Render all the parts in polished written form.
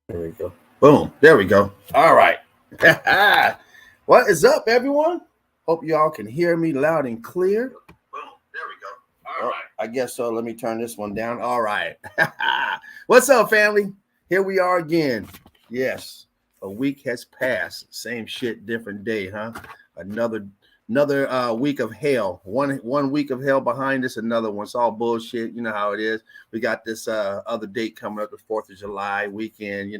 There we go. Boom. There we go. All right. What is up, everyone? Hope you all can hear me loud and clear. Boom. There we go. All right. I guess so. Let me turn this one down. All right. What's up, family? Here we are again. Yes, a week has passed. Same shit, different day, huh? Another another week of hell. One week of hell behind us. Another one. It's all bullshit. You know how it is. We got this other date coming up, the 4th of July weekend.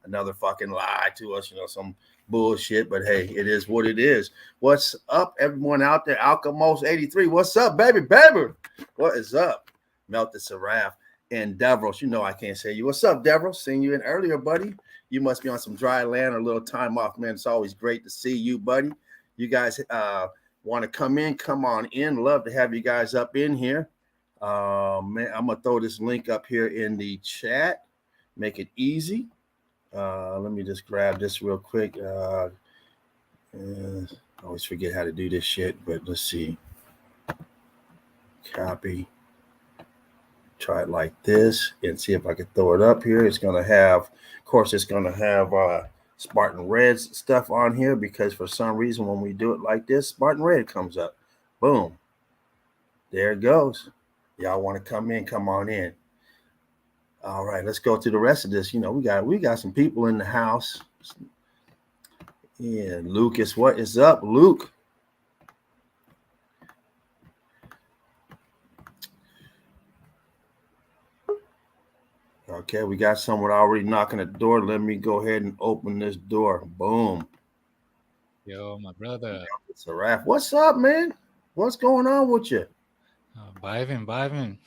Another fucking lie to us. Some bullshit. But hey, it is what it is. What's up, everyone out there? Alchemos 83. What's up, baby? What is up? Melted Seraph and Devros. I can't say you. What's up, Devros? Seen you in earlier, buddy. You must be on some dry land or a little time off, man. It's always great to see you, buddy. You guys want to come in? Come on in. Love to have you guys up in here. Man, I'm going to throw this link up here in the chat. Make it easy. Let me just grab this real quick. I always forget how to do this shit, but let's see. Copy. Try it like this and see if I can throw it up here. It's going to have, of course, Spartan Red's stuff on here because for some reason when we do it like this, Spartan Red comes up. Boom. There it goes. Y'all want to come in? Come on in. All right, let's go to the rest of this. We got some people in the house. Yeah, Lucas, what is up, Luke? Okay, we got someone already knocking at the door. Let me go ahead and open this door. Boom. Yo, my brother. Seraph, what's up, man? What's going on with you? Vibing.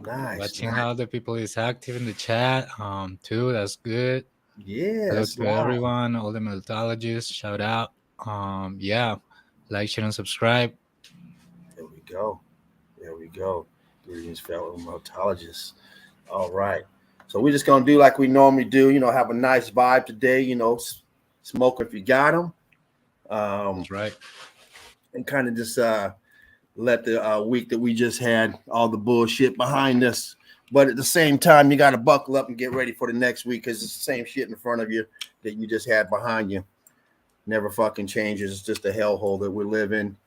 Nice. Watching how the people is active in the chat. Too. That's good. Yeah. Hello to everyone, all the Meltologies. Shout out. Yeah. Like, share, and subscribe. There we go. Greetings, fellow Meltologists. All right. So we're just gonna do like we normally do. Have a nice vibe today. Smoke if you got them. That's right. And kind of just let the week that we just had, all the bullshit behind us. But at the same time, you got to buckle up and get ready for the next week because it's the same shit in front of you that you just had behind you. Never fucking changes. It's just a hellhole that we live in.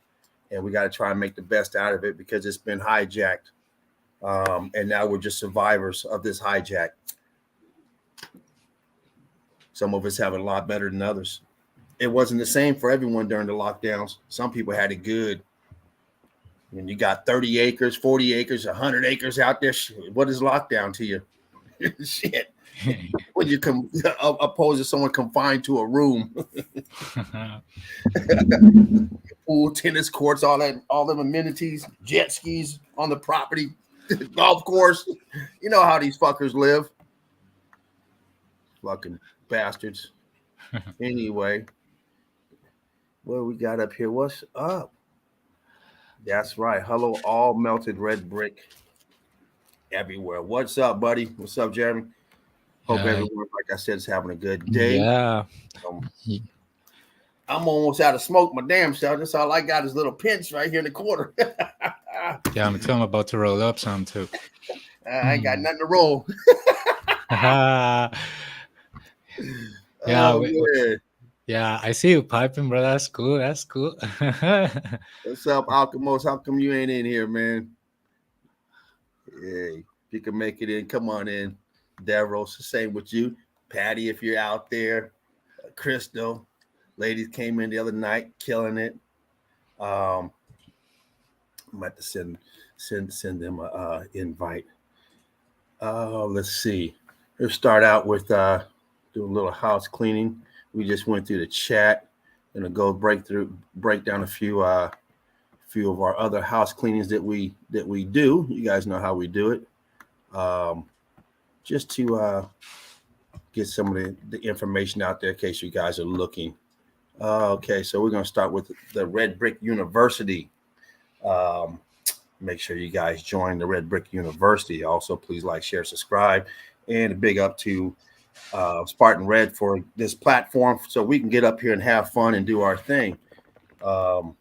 And we got to try and make the best out of it because it's been hijacked. And now we're just survivors of this hijack. Some of us have it a lot better than others. It wasn't the same for everyone during the lockdowns. Some people had it good. When you got 30 acres, 40 acres, 100 acres out there, what is lockdown to you? Shit. When you opposed to someone confined to a room. Pool, tennis courts, all them amenities, jet skis on the property, golf course. You know how these fuckers live. Fucking bastards. Anyway, what we got up here? What's up? That's right. Hello, all melted red brick everywhere. What's up, buddy? What's up, Jeremy? Hope everyone, like I said, is having a good day. Yeah. I'm almost out of smoke. My damn self. That's all I got is little pinch right here in the corner. Yeah, I'm about to roll up some too. I ain't got nothing to roll. Yeah. Yeah, I see you piping, bro. That's cool. What's up, Alchemos? How come you ain't in here, man? Yeah, if you can make it in, come on in. Davros, the same with you. Patty, if you're out there. Crystal, ladies came in the other night, killing it. I'm about to send them a invite. Let's see. Let's start out with do a little house cleaning. We just went through the chat. Gonna go break down a few of our other house cleanings that we do. You guys know how we do it. Just to get some of the information out there in case you guys are looking. Okay, so we're gonna start with the Red Brick University. Make sure you guys join the Red Brick University. Also, please like, share, subscribe, and a big up to Spartan Red for this platform so we can get up here and have fun and do our thing. Our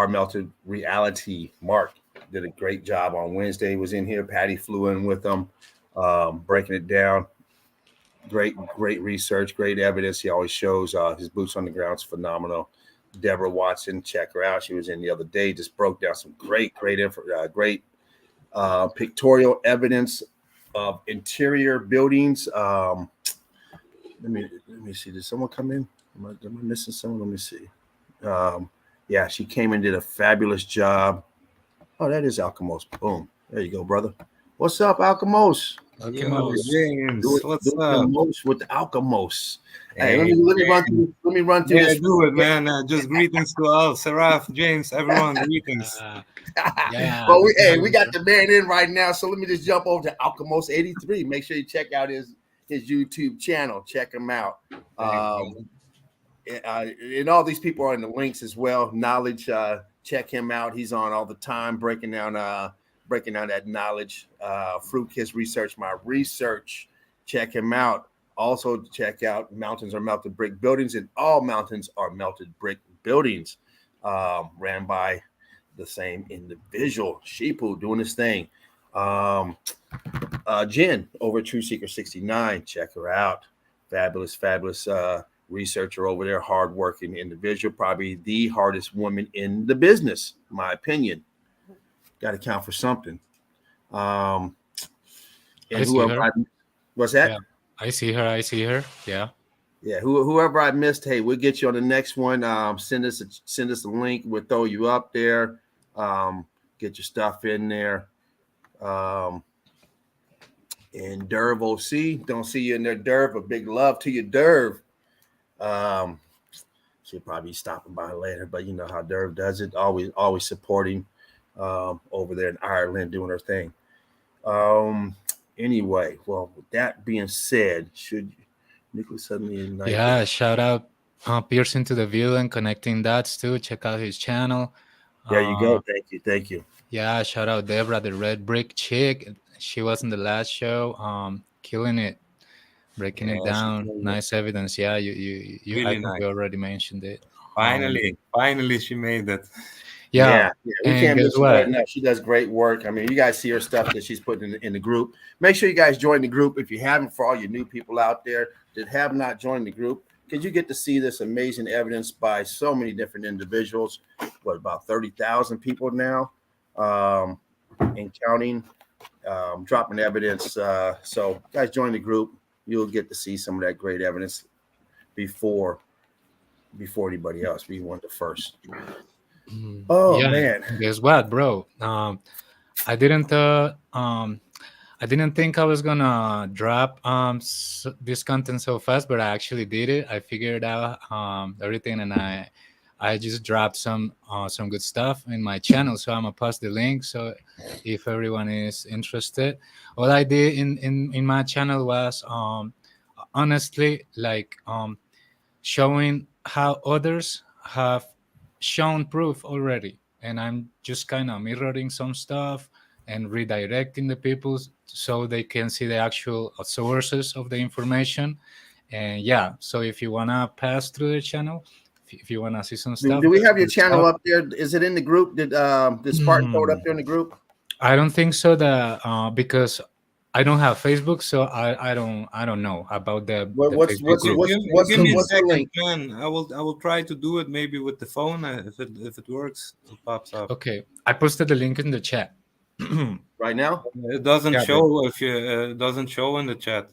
melted reality, Mark did a great job on Wednesday. He was in here. Patty flew in with them. breaking it down. Great research, great evidence. He always shows his boots on the ground is phenomenal. Deborah Watson, check her out. She was in the other day. Just broke down some great pictorial evidence of interior buildings. Let me see. Did someone come in? Am I missing someone? Let me see. Yeah, she came and did a fabulous job. Oh, that is Alchemos. Boom. There you go, brother. What's up, Alchemos? Yo, Alchemos. James, what's Doing the up? most with the Alchemos. Hey, let Hey, me run through. Let me run through yeah, this. do it, man. Just greetings to all, Seraph, James, everyone. Greetings. Yeah. Well, Good to have we you, got bro. the man in right now, so let me just jump over to Alchemos 83. Make sure you check out his YouTube channel. Check him out. Thanks, And all these people are in the links as well. Knowledge, check him out. He's on all the time, breaking down that knowledge. Fruit Kiss Research, my research. Check him out. Also, check out Mountains Are Melted Brick Buildings, and all mountains are melted brick buildings. Ran by the same individual, Sheepu, doing his thing. Jen over at True Seeker 69. Check her out. Fabulous researcher over there, hardworking individual, probably the hardest woman in the business, in my opinion. Got to count for something. And I see her. What's that? Yeah. I see her. Yeah. Yeah, whoever I missed, hey, we'll get you on the next one. Send us a link. We'll throw you up there. Get your stuff in there. And Derv OC, don't see you in there, Derv. A big love to you, Derv. She'll probably be stopping by later, but you know how Derv does it. Always supporting over there in Ireland, doing her thing. Anyway, well, with that being said, should Nicholas suddenly ignite? Yeah. Shout out Piercing to the View and Connecting Dots too. Check out his channel. There you go. Thank you. Yeah. Shout out Deborah, the Red Brick Chick. She was in the last show. Killing it. Breaking it down. Nice evidence. Yeah, you Really had nice. already mentioned it. Finally, she made it. Yeah. We And can't guess miss her what? enough. She does great work. I mean, you guys see her stuff that she's putting in the group. Make sure you guys join the group if you haven't. For all you new people out there that have not joined the group, because you get to see this amazing evidence by so many different individuals. What, about 30,000 people now, and counting, dropping evidence. So, guys, join the group. You'll get to see some of that great evidence before anybody else. Be one of the first. Oh Yeah. man. Guess what, bro? I didn't think I was gonna drop this content so fast, but I actually did it. I figured out everything, and I just dropped some good stuff in my channel. So I'm gonna post the link. So if everyone is interested, all I did in my channel was honestly like showing how others have shown proof already, and I'm just kind of mirroring some stuff and redirecting the people so they can see the actual sources of the information. And yeah, so if you want to pass through the channel, if you want to see some stuff, Do we have your good channel stuff. up there? Is it in the group? Did Spartan throw it up there in the group? I don't think so, that because I don't have Facebook, so I don't know about the What's Facebook group. Give me a what's the second, link? man. I will try to do it maybe with the phone. If it works, it pops up. Okay, I posted the link in the chat. Right now? It doesn't Yeah, show if you it doesn't show in the chat.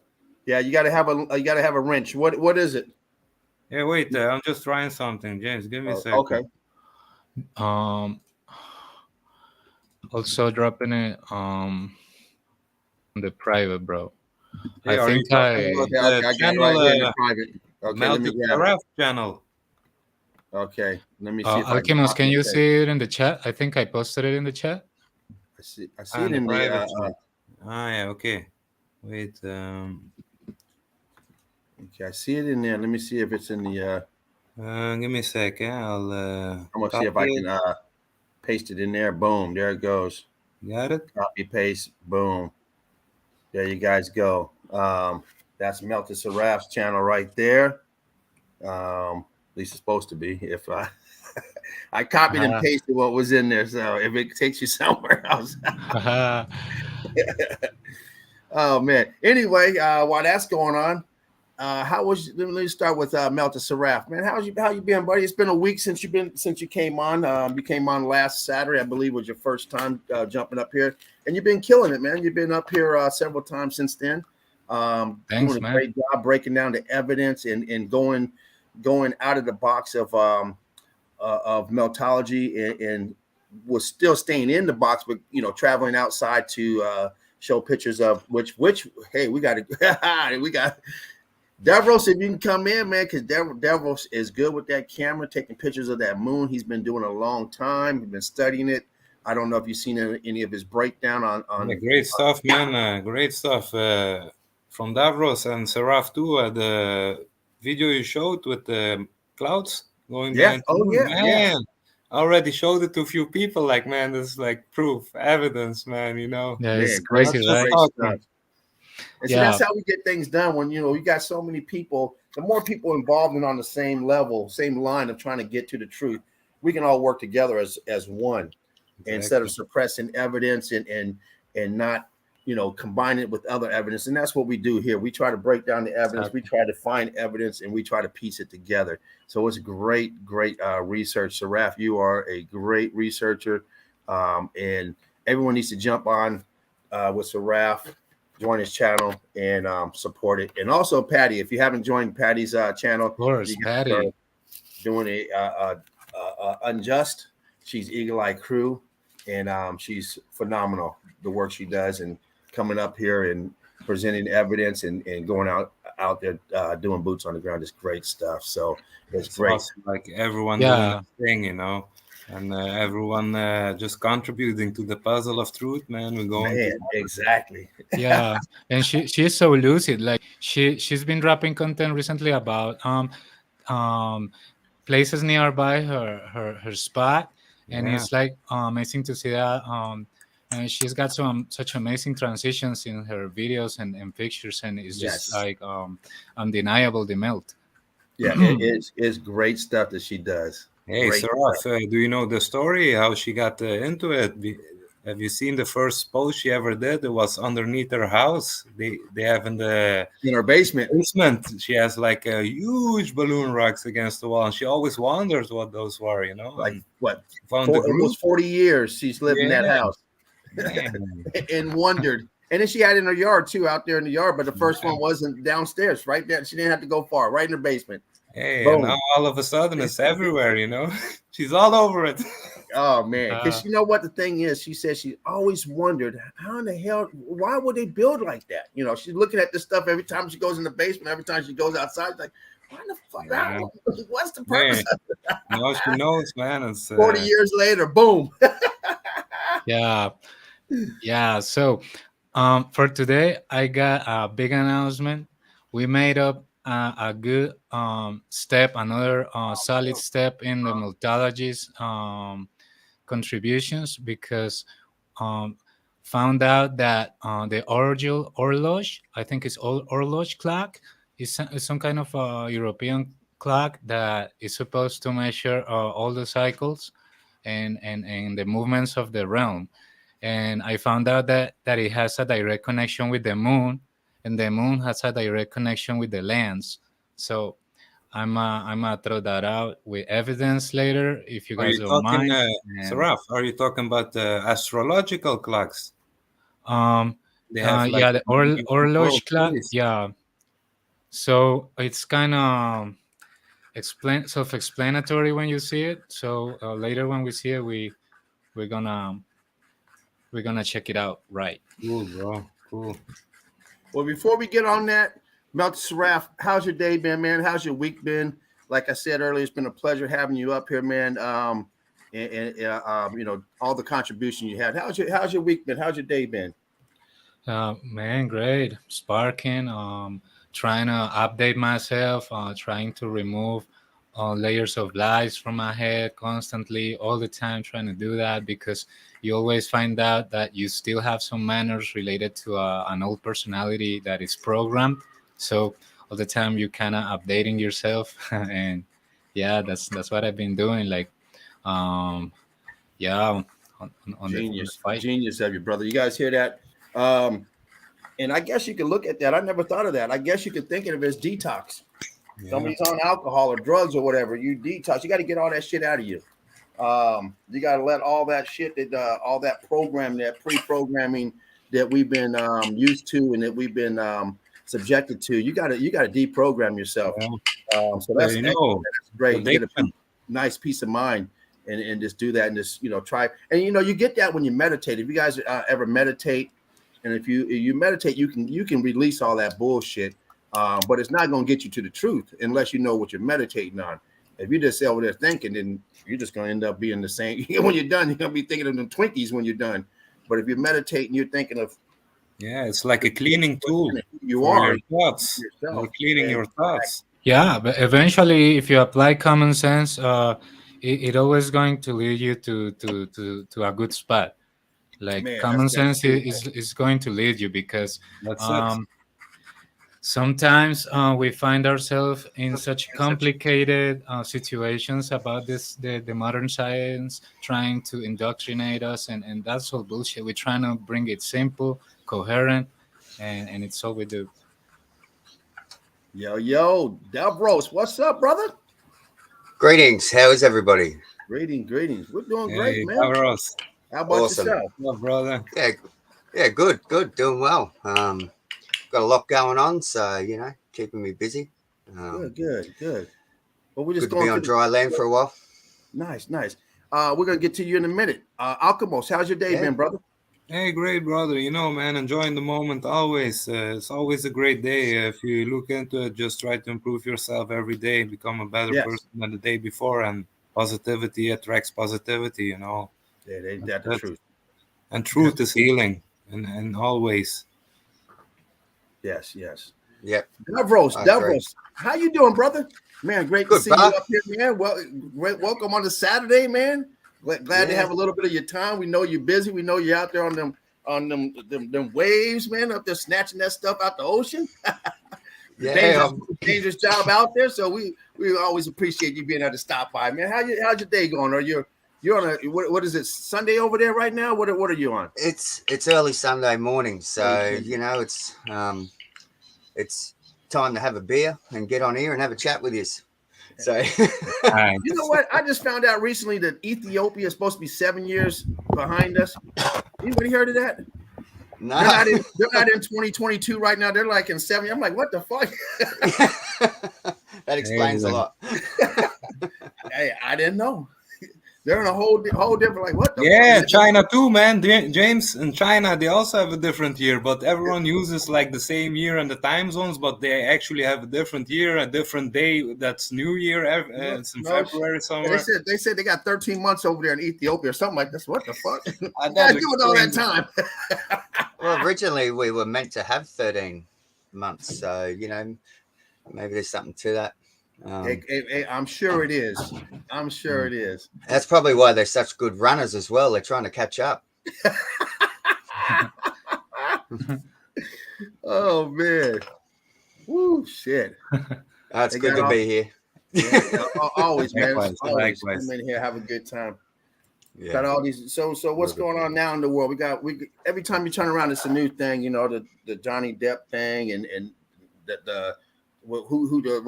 Yeah, you gotta have a wrench. What is it? Yeah, wait. I'm just trying something, James. Give me a second. Okay. Also dropping it on the private, bro. Hey, I are you think talking about Okay, the I got it channel right here in the private. Okay, let me Melted grab it. Seraph channel? Okay, let me see if I can Alchemos, copy can you and paste. see it in the chat? I think I posted it in the chat. I see it in the private chat. Yeah, okay. Wait. okay, I see it in there. Let me see if it's in the Give me a second. I'll I'm gonna see if copy I it. can paste it in there. Boom, there it goes. Got it? Copy paste, boom. There you guys go. That's Melted Seraph's channel right there. At least it's supposed to be. If I copied and pasted what was in there, so if it takes you somewhere else. Oh man. Anyway, while that's going on, let me start with Melta Saraf, man. How you been, buddy? It's been a week since you came on. You came on last Saturday, I believe, was your first time jumping up here, and you've been killing it, man. You've been up here several times since then, doing Thanks, a man. great job breaking down the evidence and going out of the box of meltology and was still staying in the box, but traveling outside to show pictures of which hey, we got we got Davros, if you can come in, man, because Davros is good with that camera, taking pictures of that moon. He's been doing a long time. He's been studying it. I don't know if you've seen any of his breakdown Yeah, on great stuff, man. Great stuff from Davros and Seraph too. The video you showed with the clouds going yeah. behind the Oh moon, yeah, yeah. man. I already showed it to a few people. Like, man, this is like proof, evidence, man. You know, Yeah, it's Man, great, crazy, not just right? great stuff. talking. And see, that's Yeah, how we get things done. When you got so many people, the more people involved and on the same level, same line of trying to get to the truth, we can all work together as one instead of Exactly. suppressing evidence and not combine it with other evidence. And that's what we do here. We try to break down the evidence, we exactly. try to find evidence, and we try to piece it together. So it's great research. Saraf, you are a great researcher, and everyone needs to jump on with Saraf, join his channel, and support it. And also Patty, if you haven't joined Patty's channel, Of course, you guys are Patty. doing unjust. She's Eagle Eye Crew, and she's phenomenal. The work she does, and coming up here and presenting evidence and going out there doing boots on the ground is great stuff. So it's It's great, awesome. Like everyone doing Yeah, his thing, you know, and everyone just contributing to the puzzle of truth, man. We're going to. man. Exactly. yeah, and she's so lucid. Like she's been dropping content recently about um places nearby her spot, and Yeah, it's like amazing to see that. And she's got some such amazing transitions in her videos and pictures, and it's just Yes. like undeniable the melt. Yeah. It's great stuff that she does. hey, Great Saraf, stuff. do you know the story how she got into it? Have you seen the first post she ever did? It was underneath her house. They have in the In her basement, basement. She has like a huge balloon rocks against the wall, and she always wonders what those were, you know. like And what, she found the group. almost 40 years she's lived in that Yeah, house. man. And wondered. And then she had it in her yard too, out there in the yard. But the first Yeah. one wasn't downstairs, right there. She didn't have to go far, right in her basement. Hey, and now Boom. all of a sudden it's everywhere, you know. She's all over it. Oh man. Uh, Because you know what the thing is, she said she always wondered how in the hell, why would they build like that? She's looking at this stuff every time she goes in the basement, every time she goes outside, like, why the fuck? Yeah, What's the purpose man. of Now she knows, man. It's 40 years later? Boom. yeah, yeah. So for today, I got a big announcement. We made up a good step, another solid step in the methodologies contributions, because um, found out that the horloge, I think it's horloge clock, is some kind of a European clock that is supposed to measure all the cycles and the movements of the realm. And I found out that it has a direct connection with the moon, and the moon has a direct connection with the lands. So I'm gonna throw that out with evidence later if you are guys you don't talking, mind. And Saraf? Are you talking about the astrological clocks? um, They have like yeah, the different world horloge clock. place. Yeah, so it's kind of self-explanatory when you see it. So later when we see it, we're gonna we're gonna check it out, right? Cool, bro. Cool. Well, before we get on that, Melt Saraf, how's your day been, man? How's your week been? Like I said earlier, it's been a pleasure having you up here, man. All the contribution you had. How's your week been? How's your day been? Man, great. Sparking. Trying to update myself. Trying to remove layers of lies from my head constantly, all the time. Trying to do that because you always find out that you still have some manners related to an old personality that is programmed. So all the time you kind of updating yourself, and yeah, that's what I've been doing. Like, um, yeah, on the Genius, fight. genius of you, brother. You guys hear that? Um, And I guess you could look at that. I never thought of that. I guess you could think of it as detox. Yeah. Somebody's on alcohol or drugs or whatever. You detox. You got to get all that shit out of you. You got to let all that shit all that program, that pre-programming that we've been used to and that we've been subjected to. You got to deprogram yourself. Yeah. So that's, you know, that's great. You get a addiction. nice peace of mind and just do that and just try. And you get that when you meditate. If you guys ever meditate, and if you meditate, you can release all that bullshit. But it's not going to get you to the truth unless you know what you're meditating on. If you just sit over there thinking, then you're just going to end up being the same. When you're done, you're going to be thinking of them Twinkies when you're done. But if you meditate and you're thinking of, it's like a cleaning tool. You for are your thoughts. yourself. You're cleaning your thoughts. Yeah, but eventually, if you apply common sense, it always going to lead you to a good spot. Like Man, common that's sense is going to lead you because That's it. sometimes we find ourselves in such complicated situations about the modern science trying to indoctrinate us, and that's all bullshit. We're trying to bring it simple, coherent, and it's all we do. Yo, Davros, what's up, brother? Greetings. How is everybody? Greetings. We're doing Hey, great, man. Davros. How about Awesome. yourself? Hello, brother. Yeah, good, doing well. Got a lot going on, so keeping me busy. Good. Well, we're just Good to be going on to dry land for a while. Nice. We're gonna get to you in a minute. Alchemos, how's your day Yeah. been, brother? Hey, great, brother. Man, enjoying the moment always. It's always a great day. If you look into it, just try to improve yourself every day, become a better Yes. person than the day before, and positivity attracts positivity, Yeah, ain't that the That's truth? And truth is healing, and always. Yes. Yep. Davros, I agree. how you doing, brother? Man, great to Good, see you brother. up here, man. Well, welcome on the Saturday, man. Glad to Yeah. have a little bit of your time. We know you're busy. We know you're out there on them waves, man, up there snatching that stuff out the ocean. Yeah. dangerous job out there. So we always appreciate you being able to stop by, man. How's your day going? Or you're on a what is it, Sunday over there right now? What are you on? It's early Sunday morning, so it's time to have a beer and get on here and have a chat with you. So Nice. You know what? I just found out recently that Ethiopia is supposed to be 7 years behind us. Anybody heard of that? no. They're not in 2022 right now. They're like in 7. I'm like, what the fuck? That explains a lot. Hey, I didn't know. They're in a whole different, like, what the Yeah, fuck? China too, man. James, in China, they also have a different year, but everyone uses like the same year and the time zones, but they actually have a different year, a different day. That's New Year. It's in February somewhere. They said they got 13 months over there in Ethiopia or something like this. What the fuck? That Guys, give it all that explains- time. Well, originally we were meant to have 13 months, so maybe there's something to that. Hey, I'm sure it is. I'm sure it is. That's probably why they're such good runners as well. They're trying to catch up. Oh man. Woo, shit. It's They good got to be here. Yeah, always, man. Likewise, Always likewise. come in here, have a good time. Yeah. Got all these. So what's going on now in the world? We every time you turn around, it's a new thing. The Johnny Depp thing, and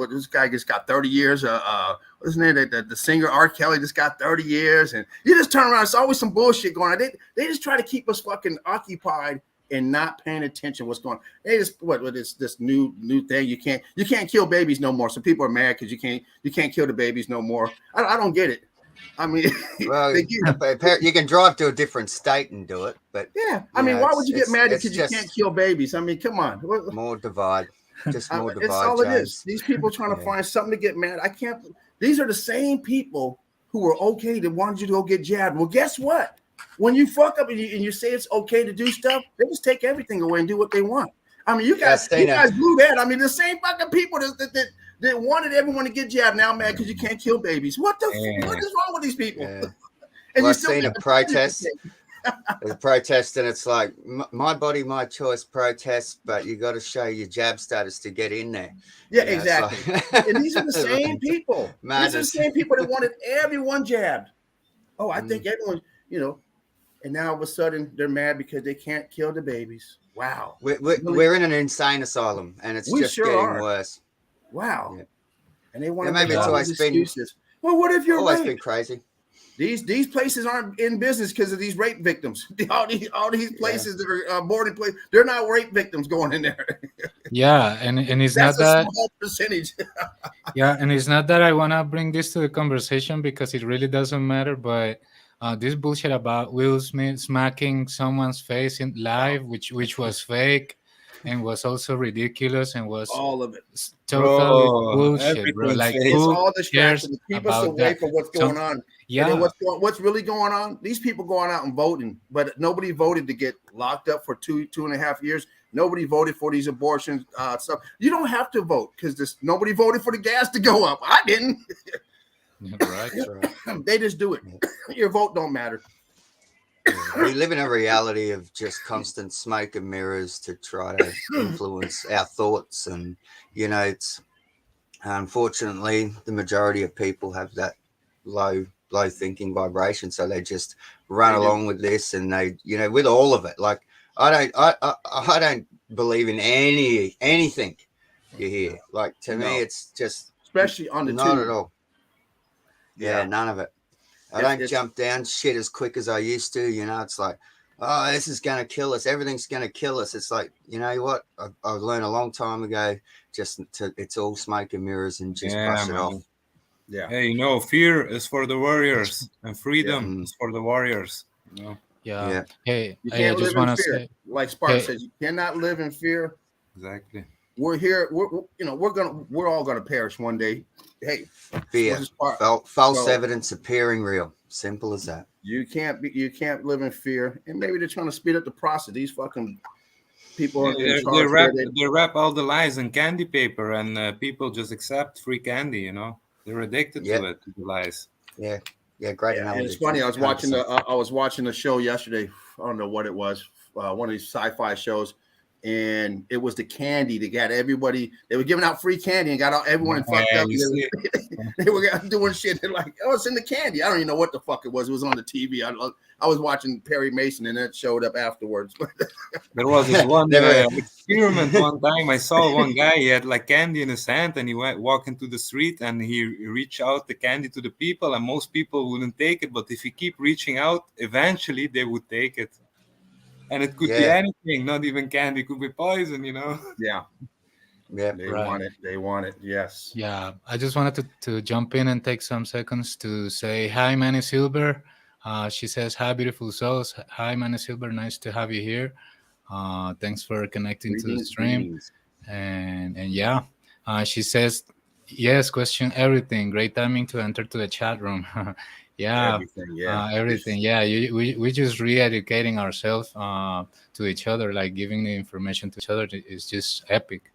this guy just got 30 years. What's his name? The singer R. Kelly just got 30 years, and you just turn around. It's always some bullshit going on. They just try to keep us fucking occupied and not paying attention what's going on. They just this new thing. You can't kill babies no more. So people are mad because you can't kill the babies no more. I don't get it. I mean, Well, you can drive to a different state and do it, but yeah. I mean, why would you get mad it's because you just can't kill babies? I mean, come on. more divide. Just more divide. It's all it James. is. These people trying to Yeah. find something to get mad. I can't. These are the same people who were okay that wanted you to go get jabbed. Well, guess what? When you fuck up and you say it's okay to do stuff, they just take everything away and do what they want. I mean, you guys blew that. I mean, the same fucking people that wanted everyone to get jabbed now mad because you can't kill babies. What is wrong with these people? Yeah. And Well, I've still seen a get the protest. thing. There's a protest, and it's like my body, my choice protest, but you got to show your jab status to get in there. Yeah, You know, it's exactly. like- And these are the same people. These are the Madness. same people that wanted everyone jabbed. Oh, I think everyone, and now all of a sudden they're mad because they can't kill the babies. Wow. We're in an insane asylum, and it's We just sure getting are. worse. Wow. Yeah. And they want to Yeah, maybe make it's all always these been- excuses. Well, what if you're Always been raped? crazy. These places aren't in business because of these rape victims. All these places that are boarding places, they're not rape victims going in there. Yeah, and it's That's not a that. small percentage. Yeah, and it's not that I want to bring this to the conversation because it really doesn't matter, but this bullshit about Will Smith smacking someone's face in live, which was fake and was also ridiculous and was All of it. totally Bro, bullshit, bro. everything like fake. It's who all cares distraction to keep us about away that? from what's going on. And Yeah, then what's really going on? These people going out and voting, but nobody voted to get locked up for 2.5 years. Nobody voted for these abortion stuff. You don't have to vote because nobody voted for the gas to go up. I didn't. right. That's right. They just do it. Your vote don't matter. We live in a reality of just constant smoke and mirrors to try to influence our thoughts, and it's unfortunately the majority of people have that low thinking vibration, so they just run along with this, and they with all of it. Like I don't believe in anything you hear. Like to me, it's just Especially on the not tube. at all. Yeah, none of it. I don't jump down shit as quick as I used to. It's like, oh, this is going to kill us. Everything's going to kill us. It's like, you know what? I learned a long time ago, it's all smoke and mirrors, and just brush it off. Yeah. Hey, fear is for the warriors, and freedom is for the warriors. Yeah. Hey, You I can't just live in want to fear. say, Like Spark hey, says, you cannot live in fear. Exactly. We're here. We're all gonna perish one day. Hey, Fear, false So- evidence appearing real. Simple as that. you can't live in fear. And maybe they're trying to speed up the process. These fucking people are in They charge. wrap all the lies in candy paper, and people just accept free candy. They're addicted to it, to the lies. Yeah, great And analogy. it's funny. I was 100%. watching a show yesterday. I don't know what it was. One of these sci-fi shows, and it was the candy that got everybody. They were giving out free candy and got everyone fucked up. They were doing shit. They're like, "Oh, it's in the candy." I don't even know what the fuck it was. It was on the TV. I was watching Perry Mason, and that showed up afterwards. There was this one experiment one time. I saw one guy. He had like candy in his hand, and he went walking to the street, and he reached out the candy to the people, and most people wouldn't take it. But if he keep reaching out, eventually they would take it. And it could be anything, not even candy. It could be poison, Yeah. They want it. They want it. Yes. Yeah, I just wanted to jump in and take some seconds to say hi, Manny Silver. She says, hi, beautiful souls. Hi, Manny Silver. Nice to have you here. Thanks for connecting to the stream. And yeah, she says, yes, question everything. Great timing to enter to the chat room. Yeah, everything. Yeah, we just re-educating ourselves to each other, like giving the information to each other is just epic.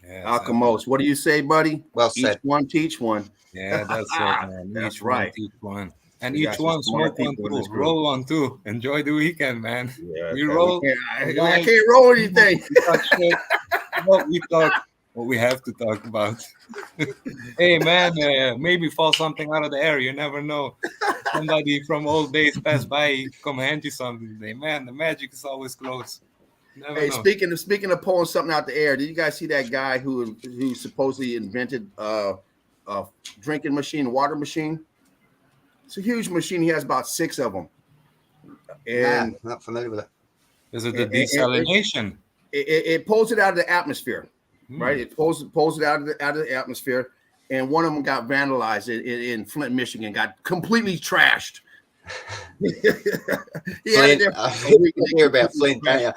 Yes, Alchemos, what do you say, buddy? Well said. Each one teach one. Yeah, that's it, man. That's Each right. one teach one. And We got each some one smart smoke one people in this too. group. Roll one too. Enjoy the weekend, man. Yeah, We roll. I can't roll anything. We talk shit. Well, we talk what we have to talk about. Hey, man, maybe fall something out of the air. You never know. Somebody from old days pass by, come hand you something today. Man, the magic is always close. Never Hey, know. speaking of pulling something out the air, did you guys see that guy who supposedly invented a drinking machine, water machine? It's a huge machine. He has about 6 of them. And not familiar with it. Is it the desalination? It pulls it out of the atmosphere, right? It pulls it out of the atmosphere. And one of them got vandalized in Flint, Michigan, got completely trashed. Flint, hear about Flint, don't you?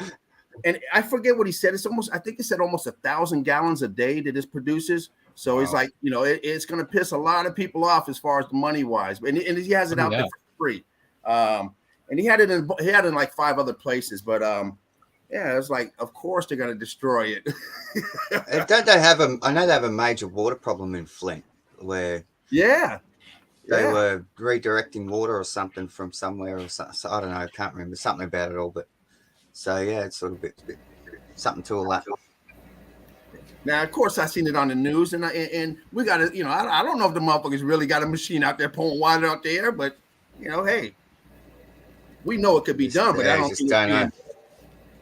And I forget what he said. I think he said almost 1,000 gallons a day that this produces. So it's like, it's going to piss a lot of people off as far as the money wise. And he has it out there for free. And he had it in like 5 other places. But yeah, it's like, of course they're going to destroy it. Don't they have I know they have a major water problem in Flint where they were redirecting water or something from somewhere or something. So I don't know. I can't remember something about it all. But so yeah, it's sort of a bit something to all that. Now, of course, I seen it on the news, and we got to, I don't know if the motherfuckers really got a machine out there pulling water out there, but hey, We know it could be done, but I don't just think don't it's know.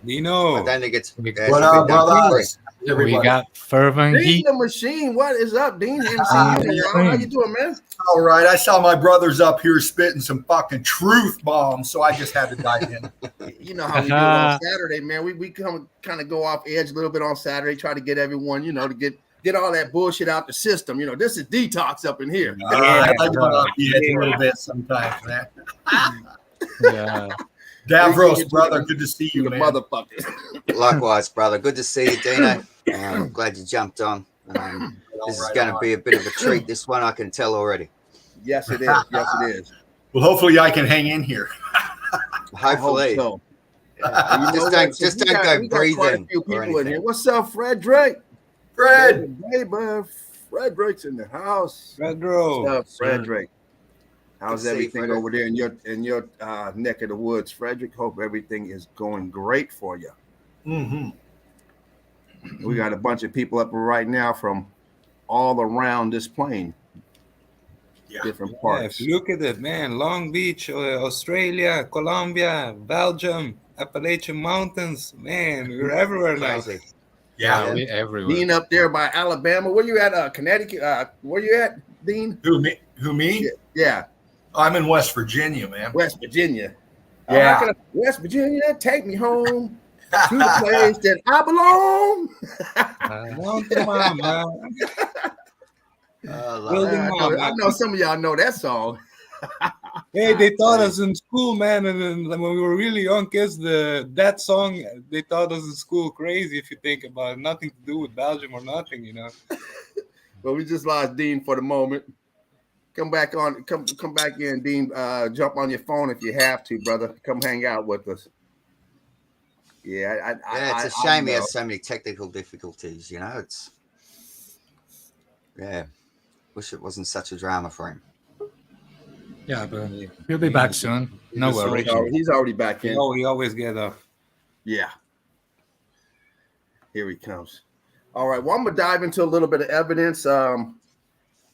being Dino. I don't think it's. We- yeah, it What should be up, done for free. brothers? We Everybody. got Fervent Dean Heat. the Machine. What is up, Dean? Haven't seen you in a while. How you doing, man? All right. I saw my brothers up here spitting some fucking truth bombs, so I just had to dive in. You know how we do it on Saturday, man. We come kind of go off edge a little bit on Saturday, try to get everyone, to get all that bullshit out the system. This is detox up in here. I like going off the edge a little bit sometimes, man. Yeah. Davros, brother, good to see you, man. Motherfucker. Likewise, brother. Good to see you, Dino. I'm glad you jumped on. This is going to be a bit of a treat. This one, I can tell already. Yes, it is. Yes, it is. Well, hopefully I can hang in here. Hopefully. So. Just don't go breathing. Or anything. What's up, Fred Drake? Fred. Hey, man. Fred Drake's in the house. Pedro. What's up, Fred Drake? How's Good to see you, everything Frederick. over there in your neck of the woods, Frederick? Hope everything is going great for you. Mm-hmm. We got a bunch of people up right now from all around this plane, different Yeah, if parts. you look at it, man, Long Beach, Australia, Colombia, Belgium, Appalachian Mountains, man, we're everywhere now. Crazy. Yeah. We everywhere. Dean up there by Alabama. Where you at? Connecticut. Where you at, Dean? Who me? Yeah, I'm in West Virginia, man. West Virginia. Yeah. How can West Virginia, take me home to the place that I belong. Mountain Mama. Building I know some of y'all know that song. Hey, they taught us in school, man, and then when we were really young kids, that song they taught us in school crazy. If you think about it, nothing to do with Belgium or nothing, Well, we just lost Dean for the moment. Come back in, Dean. Jump on your phone if you have to, brother. Come hang out with us. Yeah, It's a shame he has so many technical difficulties. Wish it wasn't such a drama for him. Yeah, but he'll be back soon. No worries. He's already back in. We always get off. Yeah. Here he comes. All right. Well, I'm gonna dive into a little bit of evidence. I'll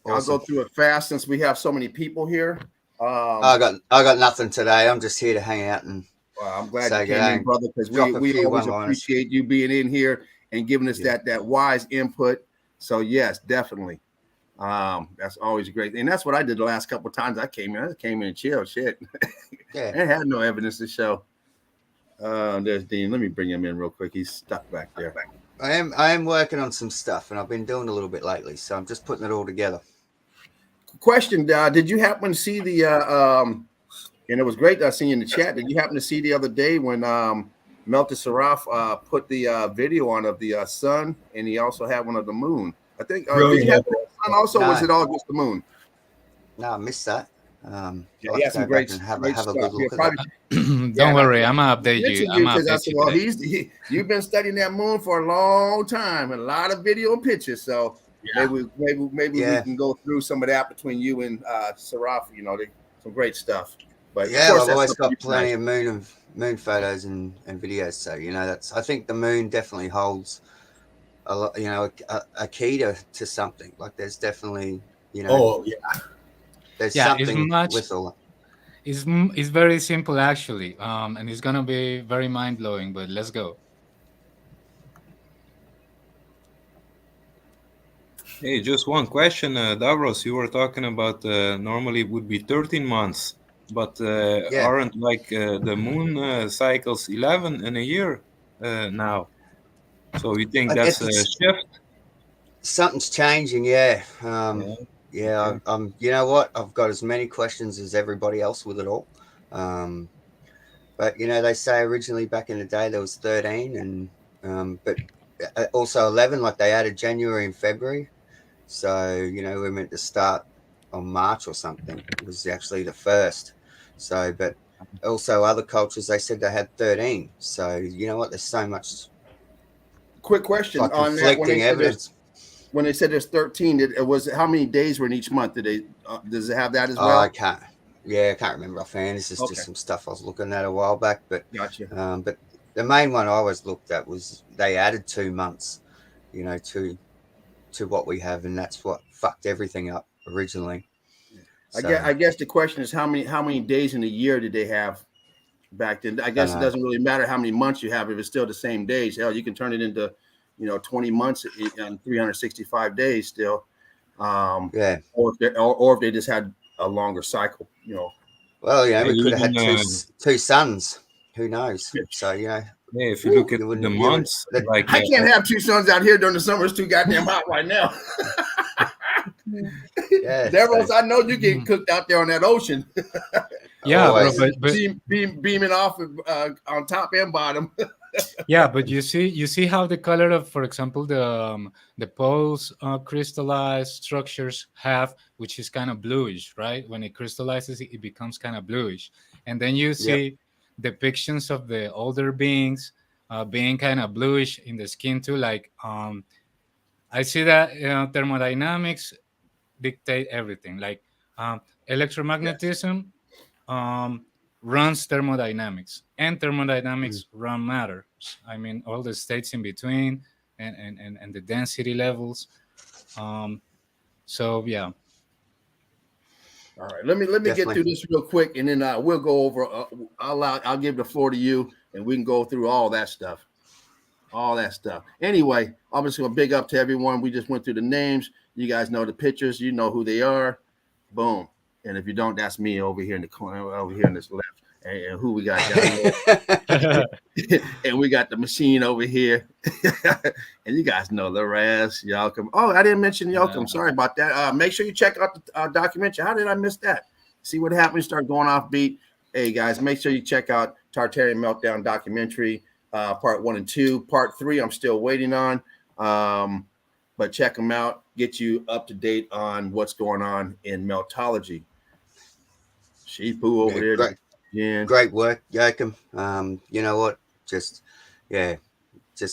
go through it fast since we have so many people here. I got nothing today. I'm just here to hang out and. Well, I'm glad So you came in, brother, because we always appreciate you being in here and giving us that wise input. So yes, definitely. That's always great. And that's what I did the last couple of times I came in. I just came in and chill. Shit. Yeah. I had no evidence to show. There's Dean. Let me bring him in real quick. He's stuck back there. I am working on some stuff, and I've been doing a little bit lately, so I'm just putting it all together. Question: did you happen to see the? And it was great that I seen you in the chat. Did you happen to see the other day when Melty Saraf put the video on of the sun, and he also had one of the moon? I think. Did you have the sun also? No. Was it all just the moon? No, I missed that. Yeah, he had some great have stuff. a good look Yeah, at that. Don't worry, I'm gonna update you. I'm gonna because I update said, you. well, today. you've been studying that moon for a long time, and a lot of video and pictures. So maybe we can go through some of that between you and Saraf. Some great stuff. But Yeah, I've always got plenty of moon photos and videos. So I think the moon definitely holds a lot. A key to something. Like there's definitely Oh, yeah. there's Yeah, something with all. It's very simple actually, and it's gonna be very mind blowing. But let's go. Hey, just one question, Davros. You were talking about normally it would be 13 months, but aren't the moon cycles 11 in a year now? So you think that's a shift? Something's changing, yeah. I'm. You know what? I've got as many questions as everybody else with it all. But they say originally back in the day there was 13, and but also 11. Like they added January and February. So we're meant to start on March or something. It was actually the first. So, but also other cultures they said they had 13. So you know what? There's so much. Quick question Like on that. conflicting evidence. When they said there's 13, it was how many days were in each month? Does it have that as well? Oh, I can't remember offhand. This is just some stuff I was looking at a while back. But Gotcha. But the main one I always looked at was they added 2 months, to what we have, and that's what fucked everything up originally. I guess the question is how many days in a year did they have? back then. I guess it doesn't really matter how many months you have if it's still the same days. Hell, you can turn it into 20 months and 365 days still. Or if they just had a longer cycle. Well, Yeah, we could have had even, two sons. Who knows? So yeah, if you look at the months, like I can't have two sons out here during the summer. It's too goddamn hot right now. yeah, Devils, I know you get cooked out there on that ocean. Yeah, bro, but beaming off on top and bottom. Yeah, but you see how the color of, for example, the poles crystallized structures have, which is kind of bluish, right? When it crystallizes, it becomes kind of bluish, and then you see depictions of the older beings being kind of bluish in the skin too. Like I see that thermodynamics dictate everything. Like electromagnetism runs thermodynamics, and thermodynamics run matter. I mean, all the states in between and the density levels. So yeah. All right, let me get through this real quick, and then we'll go over. I'll give the floor to you, and we can go through all that stuff. Anyway, I'm just going to big up to everyone. We just went through the names. You guys know the pictures. You know who they are. Boom. And if you don't, that's me over here in the corner, over here in this left. And who we got down here. And we got the machine over here. And you guys know the rest. Yoakum. Oh, I didn't mention Yoakum. Sorry about that. Make sure you check out the documentary. How did I miss that? See what happens? Start going off beat. Hey, guys, make sure you check out Tartarian Meltdown documentary, part 1 and 2. Part 3, I'm still waiting on. But check them out. Get you up to date on what's going on in Meltology. Sheepoo over there. Great work, Yoakum. You know what? Just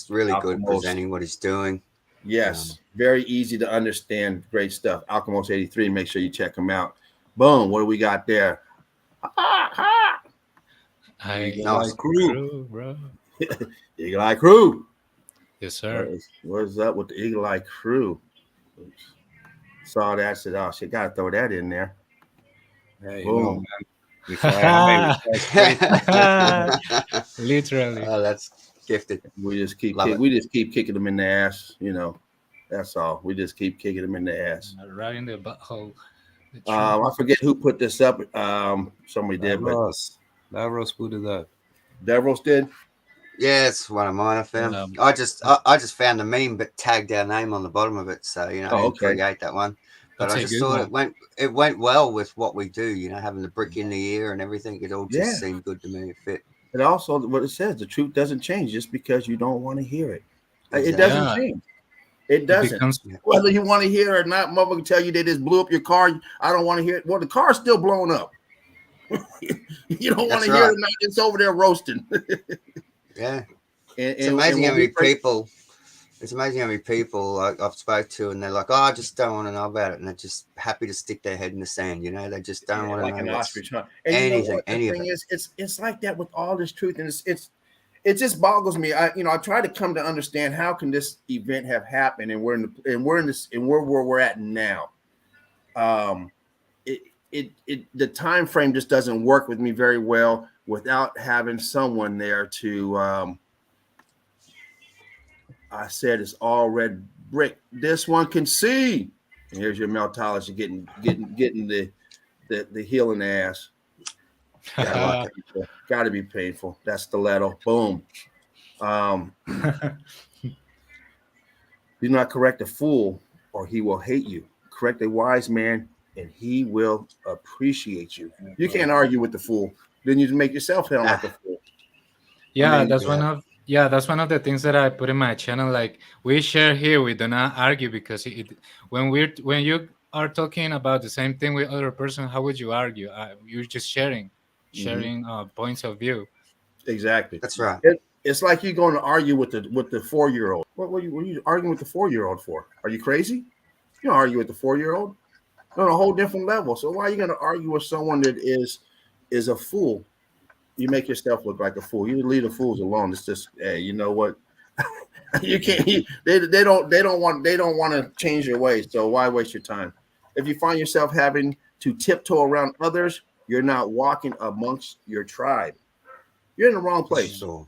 really good presenting what he's doing. Yes, very easy to understand. Great stuff. Alchemos 83. Make sure you check him out. Boom. What do we got there? Nice crew, bro. Eagle Eye Crew. Yes, sir. What's up with the Eagle Eye Crew? Oops. Saw that. Said, oh shit, gotta throw that in there. Hey, boom. Literally. Oh, that's gifted. We just keep kicking them in the ass. That's all. We just keep kicking them in the ass. Right in the butthole. I forget who put this up. Somebody did, but Davros put it up. Davros did. Yeah, it's one of mine. I found. I just found a meme, but tagged our name on the bottom of it. So I didn't create that one. But I just thought it went well with what we do. Having the brick in the ear and everything. It all just seemed good to me. It fit. And also, what it says, the truth doesn't change just because you don't want to hear it. Exactly. It doesn't change. It doesn't. Whether you want to hear it or not, mother can tell you they just blew up your car. I don't want to hear it. Well, the car's still blown up. You don't want to hear it or not. It's over there roasting. Yeah. It's amazing how many people. It's amazing how many people I've spoke to, and they're like, "Oh, I just don't want to know about it," and they're just happy to stick their head in the sand. They just don't want to know anything. It's like that with all this truth, and it just boggles me. I try to come to understand how can this event have happened, and where we're at now. The time frame just doesn't work with me very well without having someone there to. I said it's all red brick. This one can see. And here's your Meltology getting the heel in the ass. Gotta be painful. That's stiletto. Boom. Do not correct a fool, or he will hate you. Correct a wise man, and he will appreciate you. You can't argue with the fool. Then you make yourself sound like a fool. Yeah, that's one of the things that I put in my channel. Like, we share here, we do not argue, because when you are talking about the same thing with other person, how would you argue? You're just sharing points of view. Exactly. That's right. It's like you're going to argue with the 4-year-old. What are you arguing with the 4-year-old for? Are you crazy? You don't argue with the 4-year-old. They're on a whole different level. So why are you going to argue with someone that is a fool? You make yourself look like a fool. You leave the fools alone. It's just, hey, you know what? You can't. They don't want to change their ways. So why waste your time? If you find yourself having to tiptoe around others, you're not walking amongst your tribe. you're in the wrong place. Sure.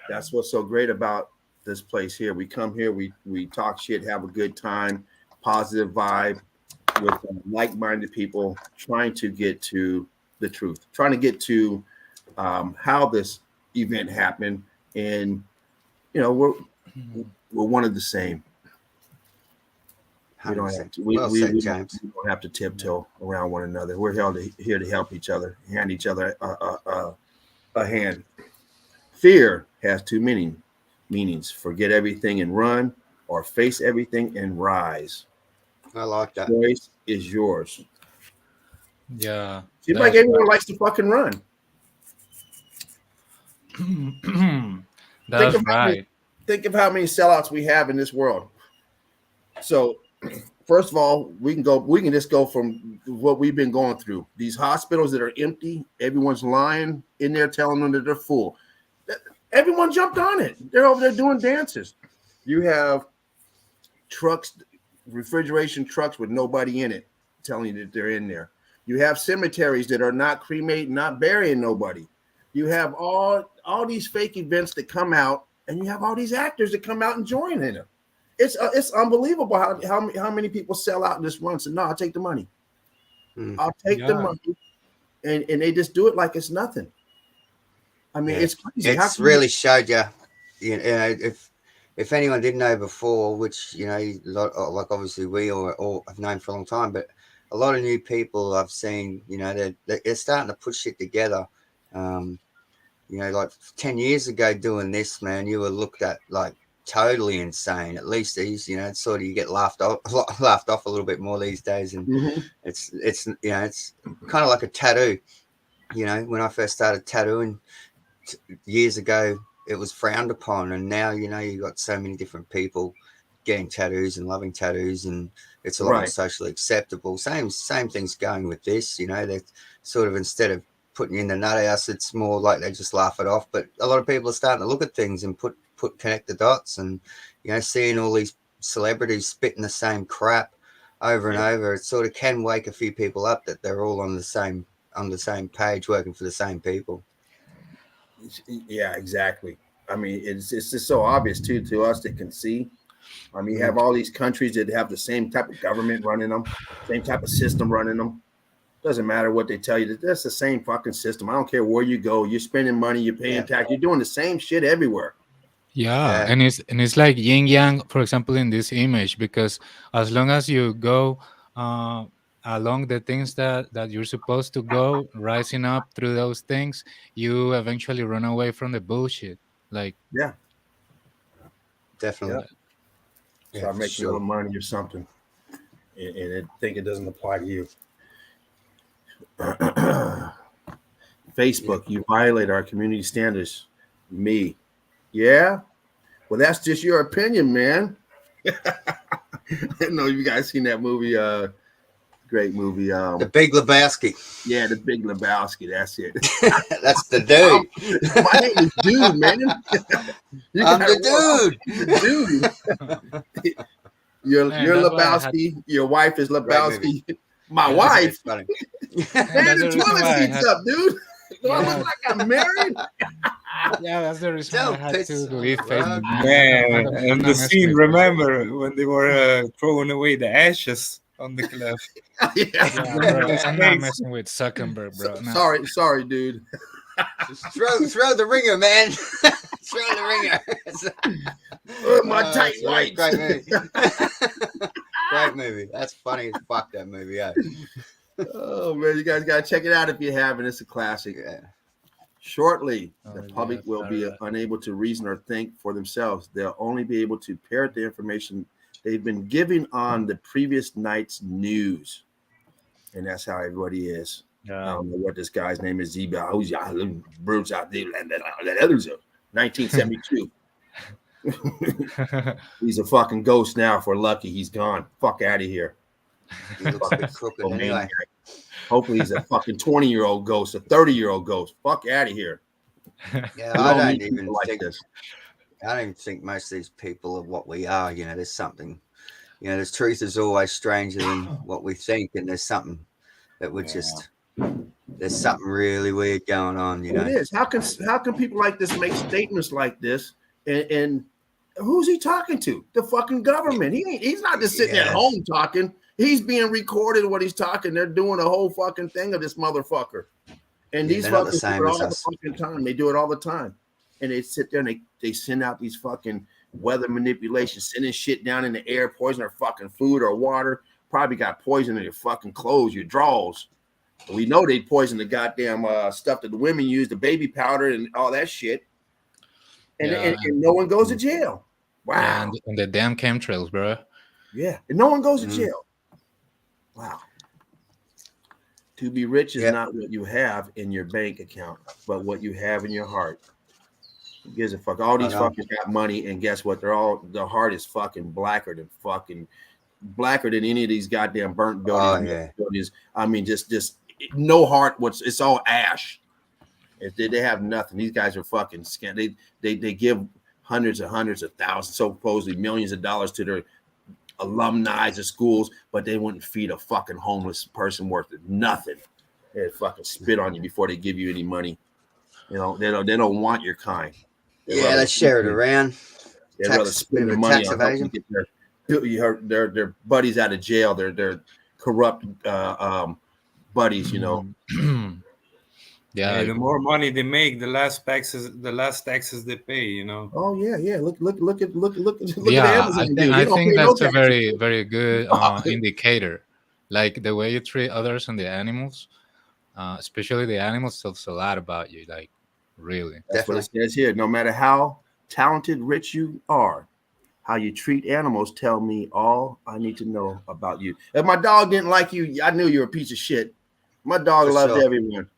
That's what's so great about this place here. We come here, we talk shit, have a good time, positive vibe with like-minded people trying to get to the truth, trying to get to how this event happened. And, you know, we're one of the same. We don't have to, we don't have to tiptoe around one another. We're here to help each other, hand each other a hand. Fear has two meanings: forget everything and run, or face everything and rise. I like that. Choice is yours. Yeah. Seems like everyone likes to fucking run. That's right. Think of how many sellouts we have in this world. So, first of all, we can just go from what we've been going through. These hospitals that are empty, everyone's lying in there telling them that they're full. Everyone jumped on it. They're over there doing dances. You have trucks, refrigeration trucks with nobody in it, telling you that they're in there. You have cemeteries that are not cremating, not burying nobody. You have all these fake events that come out, and you have all these actors that come out and join in it. It's unbelievable how many people sell out this once and no, I'll take the money. I'll take the money, and they just do it like it's nothing. I mean, it's crazy. It's really showed you, you know, if anyone didn't know before, which, you know, like obviously we all have known for a long time, but a lot of new people I've seen, you know, they're starting to put shit together. You know, like 10 years ago doing this, man, you were looked at like totally insane. At least these, you know, it's sort of, you get laughed off a little bit more these days. And it's you know, it's kind of like a tattoo. You know, when I first started tattooing years ago, it was frowned upon, and now, you know, you got so many different people getting tattoos and loving tattoos, and it's a lot more socially acceptable. Same thing's going with this. You know, they sort of, instead of putting you in the nut house, it's more like they just laugh it off. But a lot of people are starting to look at things and connect the dots, and, you know, seeing all these celebrities spitting the same crap over and over, it sort of can wake a few people up that they're all on the same page, working for the same people. Yeah, exactly. I mean, it's just so obvious too to us that can see. I mean, you have all these countries that have the same type of government running them, same type of system running them. Doesn't matter what they tell you. That's the same fucking system. I don't care where you go. You're spending money. You're paying tax. You're doing the same shit everywhere. Yeah, and it's like yin yang, for example, in this image, because as long as you go along the things that you're supposed to go, rising up through those things, you eventually run away from the bullshit. Like, yeah, definitely. Yeah. Start making a little money or something, and think it doesn't apply to you. Facebook, you violate our community standards. Me. Yeah? Well, that's just your opinion, man. I don't know if you guys seen that movie. Great movie. The Big Lebowski. Yeah, The Big Lebowski. That's it. That's the dude. My name is Dude, man. I'm the dude. You're Lebowski. Your wife is Lebowski. My wife. Funny. Man, the toilet seats up, dude. Do I look like I'm married? Yeah, that's the reason I had to leave Facebook. Man, and the scene, remember when they were throwing away the ashes on the cliff? Yeah, bro, I'm not messing with Zuckerberg, bro. No. Sorry, dude. Just throw the ringer, man. Throw the ringer. My tight whites. Great movie. Great movie. That's funny as fuck, that movie. Yeah. Oh man, you guys gotta check it out if you haven't. It's a classic. Yeah. Shortly, the public will be unable to reason or think for themselves. They'll only be able to parrot the information they've been given on the previous night's news. And that's how everybody is. I don't know what this guy's name is. 1972. He's a fucking ghost now for Lucky. He's gone. Fuck out of here. He looks a bit crooked anyway. Hopefully he's a fucking 20-year-old ghost, a 30-year-old ghost. Fuck out of here. Yeah, I don't even think most of these people are what we are. You know, there's something, you know, the truth is always stranger than what we think, and there's something that we're just there's something really weird going on, you know. It is. How can people like this make statements like this? And who's he talking to? The fucking government. He's not just sitting at home talking. He's being recorded what he's talking. They're doing a whole fucking thing of this motherfucker. And these fuckers do it all the fucking time. They do it all the time. And they sit there and they send out these fucking weather manipulations, sending shit down in the air, poison or fucking food or water. Probably got poison in your fucking clothes, your drawers. We know they poison the goddamn stuff that the women use, the baby powder and all that shit. And no one goes to jail. Wow. Yeah, and the damn chemtrails, bro. Yeah. And no one goes to jail. Wow. To be rich is not what you have in your bank account, but what you have in your heart. Who gives a fuck? All these fuckers got money, and guess what? Their heart is fucking blacker than any of these goddamn burnt buildings. I mean, just no heart. It's all ash. They have nothing. These guys are fucking scam. They give hundreds of thousands, supposedly millions of dollars to their alumni of schools, but they wouldn't feed a fucking homeless person worth nothing. They fucking spit on you before they give you any money. You know, they don't want your kind. They share it around. They'd rather spend their money on helping get their buddies out of jail. Their corrupt buddies, you know. Yeah, the more money they make, the less taxes they pay, you know. Oh yeah. Look at I think that's a very, very good indicator. Like the way you treat others and the animals, especially the animals, tells a lot about you. Like, really. That's what it says here. No matter how talented, rich you are, how you treat animals tell me all I need to know about you. If my dog didn't like you, I knew you were a piece of shit. My dog loved everyone.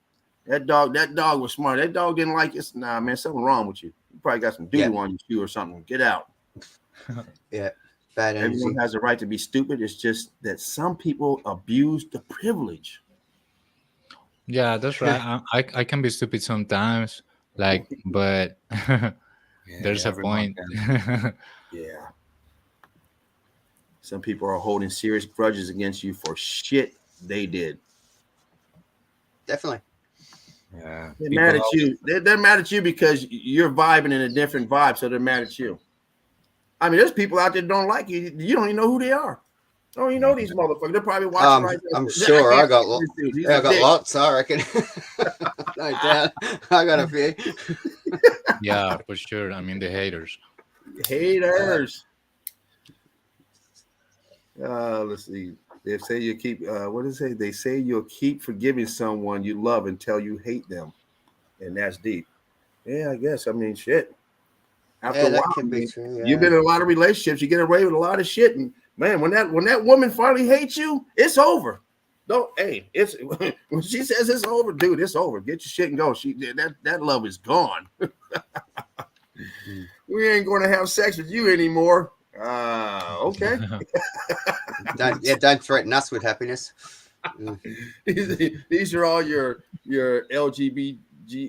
That dog was smart. That dog didn't like it. Nah, man, something wrong with you. You probably got some doo on your shoe or something. Get out. Bad energy. Everyone has a right to be stupid. It's just that some people abuse the privilege. Yeah, that's right. I can be stupid sometimes, like, but there's a point. Yeah. Some people are holding serious grudges against you for shit they did. Definitely. Yeah. They're mad at you. They're mad at you because you're vibing in a different vibe, so they're mad at you. I mean, there's people out there that don't like you. You don't even know who they are. Don't even know these motherfuckers. They're probably watching right now. I'm sure I got lots, I reckon. No doubt. I got a few. Yeah, for sure. I mean, the haters. Let's see. They say you keep. What does it say? They say you'll keep forgiving someone you love until you hate them, and that's deep. Yeah, I guess. I mean, shit. After a while, can be true, you've been in a lot of relationships. You get away with a lot of shit, and man, when that woman finally hates you, it's over. It's when she says it's over, dude. It's over. Get your shit and go. That love is gone. We ain't going to have sex with you anymore. Okay. Don't threaten us with happiness. These are all your LGBT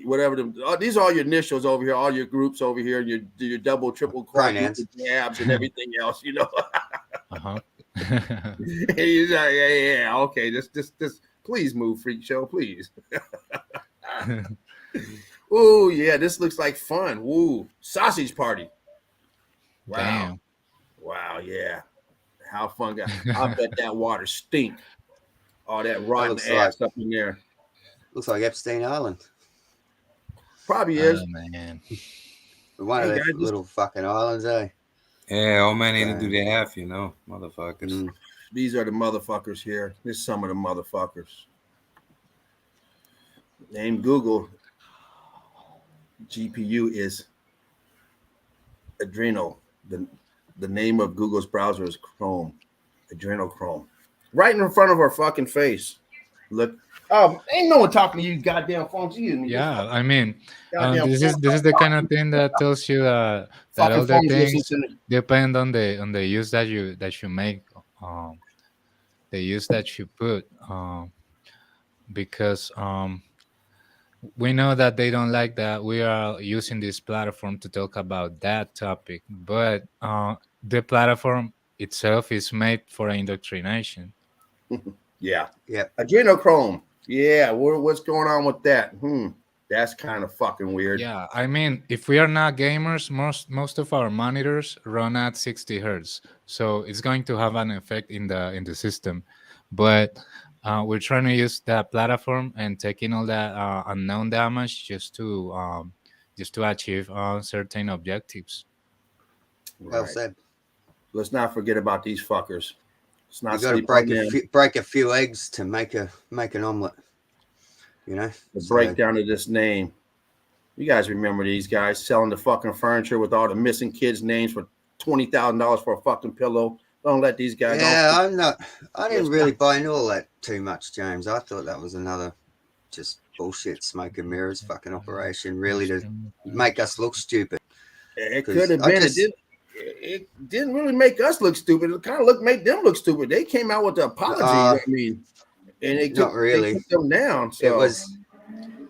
whatever these are all your initials over here, all your groups over here, your double, triple abs and everything else, you know. He's like, yeah. Okay, just please move, freak show, please. Oh yeah, this looks like fun. Woo, sausage party. Wow. Damn. Wow, yeah. How fun. I bet that water stink. All that rotten ass up in there. Looks like Epstein Island. Probably is. Oh, man. One of those little fucking islands, eh? Yeah, how many do they have, you know? Motherfuckers. These are the motherfuckers here. This is some of the motherfuckers. Name Google. GPU is Adreno. The name of Google's browser is Chrome. Adrenochrome. Right in front of our fucking face. Look. Oh, ain't no one talking to you, goddamn phones. Yeah, I mean, this is the kind of thing that tells you that all the things depend on the use that you make, the use that you put, because we know that they don't like that we are using this platform to talk about that topic, but the platform itself is made for indoctrination. Yeah. Yeah. Adrenochrome. Yeah, what's going on with that? That's kind of fucking weird. Yeah, I mean, if we are not gamers, most of our monitors run at 60 hertz, so it's going to have an effect in the system. But we're trying to use that platform and taking all that unknown damage just to achieve certain objectives. Well Right. said. Let's not forget about these fuckers. Let's You not got to sleep on them. break a few eggs to make an omelet. You know. The So, breakdown of this name. You guys remember these guys selling the fucking furniture with all the missing kids' names for $20,000 for a fucking pillow? Don't let these guys. yeah, I didn't Let's really not- buy into all that too much, James. I thought that was another just bullshit smoke and mirrors fucking operation, really, to make us look stupid. It 'Cause could have I been. just- It didn't really make us look stupid. It kind of made them look stupid. They came out with the apology. I mean, and Not really. They took them down. So It was,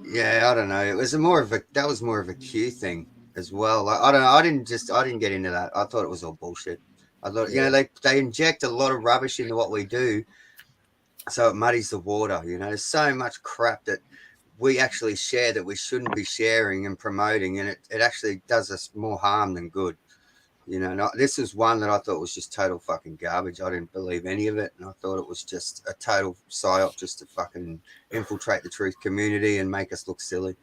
yeah, I don't know. It was that was more of a Q thing as well. Like, I don't know. I didn't get into that. I thought it was all bullshit. I thought, you know, they inject a lot of rubbish into what we do, so it muddies the water. You know, there's so much crap that we actually share that we shouldn't be sharing and promoting, and it actually does us more harm than good. You know, this is one that I thought was just total fucking garbage. I didn't believe any of it, and I thought it was just a total psyop just to fucking infiltrate the truth community and make us look silly.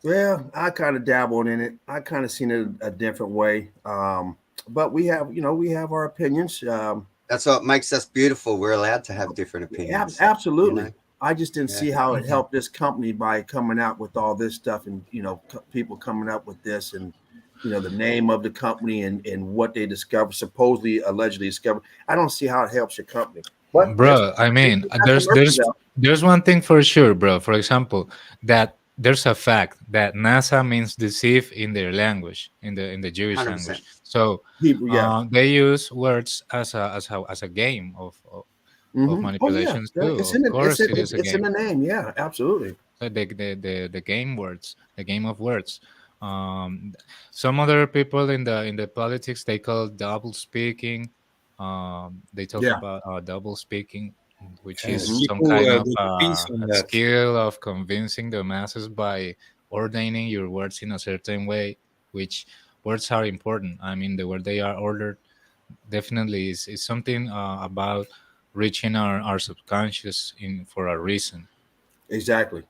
well, I kind of dabbled in it. I kind of seen it a different way. But we have our opinions. That's what makes us beautiful. We're allowed to have different opinions. Absolutely. You know? I just didn't Yeah. see how it helped this company by coming out with all this stuff, and people coming up with this, and the name of the company and what they discovered, supposedly, allegedly discovered. I don't see how it helps your company. But Bro, I mean, there's one thing for sure, bro. For example, that there's a fact that NASA means deceive in their language, in the Jewish 100%. language. So Hebrew, yeah. they use words as a game of manipulations too. It's Of course, it is a it's in game. the name. Yeah, absolutely. So the game words, the game of words. Some other people in the politics, they call double speaking. They talk Yeah. about double speaking, which Yeah, is some people kind of did a piece on a that. skill of convincing the masses by ordaining your words in a certain way, which words are important. I mean, the way they are ordered definitely is something about reaching our subconscious in for a reason. Exactly.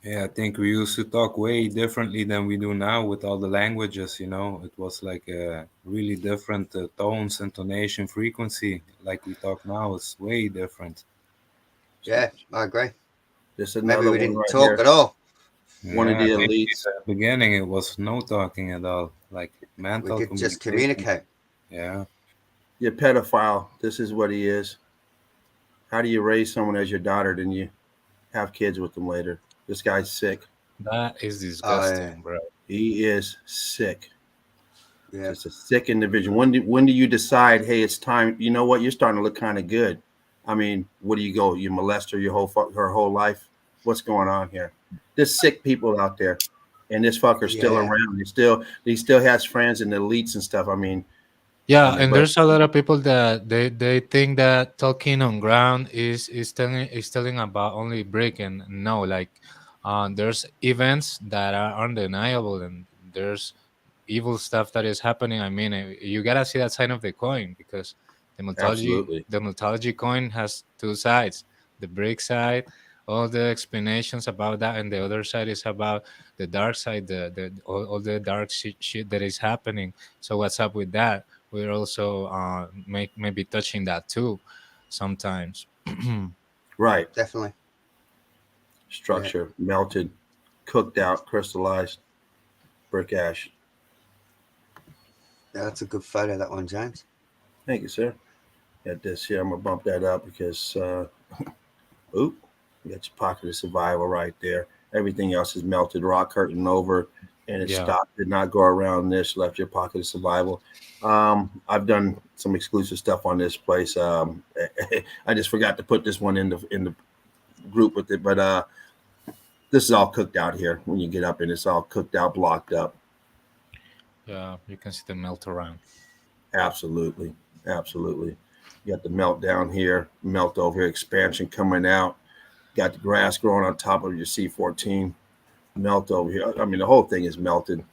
Yeah, I think we used to talk way differently than we do now with all the languages. You know, it was like a really different tones, intonation, frequency. Like we talk now, it's way different. Yeah, I agree. Just Maybe another we one didn't right talk here. at all. One of Yeah, the maybe elites. in the beginning it was no talking at all. Like We mental could just communication. communicate. Yeah. You're a pedophile. This is what he is. How do you raise someone as your daughter, then you have kids with them later? This guy's sick. That is Oh, disgusting, yeah. bro. He is sick. Yeah. Just a sick individual. When do you decide, hey, it's time? You know what? You're starting to look kind of good. I mean, what do you go? You molest her her whole life? What's going on here? There's sick people out there, and this fucker's still Yeah. around. He still has friends and elites and stuff. I mean, Yeah, and but there's a lot of people that they think that talking on ground is telling about only breaking. No, like there's events that are undeniable, and there's evil stuff that is happening. I mean, you gotta see that side of the coin because absolutely. the mythology coin has two sides: the break side, all the explanations about that, and the other side is about the dark side, the all the dark shit that is happening. So what's up with that? We're also maybe touching that too sometimes. Right. Definitely. Structure melted, cooked out, crystallized, brick ash. Yeah, that's a good photo, that one, James. Thank you, sir. Got this here. I'm gonna bump that up because oop, you got your pocket of survival right there. Everything else is melted, rock curtain over, and it Yeah. stopped. Did not go around this. Left your pocket of survival. I've done some exclusive stuff on this place. I just forgot to put this one in the group with it, but this is all cooked out here. When you get up and it's all cooked out, blocked up. Yeah, you can see the melt around. Absolutely, absolutely. You got the melt down here, melt over here, expansion coming out. Got the grass growing on top of your C14. Melt over here. I mean, the whole thing is melted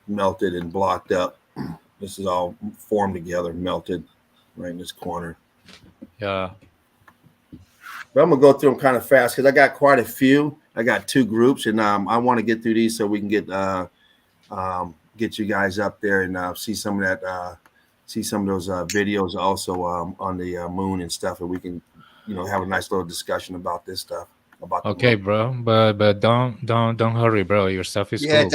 and blocked up. This is all formed together, melted right in this corner. Yeah. But I'm gonna go through them kind of fast because I got quite a few. I got 2 groups, and I want to get through these so we can get you guys up there and see some of that, see some of those videos also on the moon and stuff, and we can, have a nice little discussion about this stuff. About the Okay, moon. bro. But don't hurry, bro. Your stuff is Yeah, cool.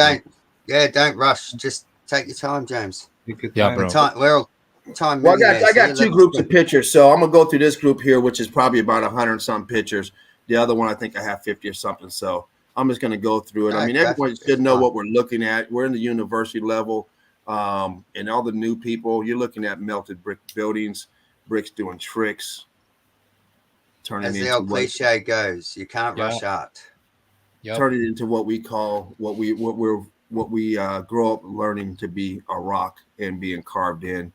Bro. don't rush. Just take your time, James. Take your Yeah, time. bro. We're all time Well, I millionaires got here. 2 Let us groups go. of pictures, so I'm gonna go through this group here, which is probably about 100 and some pictures. The other one, I think I have 50 or something. So I'm just gonna go through it. I mean, everyone should know what we're looking at. We're in the university level, and all the new people. You're looking at melted brick buildings, bricks doing tricks, turning As the into old cliche goes, you can't rush art. Yep. turn it into what we call what we grow up learning to be a rock and being carved in.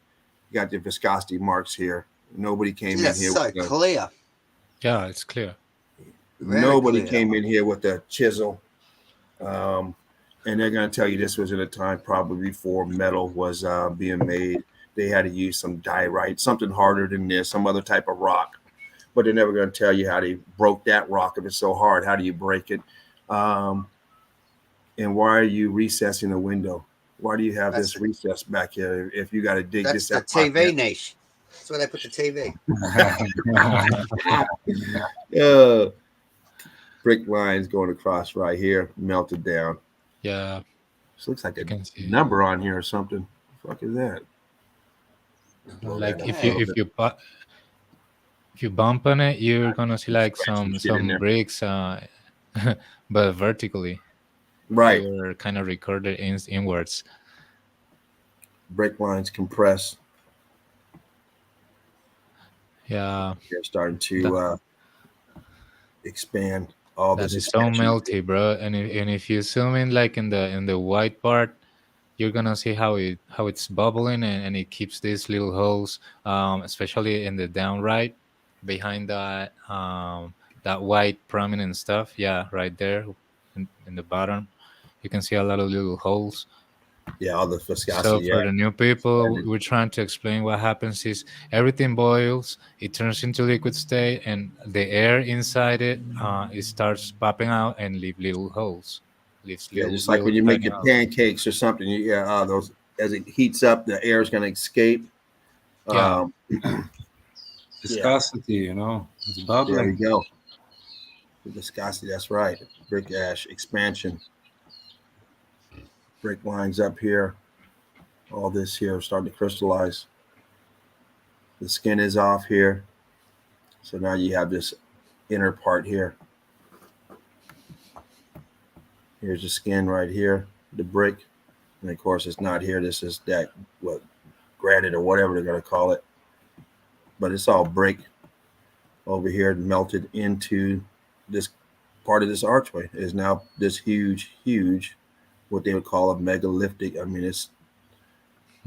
You got the viscosity marks here. Nobody came in That's here. so clear. Yeah, it's clear. Nobody clear. came in here with a chisel. And they're going to tell you this was at a time probably before metal was being made. They had to use some diorite, something harder than this, some other type of rock. But they're never going to tell you how they broke that rock if it's so hard. How do you break it? And why are you recessing a window? Why do you have this recess back here if you got to dig this out? That's the TV niche. That's where they put the TV. Brick lines going across right here, melted down. Yeah. This looks like a can see. number on here or something. The fuck is that? Like if you bump on it, you're gonna see like some bricks, but vertically. Right. You're kind of recorded inwards. Brick lines compress. Yeah. They're starting to expand. All That this is so melty, bro. And if you zoom in like in the white part, you're gonna see how it's bubbling and it keeps these little holes, especially in the down right behind that that white prominent stuff. Yeah, right there in the bottom, you can see a lot of little holes. Yeah, all the viscosity. So for the new people, we're trying to explain what happens is everything boils, it turns into liquid state, and the air inside it starts popping out and leave little holes. Just like when you make your pancakes or something. Those as it heats up, the air is going to escape. Viscosity, it's bubbling. There you go. The viscosity, that's right. Brick ash expansion. Brick lines up here. All this here starting to crystallize. The skin is off here. So now you have this inner part here. Here's the skin right here, the brick. And of course, it's not here. This is that, granite or whatever they're going to call it. But it's all brick over here melted into this part of this archway. It is now this huge, what they would call a megalithic. I mean, it's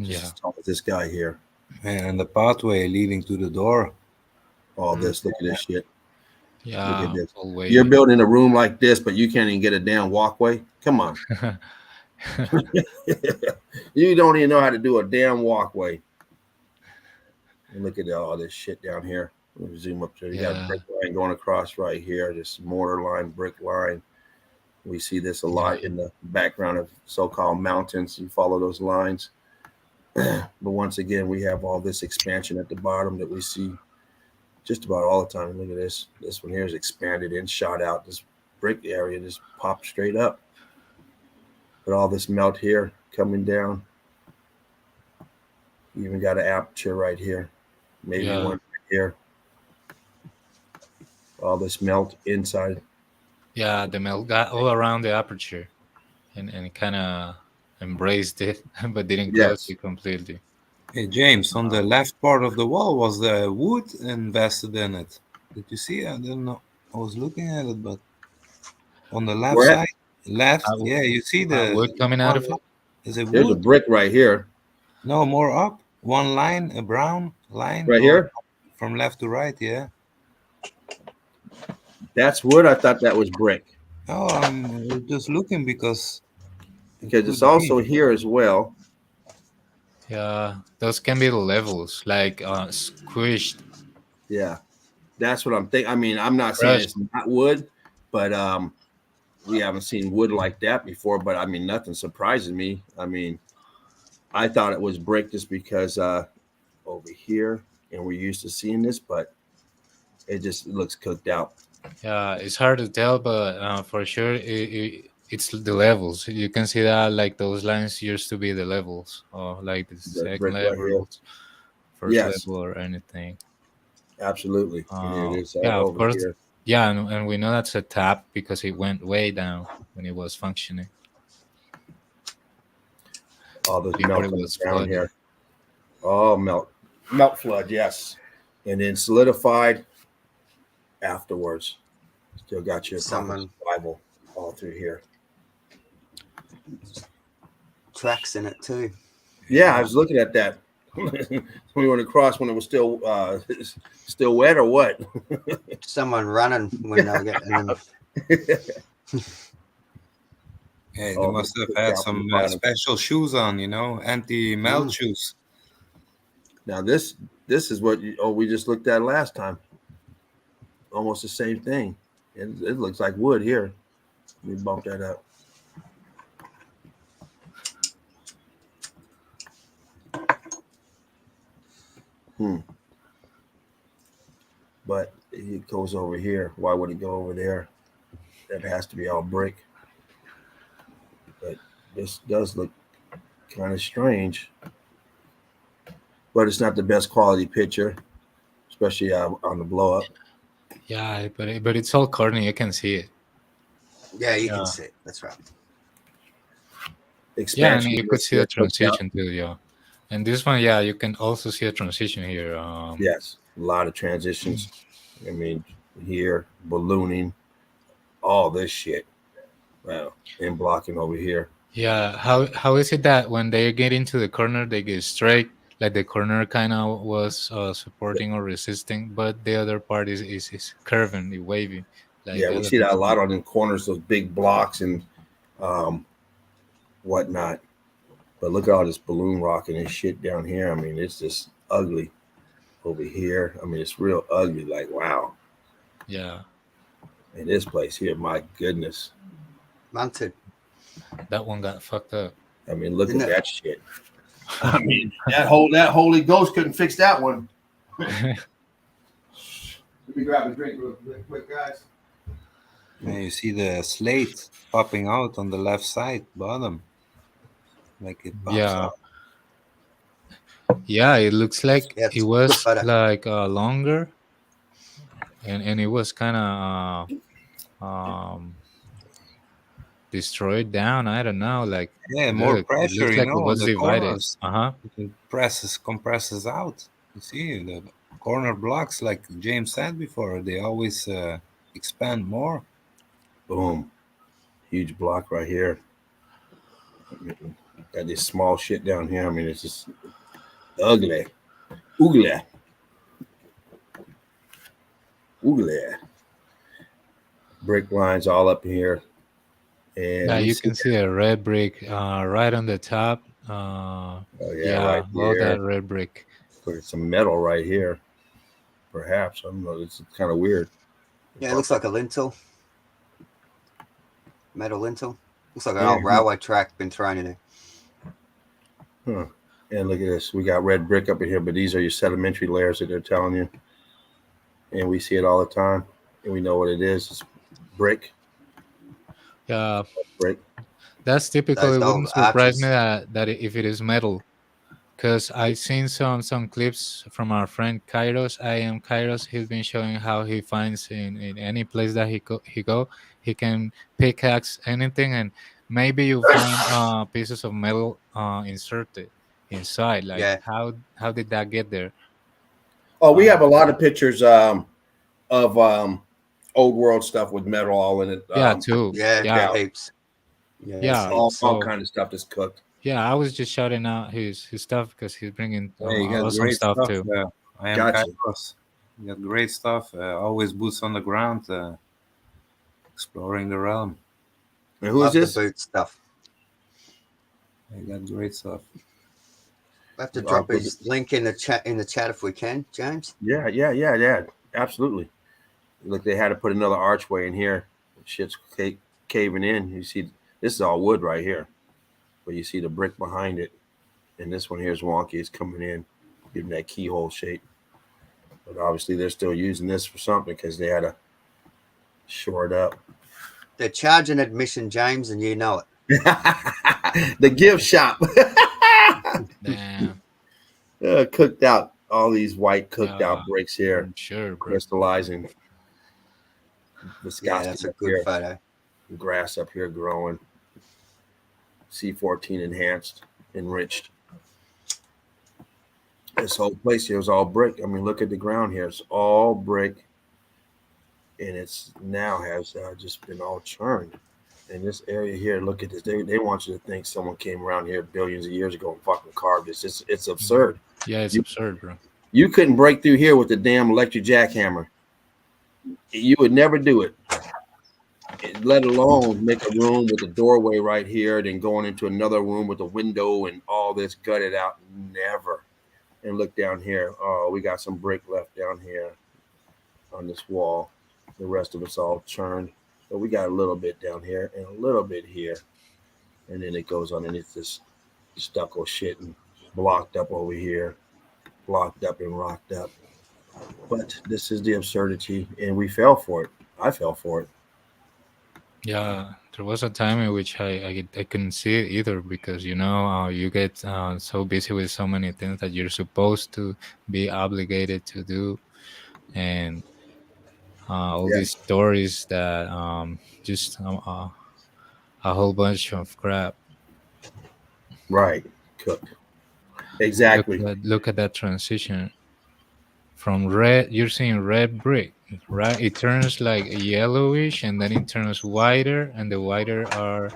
just as tall as this guy here. And the pathway leading to the door. All this, look at this shit. Yeah, look at this. You're building a room like this, but you can't even get a damn walkway. Come on. You don't even know how to do a damn walkway. And look at all this shit down here. Let me zoom up there. You got a brick line going across right here. This mortar line, brick line. We see this a lot in the background of so-called mountains. You follow those lines. But once again, we have all this expansion at the bottom that we see just about all the time. Look at this. This one here is expanded and shot out. This brick area just popped straight up. But all this melt here coming down. You even got an aperture right here. Maybe one right here. All this melt inside. Yeah, the melt got all around the aperture and kind of embraced it, but didn't close it completely. Hey, James, on the left part of the wall was the wood invested in it. Did you see? I didn't know. I was looking at it, but on the left side, you see the wood coming out of it? Is it wood? There's a brick right here. No, more up. One line, a brown line Right going here. from left to right. Yeah. That's wood. I thought that was brick Oh, I'm just looking because it because it's could be. also here as well. Yeah, those can be the levels, like squished, Yeah, that's what I'm thinking. I mean, I'm not saying crushed. it's not wood, but we haven't seen wood like that before. But I mean, nothing surprises me. I mean, I thought it was brick just because over here, and we're used to seeing this, but it just looks cooked out. Yeah, it's hard to tell, but for sure it's the levels. You can see that like those lines used to be the levels, or like the The second brick right here. level, first Yes, level, or anything. absolutely. And here it is Yeah, of over course. here. Yeah, and we know that's a tap because it went way down when it was functioning All this before melt it on the was ground flooded. here. Oh, melt flood. Yes, and then solidified afterwards. Still got your proper Someone survival all through here. tracks in it too. Yeah, I was looking at that. We went across when it was still wet or what? Someone running when they were getting them. Yeah, they Oh, must have cooked had out from the some bottom. special shoes on, anti-melt Mm. shoes. Now this is what we just looked at last time. Almost the same thing. It looks like wood here. Let me bump that up. But it goes over here. Why would it go over there? That has to be all brick. But this does look kind of strange. But it's not the best quality picture, especially on the blow up. Yeah, but it's all corny. You can see it. Yeah, you can Yeah, see it. That's right. yeah, and Expansion you could disc see the here cooked out. transition too. Yeah, and this one, yeah, you can also see a transition here. Yes, a lot of transitions. I mean, here, ballooning, all this shit. Wow. And blocking over here. Yeah, how is it that when they get into the corner they get straight, like the corner kind of was supporting or resisting, but the other part is curving, wavy, like Yeah, the we other see that a ones lot do. on the corners, those big blocks and um, whatnot. But look at all this balloon rocking and shit down here. I mean, it's just ugly over here. I mean, it's real ugly. Like, wow. Yeah, And this place here, my goodness. Mounted, that one got fucked up. I mean, look didn't at it? that shit. I mean, that Holy Ghost couldn't fix that one. Let me grab a drink real quick, guys. And you see the slate popping out on the left side bottom, like it pops Yeah, out. yeah, it looks like Yeah, it it's good was photo. like longer, and it was kind of destroyed down. I don't know, like Yeah, more look, it pressure, looks like it on was the divided. corners. Uh-huh. It compresses out. You see the corner blocks, like James said before, they always expand more. Boom. Huge block right here. Got this small shit down here. I mean, it's just ugly. Ugly. Ugly. Brick lines all up here. Yeah, And we you see, can see a red brick right on the top. oh, yeah, right Yeah, all there. that red brick. Look at some metal right here. Perhaps. I don't know. It's kind of weird. Yeah, it looks like a lintel, metal lintel. Looks like an Yeah. old railway track been thrown in there. Huh. And look at this. We got red brick up in here, but these are your sedimentary layers that they're telling you. And we see it all the time. And we know what it is. It's brick. Yeah, Brick. that's typical. Those It old wouldn't surprise me arches. that if it is metal, because I've seen some clips from our friend Kairos. I am Kairos. He's been showing how he finds in any place that he can pickaxe anything, and maybe you find pieces of metal inserted inside. Like Yeah, how did that get there? Oh, we Uh, have a lot of pictures of old world stuff with metal all in it. yeah, too. yeah, Yeah, Yeah, heaps. Yeah, there's yeah. all heaps. So kind of stuff that's cooked. Yeah, I was just shouting out his stuff because he's bringing Yeah, you got awesome great stuff stuff. too. I am Gotcha. Kairos. You got great stuff. Always boots on the ground, exploring the realm. And who is Love the this? boot stuff. You got great stuff. We have to I'll drop put his link in the chat if we can, James. Yeah. Absolutely. Look, they had to put another archway in here. Shit's caving in. You see, this is all wood right here, but you see the brick behind it, and this one here is wonky. It's coming in, giving that keyhole shape. But obviously, they're still using this for something because they had to shore it up. They're charging admission, James, and you know it. The gift shop. Damn. Cooked out. All these white cooked Yeah, out bricks here, I'm sure, bro. crystallizing. Yeah, Viscosity that's a up good here. photo. Grass up here growing. C14 enhanced, enriched. This whole place here is all brick. I mean, look at the ground here. It's all brick, and it's now has just been all churned. And this area here, look at this. They want you to think someone came around here billions of years ago and fucking carved this. It's absurd. Yeah, it's absurd, bro. You couldn't break through here with the damn electric jackhammer. You would never do it. Let alone make a room with a doorway right here, then going into another room with a window and all this gutted out. Never. And look down here. Oh, we got some brick left down here on this wall. The rest of it's all churned. But we got a little bit down here and a little bit here. And then it goes underneath this stucco shit and blocked up over here, blocked up and rocked up. But this is the absurdity, and we fell for it. I fell for it. Yeah, there was a time in which I couldn't see it either because you get so busy with so many things that you're supposed to be obligated to do, and all Yeah. these stories that just a whole bunch of crap. Right. Cooked. Exactly. Look at that transition from red. You're seeing red brick, right? It turns like yellowish, and then it turns whiter, and the whiter are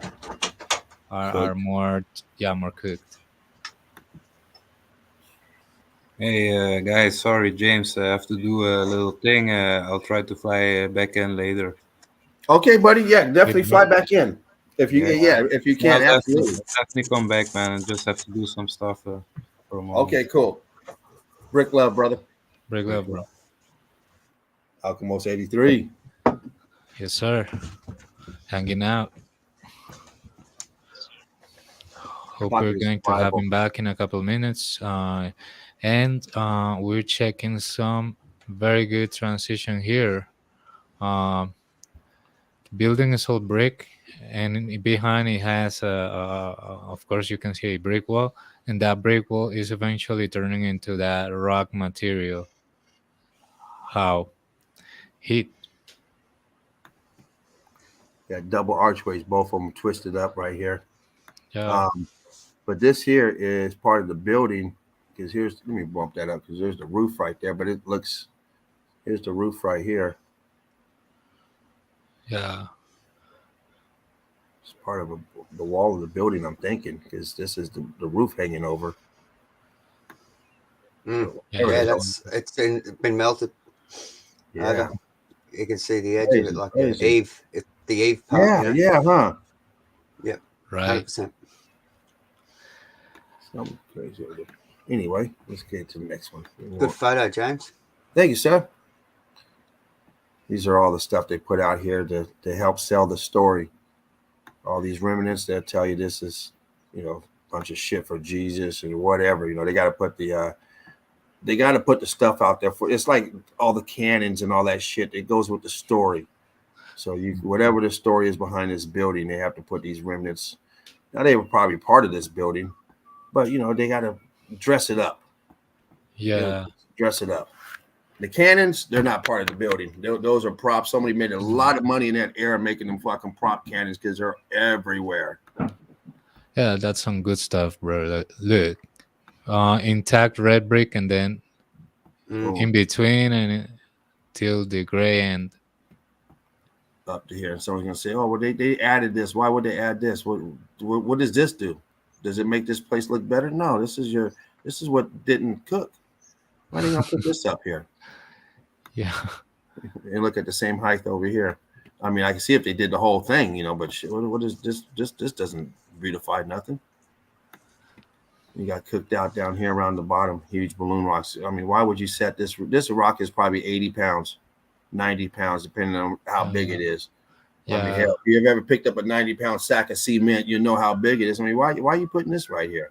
more more cooked. Hey, guys, sorry, James. I have to do a little thing. I'll try to fly back in later. Okay, buddy. Yeah, definitely Good, fly bro. back in. If you if you I'll can, absolutely. definitely come back, man. I just have to do some stuff for a moment. Okay, cool. Brick love, brother. Break up, bro. Alchemos 83. Yes, sir. Hanging out. Hope we're Pocket going to have survival. him back in a couple of minutes. And we're checking some very good transition here. Um, building is all brick, and behind it has, of course, you can see a brick wall, and that brick wall is eventually turning into that rock material. How? Heat. Got double archways, both of them twisted up right here. Yeah. But this here is part of the building because let me bump that up because there's the roof right there. But here's the roof right here. Yeah. It's part of the wall of the building, I'm thinking, because this is the roof hanging over. Mm. Yeah, Yeah, it's been melted. Yeah. You can see the edge of it like Crazy. the eave. It's the eave part. Yeah, huh? Yep. right. 100%. Something crazy. Anyway, let's get to the next one. Good photo, James. Thank you, sir. These are all the stuff they put out here to help sell the story. All these remnants that tell you this is, a bunch of shit for Jesus or whatever. They got to put the stuff out there for. It's like all the cannons and all that shit. It goes with the story. So whatever the story is behind this building, they have to put these remnants. Now they were probably part of this building, but they got to dress it up. Yeah. Dress it up. The cannons, they're not part of the building. Those are props. Somebody made a lot of money in that era making them fucking prop cannons because they're everywhere. Yeah, that's some good stuff, bro. Look, intact red brick, and then in between and till the gray end. Up to here. And someone's gonna say, "Oh, well, they added this. Why would they add this? What does this do?" Does it make this place look better? No. This is what didn't cook. Why didn't I put this up here? Yeah. And look at the same height over here. I mean, I can see if they did the whole thing, but shit, what is this? This doesn't beautify nothing. You got cooked out down here around the bottom, huge balloon rocks. I mean, why would you set this? This rock is probably 80 pounds, 90 pounds, depending on how big it is. Yeah. I mean, hell, if you've ever picked up a 90-pound sack of cement, you know how big it is. I mean, why are you putting this right here?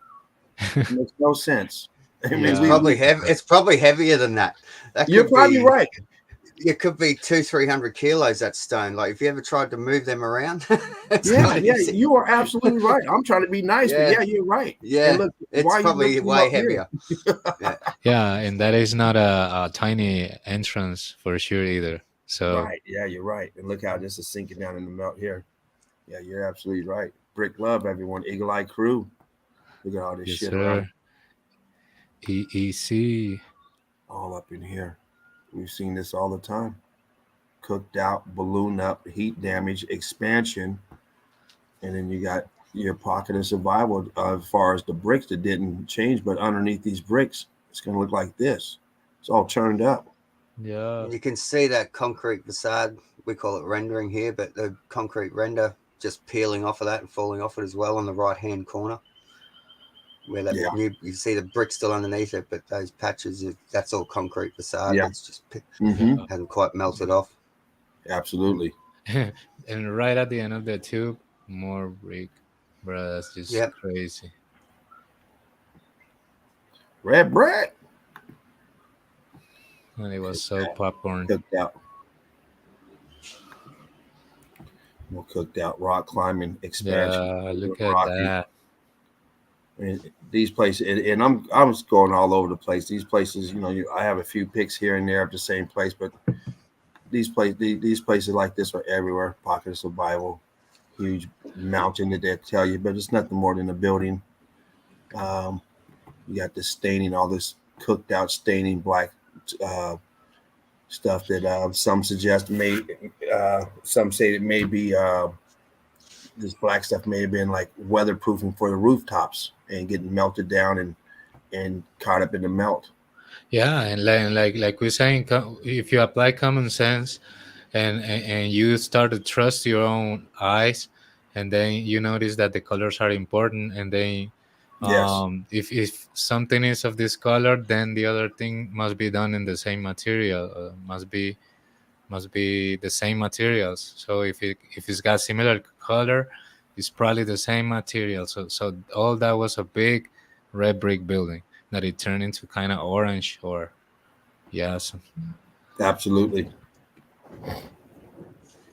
It makes no sense. I mean, Yeah. It's probably heavier than that. You're probably right. It could be 200-300 kilos, that stone. Like, if you ever tried to move them around. Yeah, you are absolutely right. I'm trying to be nice, but yeah, you're right. Yeah, and look, it's probably way heavier. Yeah, and that is not a tiny entrance for sure either. So right, yeah, you're right. And look how this is sinking down in the melt here. Yeah, you're absolutely right. Brick love, everyone. Eagle Eye Crew. Look at all this yes, shit sir. EEC. all up in here. We've seen this all the time. Cooked out, balloon up, heat damage, expansion, and then you got your pocket of survival as far as the bricks that didn't change, but underneath these bricks, it's going to look like this. It's all turned up. Yeah. You can see that concrete facade. We call it rendering here, but the concrete render just peeling off of that and falling off it as well on the right-hand corner. Where that you see the brick still underneath it, but those patches, that's all concrete facade. Yeah. It's just hasn't quite melted off. Absolutely. And right at the end of the tube, more brick. Bro, that's just crazy. Red brick. And it was so popcorn. Cooked out. More cooked out rock climbing expansion. Yeah, look at that. And these places, and I'm just going all over the place. These places, I have a few pics here and there of the same place, but these places like this are everywhere. Pocket of survival, huge mountain that they tell you, but it's nothing more than a building. You got this staining, all this cooked out staining black stuff that some suggest some say it may be this black stuff may have been like weatherproofing for the rooftops and getting melted down and caught up in the melt. Yeah, and like we're saying, if you apply common sense and you start to trust your own eyes, and then you notice that the colors are important, and then if something is of this color, then the other thing must be done in the same material, must be the same materials. So if it's got similar color, it's probably the same material. So all that was a big red brick building that it turned into kind of orange or Absolutely.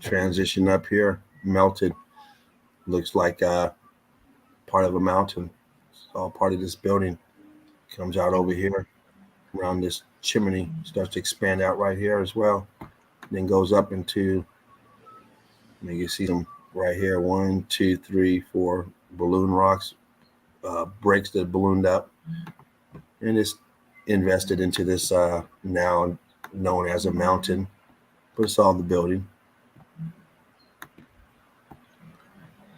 Transition up here, melted. Looks like part of a mountain. It's all part of this building. Comes out over here around this chimney, starts to expand out right here as well. Then goes up into, you see them right here, 1, 2, 3, 4 balloon rocks, bricks that ballooned up, and it's invested into this now known as a mountain, but it's all the building.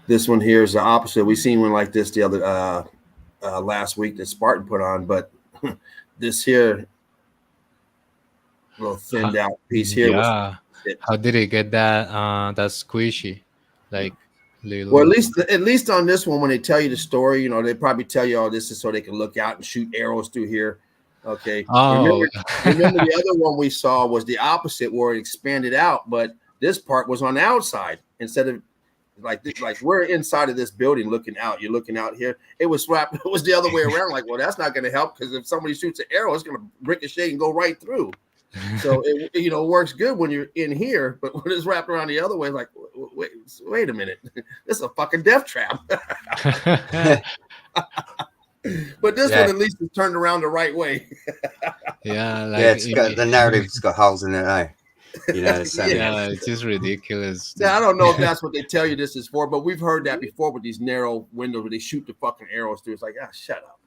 This one here is the opposite. We seen one like this the other last week that Spartan put on, but this here little thinned out piece here. Yeah. How did it get that squishy? Like little... Well, at least on this one, when they tell you the story, they probably tell you all this is so they can look out and shoot arrows through here. Okay. Oh. Remember the other one we saw was the opposite, where it expanded out, but this part was on the outside instead of like we're inside of this building looking out. You're looking out here. It was wrapped. It was the other way around. Like, well, that's not going to help, because if somebody shoots an arrow, it's going to ricochet and go right through. So it works good when you're in here, but when it's wrapped around the other way, like, wait a minute, this is a fucking death trap. But this one at least is turned around the right way. The narrative's got holes in it, eh? It's just ridiculous. Now, I don't know if that's what they tell you this is for, but we've heard that before with these narrow windows where they shoot the fucking arrows through. It's like, shut up.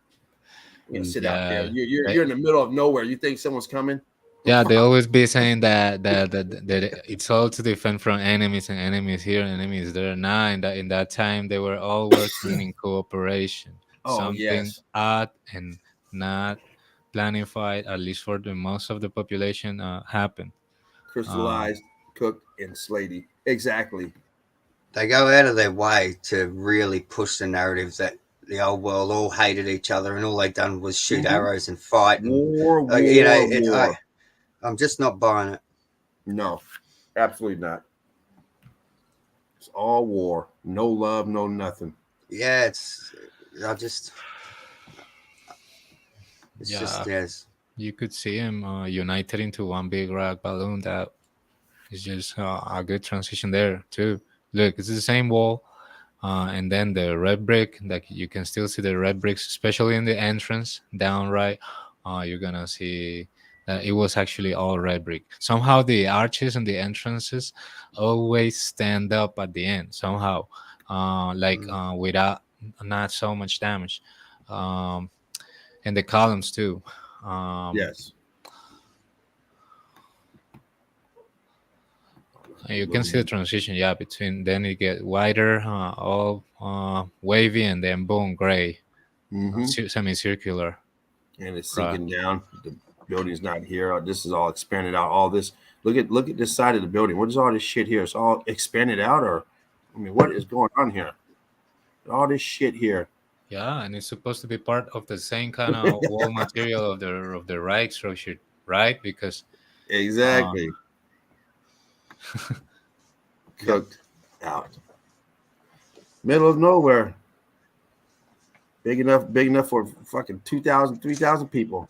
You sit out there. You're in the middle of nowhere. You think someone's coming? Yeah, they always be saying that it's all to defend from enemies, and enemies here and enemies there. Nah, in that time they were all working in cooperation. Oh, something yes. odd and not planified, at least for the most of the population, happen. Crystallized, cooked, and slaty. Exactly. They go out of their way to really push the narrative that the old world all hated each other and all they done was shoot Mhm. arrows and fight. And, War, war. I'm just not buying it. No, absolutely not. It's all war. No love, no nothing. Yeah, it's Yeah, just yes. you could see him united into one big rock balloon. That is just a good transition there too. Look, it's the same wall, and then the red brick. Like you can still see the red bricks, especially in the entrance down right. You're gonna see that it was actually all red brick. Somehow the arches and the entrances always stand up at the end. Somehow, without not so much damage. Um, and the columns too. Yes. And you can see the transition, yeah, between then it get wider, all wavy, and then boom, gray, Mm-hmm. semicircular. And it's Right. sinking down. The building's not here. This is all expanded out. All this. Look at this side of the building. What is all this shit here? It's all expanded out, or I mean, what is going on here? All this shit here. Yeah, and it's supposed to be part of the same kind of wall material of the Reich structure, right? Because Exactly. Cooked out. Middle of nowhere. Big enough for fucking 2,000, 3,000 people.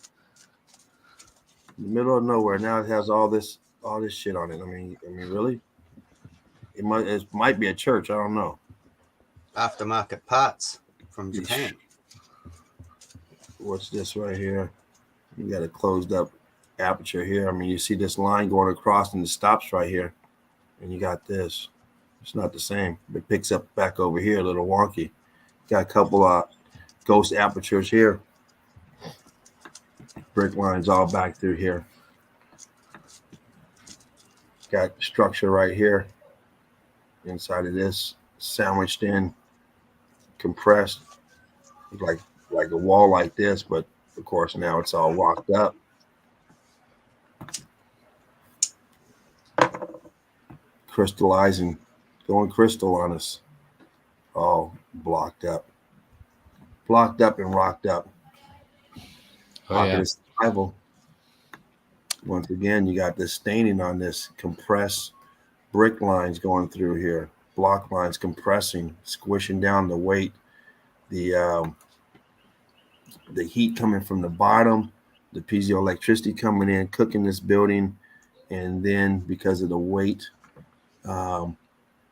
In the middle of nowhere. Now it has all this shit on it. I mean, really? It might be a church. I don't know. Aftermarket parts from Japan. What's this right here? You got a closed up aperture here. I mean, you see this line going across and it stops right here. And you got this. It's not the same. It picks up back over here, a little wonky. Got a couple of ghost apertures here. Brick lines all back through here. Got structure right here. Inside of this, sandwiched in, compressed, like a wall like this, but of course now it's all walked up. Crystallizing, going crystal on us. All blocked up and rocked up. oh yeah, Survival. Once again, you got this staining on this compressed brick lines going through here, block lines compressing, squishing down the weight, the heat coming from the bottom, the piezoelectricity coming in, cooking this building, and then because of the weight,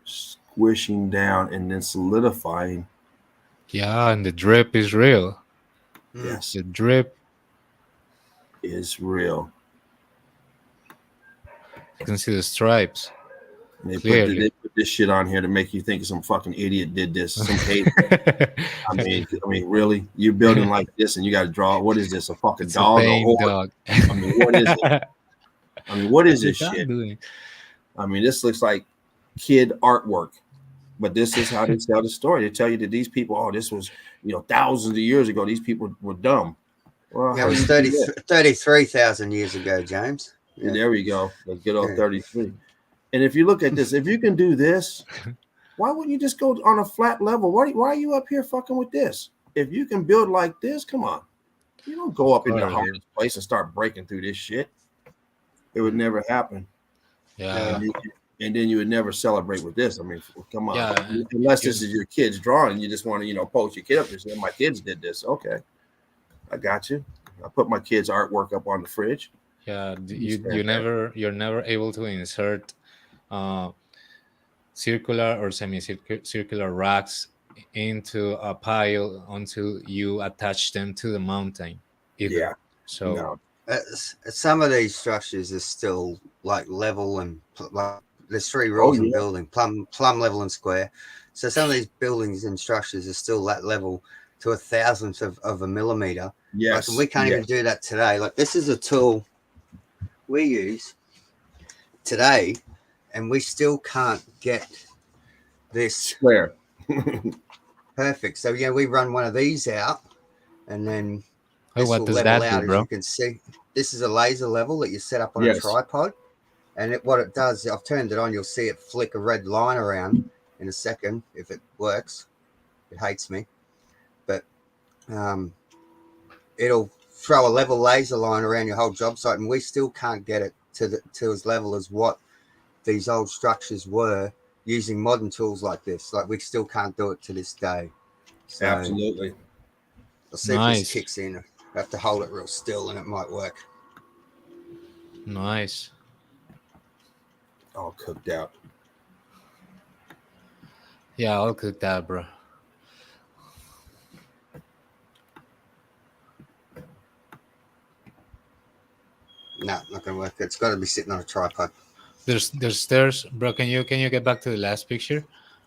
squishing down and then solidifying. yeah, and the drip is real. Yes, The drip, is real. you can see the stripes. And they Clearly. put this shit on here to make you think some fucking idiot did this. Some hate. I mean, really? You're building like this and you got to draw. What is this? A fucking It's dog? a paint dog. I mean, what is it? I mean, what is this What's that shit? doing? I mean, this looks like kid artwork, but this is how they tell the story. They tell you that these people, oh, this was, thousands of years ago. These people were dumb. Well, Yeah, it was 33,000 years ago, James. Yeah. There we go. Let's get off 33. And if you look at this, if you can do this, why wouldn't you just go on a flat level? Why are you up here fucking with this? If you can build like this, come on. You don't go up in the hardest place and start breaking through this shit. It would never happen. Yeah. And then you would never celebrate with this. I mean, come on. Yeah, unless this is your kid's drawing, you just want to, post your kid up there saying, my kids did this. Okay. I got you. I put my kid's artwork up on the fridge. Yeah, you're never able to insert circular or semicircular racks into a pile until you attach them to the mountain either. Yeah. So No. Some of these structures are still like level and like there's three rules in building: plumb, level, and square. So some of these buildings and structures are still that level to a thousandth of a millimeter. Yes. Like, we can't even do that today. Like, this is a tool we use today, and we still can't get this square. Perfect. So yeah, we run one of these out, and then Oh, this what will does level that do, out, as you bro? can see. This is a laser level that you set up on a Yes. tripod, and what it does, I've turned it on. You'll see it flick a red line around in a second if it works. It hates me, but it'll throw a level laser line around your whole job site, and we still can't get it to as level as what these old structures were using modern tools like this. Like, we still can't do it to this day. So Absolutely. I'll see if this Nice. kicks in. I have to hold it real still and it might work. Nice. All cooked out. Yeah, I'll cook that, bro. No, not gonna work. It's got to be sitting on a tripod. There's stairs, bro. Can you get back to the last picture,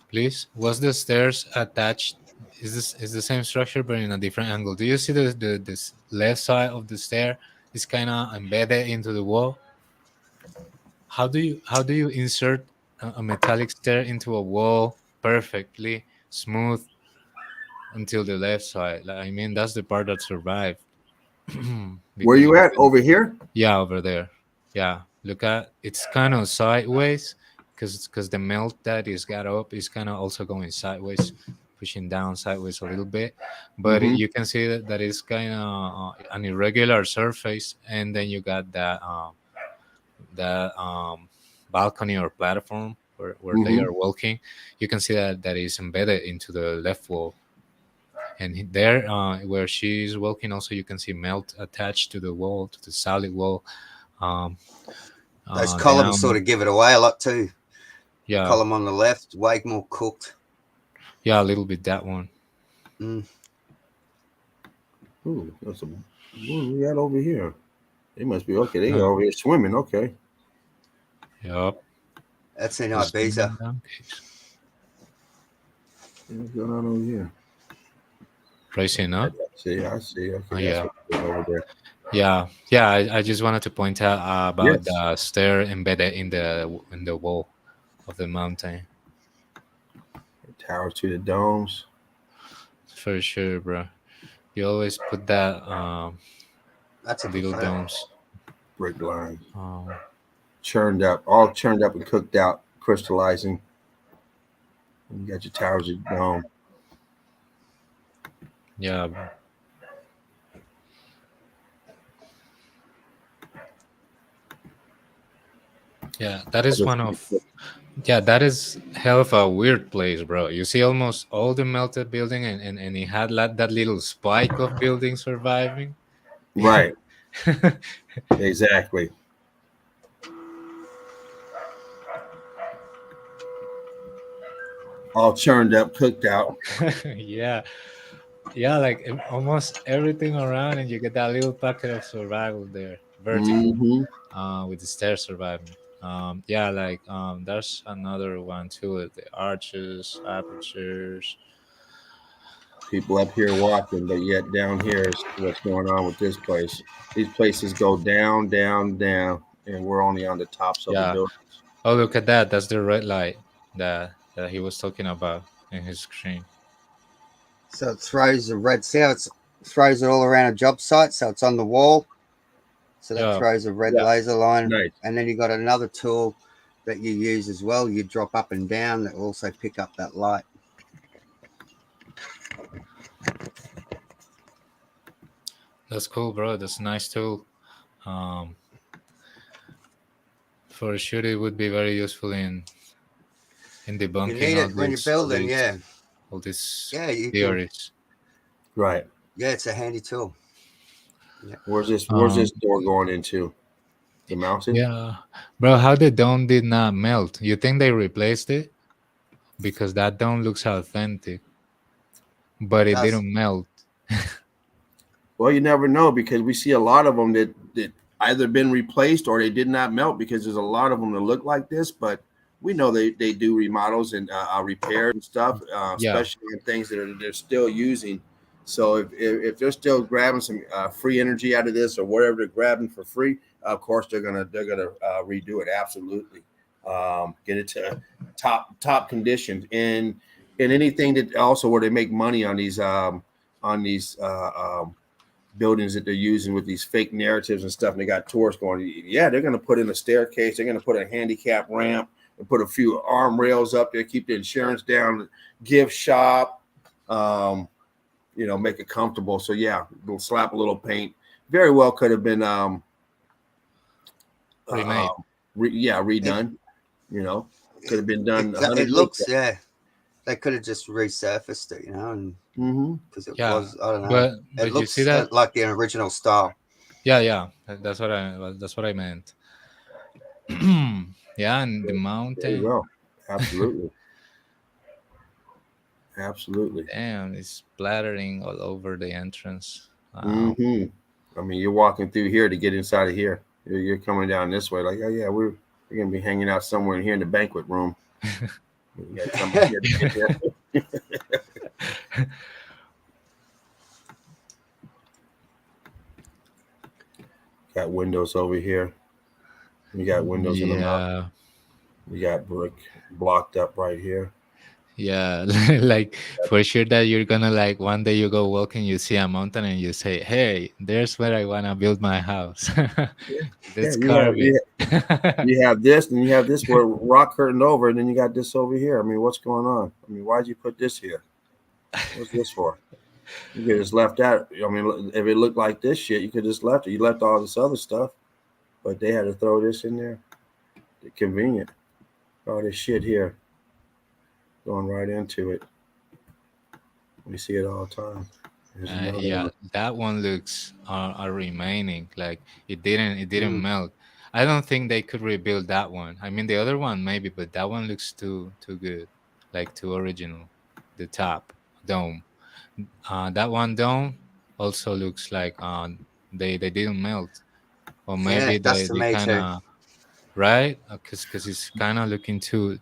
please? Was the stairs attached? Is the same structure but in a different angle? Do you see the this left side of the stair is kind of embedded into the wall? How do you insert a metallic stair into a wall perfectly smooth until the left side? Like, I mean, that's the part that survived. Where Because you at? Over here? yeah, over there. Yeah, look at it's kind of sideways because the melt that is got up is kind of also going sideways, pushing down sideways a little bit. But Mhm. you can see that it's kind of an irregular surface, and then you got that balcony or platform where they Mhm. are walking. You can see that is embedded into the left wall. And there, where she's walking, also you can see melt attached to the wall, to the solid wall. Um, Those columns sort down, of give it away a lot too. yeah, Column on the left, way more cooked. yeah, a little bit that one. Ooh, that's a. What we got over here? They must be okay. They Huh. over here swimming. Okay. Yep. That's in Just Ibiza. donkeys. What's going on over here? Rising up. See, I see. Okay, Oh, that's yeah, what's over there. yeah, yeah. I just wanted to point out about Yes. the stair embedded in the wall of the mountain. Towers to the domes. For sure, bro. You always put that That's a good little photo. domes. Brick line. Um, Churned up. All churned up and cooked out. Crystallizing. And you got your towers of dome. yeah, bro. Yeah, that is one of. Yeah, that is hell of a weird place, bro. You see almost all the melted building, and it had that little spike of building surviving. Right. Exactly. All churned up, cooked out. Yeah, yeah, like almost everything around, and you get that little pocket of survival there, vertical, Mm-hmm. with the stairs surviving. Yeah, like there's another one too, the arches, apertures. People up here walking, but yet down here is what's going on with this place. These places go down, down, down, and we're only on the tops of the Yeah. buildings. Oh, look at that. That's the red light that he was talking about in his screen. So it throws the red cell. It throws it all around a job site. So it's on the wall. So that Yeah. throws a red Yeah. laser line. Nice. And then you got another tool that you use as well. You drop up and down that will also pick up that light. That's cool, bro. That's a nice tool. Um, for sure, it would be very useful in You debunking need it when you're building, yeah. all these Yeah, you can. theories. Right. Yeah, it's a handy tool. Where's this Um, door going into? The mountain? Yeah, bro. How the dome did not melt? You think they replaced it? Because that dome looks authentic, but It it does. didn't melt. Well, you never know because we see a lot of them that either been replaced or they did not melt because there's a lot of them that look like this, but we know they do remodels and repairs and stuff, Yeah, especially on things that they're still using. So if they're still grabbing some free energy out of this or whatever they're grabbing for free, of course they're gonna redo it absolutely, get it to top conditions. And and anything that also where they make money on these buildings that they're using with these fake narratives and stuff, and they got tourists going, yeah, they're going to put in a staircase, they're going to put a handicap ramp and put a few arm rails up there, keep the insurance down, gift shop, make it comfortable. So yeah, we'll slap a little paint. Very well could have been Remade. Redone. Could have been done. It looks, yeah. They could have just resurfaced it, and because it was, I don't know. But It you looks see that? like the original style. Yeah. That's what I meant. Yeah, and the mountain. There you go. Absolutely. Absolutely. Damn, it's splattering all over the entrance. I mean, you're walking through here to get inside of here. You're coming down this way, like, oh yeah, we're gonna be hanging out somewhere in here in the banquet room. You got somebody here to get there. Got windows over here. We got windows in the mountain. We got brick blocked up right here. Yeah, like for sure that you're gonna like one day you go walking, you see a mountain, and you say, "Hey, there's where I wanna build my house." Let's carve it. You have this, and you have this where rock curtained over, and then you got this over here. I mean, what's going on? I mean, why'd you put this here? What's this for? You could have just left that. I mean, if it looked like this shit, you could just left it. You left all this other stuff, but they had to throw this in there. Convenient. All this shit here. Going right into it. We see it all the time. Yeah, that one looks remaining like it didn't melt. I don't think they could rebuild that one. I mean, the other one maybe, but that one looks too good, like too original. The top dome, that one dome also looks like they didn't melt, or maybe that's they kind too. of right because it's kind of looking too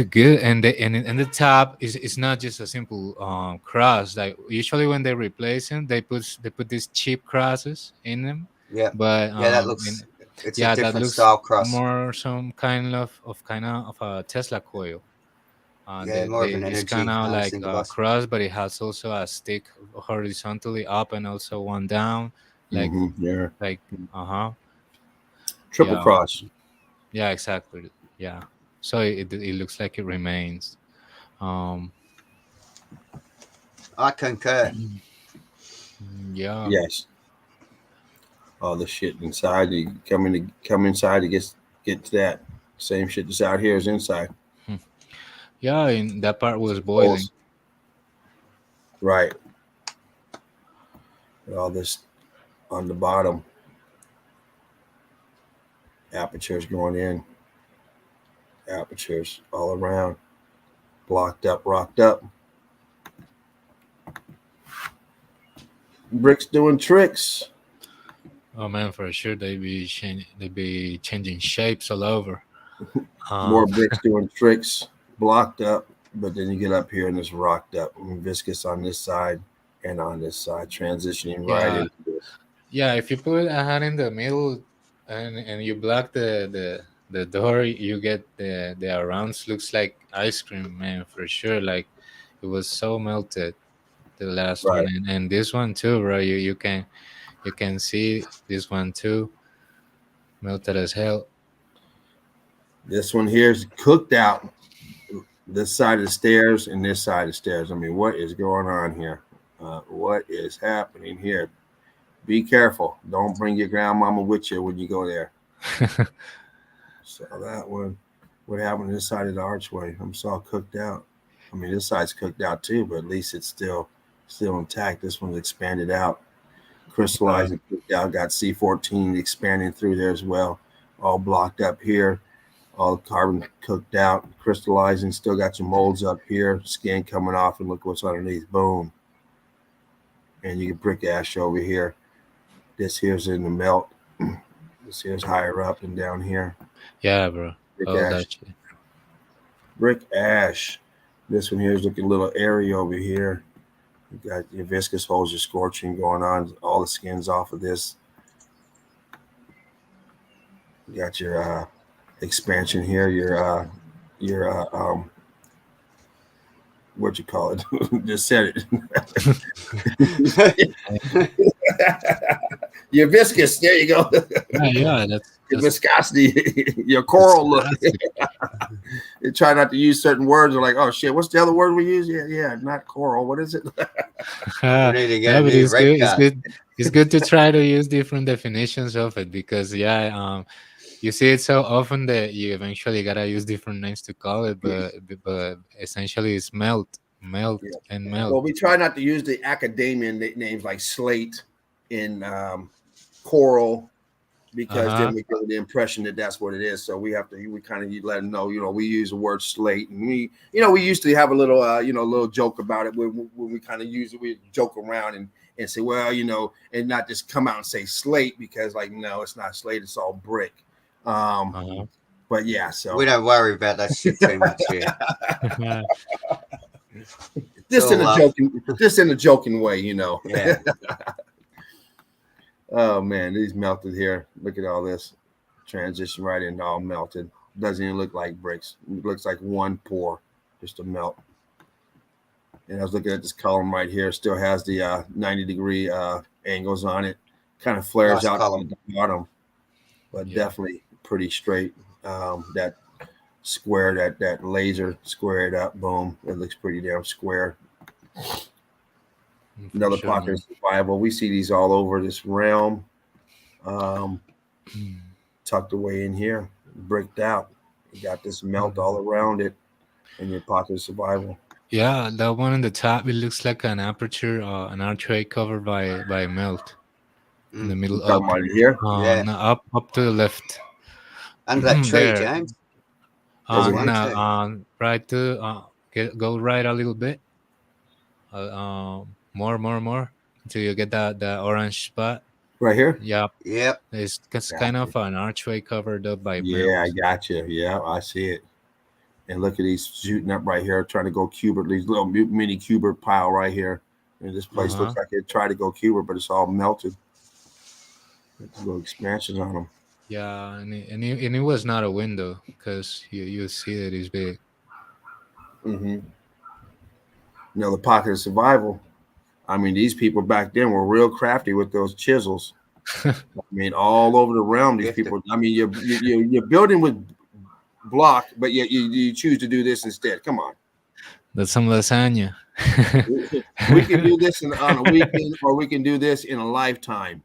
good, and the top is not just a simple cross. Like usually when they replace them, they put these cheap crosses in them. Yeah, but that looks it's a that different looks style cross. more some kind of a Tesla coil. More of an energy it's kind of like a device. cross, but it has also a stick horizontally up and also one down, like triple cross. Yeah, exactly. Yeah. So it looks like it remains. I concur. Yeah. Yes. All the shit inside. You come inside to get to that. Same shit that's out here is inside. Yeah, and that part was boiling. Right. All this on the bottom. Apertures going in. Apertures all around. Blocked up, rocked up. Bricks doing tricks. Oh man, for sure they be changing shapes all over. More bricks doing tricks, blocked up, but then you get up here and it's rocked up. And viscous on this side and on this side, transitioning right into this. Yeah, if you put a hand in the middle and you block the door, you get the arounds looks like ice cream, man, for sure. Like it was so melted, the last one, and this one too, bro. You can see this one too, melted as hell. This one here is cooked out. This side of the stairs and this side of the stairs. I mean, what is going on here? What is happening here? Be careful. Don't bring your grandmama with you when you go there. So that one, what happened to this side of the archway? I'm so cooked out. I mean, this side's cooked out too, but at least it's still intact. This one's expanded out, crystallizing, cooked out. Got C14 expanding through there as well. All blocked up here. All the carbon cooked out, crystallizing. Still got your molds up here. Skin coming off, and look what's underneath. Boom. And you get brick ash over here. This here's in the melt. This here's higher up and down here. Yeah, bro. Brick ash. Brick ash. This one here is looking a little airy over here. You got your viscous holes, your scorching going on. All the skin's off of this. You got your expansion here. Your what you call it. Just said it. Your viscous. There you go. Yeah, that's Your viscosity. Your coral look. They try not to use certain words. They're like, oh shit, what's the other word we use? Yeah, not coral. What is it? We need to get yeah, a but new it's red good. It's card. good. It's good to try to use different definitions of it because you see it so often that you eventually gotta use different names to call it. But essentially, it's melt, Yeah. and melt. Well, we try not to use the academian names like slate and coral because then we get the impression that that's what it is. So we kind of let them know, we use the word slate, and we used to have a little, little joke about it when we kind of use it. We joke around and say, well, and not just come out and say slate because like, no, it's not slate. It's all brick. But yeah, so We don't worry about that shit too much here. just in a joking way, Yeah. Oh man, these melted here. Look at all this transition right into all melted. Doesn't even look like bricks. It looks like one pour just to melt. And I was looking at this column right here. Still has the 90-degree angles on it. Kind of flares Nice out column. at the bottom, but definitely pretty straight. That square, that laser squared up, boom. It looks pretty damn square. Another pocket of survival. We see these all over this realm. Tucked away in here, bricked out. You got this melt all around it in your pocket of survival. Yeah, that one on the top, it looks like an aperture, an archway covered by melt. In the middle, Talking about it here. Yeah. no, up to the left. Under that tree, There. James. No, right to go right a little bit. More until you get the orange spot. Right here. Yep. It's kind of an archway covered up by Yeah, I melt. got you. Yeah, I see it. And look at these shooting up right here, trying to go Cubert. These little mini Cubert pile right here. And this place looks like it tried to go Cubert, but it's all melted. Little expansions on them. Yeah, and it was not a window because you see that it's big. The pocket of survival. I mean, these people back then were real crafty with those chisels. I mean, all over the realm, these people. I mean, you're building with block, but yet you choose to do this instead. Come on. That's some lasagna. We can do this on a weekend, or we can do this in a lifetime,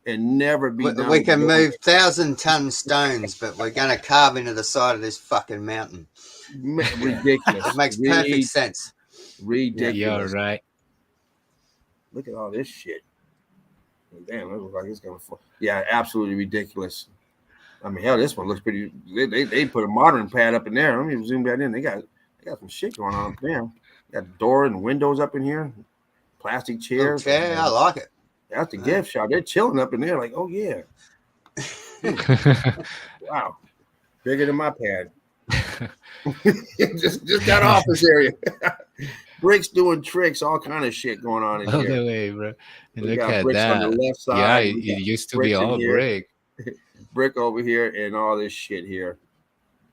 and never be done. We can move 1,000-ton stones, but we're going to carve into the side of this fucking mountain. Ridiculous. It makes perfect sense. Ridiculous. Yeah, right. Look at all this shit. Damn, it looks like it's gonna fall. Yeah, absolutely ridiculous. I mean, hell, this one looks pretty. They put a modern pad up in there. Let me zoom that in. They got some shit going on up there. Got door and windows up in here, plastic chairs. Okay, I like it. That's the gift shop. They're chilling up in there, like, oh yeah. Wow, bigger than my pad. just that office area. Bricks doing tricks, all kind of shit going on in All here. the way, bro. And We look got at bricks that. on the left side. Yeah, it used to be all brick. Brick over here and all this shit here.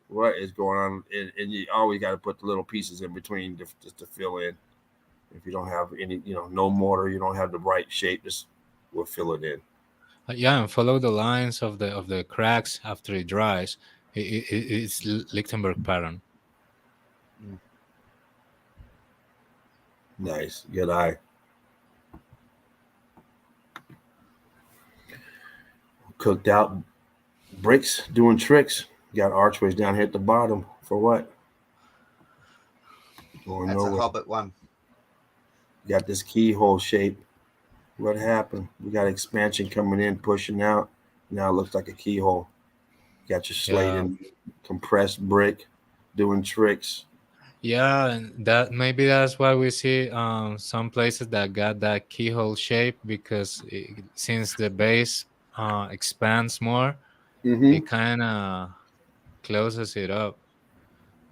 What is going on? And you always got to put the little pieces in between just to fill in. If you don't have any, no mortar, you don't have the right shape, just we'll fill it in. Yeah, and follow the lines of the cracks after it dries. It's Lichtenberg pattern. Nice, good eye. Cooked out bricks doing tricks. Got archways down here at the bottom for what? That's a Hobbit one. Got this keyhole shape. What happened? We got expansion coming in, pushing out. Now it looks like a keyhole. Got your slate and compressed brick doing tricks. Yeah, and that's why we see some places that got that keyhole shape because since the base expands more, it kind of closes it up.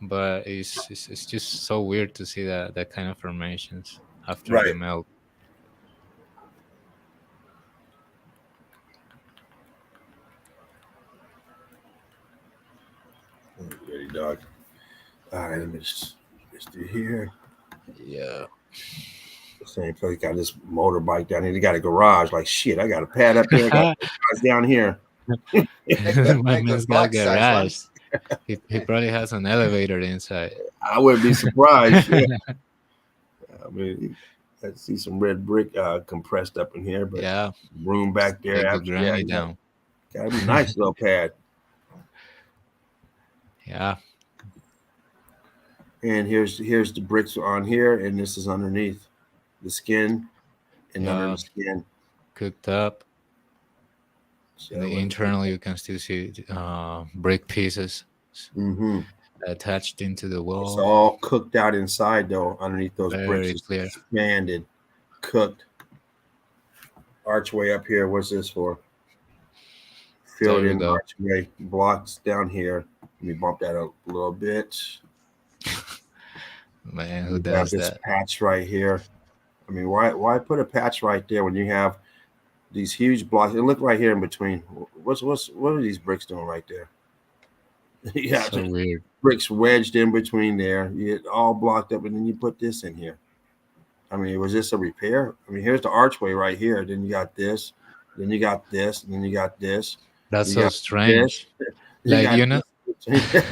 But it's just so weird to see that kind of formations after the melt. Ready, dog. All right, let me just do here. Yeah. Same place. Got this motorbike down here. They got a garage. Like shit, I got a pad up here. I got a garage down here. My Make man's good got a bite-sized garage. ones. He probably has an elevator inside. I wouldn't be surprised. Yeah. I mean, I see some red brick compressed up in here, but Yeah. room back there. Take the Absolutely, yeah, granny down. gotta be nice little pad. Yeah. And here's the bricks on here, and this is underneath the skin and under Yeah. the skin. Cooked up. So, And the internal, you can still see brick pieces mm-hmm. attached into the It's wall. all cooked out inside though. Underneath those Very bricks, clear. expanded, cooked. Archway up here. What's this for? Filled There we in go. archway. Blocks down here. Let me bump that up a little bit. Man, who You have does this that? patch right here. I mean, why put a patch right there when you have these huge blocks? And look right here in between. What are these bricks doing right there? Yeah, So weird. bricks wedged in between there. You get all blocked up, and then you put this in here. I mean, was this a repair? I mean, here's the archway right here. Then you got this. Then you got this. And then you got this. That's You so got strange. this. Like, got you know, this.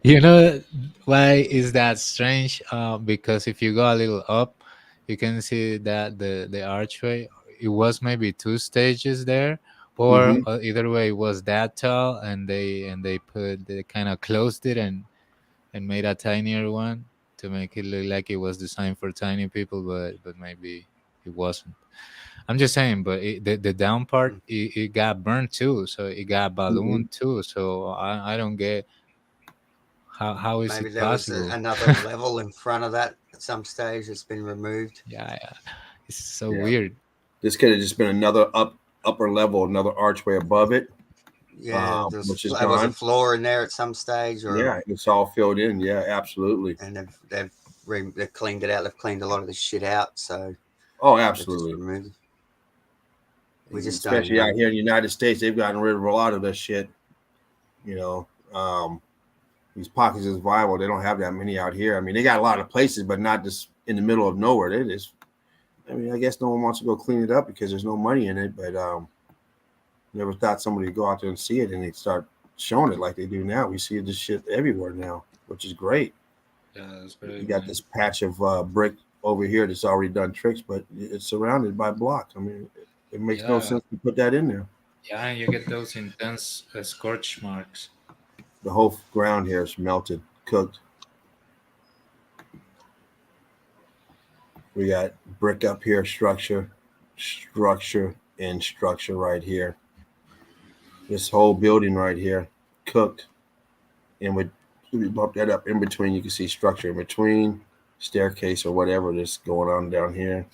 you know why is that strange? Because if you go a little up, you can see that the archway, it was maybe 2 stages there, or Mhm. either way it was that tall, and they kind of closed it and made a tinier one to make it look like it was designed for tiny people, but maybe it wasn't. I'm just saying, but the down part, it got burnt too, so it got Mhm. ballooned too. So I don't get how is Maybe it there was possible? another level in front of that at some stage. It's been removed. Yeah, it's so Yeah. weird. This could have just been another upper level, another archway above it, Yeah, which is there was a gone. floor in there at some stage, or Yeah, it's all filled in. Yeah, absolutely. and they've cleaned it out. They've cleaned a lot of the shit out, so Oh, they've just absolutely. removed it. We just don't Especially know. out here in the United States, they've gotten rid of a lot of this shit. You know, these pockets of survival, they don't have that many out here. I mean, they got a lot of places, but not just in the middle of nowhere. They just, I mean, I guess no one wants to go clean it up because there's no money in it. But never thought somebody would go out there and see it and they start showing it like they do now. We see this shit everywhere now, which is great. Yeah, that's You got this patch of brick over here that's already done tricks, but it's surrounded by blocks. I mean, it makes no Yeah. sense to put that in there. Yeah, and you get those intense scorch marks. The whole ground here is melted, cooked. We got brick up here, structure, and structure right here. This whole building right here, cooked. And we bump that up in between. You can see structure in between, staircase or whatever that's going on down here.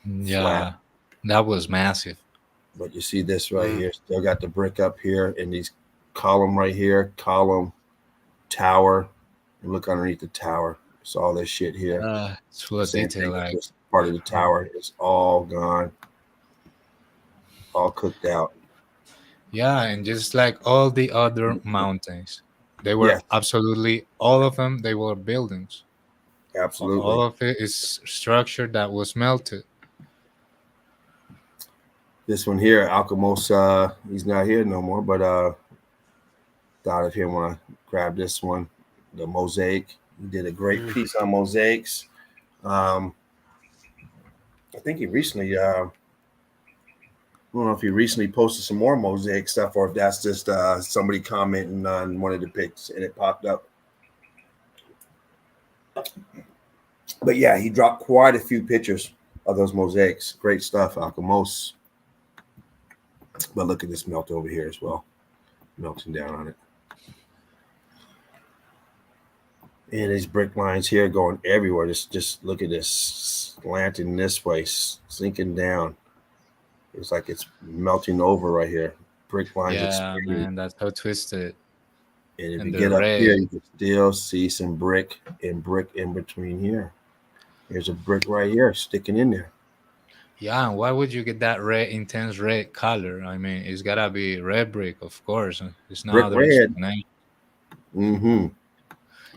Yeah, Flat. that was massive. But you see this right here, still got the brick up here and these column right here, column, tower. And look underneath the tower. It's all this shit here. It's full of Same detail. thing, Like, this part of the tower is all gone, all cooked out. yeah, and just like all the other mountains, they were Yes, absolutely all of them. They were buildings. absolutely. All of it is structure that was melted. This one here, Alchemos, he's not here no more, but thought of him when I grabbed this one, the mosaic. He did a great piece on mosaics. I think he recently, I don't know if he recently posted some more mosaic stuff or if that's just somebody commenting on one of the pics and it popped up. But yeah, he dropped quite a few pictures of those mosaics. Great stuff, Alchemos. But look at this melt over here as well, melting down on it. And these brick lines here going everywhere. Just look at this slanting this way, sinking down. It's like it's melting over right here. Brick lines Yeah, expanding. man, that's how twisted. And if And you the get up red. here, you can still see some brick in between here. There's a brick right here sticking in there. Yeah, and why would you get that red, intense red color? I mean, it's gotta be red brick, of course. It's no Brick other red. explanation. Mm-hmm.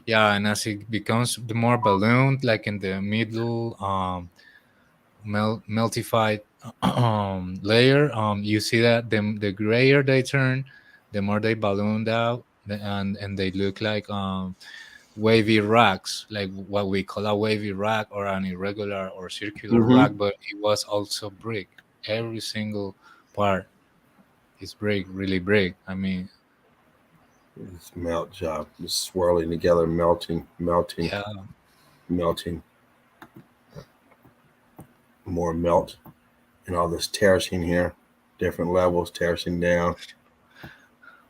Yeah, and as it becomes the more ballooned, like in the middle, meltified layer, you see that the grayer they turn, the more they ballooned out, and they look like wavy rocks, like what we call a wavy rock or an irregular or circular rock, Mm-hmm. but it was also brick. Every single part is brick, really brick. I mean, This melt job, just swirling together, melting, melting, yeah, melting, more melt, and all this terracing here, different levels, terracing down,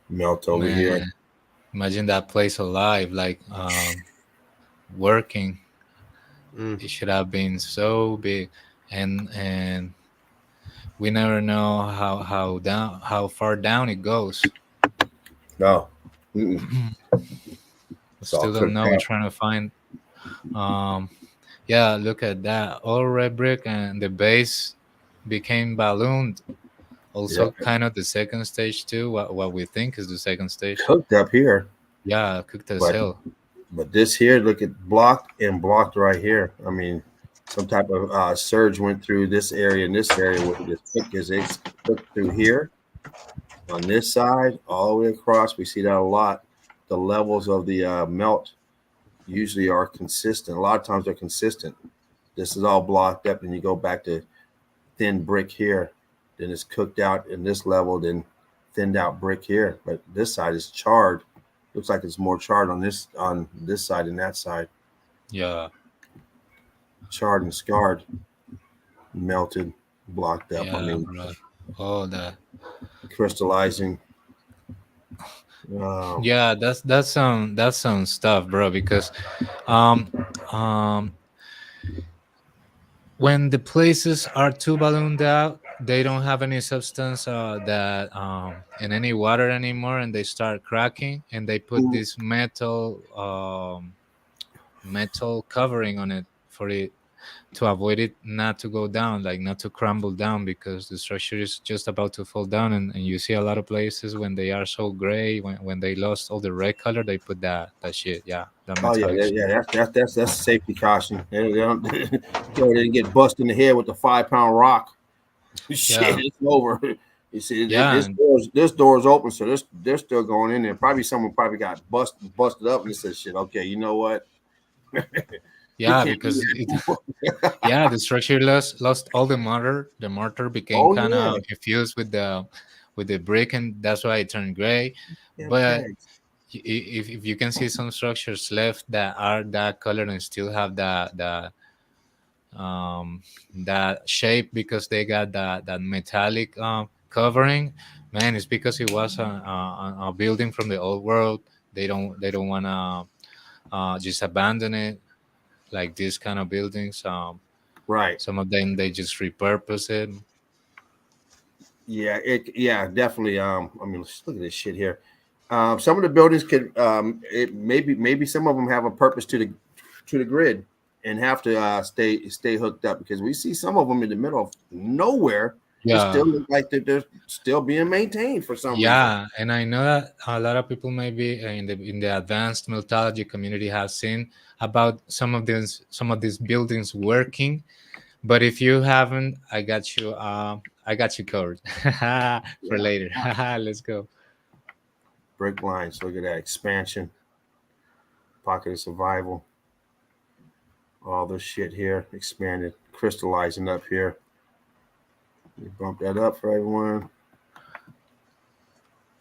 melt over here. man, imagine that place alive, like working. Mm. It should have been so big, and we never know how far down it goes. No, mm-mm. It's all Still don't cooked know. We're out. trying to find. Um, yeah, look at that. All red brick, and the base became ballooned. Also, Yep, kind of the second stage too. What we think is the second stage. cooked up here, Yeah, cooked as but hell. this here, look at blocked and blocked right here. I mean, some type of surge went through this area and this area with this cook is it's cooked through here on this side all the way across. We see that a lot. The levels of the melt usually are consistent. A lot of times they're consistent. This is all blocked up, and you go back to thin brick here. Then it's cooked out in this level, then thinned out brick here. But this side is charred. Looks like it's more charred on this side than that side. Yeah, Charred and scarred, melted, blocked up. I yeah, mean, bro. All that. crystallizing. Um, Yeah, that's some stuff, bro. Because um um when the places are too ballooned out, they don't have any substance that in any water anymore, and they start cracking, and they put this metal covering on it for it to avoid it not to go down, like not to crumble down, because the structure is just about to fall down. And you see a lot of places when they are so gray, when they lost all the red color, they put that shit, yeah, that oh yeah, metallic shit. yeah. That's a safety caution. They don't, they didn't get busted in the head with a 5 pound rock. Shit, Yeah, it's over. You see, yeah, this door's open, so they're still going in there. Probably someone probably got busted up and said, "Shit, okay, you know what? We yeah, can't do because it, that." yeah, the structure lost all the mortar. The mortar became Oh kind yeah, of infused with the brick, and that's why it turned gray. yeah, But bags. if you can see some structures left that are that color and still have um, that shape, because they got that metallic covering, man, it's because it was a building from the old world. They don't want to just abandon it, like these kind of buildings. Right. Some of them they just repurpose it. Yeah, definitely. I mean, let's look at this shit here. Some of the buildings could, it maybe some of them have a purpose to the grid and have to stay hooked up because we see some of them in the middle of nowhere. It Yeah, still look like they're still being maintained for some reason. yeah, and I know that a lot of people maybe in the advanced meltology community have seen about some of these buildings working. But if you haven't, I got you covered for Yeah, later. Let's go. brick lines. Look at that expansion, pocket of survival. All this shit here expanded, crystallizing up here. You bump that up for everyone.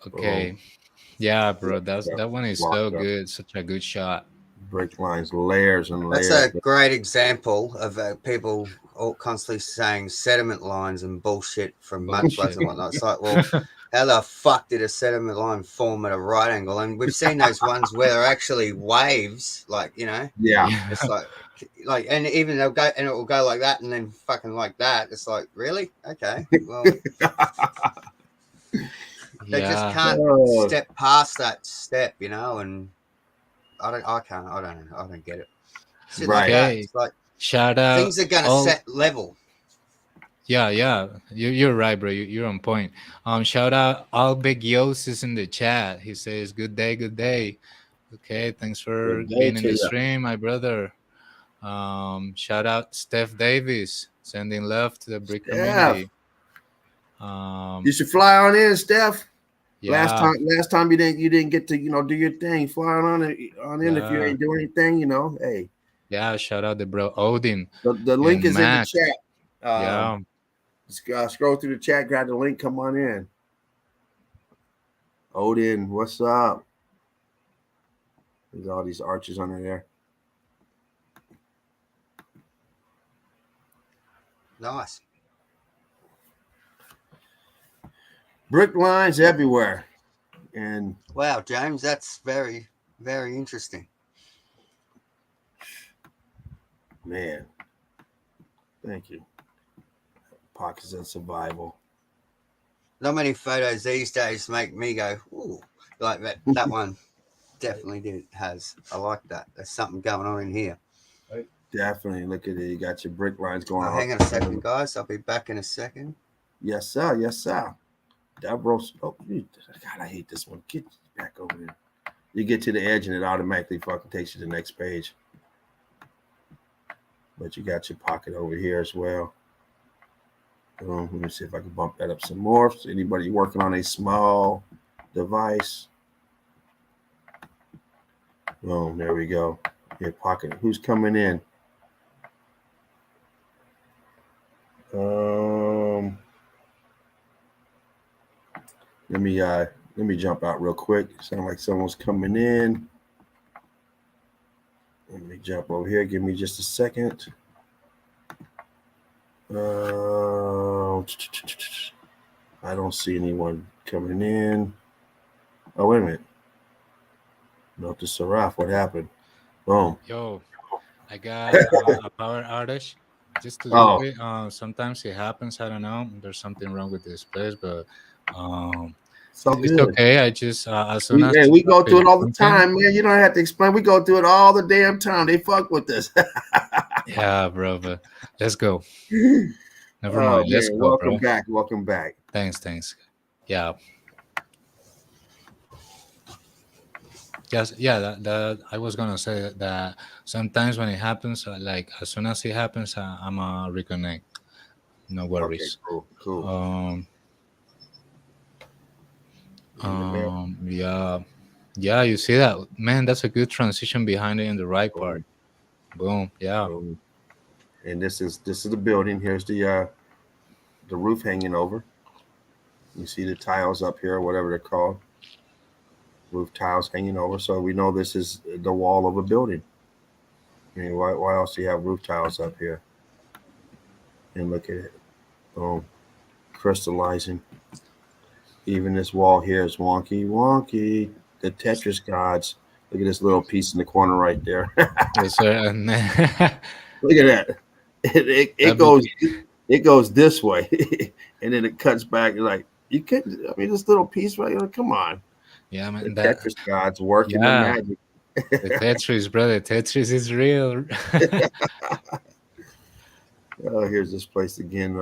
Boom. Okay. Yeah, bro, Blocked up. that one is so Blocked up. good. Such a good shot. Brick lines, layers and That's layers. a great example of people all constantly saying sediment lines and bullshit from mud floods Bullshit. and whatnot. It's like, well, how the fuck did a sediment line form at a right angle? And we've seen those ones where they're actually waves, like, Yeah. Yeah. it's like, and even they'll go and it will go like that and then fucking like that. It's like, really? Okay. Well, they just Yeah. can't Oh, step past that step, and I don't get it. Shit like right. that. Okay. It's like Shout out things are gonna all. set level. Yeah, yeah. You're right, bro. You're on point. Shout out all Big Yos is in the chat. He says, "Good day, good day." Okay, thanks for Good day being in to the you. stream, my brother. Shout out Steph Davis, sending love to the brick Steph, community. Um, you should fly on in, Steph. yeah, Last time you didn't get to do your thing. Fly on in if you yeah, ain't doing anything. Hey, yeah. Shout out the bro Odin the link and is in the Max. chat. Yeah, Scroll through the chat, grab the link, come on in. Odin, what's up? There's all these arches under there. Nice. Brick lines everywhere. And Wow, James, that's very, very interesting. man, thank you. Pockets of survival. Not many photos these days make me go, ooh, like that. That one definitely has. I like that. There's something going on in here. Definitely. Look at it. You got your brick lines going on. Hang on a second, guys. I'll be back in a second. Yes, sir. Yes, sir. Davros. Oh, God, I hate this one. Get back over there. You get to the edge and it automatically fucking takes you to the next page. But you got your pocket over here as well. Let me see if I can bump that up some more. So anybody working on a small device? Boom, there we go. Your pocket. Who's coming in? Let me jump out real quick. Sound like someone's coming in. Let me jump over here. Give me just a second. I don't see anyone coming in. Oh, wait a minute. Note to Saraf. What happened? Boom. yo, I got a power outage just a little Oh, bit. Sometimes it happens. I don't know. There's something wrong with this place, but um, so it's good. okay. I just as soon as We go through it it all the something, time, man. You don't have to explain. We go through it all the damn time. They fuck with this. yeah, bro. But let's go. Never Oh mind. Let's man, go, welcome bro. back. Welcome back. Thanks. Yeah. Yes, yeah. That I was gonna say that sometimes when it happens, like as soon as it happens, I'm reconnect. No Okay, worries. cool. Um, In the mail. yeah, yeah. You see that, man? That's a good transition behind it in the right Boom, part. Boom. Yeah. boom. And this is the building. Here's the roof hanging over. You see the tiles up here, whatever they're called. Roof tiles hanging over. So we know this is the wall of a building. I mean, why else do you have roof tiles up here? And look at it. Boom. Crystallizing. Even this wall here is wonky. The Tetris gods. Look at this little piece in the corner right there. Yes, sir. And Look at that. It goes this way, and then it cuts back. You're like, you couldn't. I mean, this little piece right here. Come on. yeah, The man. Tetris gods working the Yeah, magic. the Tetris, bro. The Tetris is real. Oh, here's this place again.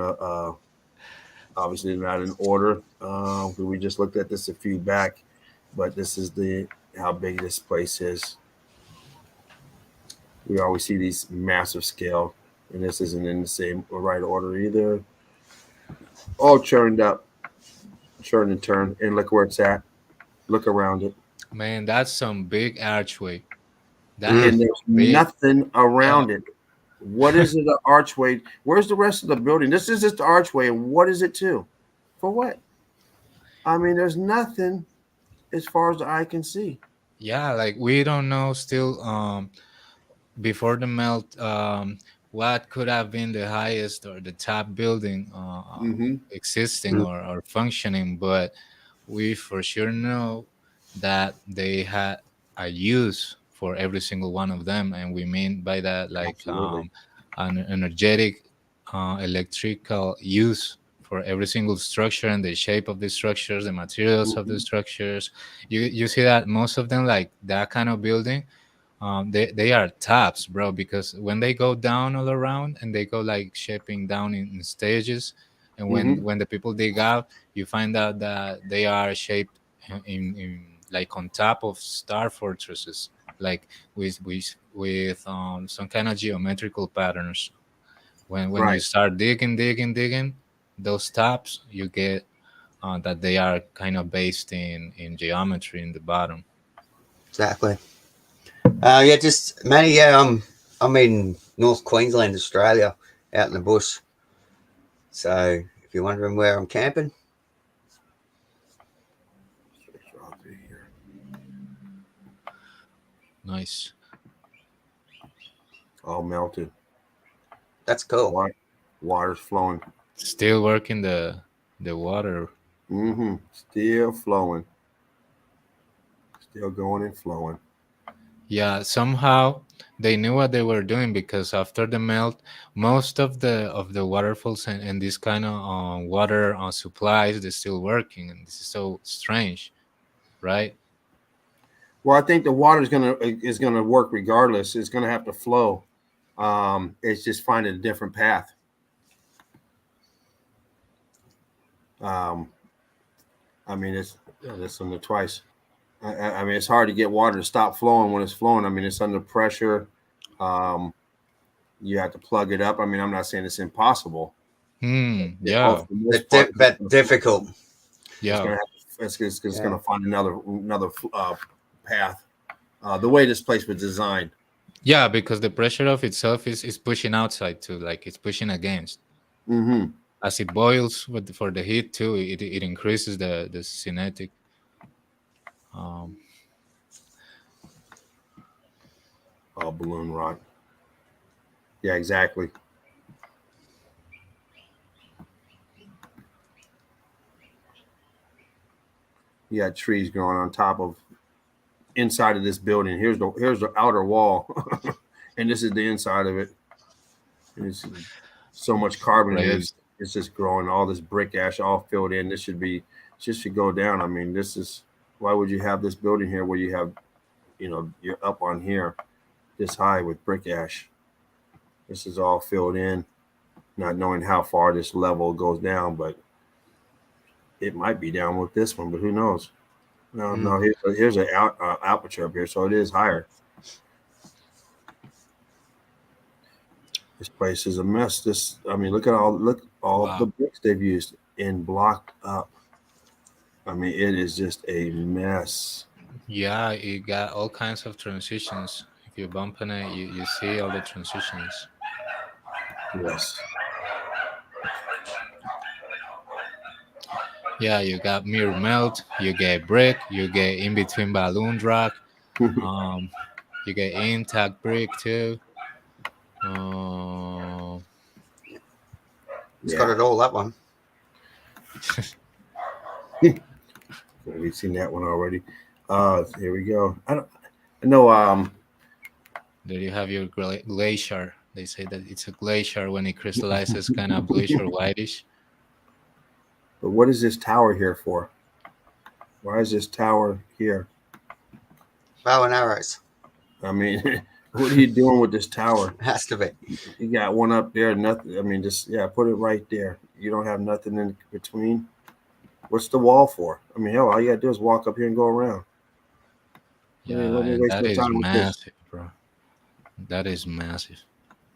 Obviously not in order. We just looked at this a few back, but this is how big this place is. We always see these massive scale, and this isn't in the same right order either. All churned up, churn and turn, and look where it's at. Look around it, Man, that's some big archway. That Mm. is and there's big. nothing around it. What is it? An archway? Where's the rest of the building? This is just the archway, and what is it to? For what? I mean, there's nothing as far as the eye can see. Yeah, like we don't know still. Before the melt, what could have been the highest or the top building Mm-hmm. existing or functioning, but we for sure know that they had a use for every single one of them, and we mean by that like Absolutely. an energetic electrical use for every single structure and the shape of the structures, the materials of the Mm-hmm. structures. You see that most of them, like that kind of building, they are taps, bro, because when they go down all around and they go like shaping down in stages, and Mm-hmm. when the people dig out, you find out that they are shaped in like on top of star fortresses, like with some kind of geometrical patterns. When you Right. start digging, those tops you get that they are kind of based in geometry in the bottom. Exactly. Yeah, just Manny. Yeah, I'm in North Queensland, Australia, out in the bush. So if you're wondering where I'm camping, Nice. All melted. that's cool. Water's flowing. Still working the water. Still flowing. Still going and flowing. Yeah, somehow they knew what they were doing because after the melt, most of the waterfalls and this kind of water supplies they're still working, and this is so strange, right? Well, I think the water is gonna work regardless. It's gonna have to flow. It's just finding a different path. Um, I mean, it's this under twice. I mean, it's hard to get water to stop flowing when it's flowing. I mean, it's under pressure. Um, you have to plug it up. I mean, I'm not saying it's impossible. Yeah, For the most part, But difficult. yeah. It's gonna find another path. The way this place was designed. Yeah, because the pressure of itself is pushing outside too, like it's pushing against. Mm-hmm. As it boils for the heat too, it increases the cinetic. Um, Oh, balloon rock. Yeah, exactly. You got trees growing on top of inside of this building. Here's the outer wall, and this is the inside of it. And it's so much carbon in here. Crazy. It's just growing. All this brick ash all filled in. This should go down. I mean, this is why would you have this building here where you have, you're up on here this high with brick ash. This is all filled in, not knowing how far this level goes down, but it might be down with this one, but who knows? No. Here's an aperture up here, so it is higher. This place is a mess. I mean, look all Wow. of the bricks they've used and blocked up. I mean, it is just a mess. Yeah, it got all kinds of transitions. If you bump on it, you see all the transitions. Yes. Yeah, you got mirror melt, you get brick, you get in between balloon rock, um, you get intact brick too. Uh, It's got it all, that one. We've seen that one already. Here we go. I know. there you have your glacier. They say that it's a glacier when it crystallizes, kind of bluish or whitish. But what is this tower here for? Why is this tower here? Bow and arrows. I mean, what are you doing with this tower? Has to be. You got one up there, nothing. I mean, just put it right there. You don't have nothing in between. What's the wall for? I mean, hell, all you gotta do is walk up here and go around. Yeah, Let me and waste that my is time with this massive, bro. That is massive.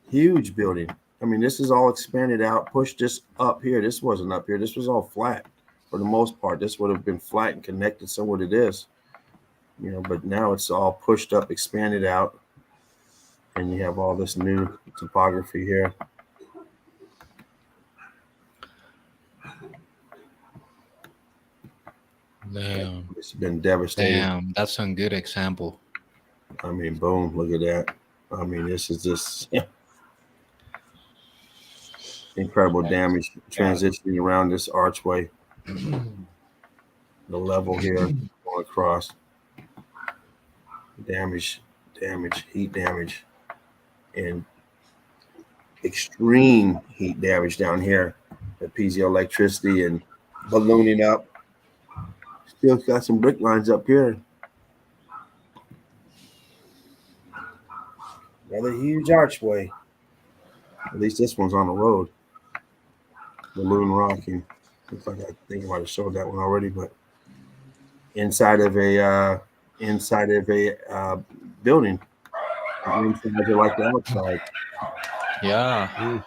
huge building. I mean, this is all expanded out. Push this up here. This wasn't up here. This was all flat for the most part. This would have been flat and connected somewhere to this, but now it's all pushed up, expanded out, and you have all this new topography here. Damn, It's been devastating. damn, that's a good example. I mean, boom, look at that. I mean, this is just incredible damage transitioning around this archway. The level here going across. Damage, heat damage, and extreme heat damage down here. The piezoelectricity and ballooning up. Still got some brick lines up here. Another huge archway. At least this one's on the road. Balloon rocking. Looks like I think I might have showed that one already, but inside of a building. The insides are like the outside. Yeah, Mm.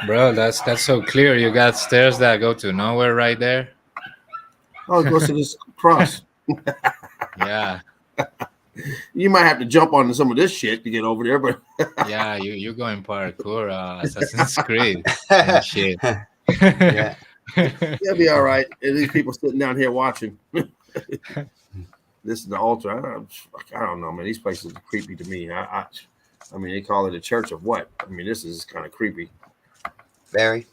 bro, that's so clear. You got stairs that go to nowhere right there. Oh, it goes to this cross. Yeah, You might have to jump on some of this shit to get over there, but yeah, you going parkour, Assassin's Creed and shit. Yeah. you'll be all right. And these people sitting down here watching. This is the altar. I don't know, man. These places are creepy to me. I mean, they call it a church of what? I mean, this is kind of creepy. Very.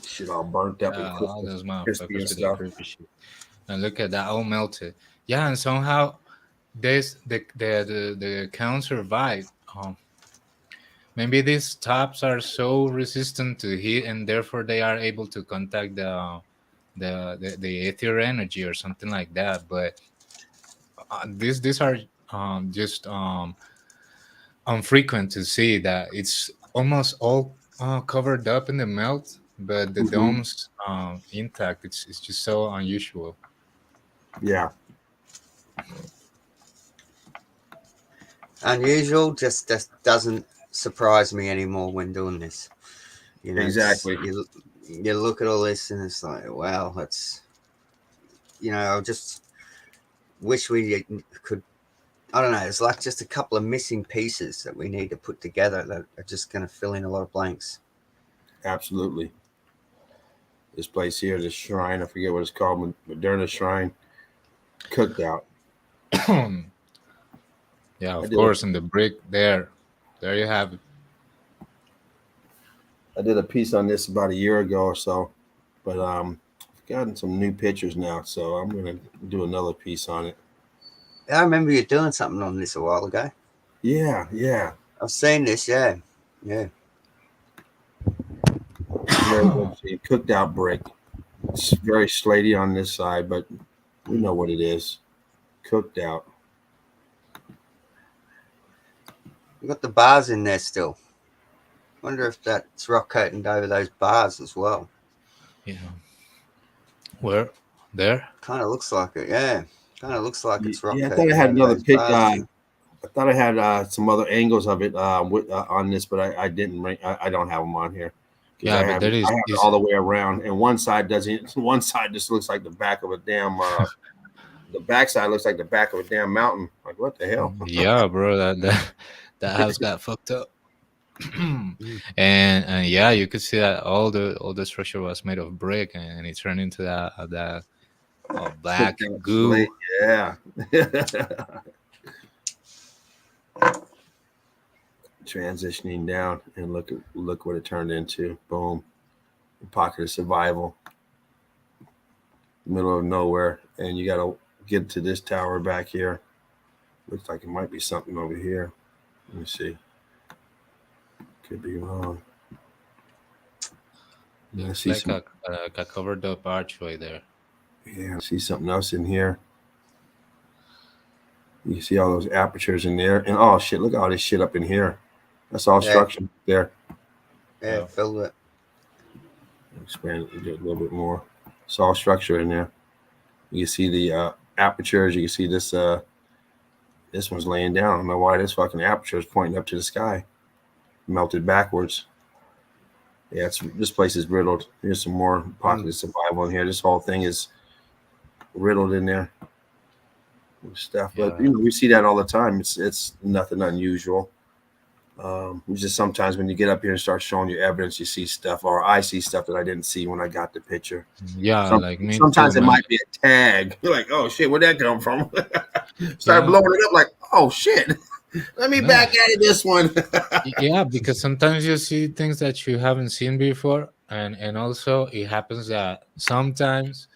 Shit all burnt up and All those crispy and motherfuckers with the stuff. creepy shit. And look at that, all melted. Yeah, and somehow the count survived. Maybe these tops are so resistant to heat, and therefore they are able to contact the ether energy or something like that. But these are just unfrequent to see that it's almost all covered up in the melt, but the Hmm. dome's intact. It's just so unusual. Yeah, Unusual. Just doesn't surprise me anymore when doing this. You know, exactly. you look at all this and it's like, wow, that's, I just wish we could. I don't know. It's like just a couple of missing pieces that we need to put together that are just going to fill in a lot of blanks. Absolutely. This place here, this shrine, I forget what it's called, Moderna Shrine, cooked out. Yeah, I of did a, course, and the brick there you have it. I did a piece on this about a year ago or so, but I've gotten some new pictures now, so I'm gonna do another piece on it. I remember you doing something on this a while ago. Yeah, yeah. I've seen this. Yeah, yeah. Very good shape. Cooked out brick. It's very slaty on this side, but we know what it is. Cooked out. You got the bars in there still. Wonder if that's rock coated over those bars as well. Yeah, where there? Kind of looks like it. Yeah, kind of looks like it's rock Yeah, I thought I coated had over another those pic. bars there. I thought I had some other angles of it on this, but I didn't. I don't have them on here because Yeah, but there I have it is all the way around, and one side doesn't. One side just looks like the back of a damn. The back side looks like the back of a damn mountain. Like what the hell? yeah, bro. That house got fucked up. Mm. And yeah, you could see that all the structure was made of brick, and it turned into that black Cooked out goo. slate. Yeah. Transitioning down, and look what it turned into. Boom. Pocket of survival. Middle of nowhere, and you got to get to this tower back here. Looks like it might be something over here. Let me see. Could be wrong. I Looks see like some. a covered up archway there. Yeah, I see something else in here. You see all those apertures in there, and oh shit! Look at all this shit up in here. That's all Yeah, structure there. yeah, Yeah. filled it. Expand it a little bit more. It's all structure in there. You can see the apertures. You can see this. This one's laying down. I don't know why this fucking aperture is pointing up to the sky. Melted backwards. Yeah, this place is riddled. Here's some more pocket of survival in here. This whole thing is riddled in there with stuff. But Yeah. we see that all the time. It's nothing unusual. It's just sometimes when you get up here and start showing you evidence, you see stuff, or I see stuff that I didn't see when I got the picture. Yeah, like me too, Sometimes it man. might be a tag. You're like, oh shit, where'd that come from? Start Yeah. blowing it up like, oh shit. Let me No. back at it this one. Yeah, because sometimes you see things that you haven't seen before, and also it happens that sometimes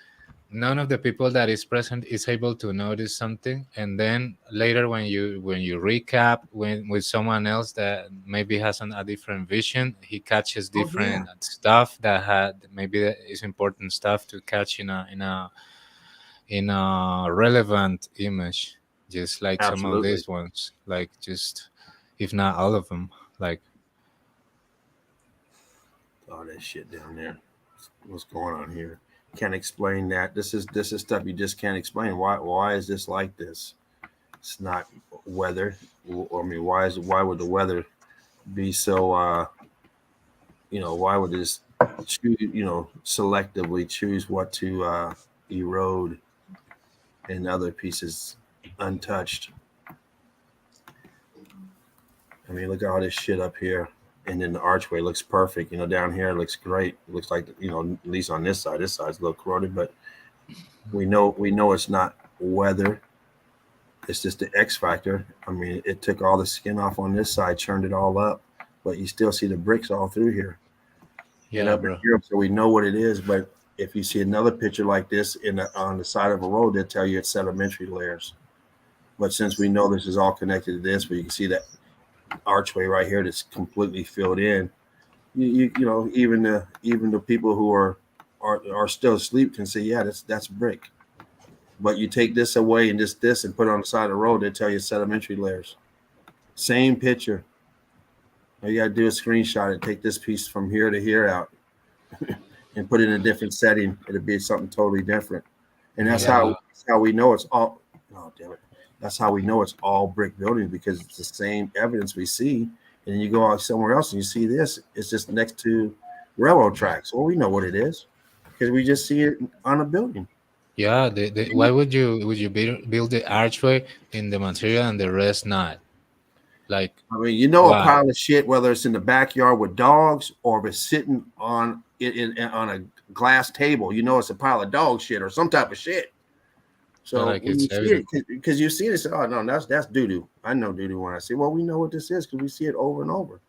none of the people that is present is able to notice something, and then later when you recap with someone else that maybe has a different vision, he catches Oh yeah, different stuff that had maybe that is important stuff to catch in a relevant image, just like some of absolutely. these ones, like just if not all of them, like All that shit down there. What's going on here? Can't explain that. This is stuff you just can't explain. Why is this like this? It's not weather. I mean, why would the weather be so? Why would this choose? Selectively choose what to erode and other pieces untouched. I mean, look at all this shit up here. And then the archway looks perfect. Down here it looks great. It looks like, at least on this side. This side's a little corroded, but we know it's not weather. It's just the X factor. I mean, it took all the skin off on this side, churned it all up, but you still see the bricks all through here. Yeah, bro. Here, so we know what it is. But if you see another picture like this on the side of a road, they'll tell you it's sedimentary layers. But since we know this is all connected to this, where you can see that archway right here that's completely filled in, even the people who are still asleep can say, yeah, that's brick. But you take this away and this and put it on the side of the road, they tell you sedimentary layers. Same picture. All you gotta do is screenshot it, take this piece from here to here out, and put it in a different setting. It'll be something totally different. And that's how we know it's all. Oh damn it! That's how we know it's all brick buildings, because it's the same evidence we see. And then you go out somewhere else and you see this. It's just next to railroad tracks. Well, we know what it is because we just see it on a building. Yeah, why would you build the archway in the material and the rest not? Like, I mean, a pile of shit, whether it's in the backyard with dogs or if it's sitting on a glass table, it's a pile of dog shit or some type of shit. So like when you see it, because you see it, say, oh no, that's doo doo. I know doo doo when I see. Well, we know what this is because we see it over and over.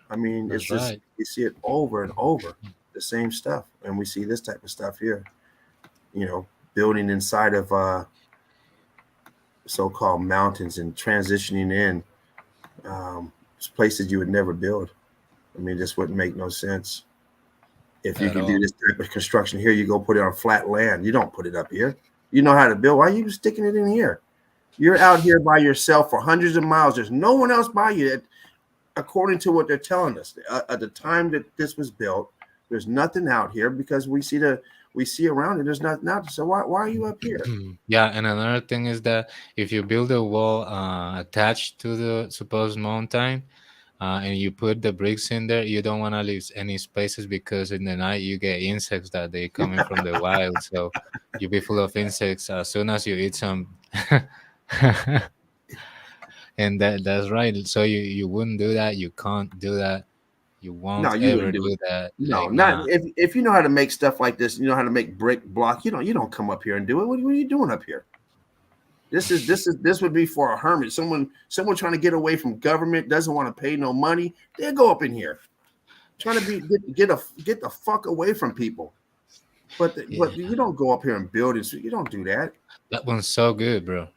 I mean, That's it's just we see it over and over, the same stuff, and we see this type of stuff here. Building inside of so-called mountains and transitioning in places you would never build. I mean, this wouldn't make no sense. If you can do this type of construction here, you go put it on flat land. You don't put it up here. You know how to build. Why are you sticking it in here? You're out here by yourself for hundreds of miles. There's no one else by you. According to what they're telling us, at the time that this was built, there's nothing out here because we see around it. There's nothing out. So why are you up here? Yeah, and another thing is that if you build a wall attached to the supposed mountain, and you put the bricks in there, you don't want to leave any spaces because in the night you get insects that they coming from the wild. So you'll be full of insects as soon as you eat some. And that's right. So you wouldn't do that. You can't do that. You won't ever do that. No, not if you know how to make stuff like this. You know how to make brick block. You don't come up here and do it. What are you doing up here? This would be for a hermit. Someone trying to get away from government, doesn't want to pay no money. They'll go up in here, trying to get the fuck away from people. But you don't go up here and build it. So you don't do that. That one's so good, bro.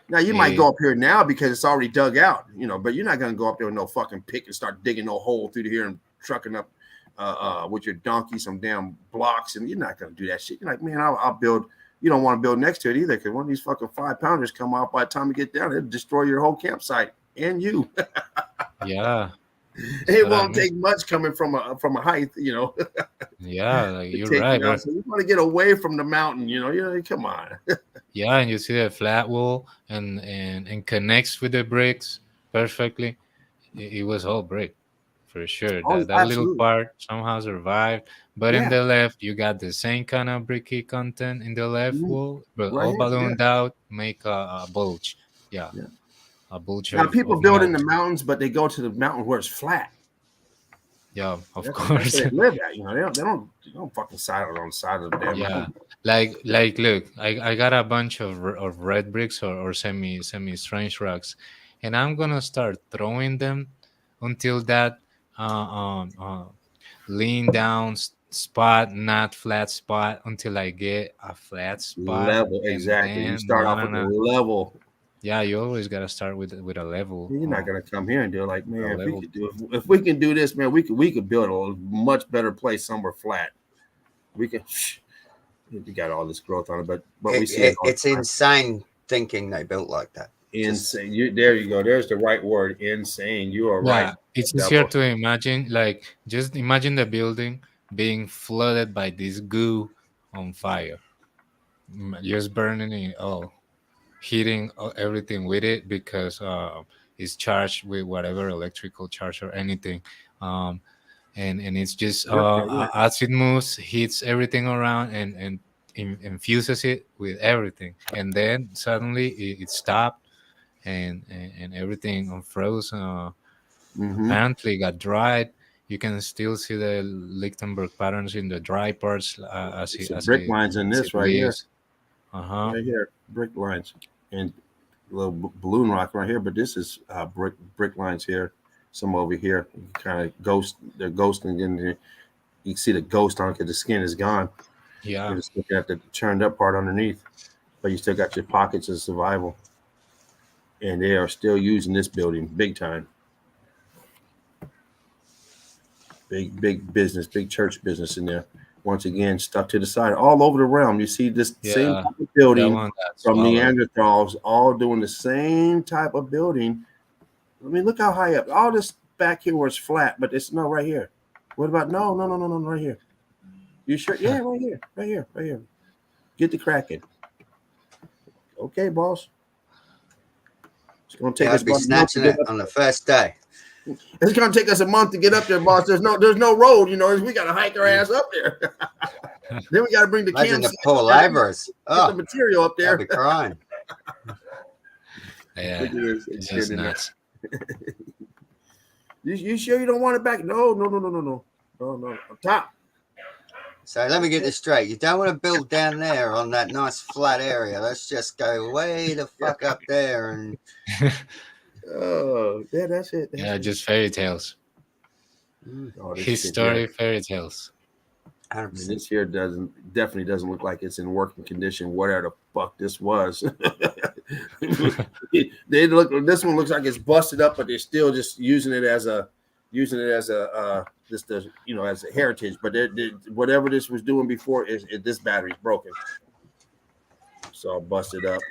Now you might go up here now because it's already dug out, but you're not gonna go up there with no fucking pick and start digging no hole through here and trucking up with your donkey some damn blocks, and you're not gonna do that shit. You're like, man, I'll build. You don't want to build next to it either, because one of these fucking 5-pounders come out. By the time you get down, it'll destroy your whole campsite and you. Yeah, it won't take much coming from a height, Yeah, like you're right, bro. So you want to get away from the mountain, come on. Yeah, and you see the flat wall and connects with the bricks perfectly. It was all brick for sure. That little part somehow survived. But in the left, you got the same kind of bricky content in the left wall, but all ballooned out, make a bulge. Yeah. A bulge. Now people build in the mountains, but they go to the mountain where it's flat. Yeah, of course. They live at, they don't fucking sidle on the side of the damn mountain. Like look, I got a bunch of red bricks or semi strange rocks, and I'm gonna start throwing them until that lean down spot, not flat spot, until I get a flat spot. Level, exactly. You start off with a level. Yeah, you always gotta start with a level. You're not gonna come here and do it like, man, if we can do this, man, we could build a much better place somewhere flat. We can. You got all this growth on it, but we see it's insane thinking they built like that. Insane. There you go. There's the right word. Insane. You are right. It's easier to imagine. Like, just imagine the building being flooded by this goo on fire, just burning it all, heating everything with it because it's charged with whatever electrical charge or anything. Um, and it's just as it moves, hits everything around and infuses it with everything, and then suddenly it stopped and everything unfroze. Apparently, got dried. You can still see the Lichtenberg patterns in the dry parts Some brick lines in as this it right here. leaves. Uh-huh. Right here, brick lines, and a little balloon rock right here. But this is brick lines here. Some over here, kind of ghost. They're ghosting in there. You can see the ghost on it because the skin is gone. Yeah. You're just looking at the churned up part underneath, but you still got your pockets of survival. And they are still using this building big time. Big business, big church business in there. Once again, stuck to the side, all over the realm. You see this same Yeah. type of building That one got from swallowed. Neanderthals, all doing the same type of building. I mean, look how high up. All this back here was flat, but it's not right here. What about no, right here? You sure? Yeah, right here. Get the cracking. Okay, boss. It's gonna take us I'd be about a month to snatching get it up. on the first day. It's gonna take us a month to get up there, boss. There's no road, you know. We gotta hike our ass up there. Then we gotta bring the Imagine the campsite poor up there. laborers. Get the Oh, material up there. I'd be crying. Yeah, Look at this. it's It's just getting there. nuts. You sure you don't want it back? No. Up top. So let me get this straight. You don't want to build down there on that nice flat area. Let's just go way the fuck up there and Oh, yeah, that's it. That's Yeah, it. just fairy tales. Oh, this His shit story, here. fairy tales. 100%. This here definitely doesn't look like it's in working condition. Whatever the fuck this was. They look. This one looks like it's busted up, but they're still just using it as a just as a heritage. But whatever this was doing before this battery's broken, so I'll bust it up.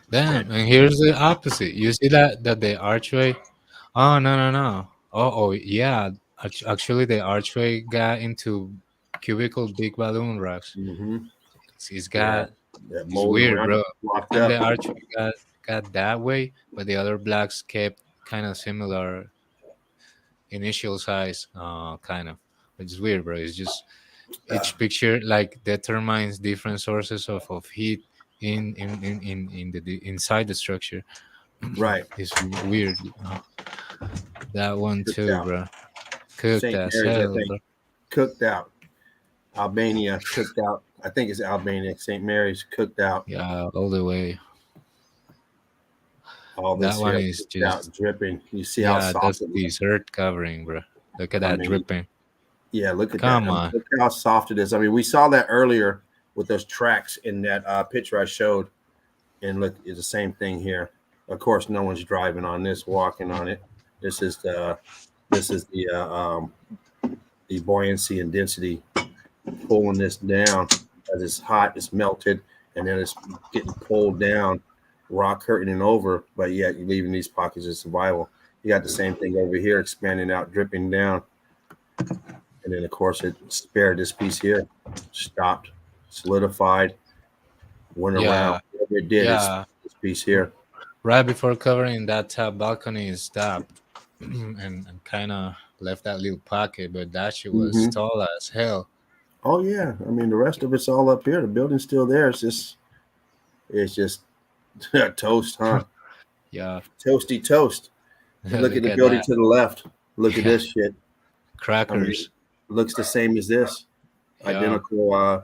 Damn, and here's the opposite. You see that the archway? Oh no. Oh yeah. Actually, the archway got into cubicle big balloon racks. Mm-hmm. It's got That it's mold weird, around bro. it blocked And the up. archway got that way, but the other blocks kept kind of similar initial size, kind of. It's weird, bro. It's just each picture like determines different sources of heat inside the structure. Right. It's weird. That one Cooked too, out. bro. Cooked St. as Mary's, I hell, think. bro. Cooked out. Albania cooked out. I think it's Albania. St. Mary's cooked out. Yeah, all the way. All this That one here is cooked out, just dripping. You see how yeah, soft that's it is. dessert covering, bro. Look at I that mean, dripping. Yeah, look at Come that. on. Look how soft it is. I mean, we saw that earlier with those tracks in that picture I showed, and look, it's the same thing here. Of course, no one's driving on this, walking on it. This is the buoyancy and density pulling this down as it's hot, it's melted, and then it's getting pulled down, rock curtaining over, but yet you're leaving these pockets of survival. You got the same thing over here, expanding out, dripping down. And then, of course, it spared this piece here, stopped, solidified, went around. Whatever it did, Yeah. this piece here. Right before covering that top balcony, it stopped and kind of left that little pocket, but that shit was tall as hell. Oh yeah, I mean the rest of it's all up here. The building's still there. It's just toast, huh? Yeah. Toasty toast. Look at the building to the left. Look at this shit. Crackers. Looks the same as this. Yeah. Identical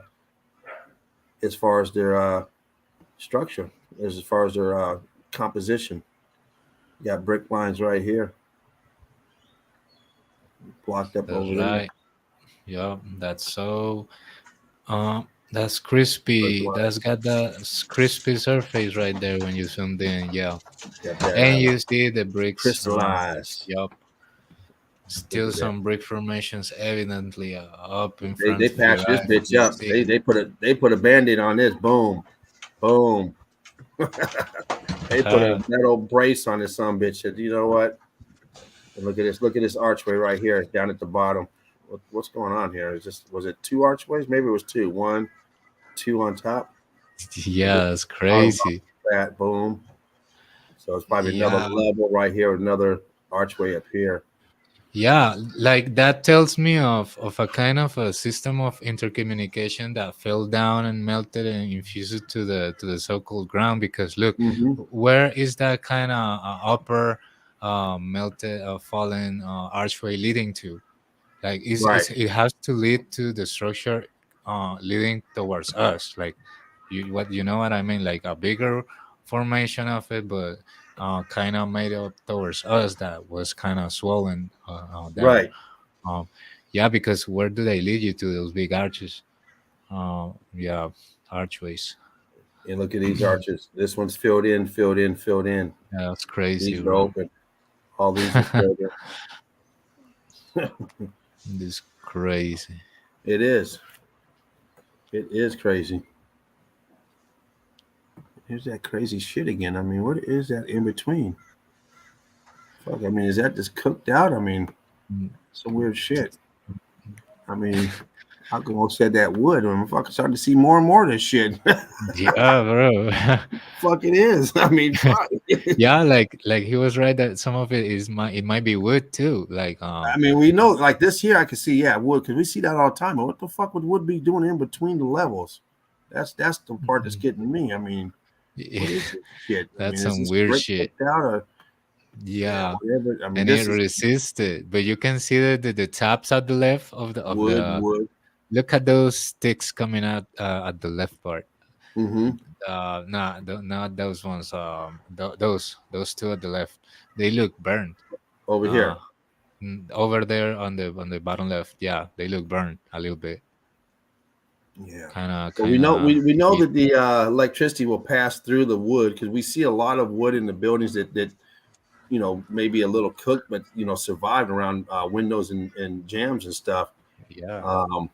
as far as their structure, as far as their composition. You got brick lines right here. Blocked up That's over right. there. Yeah, that's so that's crispy. That's got the crispy surface right there when you zoomed in. Yeah. And you see the bricks crystallized. Yup. Still some brick formations evidently up in They front. they patched this bitch up. They put a band-aid on this. Boom. Boom. They put a metal brace on this son bitch. You know what? And look at this. Look at this archway right here, down at the bottom. What's going on here? Is this was it two archways? Maybe it was two. One, two on top. Yeah, that's Oh, crazy. that boom. So it's probably another Yeah. level right here, another archway up here. Yeah, like that tells me of a kind of a system of intercommunication that fell down and melted and infused to the so-called ground. Because look, Hmm. where is that kind of upper melted fallen archway leading to? Like Right, it has to lead to the structure leading towards us. Like you know what I mean? Like a bigger formation of it, but kind of made up towards us that was kind of swollen down. right. Um, yeah, because where do they lead you to? Those big arches. Yeah, archways. And look at these arches. This one's filled in, filled in, filled in. Yeah, that's crazy, These are bro. open. All these are filled in. This crazy. It is. It is crazy. Here's that crazy shit again. I mean, what is that in between? Fuck, I mean, is that just cooked out? I mean, Mm. some weird shit. I mean, how come I said that wood? I'm fucking starting to see more and more of this shit. Yeah, bro. Fuck it is. I mean, fuck. Yeah, like he was right that some of it is it might be wood too. Like I mean, we know like this here. I can see, yeah, wood, because we see that all the time. But what the fuck would wood be doing in between the levels? That's the part that's getting me. I mean, what is this shit? I that's mean, is some this weird brick shit. cooked out or yeah, Yeah, whatever? I mean, and it this is resisted. But you can see the taps at the left of wood, the. wood. Look at those sticks coming out at the left part. Mm-hmm. Nah, not those ones. Those two at the left. They look burned. Over Uh, here. over there on the bottom left. Yeah, they look burned a little bit. Yeah. So we Kind know of. we know that the electricity will pass through the wood because we see a lot of wood in the buildings that maybe a little cooked but survived around windows and jams and stuff. Yeah, Um,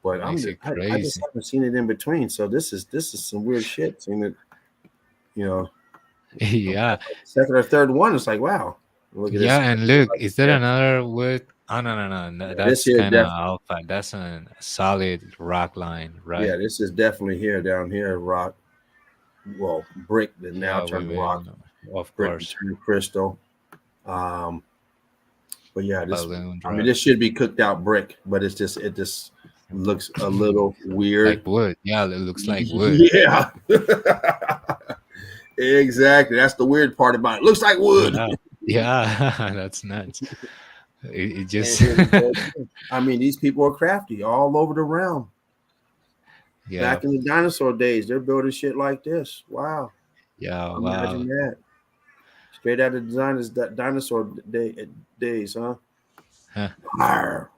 but makes it I just crazy. haven't seen it in between. So this is some weird shit. Seeing it, you know, Yeah, second or third one, it's like wow, look at yeah, this. and look, is there another wood? Oh no, This that's here, kind of alpha. That's a solid rock line, yeah, right? this is definitely here down here, rock. Well, brick that now Yeah, turned to rock, of brick that course, turned to crystal. Um, but yeah, balloon I mean, drop this should be cooked out brick, but it just looks a little like weird. wood. Yeah, it looks like wood. Yeah, exactly. That's the weird part about it. Looks like wood. Yeah, yeah, that's nuts. It And just, here we go. I mean, these people are crafty all over the realm. yeah, Back in the dinosaur days, they're building shit like this. Wow. yeah, Imagine wow. that. Straight out of dinosaur days, huh? Huh. Arr.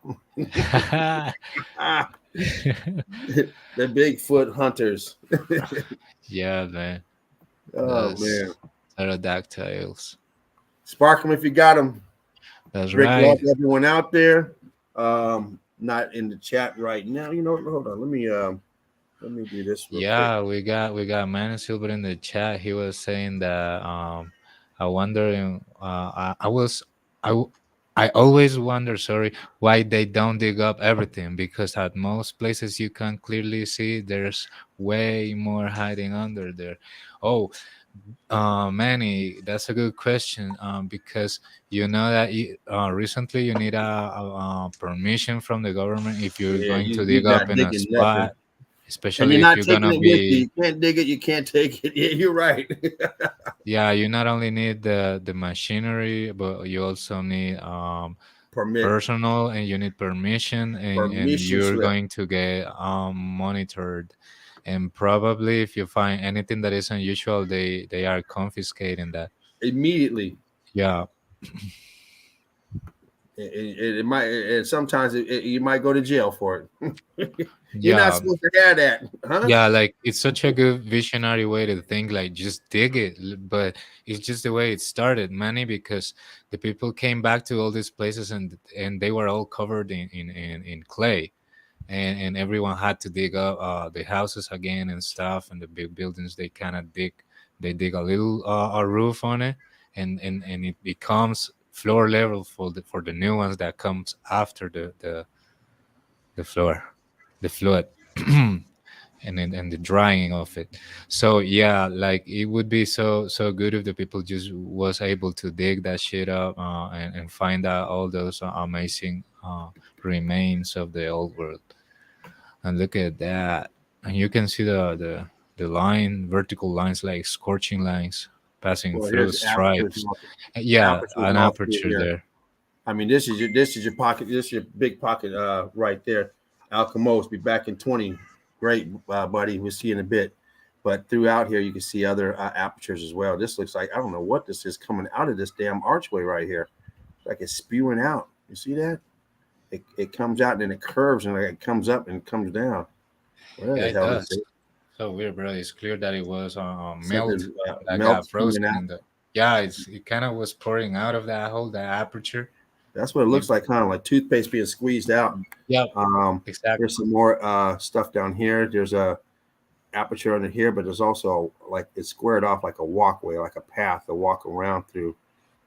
Ah, the Bigfoot hunters. Yeah, man. Oh, That's man. pterodactyls. Spark them if you got them. That's Rick, love right. everyone out there. Not in the chat right now. You know what? Hold on. Let me do this real quick. Yeah, we got Man Silver in the chat. He was saying that I wondering I w- I always wonder, sorry, why they don't dig up everything, because at most places you can clearly see there's way more hiding under there. Oh, Manny, that's a good question. Because you know that recently you need a permission from the government if you're Yeah, going to dig you're up not in a digging nothing. spot, And especially you're if not you're taking gonna it with you. be. You can't dig it. You can't take it. Yeah, you're right. Yeah, you not only need the machinery, but you also need Permit, personal, and you need permission, and permission you're slip going to get monitored. And probably if you find anything that is unusual, they are confiscating that. immediately. Yeah, It might, and sometimes you might go to jail for it. You're not yeah, supposed to have that, huh? yeah. Like it's such a good visionary way to think. Like just dig it, but it's just the way it started, Manny, because the people came back to all these places, and they were all covered in clay, and everyone had to dig up the houses again and stuff, and the big buildings they kind of dig, they dig a little a roof on it, and it becomes floor level for the new ones that comes after the floor, the fluid. And the drying of it. So yeah, like it would be so good if the people just was able to dig that shit up, and find out all those amazing remains of the old world. And look at that, and you can see the line, vertical lines, like scorching lines passing Well, through here's apertures. stripes. Yeah, Apertures an all through aperture here. there. I mean, this is your pocket. This is your big pocket right there. Alchemos be back in 20. Great, buddy. We'll see in a bit. But throughout here, you can see other apertures as well. This looks like, I don't know what this is coming out of this damn archway right here. Like it's spewing out. You see that? It comes out and then it curves and like it comes up and comes down. What Yeah, the it hell does. is it? So weird, bro. It's clear that it was melt Something that got melts frozen coming out. in the. Yeah, it kind of was pouring out of that aperture. That's what it looks like, kind of like toothpaste being squeezed out. Yeah, exactly. There's some more stuff down here. There's a aperture under here, but there's also like it's squared off like a walkway, like a path to walk around through.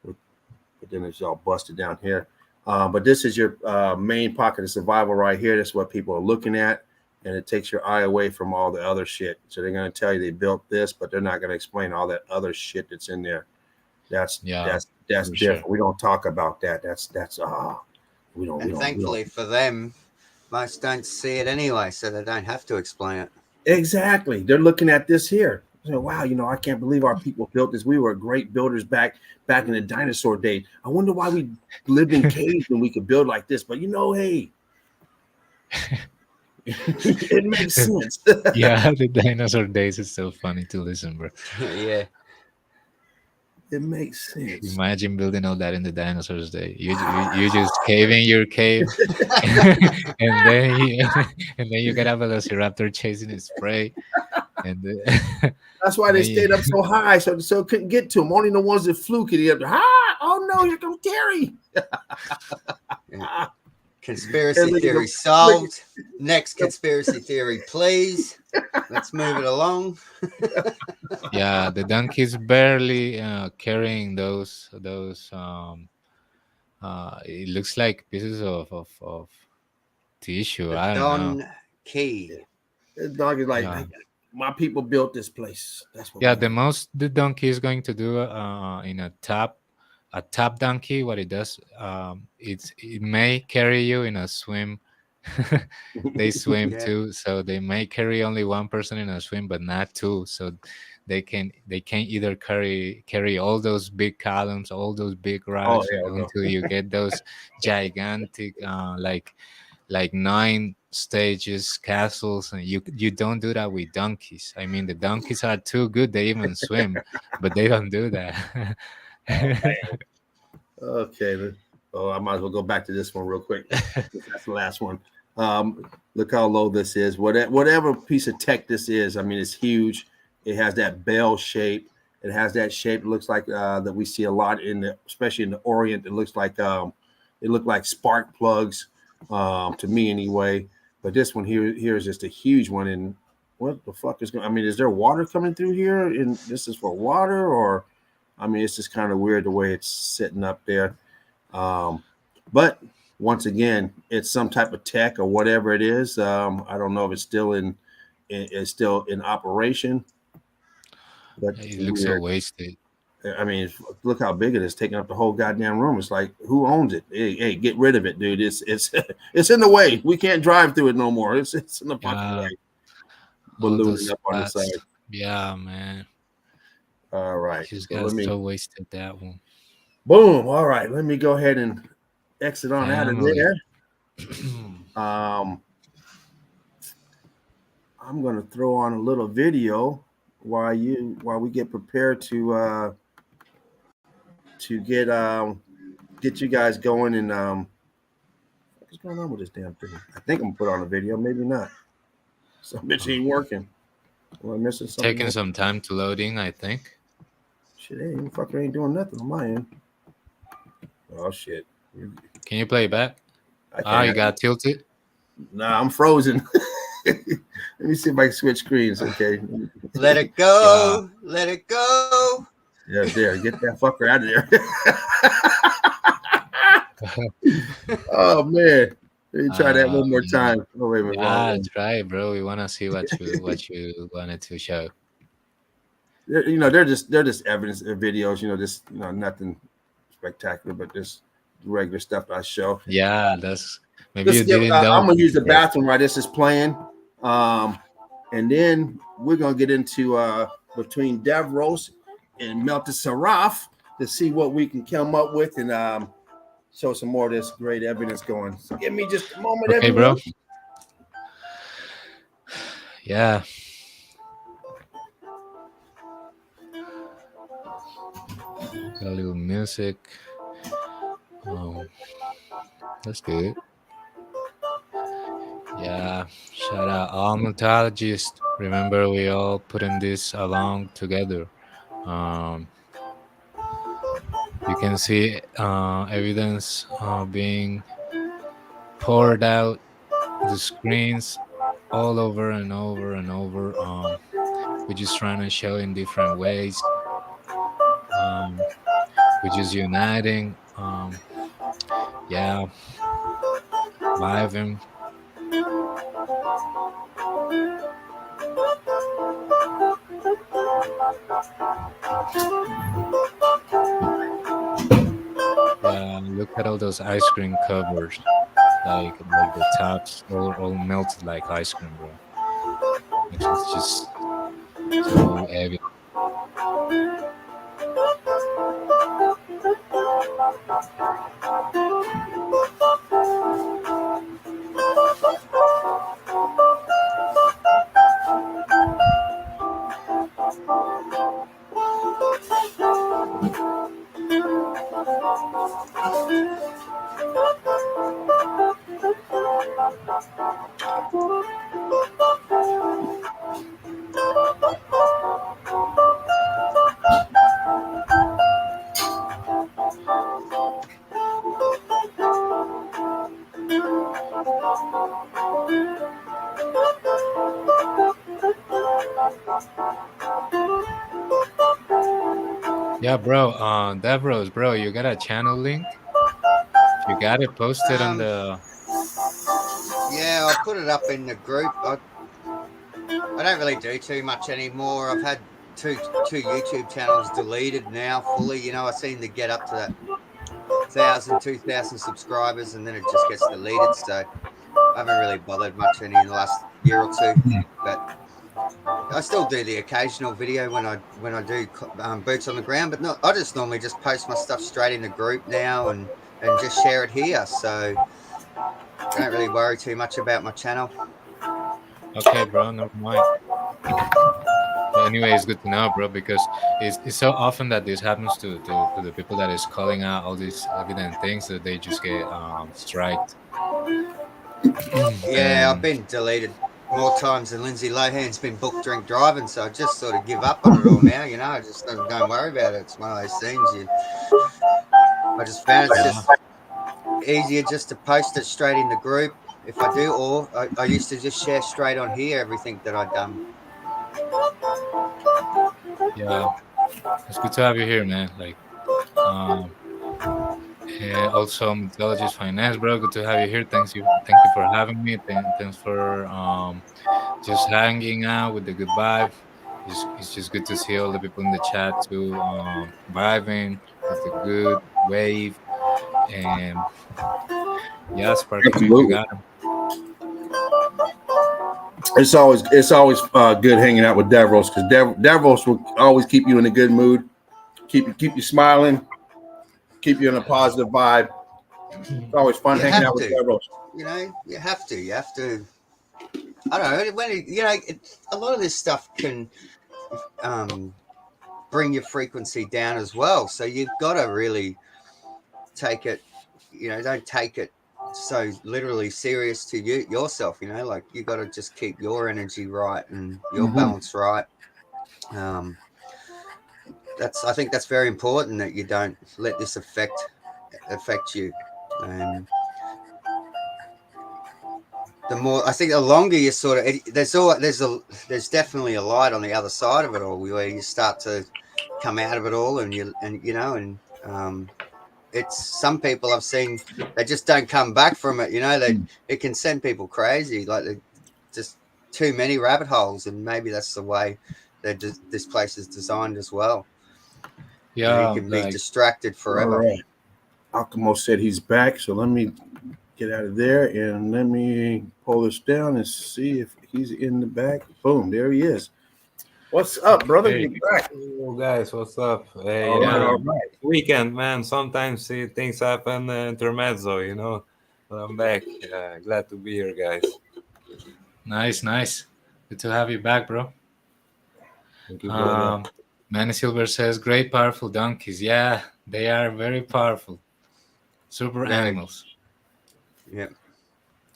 But then it's all busted down here. But this is your main pocket of survival right here. That's what people are looking at, and it takes your eye away from all the other shit. So they're going to tell you they built this, but they're not going to explain all that other shit that's in there. That's different. Sure. We don't talk about that. That's we don't. And thankfully for them, most don't see it anyway, so they don't have to explain it. Exactly. They're looking at this here. So, wow, I can't believe our people built this. We were great builders back in the dinosaur days. I wonder why we lived in caves when we could build like this. But hey, it makes sense. Yeah, the dinosaur days is so funny to listen, bro. Yeah. It makes sense. Imagine building all that in the dinosaurs' day. You just cave in your cave, and then you get a velociraptor chasing its prey, and that's why they stayed up so high, so it couldn't get to them. Only the ones that flew could get up there. Oh no, here comes Terry. Yeah. Conspiracy theory solved. Next conspiracy theory, please. Let's move it along. Yeah, the donkey's barely carrying those. It looks like pieces of tissue. I don't know. Key. The dog is like my people built this place. That's what. Yeah, the donkey is going to do in a top donkey. What it does, it may carry you in a swim. They swim too, so they may carry only one person in a swim, but not two. So they can either carry all those big columns, all those big rocks until you get those gigantic like 9 stages castles, and you don't do that with donkeys. I mean, the donkeys are too good, they even swim, but they don't do that. Okay. Oh, I might as well go back to this one real quick. That's the last one. Look how low this is. Whatever piece of tech this is, I mean, it's huge. It has that bell shape. It has that shape. It looks like that we see a lot especially in the Orient. It looks like it looked like spark plugs to me anyway. But this one here is just a huge one. And what the fuck is going? I mean, is there water coming through here? And this is for water, or I mean, it's just kind of weird the way it's sitting up there. But once again, it's some type of tech or whatever it is. I don't know if it's still in operation. But It looks so wasted. I mean, look how big it is, taking up the whole goddamn room. It's like, who owns it? Hey, get rid of it, dude. It's in the way. We can't drive through it no more. It's in the fucking way. Ballooning up on the side. Yeah, man. All right. These guys so wasted that one. Boom. All right. Let me go ahead and exit on out of there. I'm going to throw on a little video while we get prepared to get you guys going. And what's going on with this damn thing? I think I'm gonna put on a video, maybe not. Some bitch ain't working. Am I missing something? Taking some time to loading, I think. Shit, fucker ain't doing nothing on my end. Oh shit! Can you play it back? You got tilted. Nah, I'm frozen. Let me see if I can switch screens. Okay. Let it go. Let it go. Yeah, there. Get that fucker out of there. Oh man, let me try that one more Yeah, time. Oh wait a minute, wrong yeah, one. try it, bro. We wanna see what you wanted to show. They're just evidence videos. Just nothing spectacular, but just regular stuff that I show. Yeah, that's maybe you Just didn't I'm know. gonna use the bathroom while this is playing, and then we're gonna get into between Davros and Melted Saraf to see what we can come up with and show some more of this great evidence going. So give me just a moment, Okay, bro. everyone. Yeah. Got a little music. Um, that's good. Yeah. Shout out all methodologists. Remember, we all putting this along together. Um, you can see evidence being poured out the screens all over and over and over. We're just trying to show in different ways. Um, we're just uniting. Yeah, vibing. Yeah, look at all those ice cream covers, like the tops all melted like ice cream, bro. It's just so heavy. Yeah, bro. Davros, bro, you got a channel link? You got it posted on Um, the. yeah, I put it up in the group. I don't really do too much anymore. I've had two YouTube channels deleted now fully. I seem to get up to that 2,000 subscribers, and then it just gets deleted. So I haven't really bothered much any in the last year or two. But I still do the occasional video when I do boots on the ground. But no, I just normally just post my stuff straight in the group now and just share it here. So I don't really worry too much about my channel. Okay, bro. Never mind. Anyway, it's good to know, bro, because it's so often that this happens to the people that is calling out all these evident things that they just get striked. Yeah, I've And been deleted more times than Lindsay Lohan's been booked drink driving, so I just sort of give up on it all now. I just don't worry about it. It's one of those things. I just found it's yeah, just easier just to post it straight in the group if I do, or I used to just share straight on here everything that I'd done. yeah, it's good to have you here, man. Like, um, also methodologist finance, bro. Good to have you here. Thank you for having me. Thanks for just hanging out with the good vibe. It's just good to see all the people in the chat too, vibing with the good wave. And yeah, Sparky, maybe you Absolutely. got him. It's always good hanging out with Davros because Davros will always keep you in a good mood, keep you smiling, keep you in a positive vibe. It's always fun You hanging have out with to, Davros. you have to. You have to. I don't know when a lot of this stuff can bring your frequency down as well. So you've got to really take it. Don't take it so literally serious to yourself. Like you got to just keep your energy right and your balance right. I think that's very important that you don't let this affect you. And the more, I think, the longer you sort of, there's definitely a light on the other side of it all, where you start to come out of it all, and it's some people I've seen, they just don't come back from it. You know, it can send people crazy. Like they just too many rabbit holes, and maybe that's the way that this place is designed as well. You know, Yeah, you can be like distracted All forever. right. Alchemo said he's back, so let me get out of there and let me pull this down and see if he's in the back. Boom, there he is. What's up, brother? Hey. You're back. Hello guys, what's up? Hey, All right, yeah. all right. weekend, man. Sometimes things happen intermezzo, But I'm back. Glad to be here, guys. Nice. Good to have you back, bro. Thank you, brother. Manny Silver says, great, powerful donkeys. Yeah, they are very powerful. Super Very. animals. Yeah.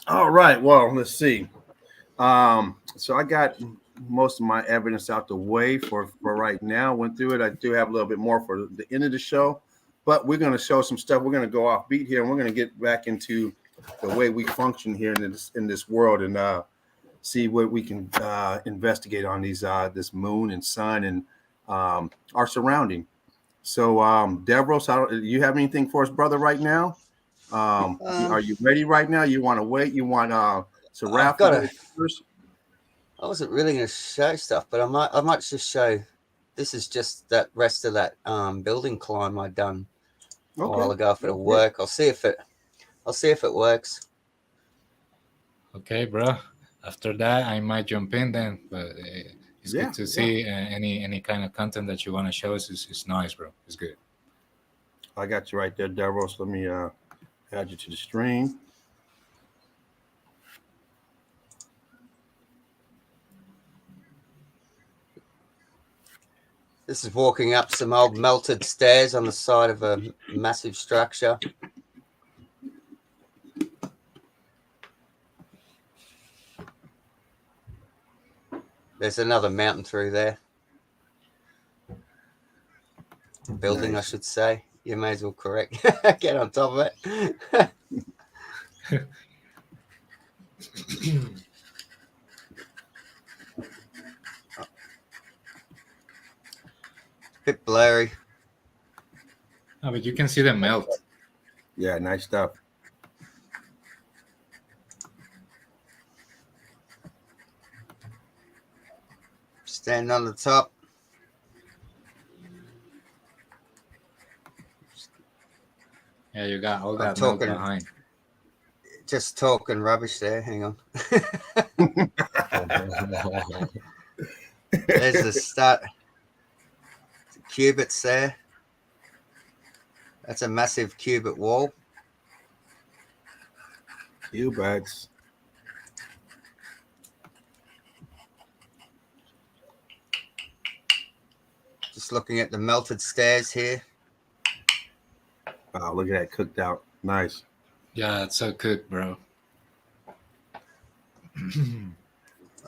All right. Well, let's see. So I got most of my evidence out the way for right now. Went through it. I do have a little bit more for the end of the show, but we're going to show some stuff. We're going to go off beat here, and we're going to get back into the way we function here in this world, and see what we can investigate on these this moon and sun and our surrounding. So, Devros, you have anything for us, brother, right now? Are you ready right now? You want to wait? You want Seraph to go first? I wasn't really going to show stuff, but I might just show. This is just that rest of that building climb I done a while ago. If it'll work, I'll see if it works. Okay, bro. After that, I might jump in then, but it's good to see any kind of content that you want to show us. Is nice, bro. It's good. I got you right there, Devros. Let me add you to the stream. This is walking up some old melted stairs on the side of a massive structure. There's another mountain through there. Building, nice. I should say. You may as well correct. Get on top of it. Bit blurry. Oh, but you can see them melt. Yeah, nice stuff. Standing on the top. Yeah, you got all that melt behind. Just talking rubbish there. Hang on. There's the start. The cubits there. That's a massive cubit wall. Cubits. Just looking at the melted stairs here. Wow, look at that cooked out. Nice. Yeah, it's so cooked, bro. I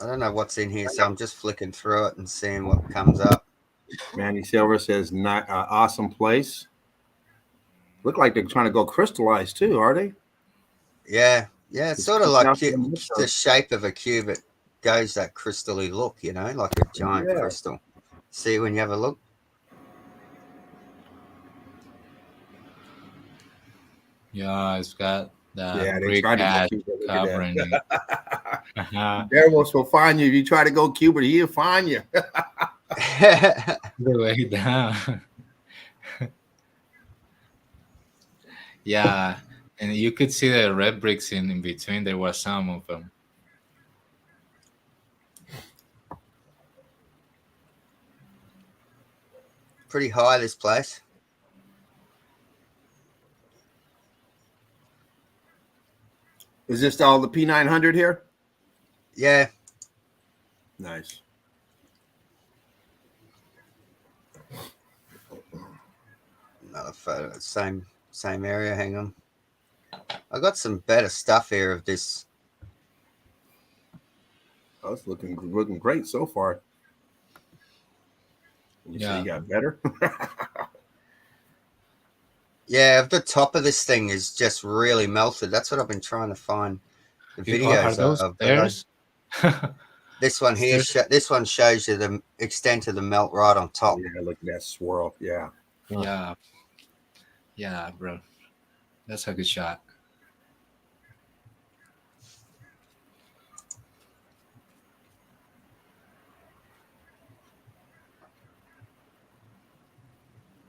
don't know what's in here, so I'm just flicking through it and seeing what comes up. Manny Silver says, "Not awesome place." Look like they're trying to go crystallized too, are they? Yeah. It's sort of like the shape of a cube. It goes that crystally look, like a giant crystal. See when you have a look. Yeah, it's got that they tried cat to go covering it. Devros will find you if you try to go Cuban. He'll find you. The way down. Yeah, and you could see the red bricks in between. There were some of them. Pretty high, this place. Is this all the P900 here? Yeah. Nice. Another photo. Same area. Hang on. I got some better stuff here of this. Oh, it's looking great so far. You say you got better? Yeah, the top of this thing is just really melted. That's what I've been trying to find the videos are those of. Stairs? This one here, this one shows you the extent of the melt right on top. Yeah, look at that swirl. Yeah. Yeah, bro. That's a good shot.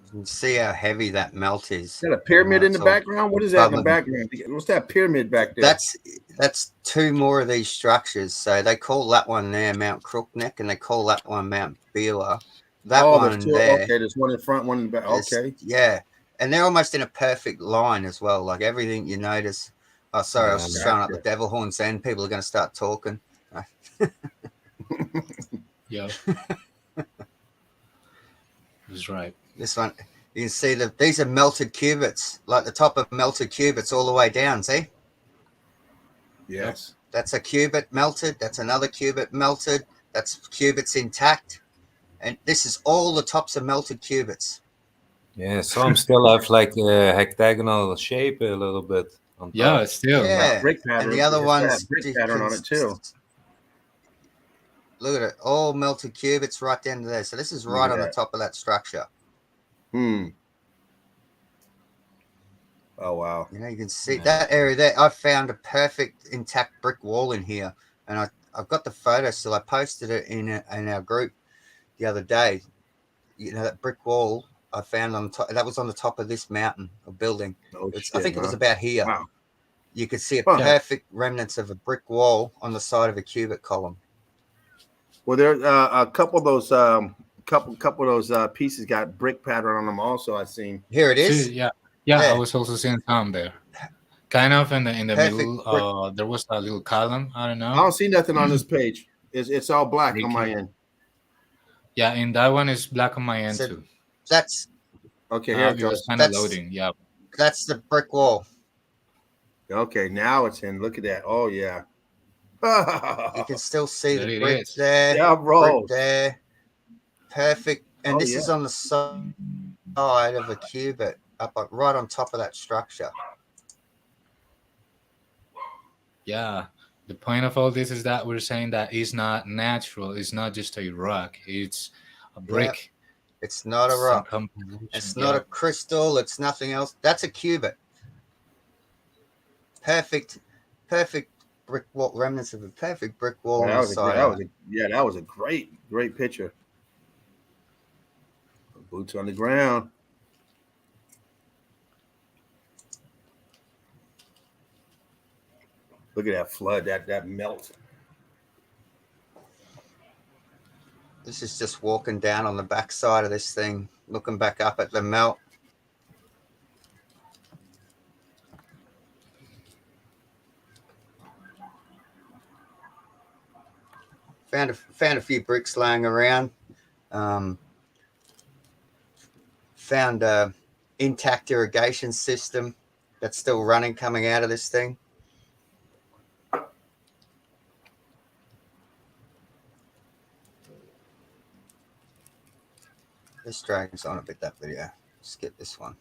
You can see how heavy that melt is. Is that a pyramid in the So background? What is that in the bubbling. background? What's that pyramid back there? That's two more of these structures. So they call that one there Mount Crookneck, and they call that one Mount Beulah. That there's one two. there, Okay, there's one in front, one in the back. Okay. yeah, and they're almost in a perfect line as well. Like everything you notice. Oh, sorry, I was just throwing up the devil horns. Then people are going to start talking. Yeah. That's right. This one, you can see that these are melted cubits, like the top of melted cubits all the way down. See? Yes. That's a cubit melted. That's another cubit melted. That's cubits intact. And this is all the tops of melted cubits. Yeah, some still have like a hectagonal shape a little bit on top. Yeah, still. Yeah, Brick pattern. and the other It's ones got brick pattern on it too. Look at it, all melted cubits right down to there. So this is right on the top of that structure. Oh wow! You know, you can see that area there. I found a perfect intact brick wall in here, and I've got the photo still. I posted it in our group the other day. You know, that brick wall I found on top. That was on the top of this mountain or building. I think it was about here. Wow. You could see a perfect remnants of a brick wall on the side of a cubit column. Well, there a couple of those couple of those pieces got brick pattern on them. Also, I seen. Here it is. See, yeah, I was also seeing some there. Kind of in the middle. There was a little column. I don't know. I don't see nothing on this page. It's all black on my end. Yeah, and that one is black on my end too. That's okay. Here it goes. Kind of loading. Yeah. That's the brick wall. Okay, now it's in. Look at that. Oh yeah. You can still see the brick there. Yeah, bro. Brick there. Perfect. And this is on the side of a cubit, up right on top of that structure. Yeah. The point of all this is that we're saying that it's not natural. It's not just a rock. It's a brick. Yeah. It's not a rock. It's not a crystal. It's nothing else. That's a cubit. Perfect brick wall, remnants of a perfect brick wall on the side. That was a great picture. Boots on the ground. Look at that flood, that melt. This is just walking down on the back side of this thing, looking back up at the melt. Found a few bricks laying around. Found a intact irrigation system that's still running coming out of this thing. This drags on a bit, that video. Skip this one.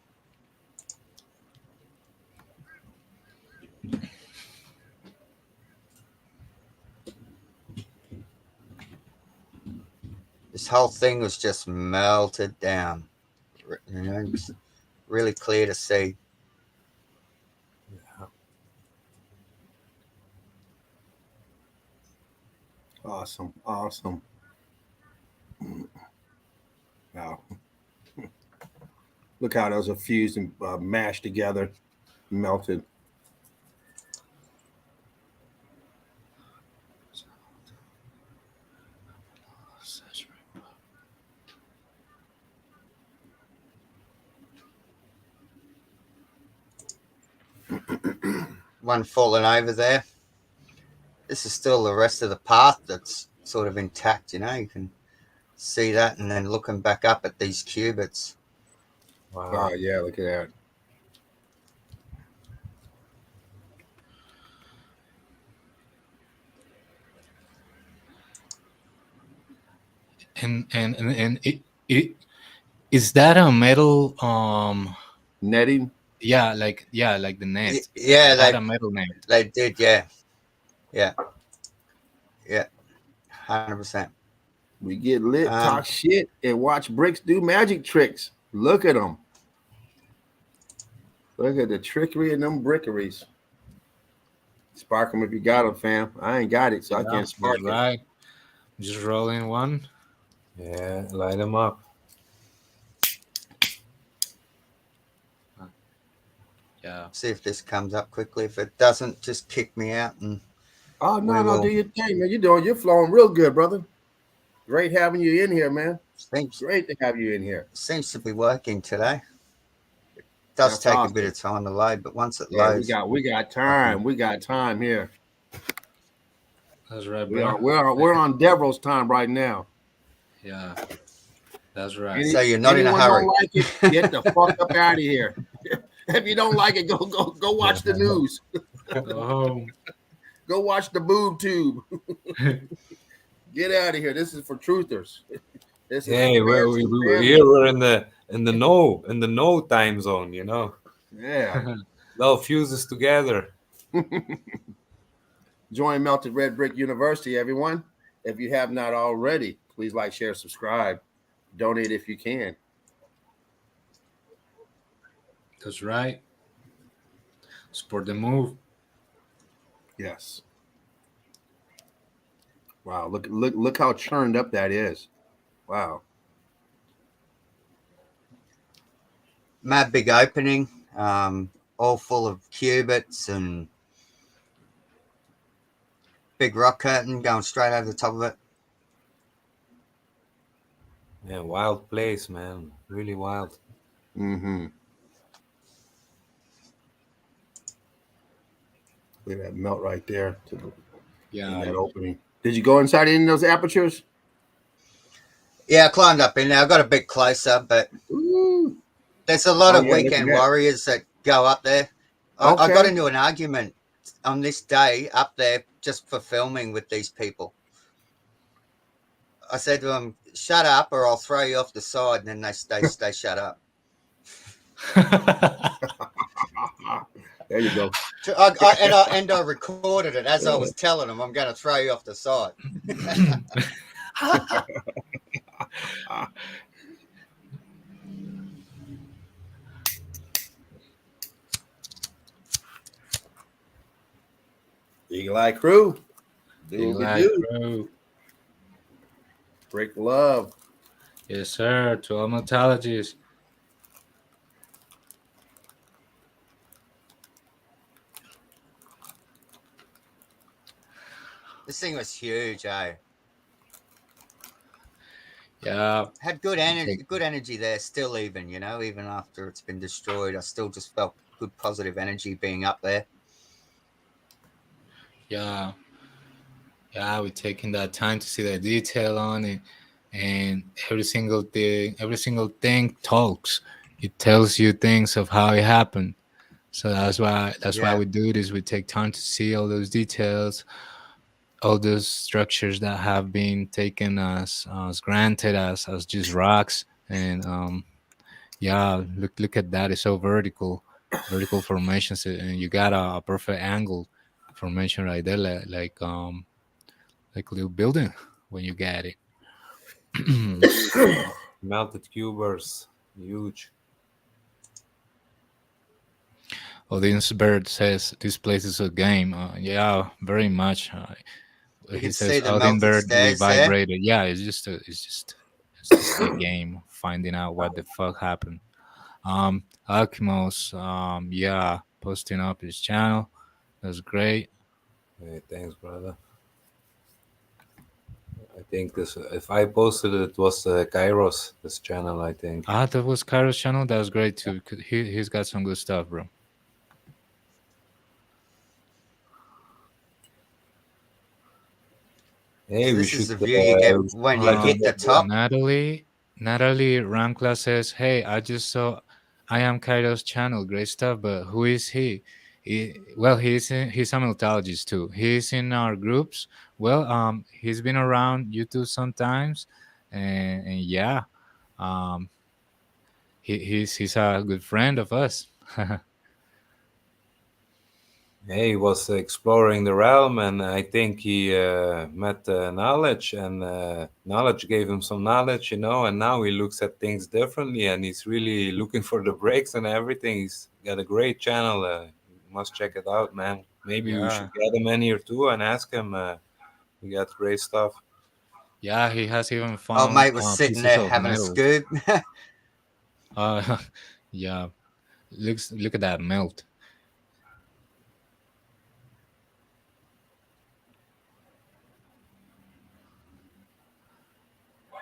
This whole thing was just melted down. You know, it's really clear to see. Yeah. Awesome. Wow. Look how those are fused and mashed together, melted. One falling over there. This is still the rest of the path that's sort of intact, you know. You can see that, and then looking back up at these cubits. Wow. Oh, yeah, look at that. And it is that a metal netting? Yeah, like the net. Yeah, they had a metal net. They did, yeah, 100%. We get lit, talk shit, and watch bricks do magic tricks. Look at them. Look at the trickery and them brickeries. Spark them if you got them, fam. I ain't got it, so I can't spark That's it. right. Just rolling one. Yeah, light them up. Yeah. See if this comes up quickly. If it doesn't, just kick me out and Oh no, we no, will. do your thing, man. You're flowing real good, brother. Great having you in here, man. Seems Great to have you in here. seems to be working today. Does That's take awesome. a bit of time to load, but once it Yeah, loads, we got time. We got time here. That's right, We are bro. we're on Devril's time right now. Yeah. That's right. so you're not in a Anyone hurry. don't like it, get the fuck up out of here. If you don't like it, go watch the news. Go home. Go watch the boob tube. Get out of here. This is for truthers. This is Hey, here we're in the no time zone, you know. Yeah. Love fuses together. Join Melted Red Brick University, everyone. If you have not already, please like, share, subscribe. Donate if you can. That's right. Support the move. Yes. Wow, look how churned up that is. Wow. Mad big opening, all full of qubits and big rock curtain going straight over the top of it. Yeah, wild place, man. Really wild. Mm-hmm. Look at that melt right there in Yeah. that opening. Did you go inside any of those apertures? Yeah, I climbed up in there. I got a bit closer, but Ooh. there's a lot Oh, of yeah, look at weekend that. warriors that go up there. I got Okay. into an argument on this day up there just for filming with these people. I said to them, "Shut up, or I'll throw you off the side." And then they stay shut up. There you go. I recorded it as I was telling them, "I'm going to throw you off the side." Eagle Eye Crew. Do what we do. Bro. Break love. Yes, sir. To all metallurgists. This thing was huge, eh? Yeah. Had good energy there still, even after it's been destroyed. I still just felt good positive energy being up there. Yeah. Yeah, we're taking that time to see the detail on it, and every single thing talks. It tells you things of how it happened. So that's why we do this. We take time to see all those details, all those structures that have been taken as granted as just rocks. And yeah, look at that. It's so vertical formations, and you got a perfect angle formation right there, like a little building when you get it. Melted cubers, huge. Audience Bird says this place is a game. Yeah, very much. You He can says see the Odin melted Bird we stairs there. vibrated. Yeah, it's just a game finding out what the fuck happened. Alchemos, yeah, posting up his channel. That's great. Hey, thanks, brother. I think this. If I posted it, was Kairos, this channel. I think. That was Kairo's channel. That was great too. He's got some good stuff, bro. Hey, So we this should. is the view you get when you hit the top. Natalie Rankla says, "Hey, I just saw I am Kairo's channel. Great stuff, but who is he? Well, he's a metallurgist too. He's in our groups. Well, he's been around YouTube sometimes, and yeah, um, he's a good friend of us." Yeah, he was exploring the realm, and I think he met knowledge, and knowledge gave him some knowledge, and now he looks at things differently, and he's really looking for the breaks and everything. He's got a great channel. You must check it out, man. Maybe we Yeah, should get him in here too and ask him. He got great stuff. yeah. He has even Old found mate was sitting pieces there of having a metal. scoop. Uh, yeah. Look at that melt.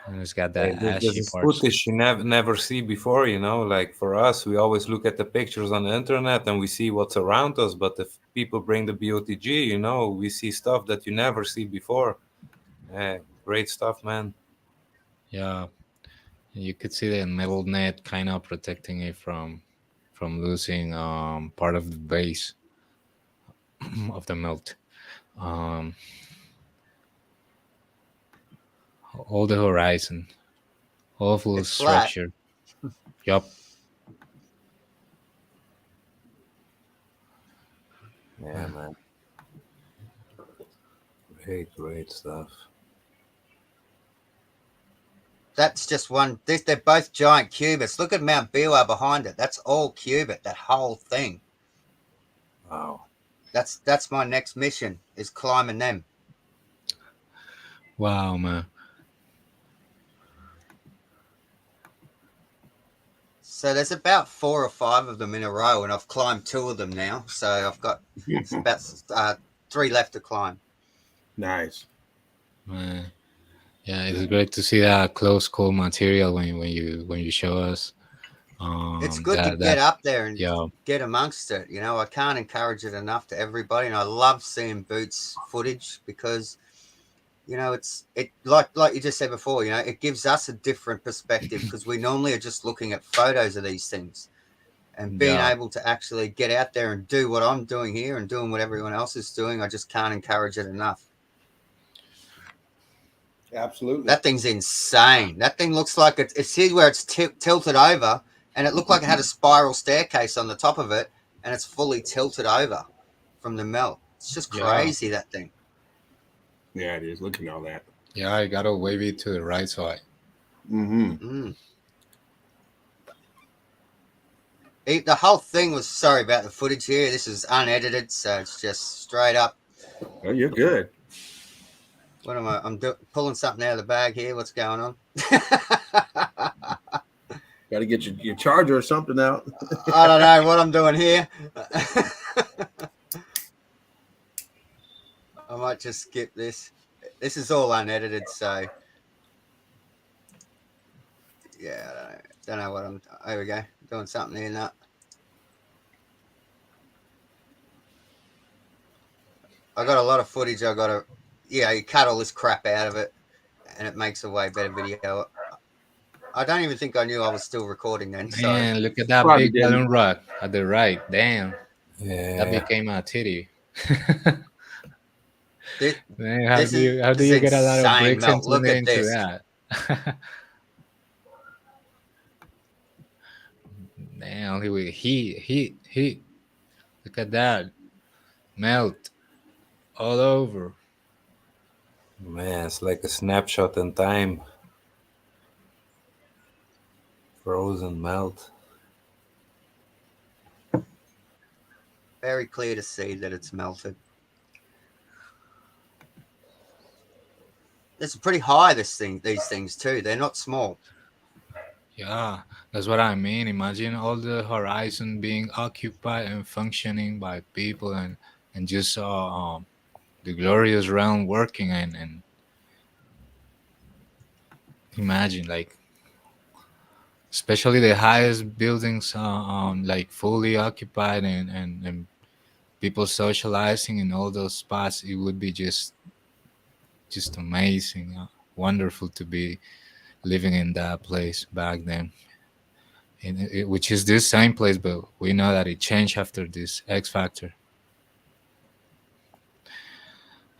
And it's got that This ashy is parts. footage you never see before, Like for us, we always look at the pictures on the internet and we see what's around us. But if people bring the BOTG, we see stuff that you never see before. Yeah, great stuff, man. Yeah, you could see the metal net kind of protecting it from losing part of the base of the melt. Um, all the horizon, all full of It's flat. structure. Yup. Yeah, man. Great stuff. That's just one. They're both giant cubits. Look at Mount Biwa behind it. That's all cubit. That whole thing. Wow. That's my next mission is climbing them. Wow, man. So there's about 4 or 5 of them in a row, and I've climbed 2 of them now. So I've got about 3 left to climb. Nice. Man. Yeah, it's great to see that close call material when you show us. It's good to That get up there and yeah, get amongst it. I can't encourage it enough to everybody, and I love seeing Boots footage because it like you just said before. It gives us a different perspective because we normally are just looking at photos of these things, and being yeah, able to actually get out there and do what I'm doing here and doing what everyone else is doing, I just can't encourage it enough. Absolutely. That thing's insane. That thing looks like it's here where it's tilted over, and it looked like it had a spiral staircase on the top of it, and it's fully tilted over from the melt. It's just crazy, that thing. Yeah, it is. Look at all that. yeah. I gotta wave it to the right side. Mm-hmm. The whole thing was, sorry about the footage here. This is unedited, so it's just straight up. Oh, you're good. What am I? I'm pulling something out of the bag here. What's going on? Got to get your charger or something out. I don't know what I'm doing here. I might just skip this. This is all unedited, so yeah, I don't know what I'm. There we go. Doing something here now. I got a lot of footage. I got to, you cut all this crap out of it, and it makes a way better video. I don't even think I knew I was still recording then. Man, So look at that Probably big didn't. balloon rock at the right. Damn, that Yeah. became a titty. this, Man, this how do is you get a lot of insane, bricks Melt. Look at into this. that? Damn, he. Look at that, melt all over. Man, it's like a snapshot in time. Frozen melt. Very clear to see that it's melted. It's pretty high. These things too. They're not small. Yeah, that's what I mean. Imagine all the horizon being occupied and functioning by people, and just the glorious realm working, and imagine like especially the highest buildings like fully occupied, and people socializing in all those spots. It would be just amazing, wonderful to be living in that place back then. Which is this same place, but we know that it changed after this X Factor.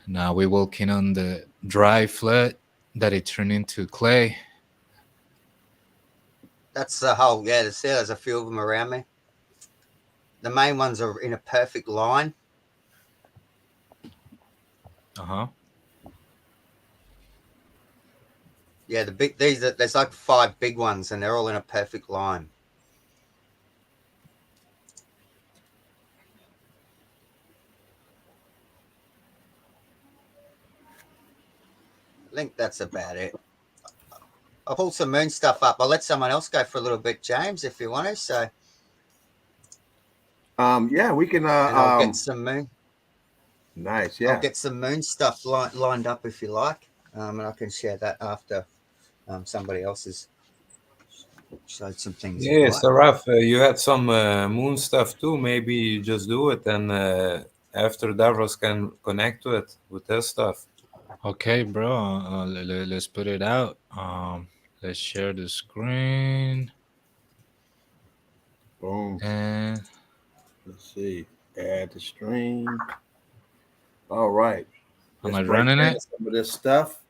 Now we're walking on the dry flood that it turned into clay. That's the whole. Yeah, there's a few of them around me. The main ones are in a perfect line. Uh-huh. Yeah, the big there's like 5 big ones, and they're all in a perfect line. I think that's about it. I'll pull some moon stuff up. I'll let someone else go for a little bit, James, if you want to. So, Yeah, we can. and I'll get some moon. Nice. I'll Yeah. get some moon stuff lined up if you like, and I can share that after somebody else has showed some things. if you Yeah, like. so Raf, you had some moon stuff too. Maybe you just do it, and after Davros can connect to it with his stuff. Okay, bro. Let's put it out. Let's share the screen. Boom. And Let's see. Add the stream. All right. am Let's I break running down it? some of this stuff.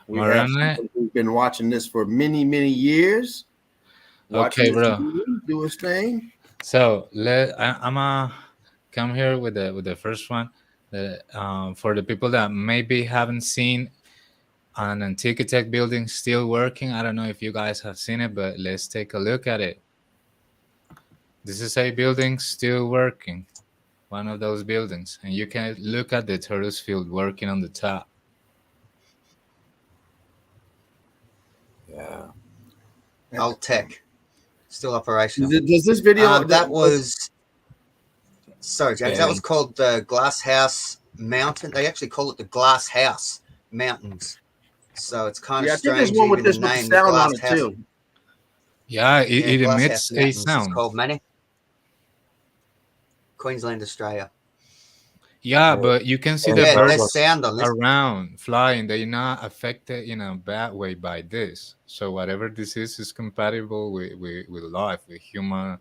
Am We I have running it? someone who's been watching this for many, many years. Watching Okay, this bro. movie, do his thing. So I'm gonna come here with the first one. For the people that maybe haven't seen an Antiquitech building still working, I don't know if you guys have seen it, but let's take a look at it. This is a building still working, one of those buildings, and you can look at the torus field working on the top. Yeah. Old tech, still operational. Does this video? That was, sorry, James. That Yeah. was called the Glass House Mountain. They actually call it the Glass House Mountains. So it's kind Yeah, of I think there's strange, one with even the this with the name, the sound on Glass it House. too. Yeah, Yeah, it Glass House emits a Mountains. It's sound. called Manny, Queensland, Australia. Yeah, but you can see And the Yeah, there's birds sound on this. around flying. They're not affected in a bad way by this. So whatever this is compatible with life, with human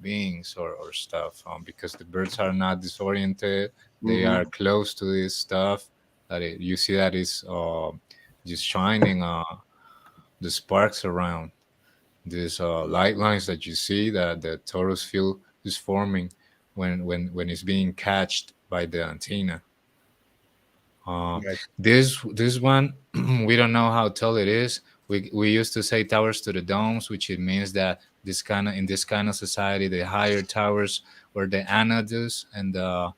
beings or stuff. Because the birds are not disoriented. They are close to this stuff. You see that is just shining the sparks around these light lines that you see that the torus field is forming when it's being catched by the antenna. Right. This one we don't know how tall it is. We used to say towers to the domes, which it means that in this kind of society, the higher towers were the anodes and the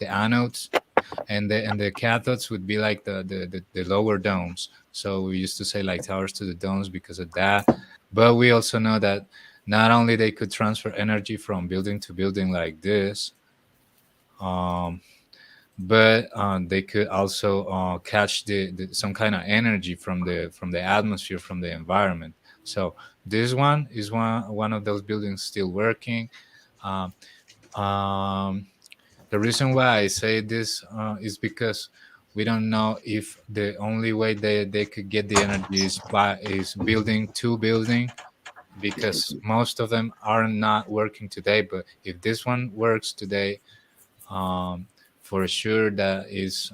anodes, and the cathodes would be like the lower domes. So we used to say like towers to the domes because of that. But we also know that not only they could transfer energy from building to building like this, um, but they could also catch some kind of energy from the atmosphere, from the environment. So this one is one of those buildings still working. Um, um, the reason why I say this is because we don't know if the only way they could get the energy is building to building, because most of them are not working today. But if this one works today, um, for sure that is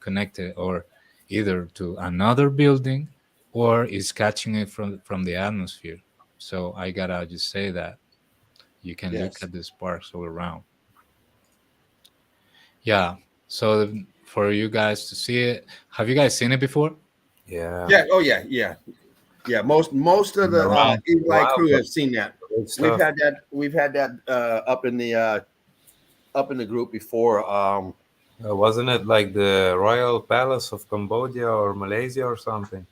connected or either to another building or is catching it from the atmosphere. So I gotta just say that you can look Yes. at the sparks all around. Yeah. So for you guys to see it, have you guys seen it before? Yeah. Yeah. Oh yeah. Yeah. Yeah. Most of the Wow. Evil Eye Wow, crew but have seen that. good We've stuff. had that. We've had that up in the group before. Wasn't it like the Royal Palace of Cambodia or Malaysia or something?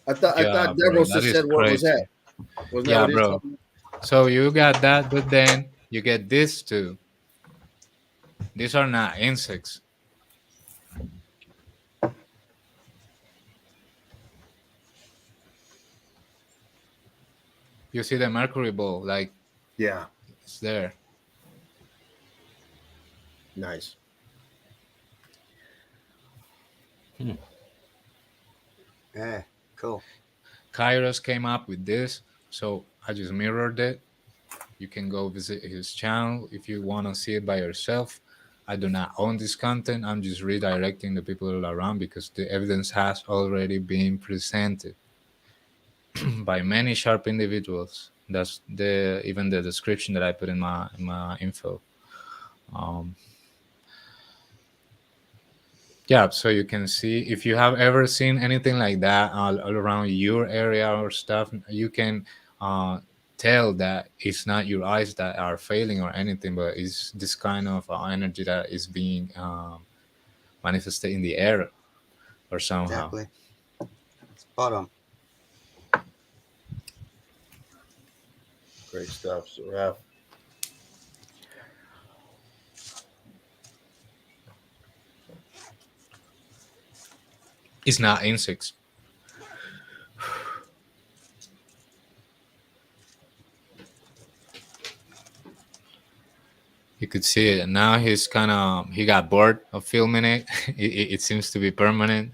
I thought Yeah, bro, Devros that just is said what was that? crazy. Wasn't that Yeah, what he was bro. talking So you got that, but then you get this too. These are not insects. You see the mercury ball, like Yeah. it's there. Nice. Yeah, cool. Kairos came up with this, so I just mirrored it. You can go visit his channel if you want to see it by yourself. I do not own this content. I'm just redirecting the people around because the evidence has already been presented by many sharp individuals. That's even the description that I put in my info. Um, Yeah, so you can see if you have ever seen anything like that all around your area or stuff, you can uh, tell that it's not your eyes that are failing or anything, but it's this kind of energy that is being manifested in the air or somehow. Exactly. Spot on. Great stuff. So, Ralph. It's not insects. You could see it. Now he got bored of filming it. It seems to be permanent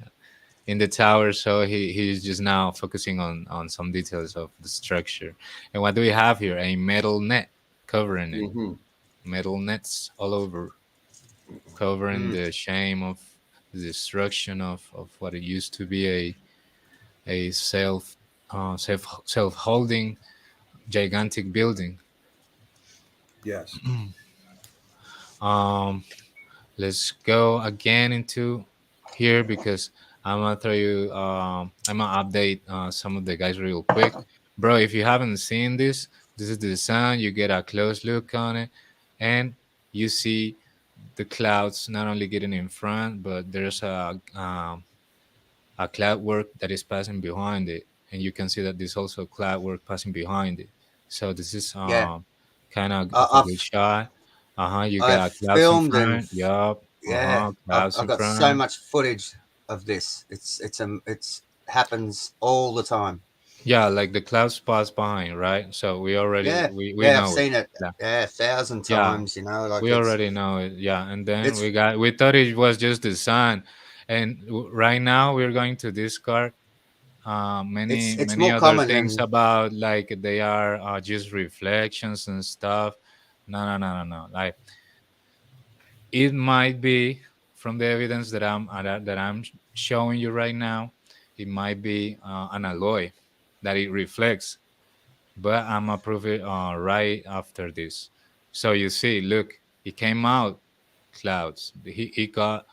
in the tower, so he's just now focusing on some details of the structure. And what do we have here? A metal net covering it. Mm-hmm. Metal nets all over, covering Mm. the shame of the destruction of what it used to be a self holding gigantic building. Yes. Um, let's go again into here because I'm gonna throw you. I'm gonna update some of the guys real quick, bro. If you haven't seen this, this is the sun. You get a close look on it, and you see the clouds not only getting in front, but there's a cloud work that is passing behind it, and you can see that there's also cloud work passing behind it. So this is Yeah. kind of a I, good shot. You I've got clouds in filmed and front. Yup. yeah, Clouds I've in got so front. much footage of this. It's happens all the time. Yeah, like the clouds pass behind, right? So we already Yeah, we yeah, I've know it. seen it. Yeah, Yeah, 1,000 yeah, times. You know, like we already know it. Yeah, and then it's we thought it was just the sun, and right now we're going to discard it's many more other common things than about like they are just reflections and stuff. No. Like it might be from the evidence that I'm showing you right now. It might be an alloy that it reflects, but I'm gonna prove it right after this. So you see, look, it came out clouds. He got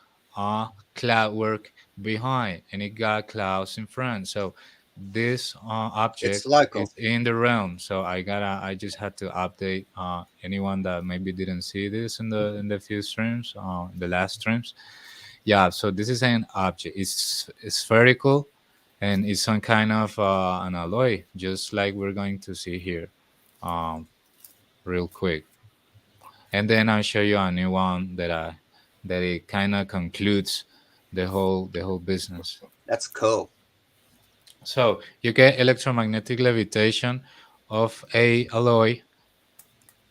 cloud work behind, and it got clouds in front. So this it's object local. is in the realm. So I just had to update anyone that maybe didn't see this in the few streams, the last streams. Yeah, so this is an object. It's spherical, and it's some kind of an alloy, just like we're going to see here, um, real quick. And then I'll show you a new one that it kind of concludes the whole business. That's cool. So you get electromagnetic levitation of a alloy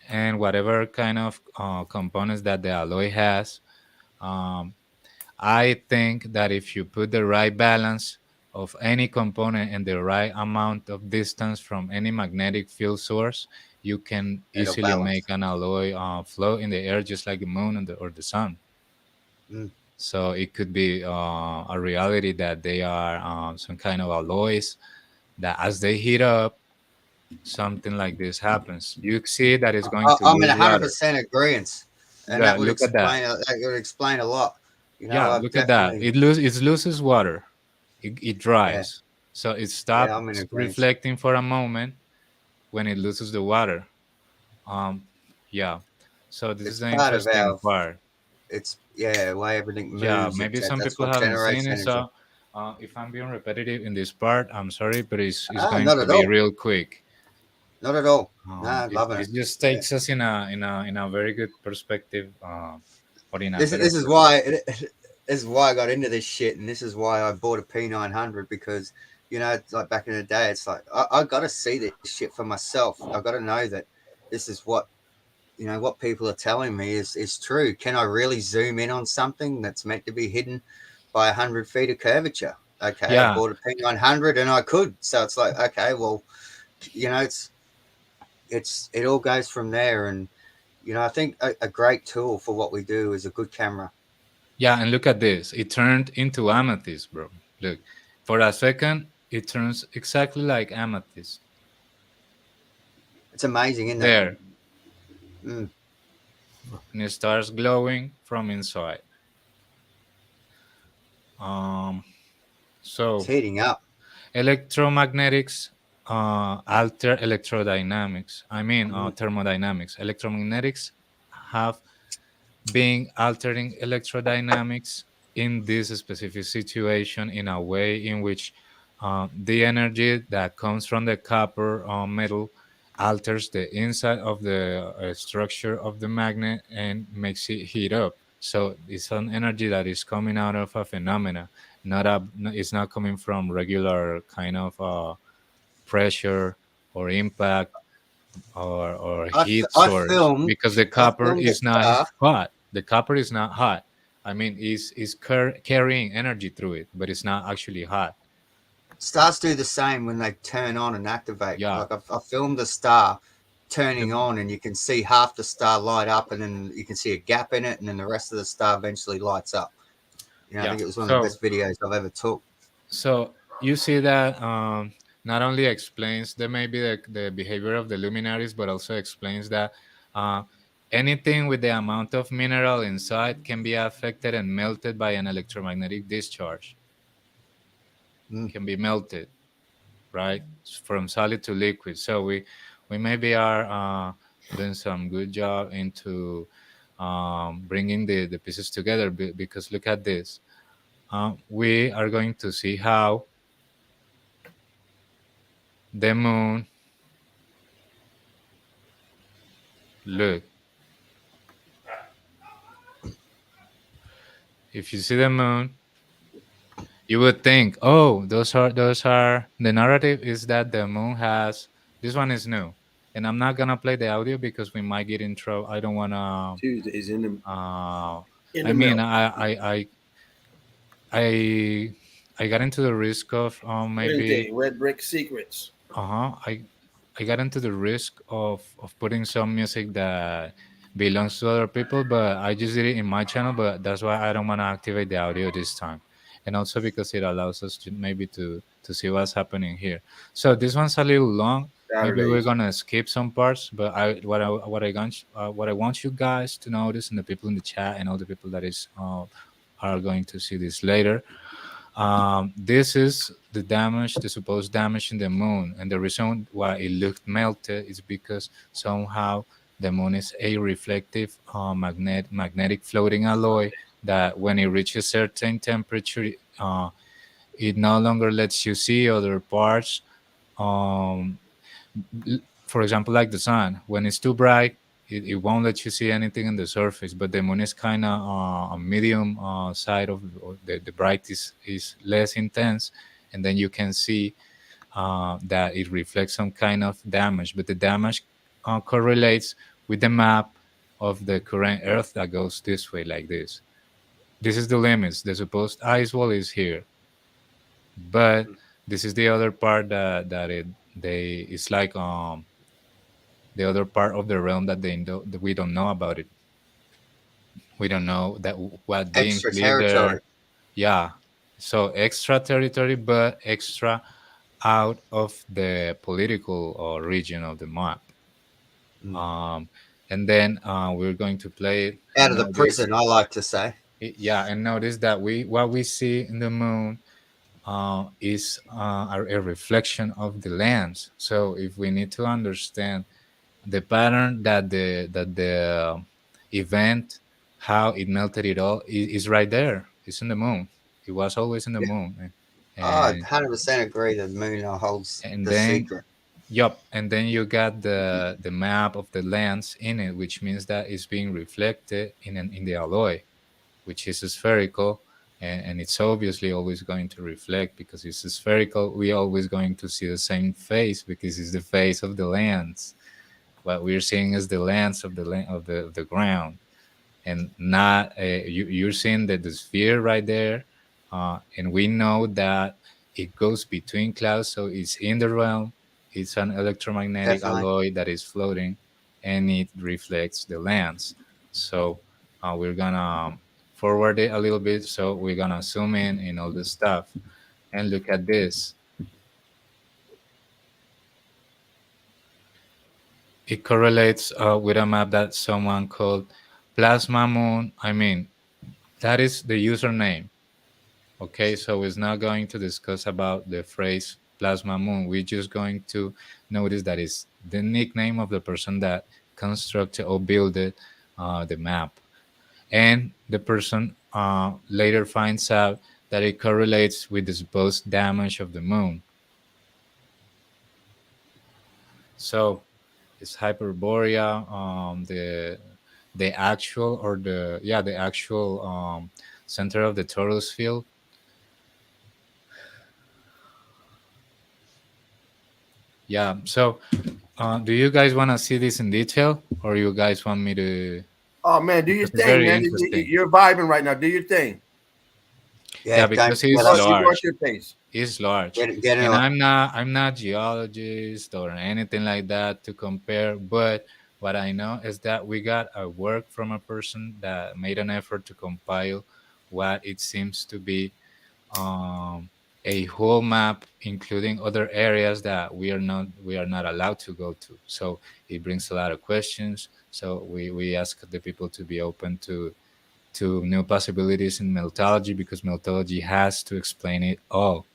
and whatever kind of components that the alloy has. Um, I think that if you put the right balance of any component and the right amount of distance from any magnetic field source, you can It'll easily make balance. an alloy float in the air just like the moon or the sun. Mm. So it could be a reality that they are some kind of alloys that as they heat up, something like this happens. You see that it's going to I'm in lose water. 100% agreement, and Yeah, that would look at that. explain that would explain a lot. You know, Yeah, I've look at that. definitely It loses water. It yeah, dries. So it yeah, I'm in stops agreement. reflecting for a moment when it loses the water. Um, yeah. So this is It's the part of interesting our part. it's yeah, way everything Yeah, moves. maybe some That's people what haven't seen generates it. energy. So if I'm being repetitive in this part, I'm sorry, but it's Ah, going not to at be all. real quick. Not at all. No, loving It it. just Yeah. takes us in a very good perspective, or in a This better this is perspective. why this is why I got into this shit, and this is why I bought a P900 because you know, it's like back in the day, it's like I got to see this shit for myself. I got to know that this is what you know what people are telling me is true. Can I really zoom in on something that's meant to be hidden by 100 feet of curvature? Okay, I Yeah, bought a P900 and I could. So it's like, okay, well, you know, it all goes from there. And you know, I think a great tool for what we do is a good camera. yeah, and look at this. It turned into amethyst, bro. Look, for a second, it turns exactly like amethyst. It's amazing, isn't it? There, Mm. and it starts glowing from inside. Um, It's so heating up. electromagnetics alter electrodynamics. I mean, Mm. thermodynamics. Electromagnetics have been altering electrodynamics in this specific situation in a way in which the energy that comes from the copper metal alters the inside of the structure of the magnet and makes it heat up. So it's an energy that is coming out of a phenomena, not a, it's not coming from regular kind of pressure or impact or heat I source filmed. because the I copper filmed a is not star. hot. The copper is not hot. I mean, is carrying energy through it, but it's not actually hot. Stars do the same when they turn on and activate. Yeah. Like I filmed a star turning The- on, and you can see half the star light up, and then you can see a gap in it, and then the rest of the star eventually lights up. You know, I yeah. think it was one of the So best videos I've ever took. so you see that not only explains the maybe the behavior of the luminaries, but also explains that uh, anything with the amount of mineral inside can be affected and melted by an electromagnetic discharge. Mm. Can be melted, right, from solid to liquid. So we maybe are doing some good job into bringing the pieces together because look at this. We are going to see how the moon look. If you see the moon, you would think, oh, those are the narrative is that the moon has this one is new, and I'm not gonna play the audio because we might get in trouble. I don't wanna. Tuesdays Uh, in I the mean, middle. I I got into the risk of maybe Wednesday, Red Brick Secrets. uh-huh I got into the risk of putting some music that belongs to other people, but I just did it in my channel. But that's why I don't want to activate the audio this time, and also because it allows us to maybe to see what's happening here. So this one's a little long. Maybe we're Saturdays. gonna skip some parts, but what I want you guys to notice, and the people in the chat, and all the people that is are going to see this later. This is the damage, the supposed damage in the moon, and the reason why it looked melted is because somehow the moon is a reflective magnetic floating alloy that when it reaches certain temperature, it no longer lets you see other parts. Um, for example, like the sun, when it's too bright, it won't let you see anything on the surface. But the moon is kind of a medium side of the bright is less intense, and then you can see that it reflects some kind of damage. But the damage correlates with the map of the current Earth that goes this way, like this. This is the limits. The supposed ice wall is here, but this is the other part that they it's like the other part of the realm that that we don't know about it. We don't know that what beings Extra live there. territory. Yeah, so extra territory, but extra out of the political region of the map. Mm. Um, and then we're going to play it Out and of the notice. prison, I like to say. Yeah, and notice that we what we see in the moon is a reflection of the lands. So if we need to understand the pattern that the event how it melted it all is right there. It's in the moon. It was always in the Yeah. moon, I and 100% agree that the moon holds and the then secret. yup, and then you got the map of the lands in it, which means that it's being reflected in the alloy, which is spherical. And it's obviously always going to reflect because it's spherical. We're always going to see the same face because it's the face of the lands. What we're seeing is the lens of of the ground, and not you're seeing the sphere right there, and we know that it goes between clouds, so it's in the realm. It's an electromagnetic Definitely. alloy that is floating, and it reflects the lens. So we're gonna forward it a little bit. So we're gonna zoom in all the stuff and look at this. It correlates with a map that someone called Plasma Moon. I mean, that is the username. Okay, so it's not going to discuss about the phrase plasma moon. We're just going to notice that it's the nickname of the person that constructed or built the map. And the person later finds out that it correlates with the supposed damage of the moon. So it's Hyperborea, the actual or the actual center of the torus field. Yeah. So do you guys want to see this in detail, or you guys want me to? Oh man, do your Because it's thing, very man. interesting. You're vibing right now. Do your thing. Yeah, Yeah, don't because forget it's us. You go at large. your pace. It's large, Get and into it. I'm not geologist or anything like that to compare. But what I know is that we got a work from a person that made an effort to compile what it seems to be um, a whole map, including other areas that we are not allowed to go to. So it brings a lot of questions. So we ask the people to be open to new possibilities in meltology, because meltology has to explain it all.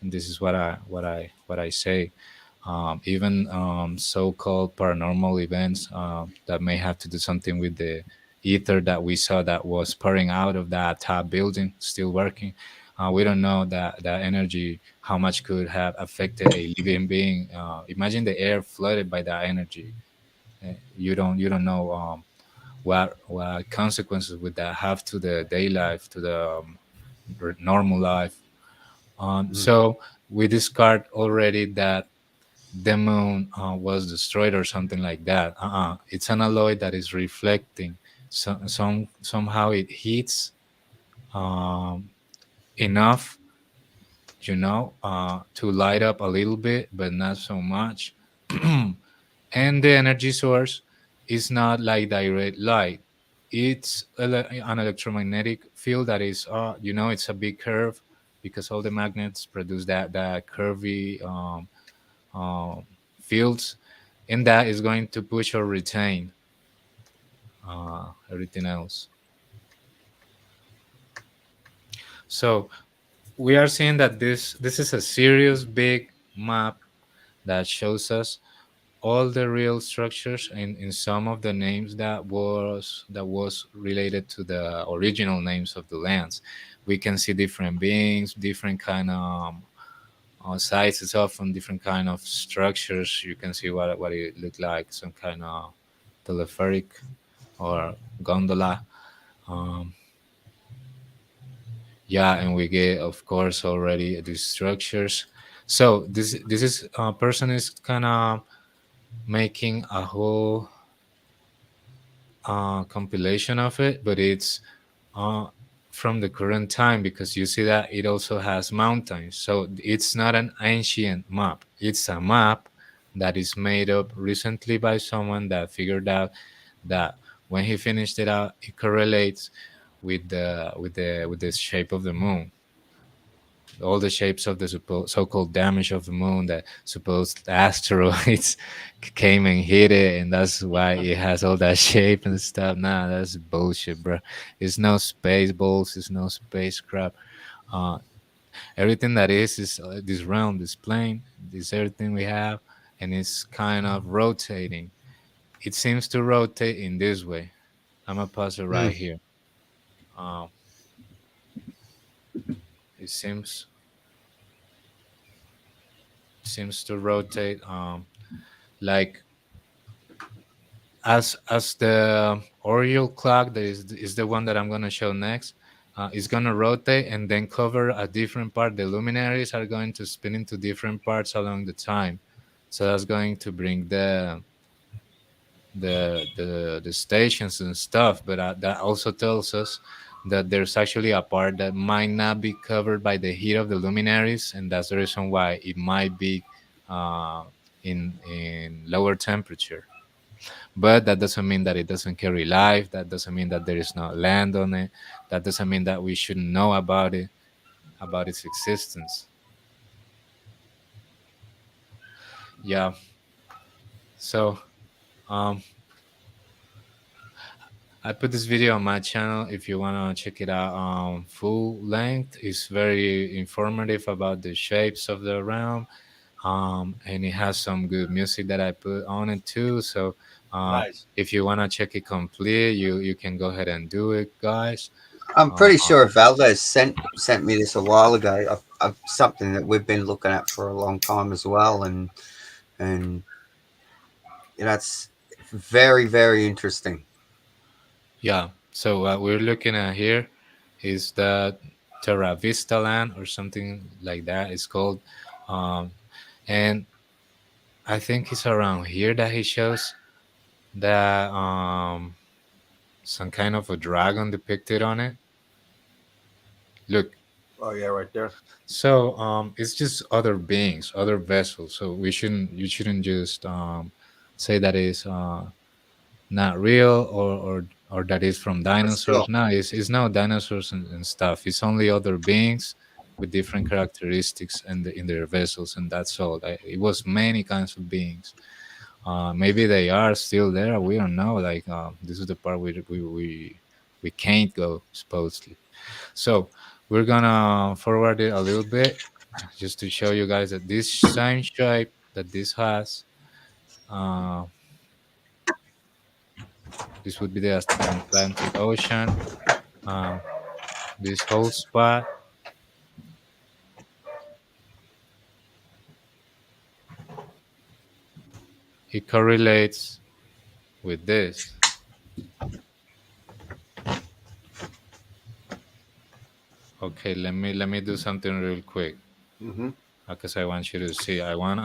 And this is what I say. Even so-called paranormal events that may have to do something with the ether that we saw that was pouring out of that top building, still working. We don't know that energy, how much could have affected a living being. Imagine the air flooded by that energy. You don't know what consequences would that have to the day life, to the normal life. Mm. So we discard already that the moon was destroyed or something like that. It's an alloy that is reflecting. Somehow it heats um, enough, to light up a little bit, but not so much. And the energy source is not like direct light. It's an electromagnetic field that is, it's a big curve, because all the magnets produce that curvy um, fields, and that is going to push or retain everything else. So we are seeing that this is a serious big map that shows us all the real structures in some of the names that was related to the original names of the lands. We can see different beings, different kind of sizes, often different kind of structures. You can see what it looked like, some kind of telepheric or gondola. Um, yeah, and we get, of course, already these structures. So this is person is kind of making a whole compilation of it, but it's uh, from the current time, because you see that it also has mountains. So it's not an ancient map. It's a map that is made up recently by someone that figured out that when he finished it out, it correlates with the shape of the moon, all the shapes of the so-called damage of the moon, that supposed asteroids came and hit it, and that's why it has all that shape and stuff. Nah, that's bullshit, bro. It's no space balls, it's no spacecraft. uh Everything that is this round, this plane, this everything we have, and it's kind of rotating. It seems to rotate in this way. I'm gonna pause it right Mm. here. um it seems to rotate, like as the Oriole clock, that is the one that I'm gonna show next. Is gonna rotate and then cover a different part. The luminaries are going to spin into different parts along the time, so that's going to bring the stations and stuff. But that also tells us that there's actually a part that might not be covered by the heat of the luminaries, and that's the reason why it might be uh, in lower temperature. But that doesn't mean that it doesn't carry life. That doesn't mean that there is no land on it. That doesn't mean that we shouldn't know about it, about its existence. Yeah. So um, I put this video on my channel if you wanna check it out full length. It's very informative about the shapes of the realm, and it has some good music that I put on it too. So Nice. if you wanna check it complete, you can go ahead and do it, guys. I'm Uh, pretty sure Valdez sent me this a while ago. Something that we've been looking at for a long time as well, and that's very interesting. yeah. So what we're looking at here is the Terra Vista land or something like that. It's called, um, and I think it's around here that he shows that some kind of a dragon depicted on it. Look, Oh yeah, right there. so it's just other beings, other vessels. So you shouldn't just say that is not real or that is from But dinosaurs. still, No, it's no dinosaurs and stuff. It's only other beings with different characteristics in their vessels, and that's all. It was many kinds of beings. Maybe they are still there. We don't know. Like this is the part we can't go supposedly. So we're gonna forward it a little bit just to show you guys that this same shape that this has, uh, this would be the Atlantic Ocean. Uh, this whole spot, it correlates with this. Okay, let me do something real quick hmm because I want you to see. I want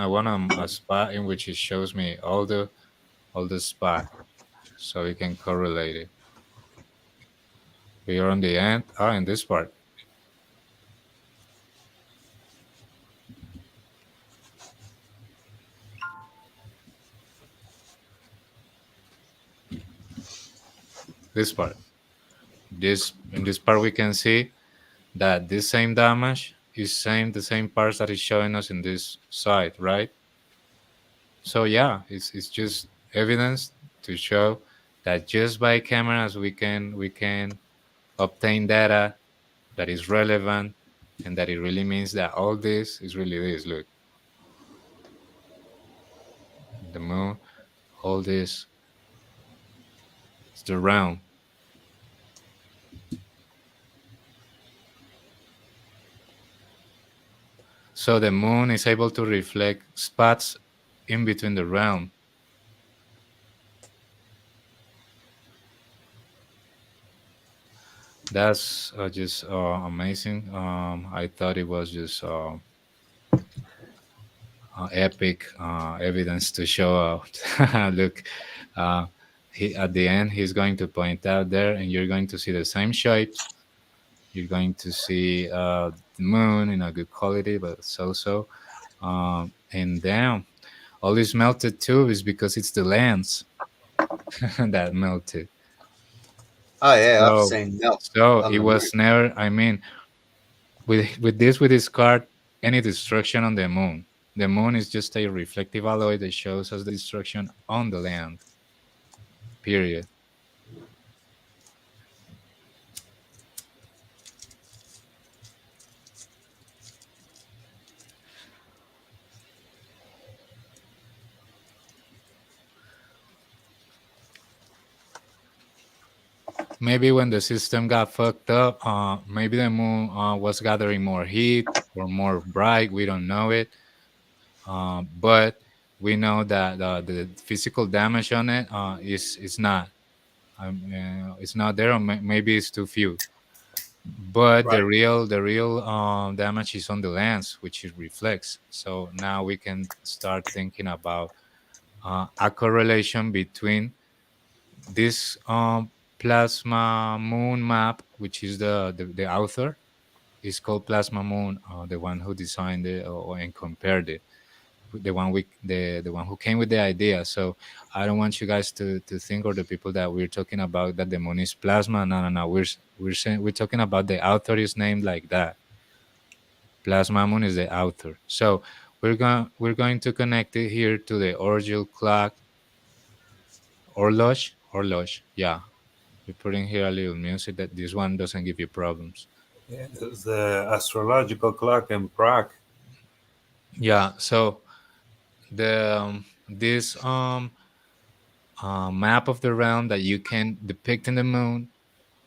a spot in which it shows me all the spot so we can correlate it. We are on the end. In this part. This part. This in this part we can see that this same damage is the same parts that is showing us in this side, right? So yeah, it's just evidence to show that just by cameras we can obtain data that is relevant and that it really means that all this is really this. Look, the moon, all this is the realm. So the moon is able to reflect spots in between the realm. That's just amazing. I thought it was just epic evidence to show out. Look, uh, at the end, he's going to point out there, and you're going to see the same shapes. You're going to see the moon in a good quality, but so. And damn, all this melted too is because it's the lens that melted. Oh yeah, I've So, seen melt so on it the moon. was never. I mean, with this card, any destruction on the moon. The moon is just a reflective alloy that shows us the destruction on the land. Period. Maybe when the system got fucked up, maybe the moon was gathering more heat or more bright. We don't know it, but we know that the physical damage on it is not. It's not there, or maybe it's too few. But right. the real damage is on the lens, which it reflects. So now we can start thinking about a correlation between this plasma moon map, which is the author is called Plasma Moon, the one who designed it and compared it, the one who came with the idea. So I don't want you guys to think, or the people that we're talking about, that the moon is plasma. No. We're talking about the author is named like that. Plasma Moon is the author. So we're going to connect it here to the Orgel clock. Horloge, yeah. We put in here a little music that this one doesn't give you problems. Yeah, there's the astrological clock in Prague. Yeah. So the this map of the realm that you can depict in the moon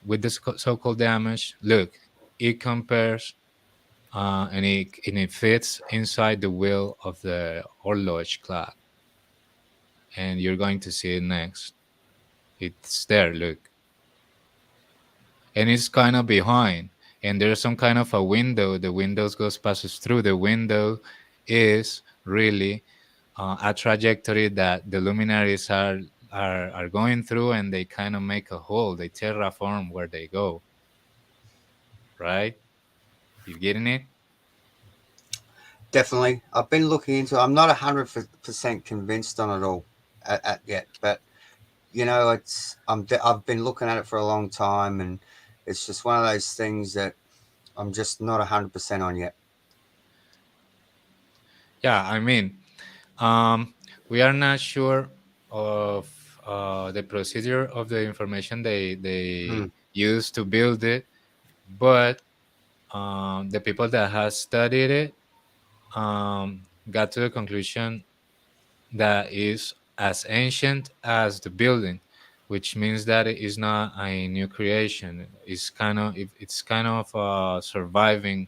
with the so-called damage. Look, it compares and it fits inside the wheel of the horloge clock, and you're going to see it next. It's there. Look, and it's kind of behind, and there's some kind of a window. The windows goes passes through. The window is really a trajectory that the luminaries are going through, and they kind of make a hole. They terraform where they go. Right? You getting it? Definitely. I've been looking into it. I'm not 100% convinced on it all at yet, but I've been looking at it for a long time, and it's just one of those things that I'm just not 100% on yet. Yeah, I mean, we are not sure of the procedure of the information they use to build it, but the people that has studied it got to the conclusion that is as ancient as the building, which means that it is not a new creation. It's kind of a surviving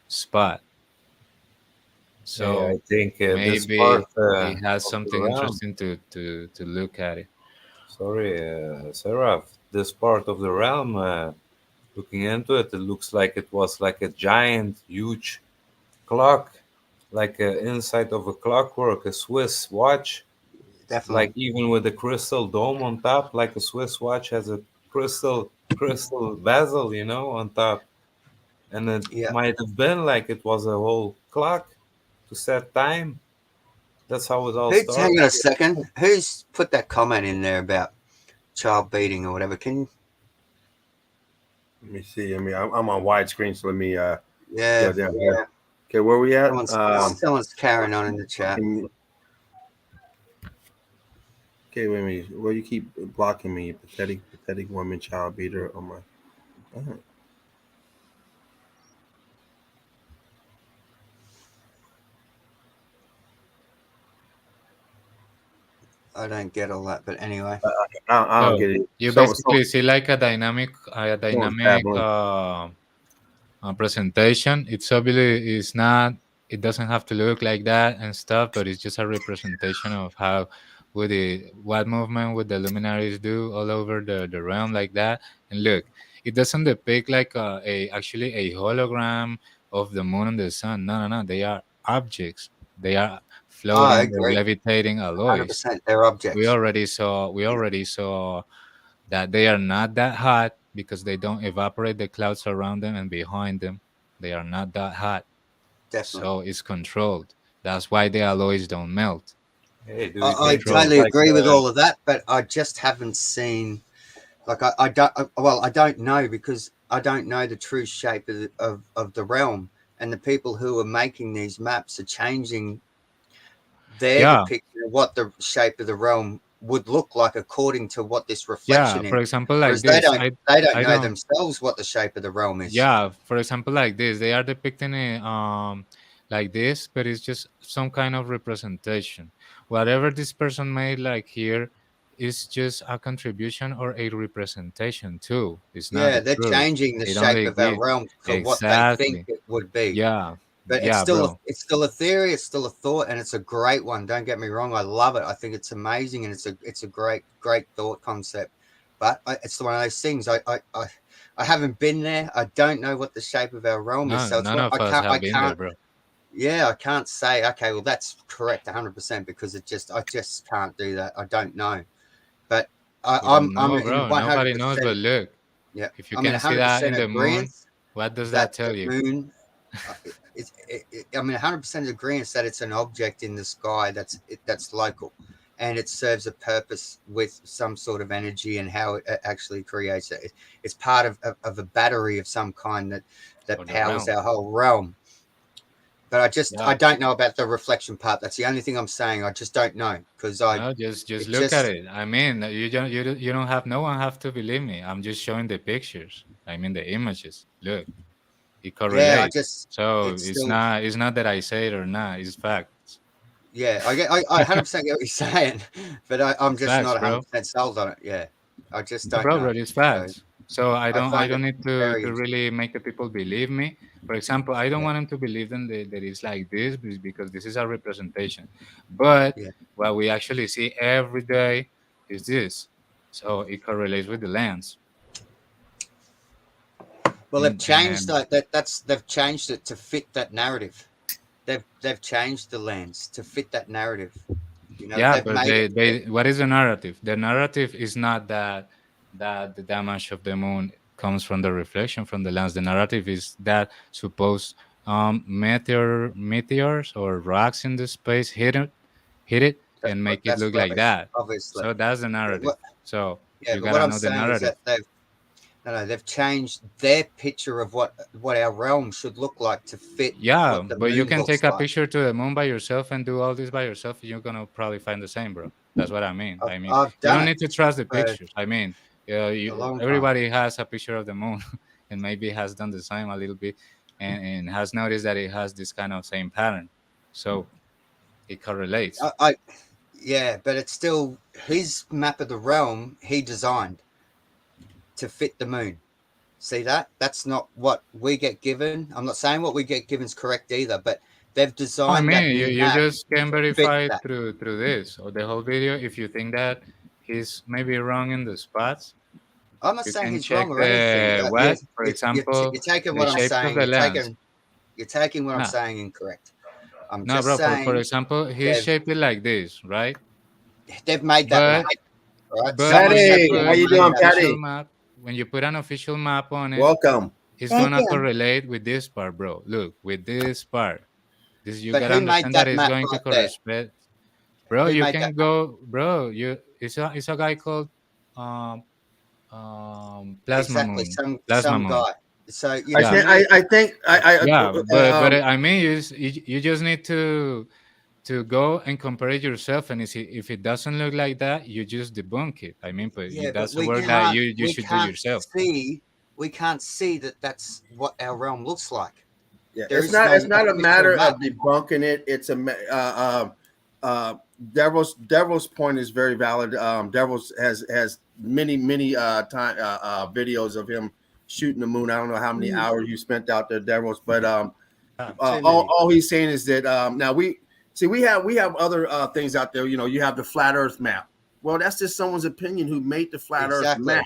spot. Yeah, I So think this maybe part it has of the something realm. interesting to look at it. Sorry, Seraph. This part of the realm, looking into it, it looks like it was like a giant, huge clock, like inside of a clockwork, a Swiss watch, like Definitely. even with a crystal dome on top, like a Swiss watch has a crystal bezel, on top. And it Yeah. might have been like it was a whole clock to set time. That's how it all Hang started. on a second. Who's put that comment in there about child beating or whatever? Can you? Let me see. I mean, I'm on widescreen, so let me Yeah. go down here. Okay, where we at? Someone's carrying on in the chat. Okay, wait a minute. Well, you keep blocking me, pathetic woman, child beater. Oh my. I don't get all that, but anyway. I don't So get it. you So basically see like a dynamic presentation. It's obviously it's not. It doesn't have to look like that and stuff, but it's just a representation of how what movement would the luminaries do all over the realm like that. And look, it doesn't depict like actually a hologram of the moon and the sun. No, no, no. They are objects. They are I floating or agree. levitating alloys. 100%. They're objects. We already saw that they are not that hot because they don't evaporate the clouds around them and behind them. They are not that hot. Definitely. So it's controlled. That's why the alloys don't melt. Hey, do you It's I think it's controlled. totally like agree with all of that, but I just haven't seen. Like I don't. Well, I don't know because I don't know the true shape of the realm, and the people who are making these maps are changing their Yeah, depiction of what the shape of the realm would look like according to what this yeah. reflection is. For example, like Whereas they this, don't. They don't I know don't. themselves what the shape of the realm is. Yeah, for example, like this, they are depicting it like this, but it's just some kind of representation. Whatever this person made, like here, is just a contribution or a representation too. It's not Yeah, the they're truth. changing the It shape only of our give realm for what they think exactly. it would be. Yeah, But yeah, bro. it's still a theory, it's still a thought, and it's a great one. Don't get me wrong, I love it. I think it's amazing, and it's a great thought concept. But it's one of those things. I haven't been there. I don't know what the shape of our realm is, No, so it's none what of us I have been there, can't. bro. Yeah, I can't say. Okay, well that's correct, 100% because I just can't do that. I don't know, but We don't I'm know, in bro. Nobody knows. But 100%. look, Yeah, if you I'm in can see that 100% in the moon, agreement what does that that tell the you? moon I'm in 100% agreement that it's an object in the sky that's local, and it serves a purpose with some sort of energy and how it actually creates it. It's part of a battery of some kind that For the powers realm. our whole realm. But I just Yeah. I don't know about the reflection part. That's the only thing I'm saying. I just don't know because No, just look at it. I mean, you don't have no one have to believe me. I'm just showing the pictures. I mean the images. Look, it Yeah, I correlates. just So it's still it's not that I say it or not. It's facts. yeah. I 100% get what you're saying, but I'm just Facts, not bro. 100% sold on it. Yeah, I just No, don't bro, know. but it's So facts. So I I find it don't need very to really make the people believe me. For example, I don't yeah, want them to believe them that it's like this because this is a representation. But yeah. what we actually see every day is this. So it correlates with the lens. Well, they've changed And they've changed it to fit that narrative. They've changed the lens to fit that narrative. You know, yeah, they've but made it. they what is the narrative? The narrative is not that the damage of the moon comes from the reflection from the lens. The narrative is that suppose meteors or rocks in the space hit it and make it That's look like rubbish, that. obviously. So that's the But narrative. So yeah, you but what gotta I'm know the saying is narrative. that they've changed their picture of what our realm should look like to fit Yeah, what the but you moon can looks take a like. picture to the moon by yourself and do all this by yourself. You're gonna probably find the same, bro. That's what I mean. I mean, I've you done don't it need to trust the for pictures. I mean, a long time. everybody has a picture of the moon, and maybe has done the same a little bit, and has noticed that it has this kind of same pattern. So it correlates. I yeah, but it's still his map of the realm he designed to fit the moon. See that? That's not what we get given. I'm not saying what we get given is correct either, but they've I designed that mean, new you map just can to fit verify it that. through this or the whole video. If you think that he's maybe wrong in the spots, I'm not you saying can he's check wrong or anything. the what, for example, You're taking the what I'm shape of saying. the lens. You're taking what I'm No, saying incorrect. I'm no, just bro. For saying example, he's they've shaped it like this, right? they've made that But map, right? but Someone when you sat Patty, down how put and you an made doing, that map. official Patty? map, when you put an official map on it, Welcome. it's Thank gonna you. correlate with this part, bro. Look, with this part. This you But gotta who made understand that that it's map going to right there? correspond. Bro, Who you made can that map? go, bro. You it's a guy called um Plasma Exactly, Moon. some Plasma Moon. guy. So you I know, Yeah. to think me, I think Yeah, I but I mean you just need to go and compare it yourself, and if it doesn't look like that, you just debunk it. I mean, but yeah, but that's a work that you we should do can't yourself. see that that's what our realm looks like. yeah, There is it's no not a official matter map. of debunking it. It's a Devil's point is very valid. Devil's has many time videos of him shooting the moon. I don't know how many hours you spent out there, Devil's, but Yeah. Too many. all he's saying is that now we have other things out there. You know, you have the flat Earth map. Well, that's just someone's opinion who made the flat Earth Exactly. map.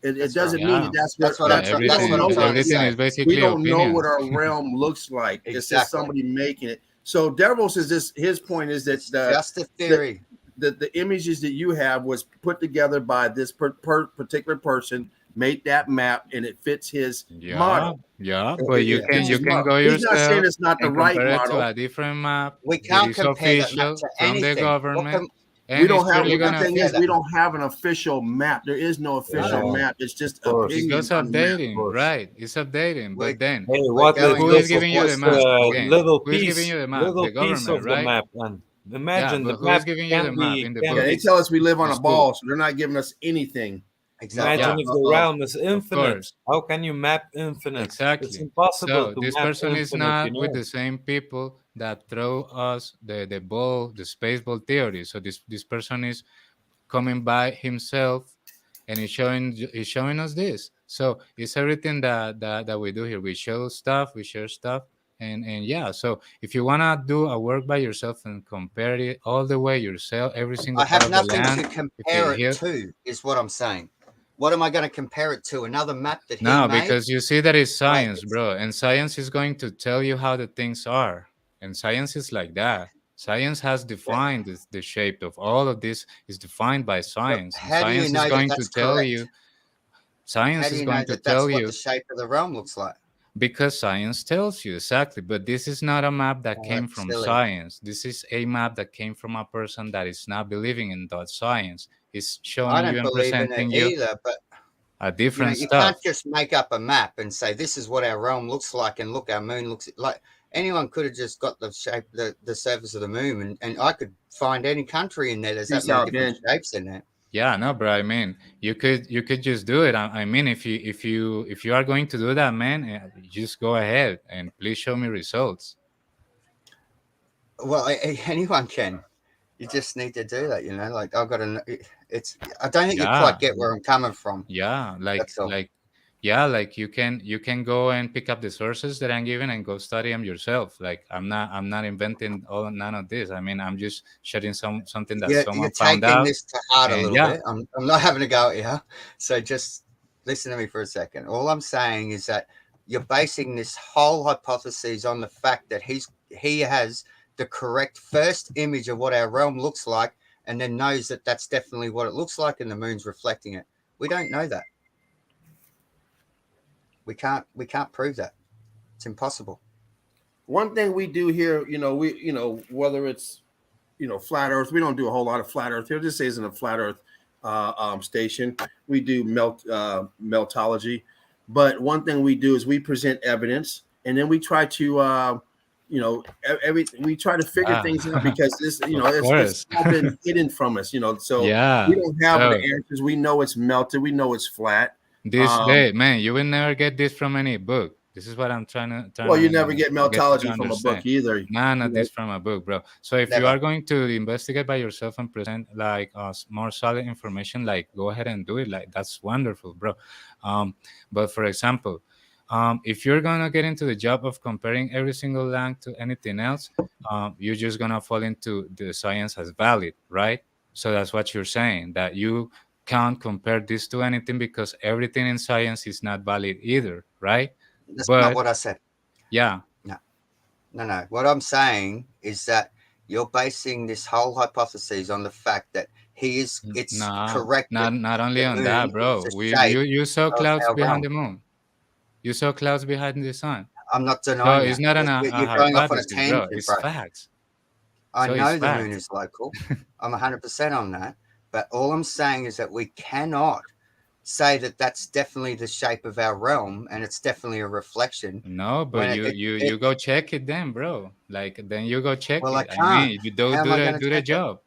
It That's doesn't right. mean Yeah. that that's That's what what Yeah, I'm we that's don't what know I'm trying what to everything say. is we basically don't know opinions. what our realm looks like. It's just Exactly. somebody making it. So Devils is this. His point is that It's just a the theory. the images that you have was put together by this particular person, made that map, and it fits his Yeah, model. yeah, but It fits you his can model. go He's not saying yourself it's not the and right compare it to model. a different map We that can't is compare that map official to from the anything. government, We and it's don't have. clearly We The can't gonna thing compare is, that. we don't have an official map. There is no official Yeah, map. It's just of course, it opinions goes on the map. of updating, course. right? It's updating, We're but then Hey, we're what but if going who this is off is of giving you the just map a again? Who is giving you the map? little The piece government, of the right? map? And Yeah, imagine the but who is map giving you the map in the Yeah, can book? they be tell us we live on a destroyed. ball, so they're not giving us anything. exactly. Imagine Yeah, if the realm is of infinite. course. How can you map infinite? It's Exactly. impossible So to this map person is infinite, you not with know. the same people that throw us the ball, the space ball theory. So this person is coming by himself and he's showing us this. So it's everything that we do here. We show stuff, we share stuff, and yeah. So if you wanna do a work by yourself and compare it all the way yourself, every single I part have of the nothing land, to if it compare it here. to, is what I'm saying. What am I going to compare it to? Another map that he No, made? because you see that it's Like, science, bro. And science is going to tell you how the things are. And science is like that. Science has defined the shape of all of this is defined by but science. And how do you science is know that going to that's tell correct? you, How science do is you know going to that that's tell what the you shape of the realm looks like? because science tells you exactly. But this is not a map that Oh, came that's from silly. science. This is a map that came from a person that is not believing in that science. It's I showing you don't and believe in it presenting you either, but a you know, different you can't stuff. just make up a map and say this is what our realm looks like and look, our moon looks like. anyone could have just got the shape, the surface of the moon, and I could find any country in there. There's that Peace many out, different Ben. shapes in there. Yeah, no, bro. I mean, you could just do it. I mean, if you are going to do that, man, just go ahead and please show me results. Well, anyone can. You just need to do that, Like I've got to. It's. I don't think you Yeah, quite get where I'm coming from. yeah, That's all. yeah, like you can go and pick up the sources that I'm giving and go study them yourself. Like I'm not inventing none of this. I mean, I'm just sharing something that You're someone found taking out. this to heart a And little yeah, bit. I'm not having a go at you. So just listen to me for a second. All I'm saying is that you're basing this whole hypothesis on the fact that he has the correct first image of what our realm looks like, and then knows that that's definitely what it looks like, and the moon's reflecting it. We don't know that. We can't prove that. It's impossible. One thing we do here, whether it's flat Earth, we don't do a whole lot of flat Earth here. This isn't a flat Earth station. We do meltology, but one thing we do is we present evidence, and then we try to we try to figure things out, because this it's all been hidden from us, so yeah. we don't have So, the answers. We know it's melted, we know it's flat. this day, man, you will never get this from any book. This is what I'm trying to. Well, you never get you meltology to from a book understand. either. None of this from a book, bro. So if you Never. are going to investigate by yourself and present like more solid information, like go ahead and do it. Like that's wonderful, bro. But for example, if you're gonna get into the job of comparing every single land to anything else, you're just gonna fall into the science as valid, right? So that's what you're saying, that you can't compare this to anything because everything in science is not valid either, right? That's But not what I said. yeah, No. What I'm saying is that you're basing this whole hypothesis on the fact that it's nah, correct. not only The on moon that, bro. is the shape You saw of clouds our behind realm. the moon. You saw clouds behind the sun. I'm not So denying it's that. not a You're going off on a hypothesis, bro. tangent, It's bro. facts. I So know it's the moon facts. is local. I'm 100% on that. But all I'm saying is that we cannot say that that's definitely the shape of our realm, and it's definitely a reflection. No, but When you go check it then, bro. Like then you go check well, I it. I can't. mean, you How am I going to do the check it? job.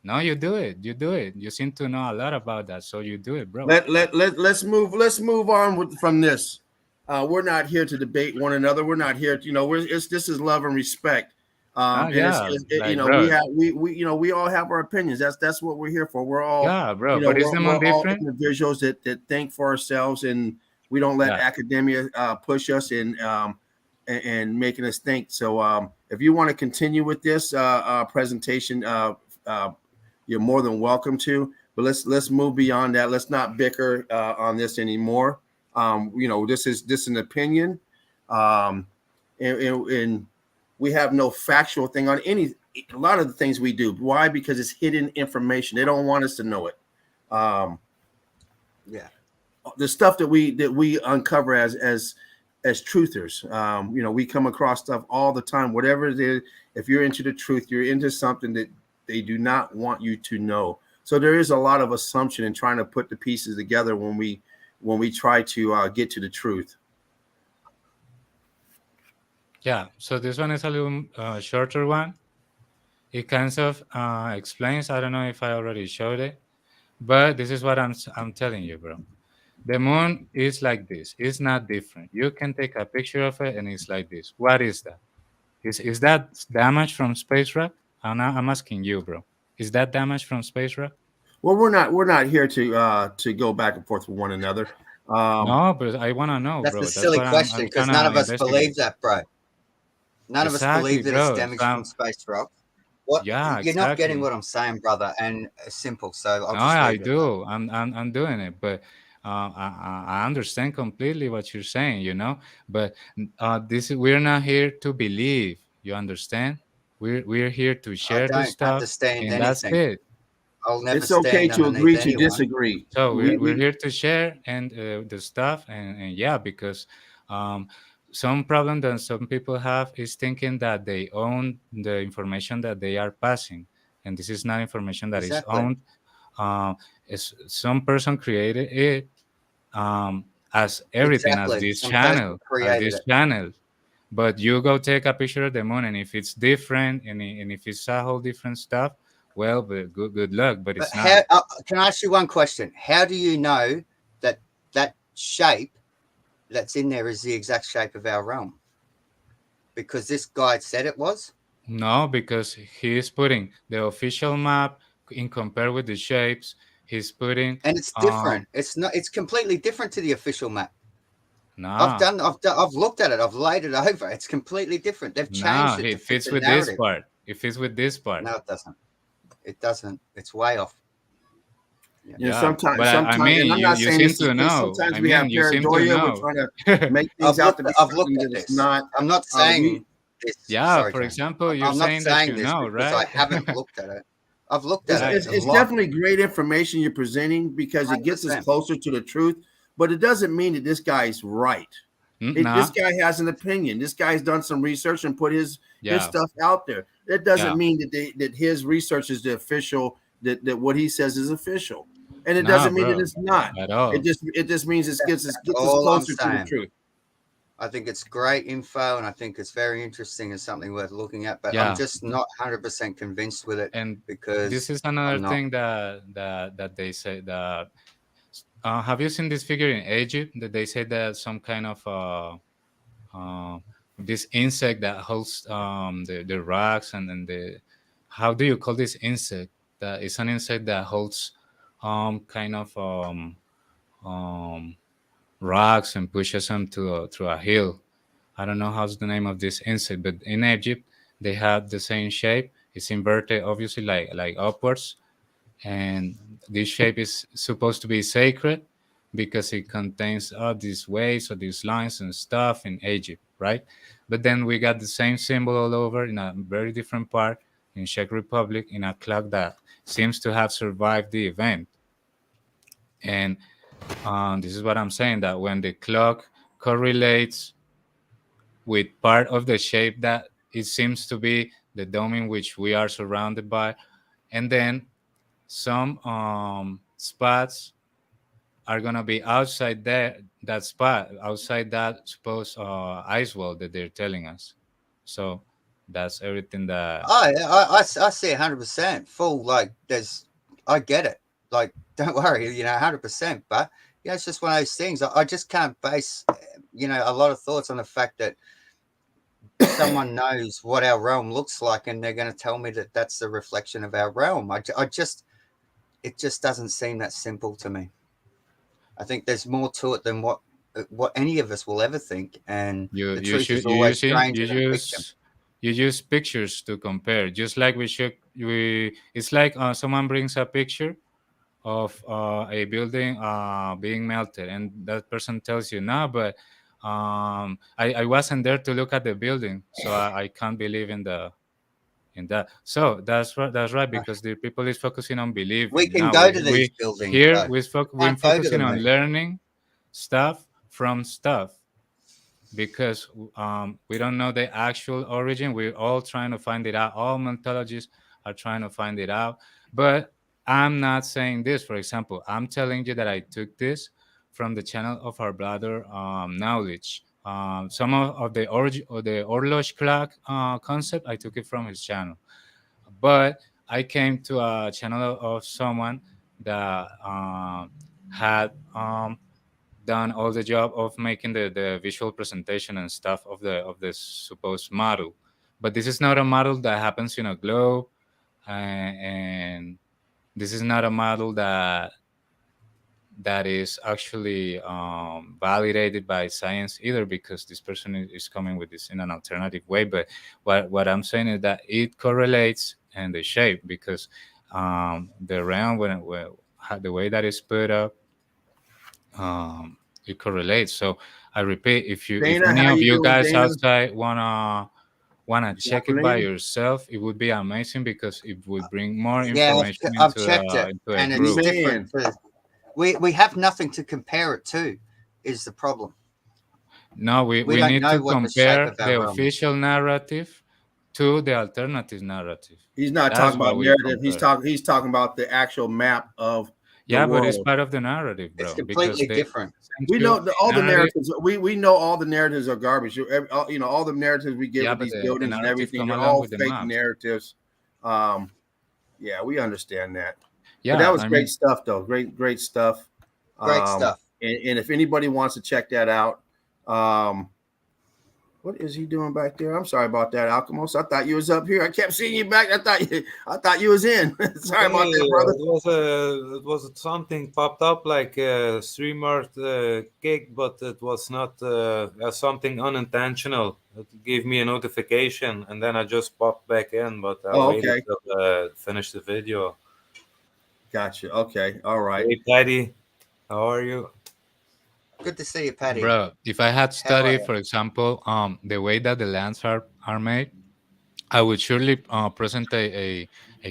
No, you do it. You do it. You seem to know a lot about that, so you do it, bro. Let's move on from this. We're not here to debate one another. We're not here to, this is love and respect. And Yeah, like, we bro. have we all have our opinions. That's what we're here for. We're all Yeah, bro. But is the moon we're all different? individuals that think for ourselves, and we don't let Yeah. academia push us and making us think. So if you want to continue with this presentation, you're more than welcome to. But let's move beyond that. Let's not bicker on this anymore. This is an opinion, and we have no factual thing on a lot of the things we do. Why? Because it's hidden information. They don't want us to know it. Yeah. The stuff that we uncover as truthers, we come across stuff all the time. Whatever it is, if you're into the truth, you're into something that they do not want you to know. So there is a lot of assumption in trying to put the pieces together when we try to get to the truth. Yeah, so this one is a little shorter one. It kind of explains. I don't know if I already showed it, but this is what I'm telling you, bro. The moon is like this. It's not different. You can take a picture of it, and it's like this. What is that? Is that damage from space rock? I'm asking you, bro. Is that damage from space rock? Well, we're not here to go back and forth with one another. No, but I want to know, That's bro. a That's silly what question, I'm because trying none to of us investigate. believe that, bro. None of us Exactly, believe that it's bro. damaged So from space rock. What? yeah, You're not getting exactly. what I'm saying, brother, and it's simple. So I'll No, just I leave it at that. do. I'm doing it, but I understand completely what you're saying, But we're not here to believe. You understand? We're here to I share the don't stuff, understand and that's anything. it. I'll never it's okay stand to underneath agree to anyone. disagree. So we're We here to share and the stuff, and yeah, because some problem that some people have is thinking that they own the information that they are passing, and this is not information that is Exactly. owned. Some person created it as everything, Exactly. Some person created it. channel. But you go take a picture of the moon, and if it's different, and if it's a whole different stuff, well, but good luck. But But it's how? not. Can I ask you one question? How do you know that that shape that's in there is the exact shape of our realm? Because this guy said it was. No, because he is putting the official map in compare with the shapes. He's putting And it's different. It's not. It's completely different to the official map. no, I've looked at it. I've laid it over. It's completely different. They've no. changed it He to fit fits the with this narrative. part. It fits with this part. No, it doesn't. It doesn't. It's way off. Yeah, sometimes, but I and mean, I'm not you saying seem this is to the case. know. Sometimes I we have mean, you seem to pareidolia. We're know. trying to make things out to be I've looked something at that it's this. not. I'm not saying this. Yeah, Sorry, for James. example, you're I'm not saying that saying you this know, because I right? haven't looked at it. I've looked at Right. it a It's lot. definitely great information you're presenting because it gets us 100%. closer to the truth. But it doesn't mean that this guy's right. This Nah, guy has an opinion. This guy's done some research and put his yeah, stuff out there. That doesn't yeah. mean that his research is the official. That what he says is official, and it Nah, doesn't mean that bro, it's not. at all. It just means it gets us All I'm closer to the saying. truth. I think it's great info, and I think it's very interesting and something worth looking at. But Yeah. I'm just not 100% convinced with it And because this is another I'm not. thing that they say that. Have you seen this figure in Egypt that they say that some kind of this insect that holds the rocks and then the how do you call this insect? That is an insect that holds kind of um, rocks and pushes them through a hill. I don't know how's the name of this insect, but in Egypt they have the same shape. It's inverted, obviously, like upwards, and this shape is supposed to be sacred because it contains all these waves or these lines and stuff in Egypt, right? But then we got the same symbol all over in a very different part in Czech Republic in a clock that seems to have survived the event. And this is what I'm saying, that when the clock correlates with part of the shape that it seems to be the dome in which we are surrounded by, and then some spots are gonna be outside that spot, outside that supposed ice wall that they're telling us. So that's everything that. I see 100% full. Like, I get it. Like, don't worry, 100%. But it's just one of those things. I just can't base, a lot of thoughts on the fact that someone knows what our realm looks like, and they're going to tell me that that's the reflection of our realm. It just doesn't seem that simple to me. I think there's more to it than what any of us will ever think, and the truth is always stranger than fiction. You use pictures to compare, just like it's like someone brings a picture of a building being melted, and that person tells you, no, but I wasn't there to look at the building, so I can't believe in that. So that's right, because the people is focusing on believing. We can now go to these buildings. here though. we're focusing on learning stuff from stuff, because we don't know the actual origin. We're all trying to find it out. All methodologies are trying to find it out. But I'm not saying this. For example, I'm telling you that I took this from the channel of our brother Knowledge. Some of the origin or the horloge clock concept, I took it from his channel. But I came to a channel of someone that had done all the job of making the visual presentation and stuff of the supposed model. But this is not a model that happens in a globe, and this is not a model that is actually validated by science either, because this person is coming with this in an alternative way. But what I'm saying is that it correlates and the shape, because the round when the way that it's put up, it correlates. So I repeat, if Dana, any how of you you doing, guys Dana? outside wanna check it by Jacqueline? yourself, it would be amazing, because it would bring more Yeah, information I've checked it, into a and it's group. different. We have nothing to compare it to, is the problem. No, we don't need know to what the shape compare of our the realm is. official narrative to the alternative narrative. He's not That's talking what about we narrative. compare. He's talking about the actual map of Yeah, but it's world. part of the narrative, It's bro. Because completely they different. send We you know all the narrative. narratives. We know all the narratives are garbage. All the narratives we get Yeah, with but these the buildings and narrative everything, come they're along all with the fake maps. narratives. Yeah, we understand that. But that Yeah, was I great mean, stuff, though. Great stuff. Great stuff. And if anybody wants to check that out, what is he doing back there? I'm sorry about that, Alchemos. I thought you was up here. I kept seeing you back. I thought you was in. Sorry about that, brother. It was something popped up like a streamer gig, but it was not something unintentional. It gave me a notification, and then I just popped back in. But I waited Okay. till finish the video. Gotcha. Okay. All right. Hey, Patty, how are you? Good to see you, Patty. bro, if I had How are studied, you? for example, the way that the lands are made, I would surely present a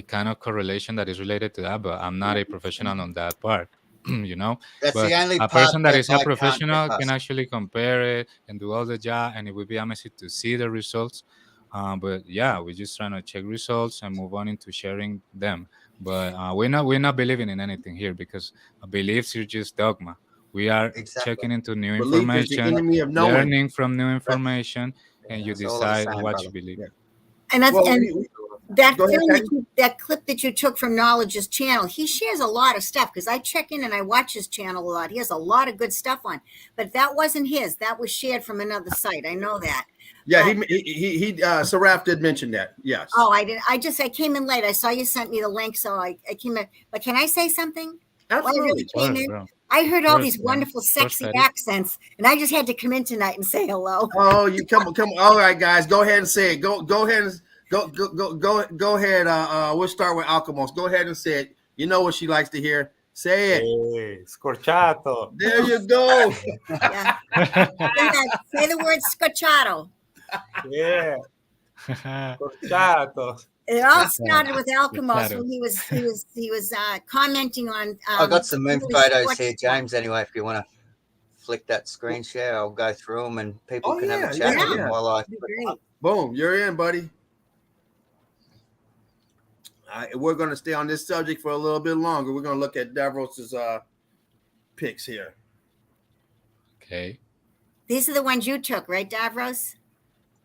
kind of correlation that is related to that, but I'm not a professional on that part, you know. That's But the only a part person that that is a I can't get professional can past. actually compare it and do all the job, and it would be amazing to see the results. But yeah, we're just trying to check results and move on into sharing them. But we're not believing in anything here because beliefs are just dogma. We are Exactly. checking into new Belief is the information, enemy of knowing. learning from new That's, information, and you that's all I was decide saying, what brother. you believe. Yeah. And Well, that go ahead, film, Patty. that clip that you took from Knowledge's channel, he shares a lot of stuff because I check in and I watch his channel a lot. He has a lot of good stuff on, but that wasn't his. That was shared from another site. I know that. Yeah, But- Saraf did mention that. Yes. Oh, I didn't. I came in late. I saw you sent me the link, so I came in. But can I say something? Well, I really Absolutely. came Course, in. bro. I heard all Course, these man. wonderful, Course, sexy Patty. accents, and I just had to come in tonight and say hello. Oh, you come. All right, guys, go ahead and say it. Go ahead and go ahead. We'll start with Alchemos. Go ahead and say it. You know what she likes to hear. Say it. Hey, scorchato. There you go. Yeah. Say the word scotchato. Yeah, scorchato. It all started with Alchemos Shadow. when he was commenting on. I got some moon English photos sports here, stuff. James. Anyway, if you want to flick that screen share, I'll go through them and people Oh, can have yeah, a chat yeah, with them yeah. while I. That'd be great. Boom. You're in, buddy. We're going to stay on this subject for a little bit longer. We're going to look at Davros's picks here. Okay. These are the ones you took, right, Davros?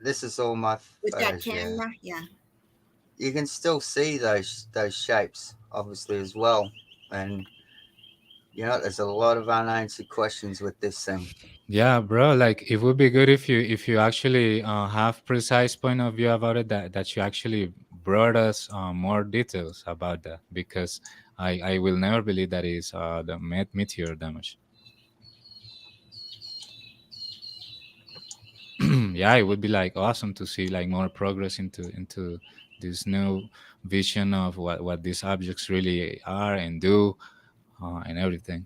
This is all my With that photos. Yeah. camera, yeah. You can still see those shapes, obviously, as well, and you know, there's a lot of unanswered questions with this thing. Yeah, bro. Like it would be good if you actually have precise point of view about it. That you actually brought us more details about that because I will never believe that is the meteor damage. Yeah, it would be like awesome to see like more progress into this new vision of what these objects really are and do and everything.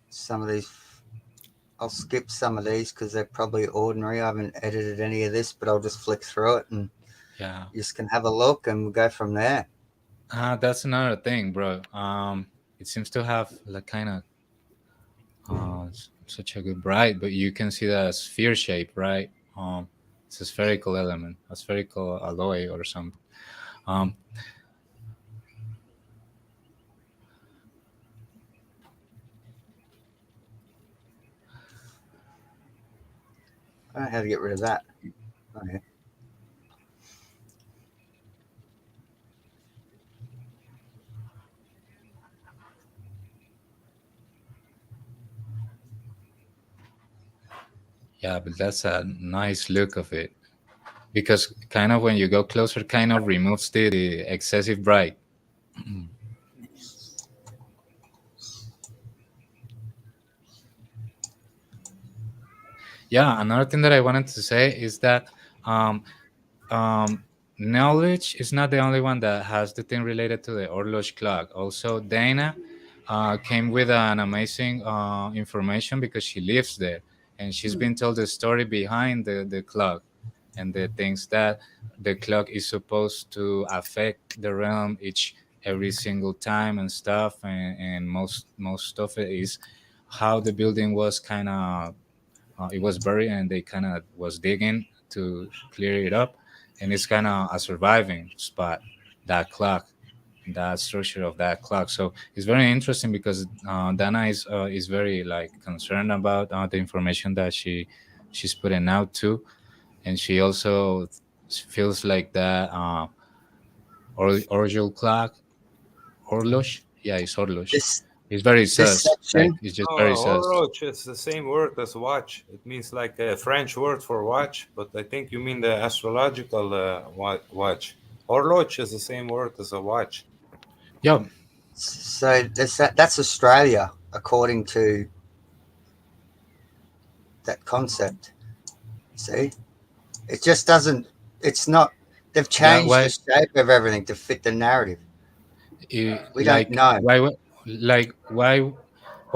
Some of these, I'll skip some of these because they're probably ordinary. I haven't edited any of this, but I'll just flick through it and Yeah. you just can have a look and we'll go from there. That's another thing, bro. It seems to have like kind of such a good bright, but you can see the sphere shape, right? It's a spherical element, a spherical alloy or something. I don't know how to get rid of that. Okay. Yeah, but that's a nice look of it because kind of when you go closer, kind of removes the excessive bright. Yeah, another thing that I wanted to say is that knowledge is not the only one that has the thing related to the horloge clock. Also, Dana came with an amazing information because she lives there and she's been told the story behind the clock and the things that the clock is supposed to affect the realm each every single time and stuff, and most of it is how the building was kind of it was buried, and they kind of was digging to clear it up, and it's kind of a surviving spot, that clock, that structure of that clock. So it's very interesting because Dana is very like concerned about the information that she's putting out too, and she also feels like that Orgel clock, Orlosh, yeah, it's Orlosh. This It's very this sus, like section, it's just Oh, very sus. horloge is the same word as watch. It means like a French word for watch, but I think you mean the astrological watch. Horloge is the same word as a watch. Yeah, so that's Australia according to that concept. See, it just doesn't. It's not. They've yeah. changed the shape of everything to fit the narrative. We don't Like know. why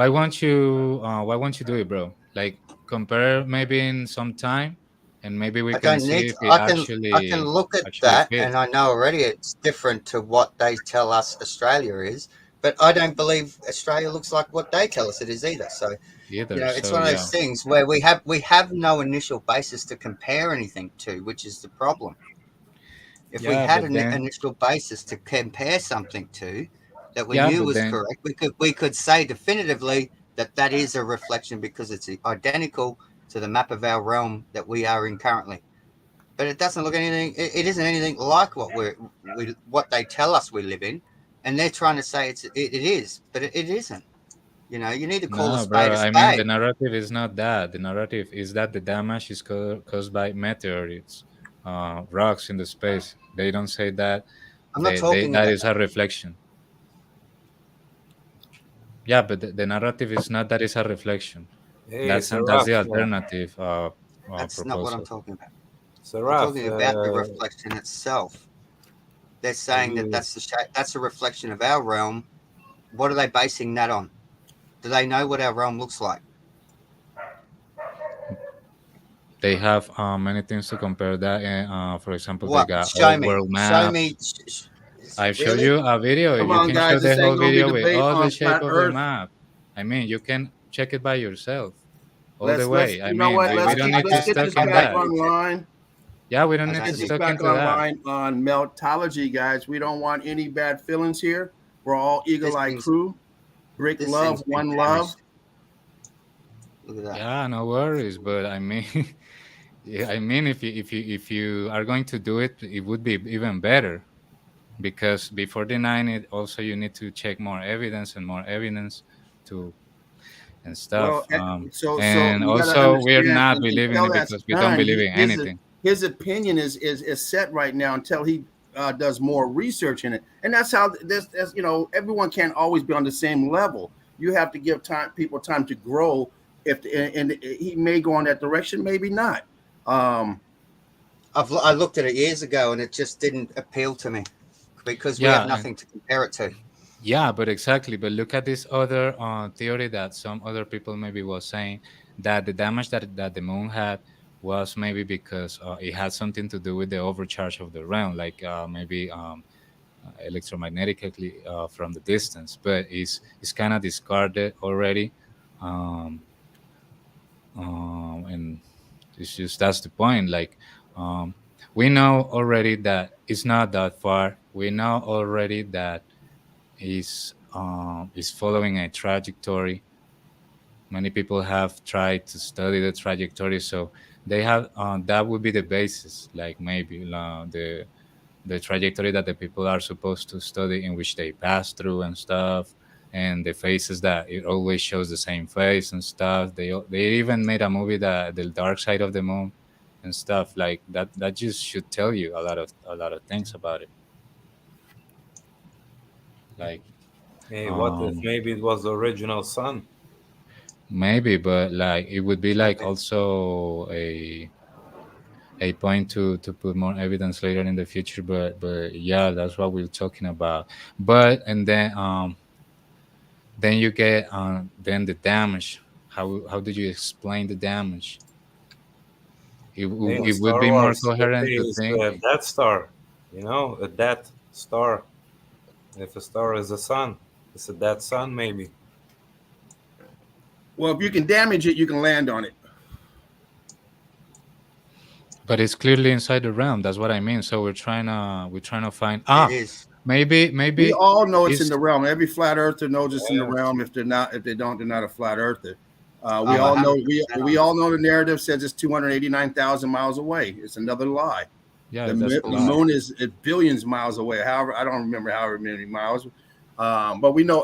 won't you do it, bro? Like compare maybe in some time, and maybe we I can don't see need if to, it I can look at actually that fits. and I know already it's different to what they tell us Australia is, but I don't believe Australia looks like what they tell us it is either. So, Either. it's So one of yeah, those things where we have no initial basis to compare anything to, which is the problem. If we yeah, had but an then initial basis to compare something to that we yeah, knew but was then correct, we could say definitively that that is a reflection because it's identical to the map of our realm that we are in currently. But it doesn't look anything. It isn't anything like what they tell us we live in, and they're trying to say it is, but it isn't. You need to call no, bro. a I mean, the spade. narrative is not that. The narrative is that the damage is caused by meteorites, rocks in the space. They don't say that. I'm not They talking that about is that. a reflection. Yeah, but the narrative is not that it's a reflection. Hey, That's the Saraf, alternative That's not what I'm proposal. talking about. I'm Saraf, talking about the reflection itself. They're have saying that you? that's a reflection of our realm. What are they basing that on? Do they know what our realm looks like? They have many things to compare that. And, for example, they What? got Show old me. world Show me. maps. I showed Really? you a video. Come You on, can show guys. the This whole ain't gonna be video with debate all the on shape flat of the Earth. map. I mean, you can check it by yourself all the Let's way. I you know mean, what? we don't need to Let's get stuck this I in back don't that. need to. online. Yeah, we don't I need Get to don't this need stuck to. back into that. online on Meltology, guys. We don't want any bad feelings here. We're all This Eagle Eye thing's crew. Brick this love, thing's been one love. damaged. Look at that. Yeah, no worries. But I mean, yeah, I mean, if you are going to do it, it would be even better because before denying it, also you need to check more evidence to and Well, stuff. so And you got to also, we're understand not believing until it that's because we don't done. believe in anything. His opinion is set right now until he does more research in it, and that's how this everyone can't always be on the same level. You have to give people time to grow. If and he may go in that direction, maybe not. Um, I looked at it years ago and it just didn't appeal to me because we have Yeah, nothing to compare it to. yeah, but exactly. But look at this other theory that some other people maybe was saying that the damage that the moon had was maybe because it had something to do with the overcharge of the realm, like maybe electromagnetically from the distance. But it's kind of discarded already, um, and it's just that's the point. Like um, we know already that it's not that far. We know already that is following a trajectory. Many people have tried to study the trajectory, so they have that would be the basis. Like maybe the trajectory that the people are supposed to study, in which they pass through and stuff, and the faces that it always shows the same face and stuff. They even made a movie that the dark side of the moon and stuff like that. That just should tell you a lot of things about it. Like Hey, what if um maybe it was the original sun? maybe, but like it would be like Maybe. also a point to put more evidence later in the future. But yeah, that's what we're talking about. But and then you get then the damage. How did you explain the damage? Hey, in It would Star be more Wars, they coherent say to it's think. the Death Star. A Death Star. If a star is a sun, it's a dead sun, maybe. Well, if you can damage it, you can land on it. But it's clearly inside the realm. That's what I mean. So we're trying to find. It is. Maybe We all know it's in it's- the realm. Every flat earther knows it's in the realm. If they don't, they're not a flat earther. We Oh, all know 100%. we all know the narrative says it's 289,000 miles away. It's another lie. Yeah, The that's moon is billions miles away. However, I don't remember however many miles. But we know,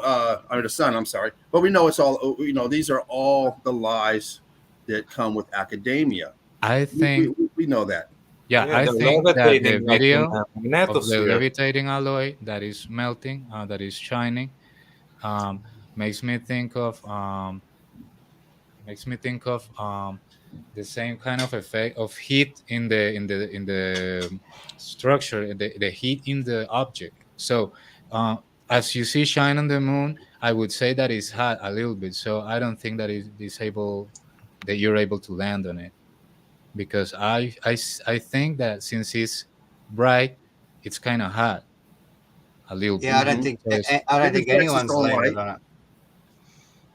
or the sun. I'm sorry, but we know it's all. These are all the lies that come with academia. I think. We know that. Yeah, Yeah, I they're think that the levitating like in video a of the magnetosphere. levitating alloy that is melting, that is shining, makes me think of the same kind of effect of heat in the structure, the heat in the object. So as you see shine on the moon, I would say that it's hot a little bit. So I don't think that that you're able to land on it, because I think that since it's bright, it's kind of hot a little Yeah, bit. I don't think So it's- I don't It think reflects its anyone's own landed light. on it.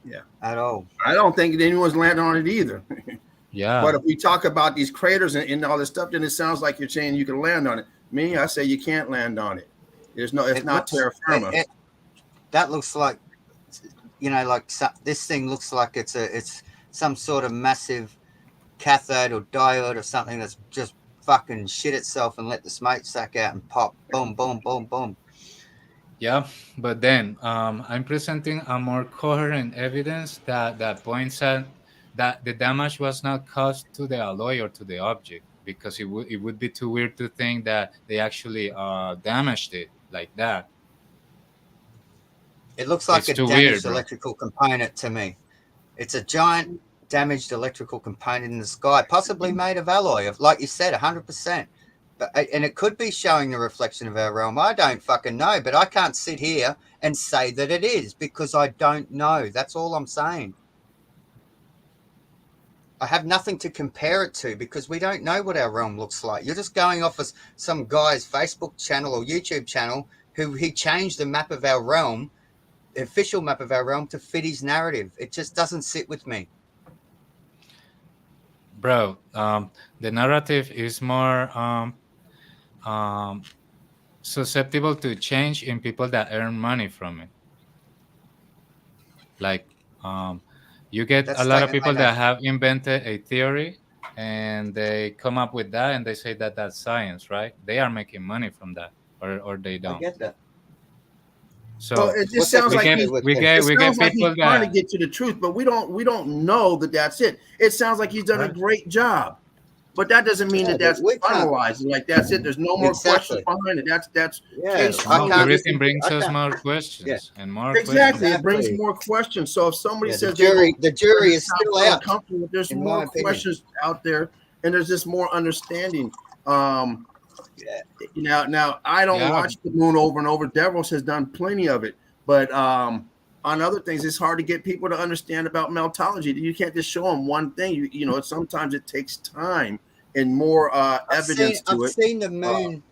Yeah. At all. I don't think anyone's landing on it either. yeah. But if we talk about these craters and all this stuff, then it sounds like you're saying you can land on it. Me, I say you can't land on it. It's It not looks- terra firma. That looks like, this thing looks like it's some sort of massive cathode or diode or something that's just fucking shit itself and let the smoke sack out and pop. Boom, boom, boom, boom. Yeah, but then I'm presenting a more coherent evidence that points at that the damage was not caused to the alloy or to the object, because it would be too weird to think that they actually damaged it like that. It looks like It's a too damaged weird, bro. electrical component to me. It's a giant damaged electrical component in the sky, possibly made of alloy, of, like you said, 100%. And it could be showing the reflection of our realm. I don't fucking know, but I can't sit here and say that it is, because I don't know. That's all I'm saying. I have nothing to compare it to, because we don't know what our realm looks like. You're just going off of some guy's Facebook channel or YouTube channel who he changed the map of our realm, the official map of our realm, to fit his narrative. It just doesn't sit with me. Bro, the narrative is more susceptible to change in people that earn money from it. Like, you get That a lot of statement people made that have invented a theory and they come up with that and they say that that's science, right? They are making money from that, or they I don't. get that. So Well, it just What's that sounds we like get he's, we it get sounds like he's people trying to that get to the truth, but we don't know that that's it. It sounds like he's done a Right. great job, but that doesn't mean Yeah, that but that's we can't- finalized. Like that's it. There's no more questions Exactly. behind it. That's Yeah, case I closed. can't- everything brings I us can't- more questions and more Exactly. questions. It brings Exactly. more questions. So if somebody Yeah, says the jury is still out. there's in more my opinion. questions out there, and there's just more understanding. Yeah. Now I don't Yeah. watch the moon over and over. Devils has done plenty of it, but on other things, it's hard to get people to understand about meltology. You can't just show them one thing. Sometimes it takes time and more evidence to I've it. seen the moon.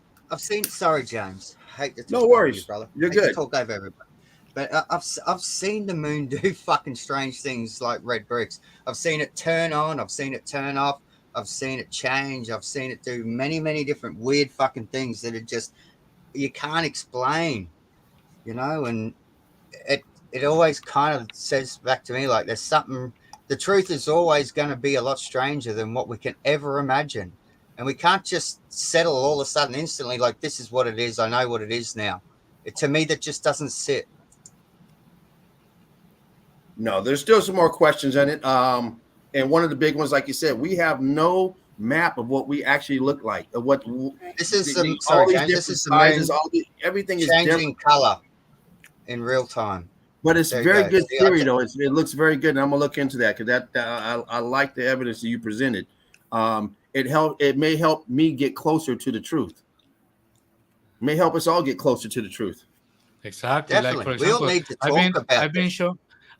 Sorry, James. I hate to talk No over worries. you, brother. You're I hate to good. talk over everybody. But I've seen the moon do fucking strange things like red bricks. I've seen it turn on. I've seen it turn off. I've seen it change. I've seen it do many, many different weird fucking things that are just, you can't explain, and it always kind of says back to me like there's something, the truth is always going to be a lot stranger than what we can ever imagine. And we can't just settle all of a sudden instantly like this is what it is. I know what it is now. To me, that just doesn't sit. No, there's still some more questions in it. And one of the big ones, like you said, we have no map of what we actually look like. Of what This is all the, these sorry, James, different this is the sizes, moon everything is changing different. color in real time. But it's There you very go. good See, theory, though. It looks very good, and I'm gonna look into that because I like the evidence that you presented. It may help me get closer to the truth. It may help us all get closer to the truth. Exactly. Definitely. Like, for We all example, need to talk about this.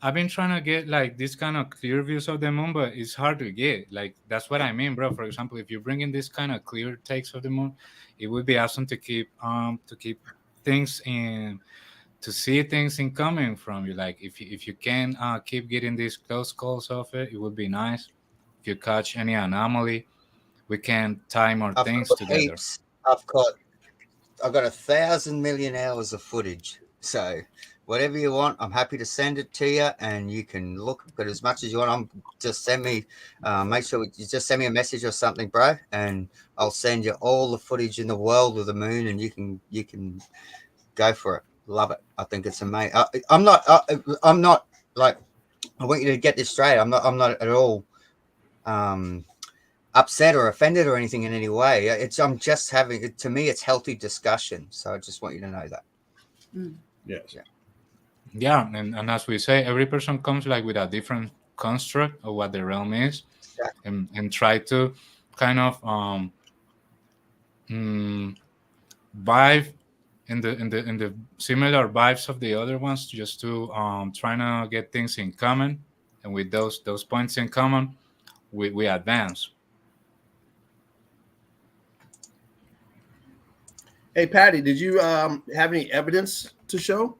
I've been trying to get like this kind of clear views of the moon, but it's hard to get. Like, that's what I mean, bro. For example, if you bring in this kind of clear takes of the moon, it would be awesome to keep things in to see things incoming from you. Like if you can keep getting these close calls of it, it would be nice. If you catch any anomaly, we can tie more I've things got together. heaps. I've got 1,000 million hours of footage. So whatever you want, I'm happy to send it to you, and you can look at as much as you want. Just send me, make sure you just send me a message or something, bro, and I'll send you all the footage in the world of the moon, and you can go for it. Love it. I think it's amazing. I'm not like, I want you to get this straight. I'm not at all upset or offended or anything in any way. I'm just having it. To me, it's healthy discussion. So I just want you to know that. Yes. Yeah, and as we say, every person comes like with a different construct of what the realm is, and try to kind of vibe in the similar vibes of the other ones, just to trying to get things in common, and with those points in common, we advance. Hey, Patty, did you have any evidence to show?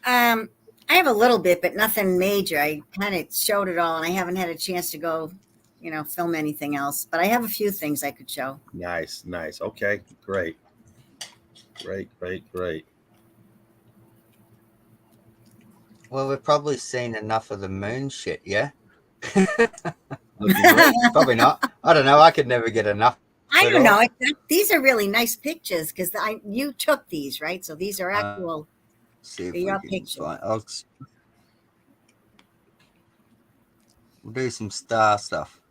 I have a little bit, but nothing major. I kind of showed it all, and I haven't had a chance to go, film anything else. But I have a few things I could show. Nice. Okay, great. Well, we've probably seen enough of the moon shit, yeah? Looking great. Probably not. I don't know. I could never get enough. I don't know. These are really nice pictures because you took these, right? So these are actual. See if they we are can pictures. We'll do some star stuff.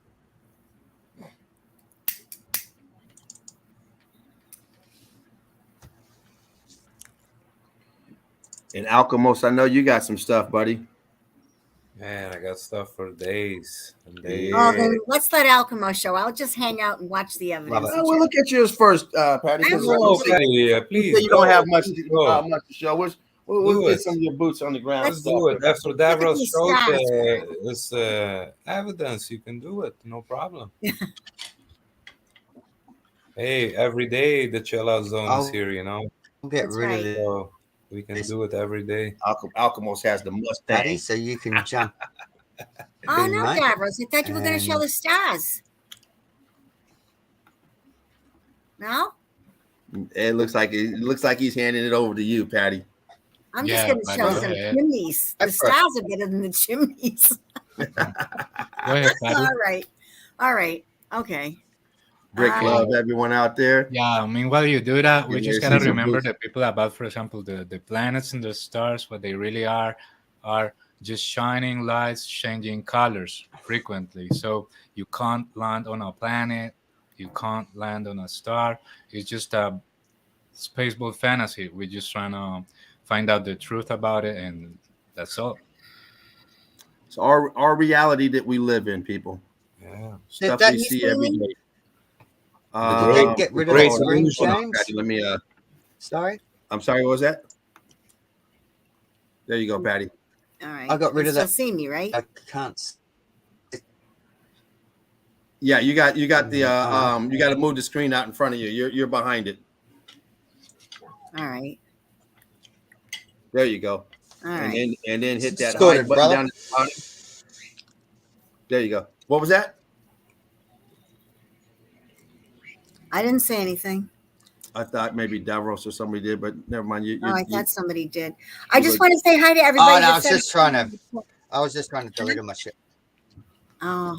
And Alchemos, I know you got some stuff, buddy. Man, I got stuff for days and days. Oh, then let's let Alchemo show. I'll just hang out and watch the evidence. Well, look at yours first, Patty. Please. You don't have much to show. We'll get some of your boots on the ground. Let's do it. After Davros showed this evidence, you can do it. No problem. Hey, every day the chill out zone is here, We'll get rid of it. So we can do it every day. Alchemos has the Mustang. Patty, so you can jump. Oh, no, Davros. I thought you were going to show the stars. No? It looks like he's handing it over to you, Patty. I'm just going to show some chimneys. The stars are better than the chimneys. Go ahead, Patty. All right. Okay. Brick love everyone out there. Yeah, I mean, while you do that, we just gotta remember the people about, for example, the planets and the stars. What they really are just shining lights, changing colors frequently. So you can't land on a planet, you can't land on a star. It's just a spaceboat fantasy. We're just trying to find out the truth about it, and that's all. It's our reality that we live in, people. Yeah, stuff we see every day. Get rid of that screen, James? Let me. Sorry. I'm sorry. What was that? There you go, Patty. All right. I got rid of that. See me, right? I can't. Yeah, you got the you got to move the screen out in front of you. You're behind it. All right. There you go. All right. And then hit that hide button down at the bottom. There you go. What was that? I didn't say anything. I thought maybe Davros or somebody did, but never mind. I thought somebody did. I just want to say hi to everybody. Oh, no, I was just trying to delete my shit. Oh,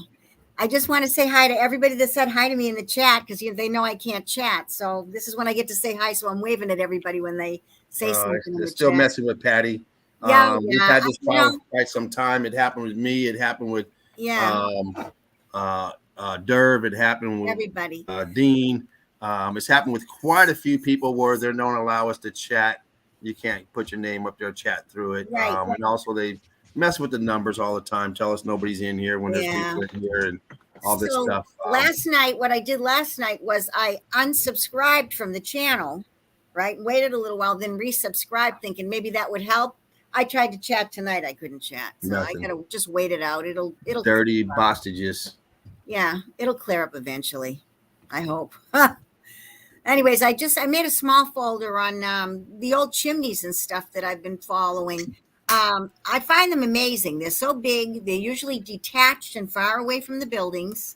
I just want to say hi to everybody that said hi to me in the chat because they know I can't chat. So this is when I get to say hi. So I'm waving at everybody when they say something in the still chat. messing with Patty. Yeah, we've had this problem for quite some time. It happened with me. It happened with Derv. It happened with everybody. Dean. It's happened with quite a few people where they don't allow us to chat. You can't put your name up there, chat through it. Right. And also they mess with the numbers all the time. Tell us nobody's in here when there's people in here and all this stuff. Last night, what I did last night was I unsubscribed from the channel, right? Waited a little while, then resubscribed, thinking maybe that would help. I tried to chat tonight. I couldn't chat. So I gotta just wait it out. It'll dirty hostages. Yeah, it'll clear up eventually. I hope. Anyways, I made a small folder on the old chimneys and stuff that I've been following. I find them amazing. They're so big. They're usually detached and far away from the buildings.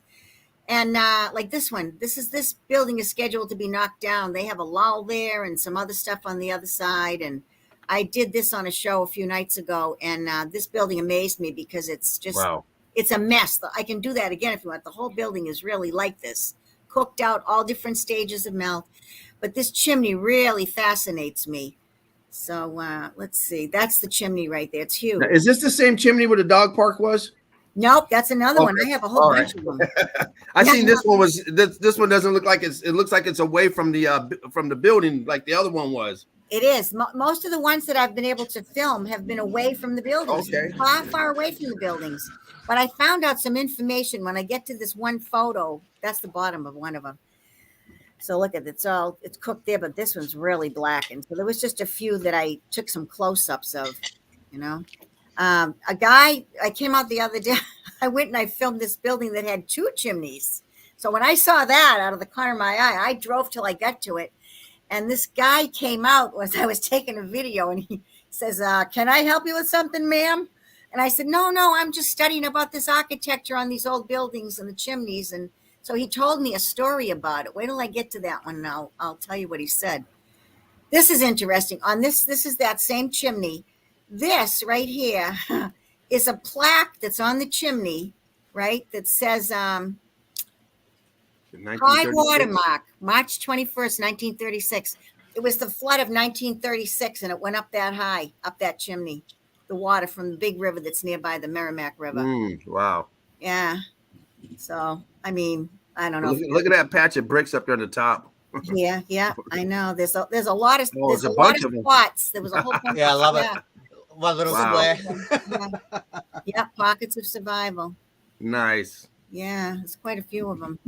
And like this one, this building is scheduled to be knocked down. They have a lull there and some other stuff on the other side. And I did this on a show a few nights ago, and this building amazed me because it's just, it's a mess. I can do that again if you want. The whole building is really like this, cooked out, all different stages of melt. But this chimney really fascinates me. So let's see. That's the chimney right there. It's huge. Now, is this the same chimney where the dog park was? Nope, that's another one. I have a whole bunch of them. I seen this one was this one doesn't look like it looks like it's away from the building like the other one was. It is. Most of the ones that I've been able to film have been away from the buildings, far away from the buildings. But I found out some information when I get to this one photo. That's the bottom of one of them. So look at it. It's cooked there, but this one's really blackened. So there was just a few that I took some close-ups of, you know. A guy, I came out the other day, I went and I filmed this building that had 2 chimneys. So when I saw that out of the corner of my eye, I drove till I got to it. And this guy came out as I was taking a video, and he says, can I help you with something, ma'am? And I said, no, I'm just studying about this architecture on these old buildings and the chimneys. And so he told me a story about it. Wait till I get to that one, and I'll tell you what he said. This is interesting. On this is that same chimney. This right here is a plaque that's on the chimney, right, that says high watermark, March 21st, 1936. It was the flood of 1936, and it went up that high, up that chimney, the water from the big river that's nearby the Merrimack River. Wow. Yeah. So, I mean, I don't know. Look at that patch of bricks up there on the top. Yeah, I know. There's a lot of there's a bunch of spots. There was a whole bunch. Yeah, I love it. One little square. Yeah, pockets of survival. Nice. Yeah, there's quite a few of them.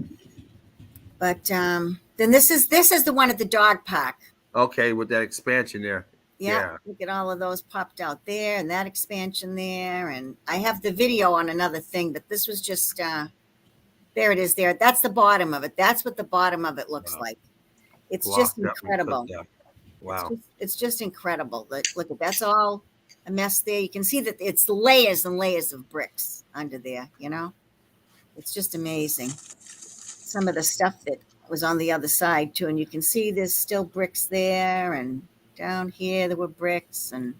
But then this is the one at the dog park. Okay, with that expansion there. Yeah, look at all of those popped out there, and that expansion there. And I have the video on another thing, but this was just there it is there. That's the bottom of it. That's what the bottom of it looks like. It's just incredible. Wow. It's just incredible. Look at that's all a mess there. You can see that it's layers and layers of bricks under there, you know. It's just amazing. Some of the stuff that was on the other side too, and you can see there's still bricks there, and down here there were bricks, and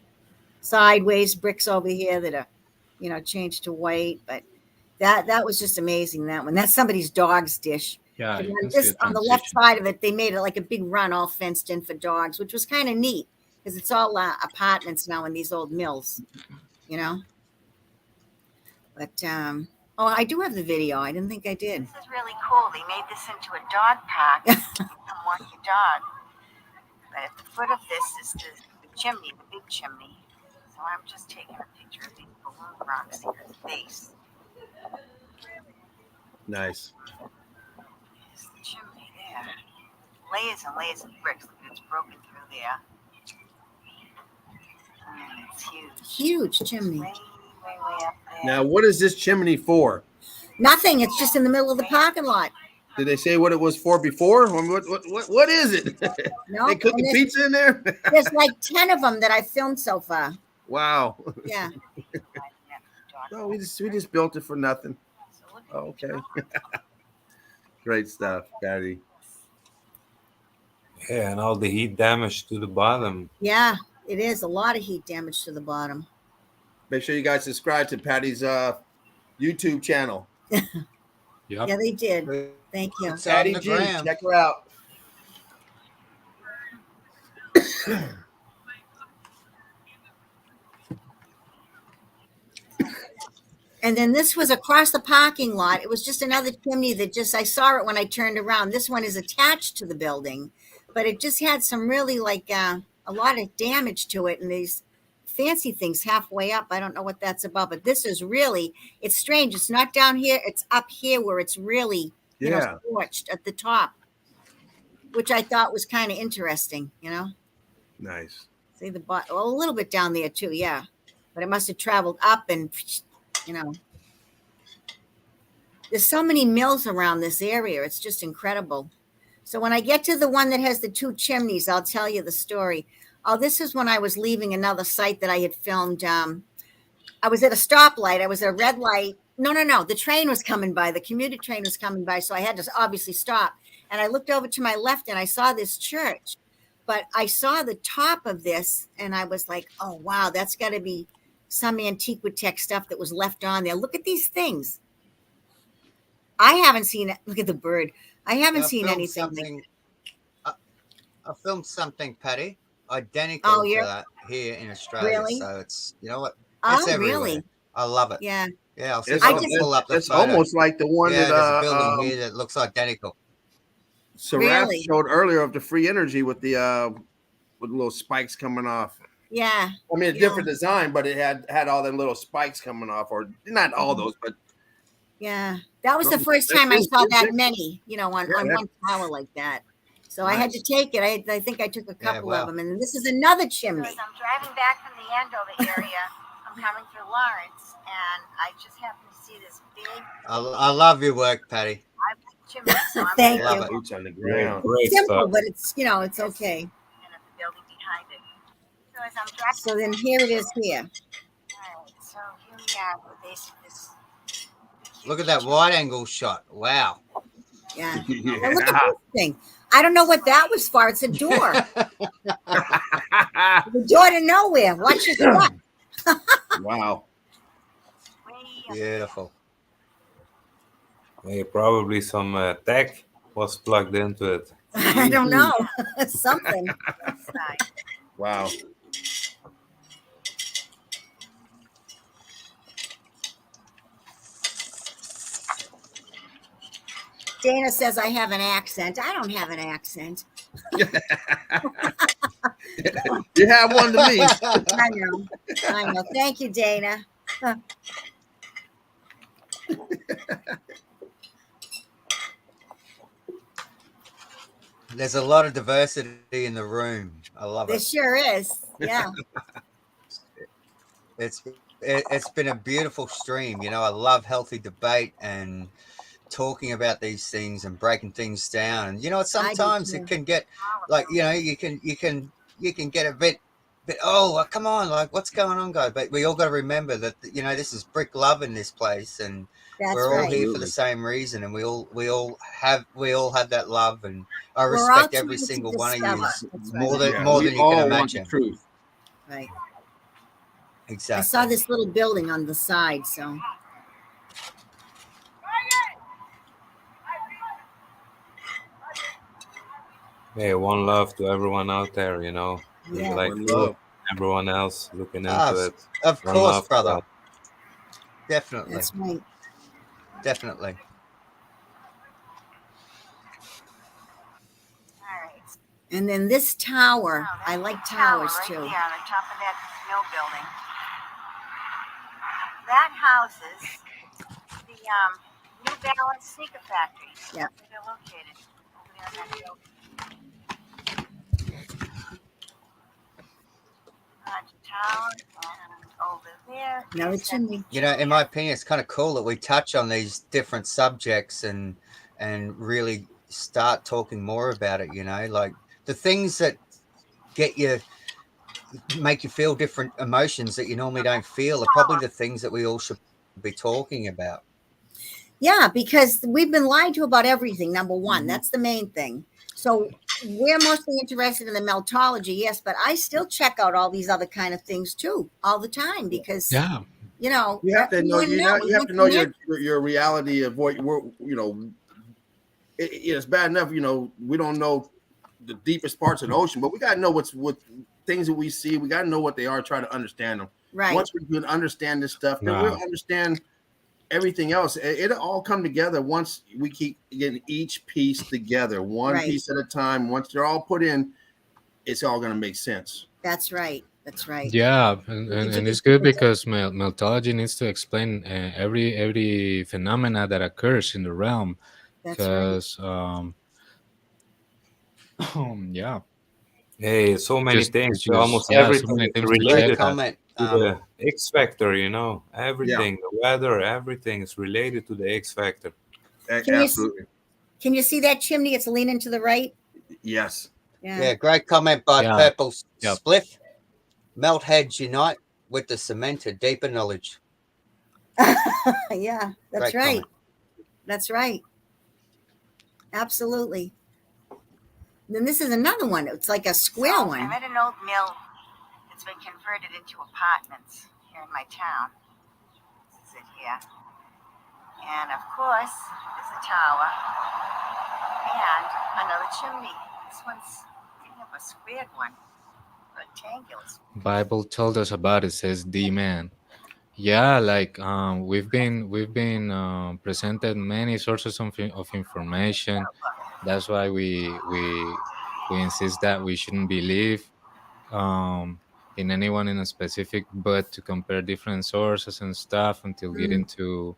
sideways bricks over here that are, you know, changed to white. But that was just amazing. That one. That's somebody's dog's dish. Yeah. This on the left side of it, they made it like a big run, all fenced in for dogs, which was kind of neat because it's all apartments now in these old mills, you know. But oh, I do have the video. I didn't think I did. This is really cool. They made this into a dog park. You can walk your dog. But at the foot of this is the chimney, the big chimney. So I'm just taking a picture of these balloon rocks here at the base. Nice. There's the chimney there. Layers and layers of bricks. Look, it's broken through there. And it's huge. Huge chimney. Way up there. Now, what is this chimney for? Nothing. It's just in the middle of the parking lot. Did they say what it was for before? What is it? No, they cooking pizza in there? There's like 10 of them that I filmed so far. Wow. Yeah. No, we just built it for nothing. Oh, okay. Great stuff, Patty. Yeah, and all the heat damage to the bottom. Yeah, it is a lot of heat damage to the bottom. Make sure you guys subscribe to Patty's YouTube channel. Yep. Yeah, they did. Thank you. It's Patty on the G, gram. check her out. And then this was across the parking lot. It was just another chimney that I saw it when I turned around. This one is attached to the building, but it just had some really like a lot of damage to it. And these fancy things halfway up. I don't know what that's about, but this is really, it's strange. It's not down here. It's up here where it's really, you know, scorched at the top, which I thought was kind of interesting, you know? Nice. See the bottom, well, a little bit down there too. Yeah. But it must have traveled up and, you know, there's so many mills around this area. It's just incredible. So when I get to the one that has the 2 chimneys, I'll tell you the story. Oh, this is when I was leaving another site that I had filmed. I was at a stoplight. I was at a red light. No. The train was coming by. The commuter train was coming by. So I had to obviously stop. And I looked over to my left and I saw this church. But I saw the top of this and I was like, oh, wow, that's got to be some Antiquitech stuff that was left on there. Look at these things. I haven't seen it. Look at the bird. I haven't seen anything. I filmed something, Patty, identical to that here in Australia. Really? So it's, you know what? It's everywhere. Really? I love it. Yeah. Yeah, I'll see if I can pull up the It's photo. almost like the one Yeah, that there's a building here that looks identical. Saraf showed earlier of the free energy with the little spikes coming off. Yeah. I mean, a different design, but it had all them little spikes coming off, or not all those, but yeah, that was the first time I saw that many, on one tower like that. So I had to take it. I think I took a couple of them, and this is another chimney. As I'm driving back from the Andover area, I'm coming through Lawrence, and I just happen to see this big. I love your work, Patty. I like chimney, so I'm Thank love you. it. boots on the ground. Great Simple, stuff. but it's it's okay. and at the building behind it. So as I'm driving, So then here it is here. all right, so here we are with this. Look at that wide angle shot. Wow. Yeah. Now look at this thing. I don't know what that was for. It's a door. The door to nowhere. Watch your step. Wow. Beautiful. Hey, probably some tech was plugged into it. I don't know. Something. Wow. Dana says I have an accent. I don't have an accent. You have one to me. I know. Thank you, Dana. There's a lot of diversity in the room. I love There it. sure is. Yeah. It's been a beautiful stream. I love healthy debate and talking about these things and breaking things down. And sometimes it can get like you can get a bit come on, like what's going on, guys? But we all got to remember that this is brick love in this place, and we're all here for the same reason, and we all have that love, and I respect every single one of you more than you can imagine. Truth. Right. Exactly. I saw this little building on the side, so. Hey, one love to everyone out there, Yeah. like everyone else looking into it. Of One course, love, brother. Definitely. That's right. Definitely. And then this tower, I like towers right too. there on the top of that mill building. That houses the New Balance sneaker factory. Yeah. Where they're located over there in that building. Tower and over there. Another chimney. In my opinion, it's kind of cool that we touch on these different subjects and really start talking more about it. Like the things that make you feel different emotions that you normally don't feel are probably the things that we all should be talking about. Yeah, because we've been lied to about everything. Number one, that's the main thing. So we're mostly interested in the meltology, yes, but I still check out all these other kind of things too, all the time, because you have to know your reality of what it's bad enough. We don't know the deepest parts of the ocean, but we got to know what things that we see. We got to know what they are. Try to understand them. Right. Once we can understand this stuff, then we'll understand everything else. It'll all come together once we keep getting each piece together, one piece at a time. Once they're all put in, it's all going to make sense. That's right. That's right. Yeah, and it's good because meltology needs to explain every phenomena that occurs in the realm. Because yeah. Hey, so many things. Just, almost everything is related to the X factor. Everything, the weather, everything is related to the X factor. Absolutely. Can you see that chimney? It's leaning to the right. Yes. Yeah, great comment by Yeah. Purple Yep. Spliff. Melt heads unite with the cement to deeper knowledge. Yeah, that's Great right. comment. That's right. Absolutely. Then this is another one. It's like a square I'm one. at an old mill that's been converted into apartments here in my town. This is it here. And of course, there's a tower and another chimney. This one's kind of a squared one, rectangular. Bible told us about it. Says the man. Yeah, like we've been presented many sources of information. That's why we insist that we shouldn't believe in anyone in a specific, but to compare different sources and stuff until getting to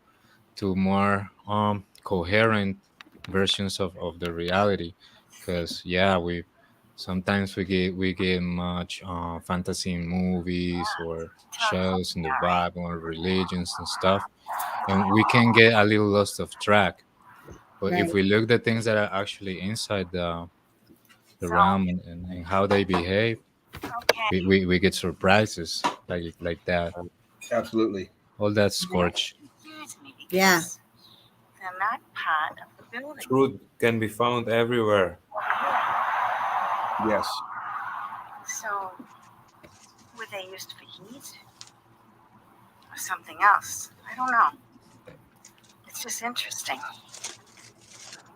more coherent versions of the reality. Because yeah, we sometimes we get much fantasy in movies or shows in the Bible or religions and stuff, and we can get a little lost of track. But if Right. we look at things that are actually inside the realm and how they behave, Okay. we get surprises like that. Absolutely. All that scorch. Confuse me because Yeah. they're not part of the building. Truth can be found everywhere. Yes. So, were they used for heat or something else? I don't know. It's just interesting.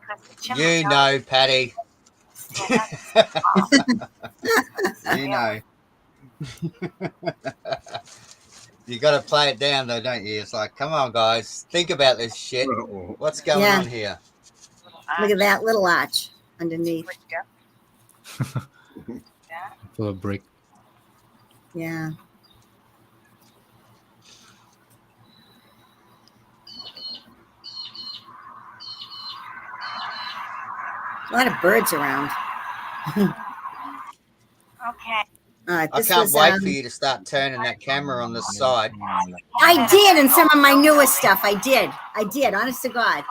Because the chimney You know, Patty. stand up. You know. You got to play it down, though, don't you? It's like, come on, guys, think about this shit. What's going Yeah. on here? Look at that little arch underneath. Full of brick. Yeah. A lot of birds around. Okay. All right, I this can't was, wait for you to start turning that camera on the side. I did in some of my newest stuff. I did. Honest to God.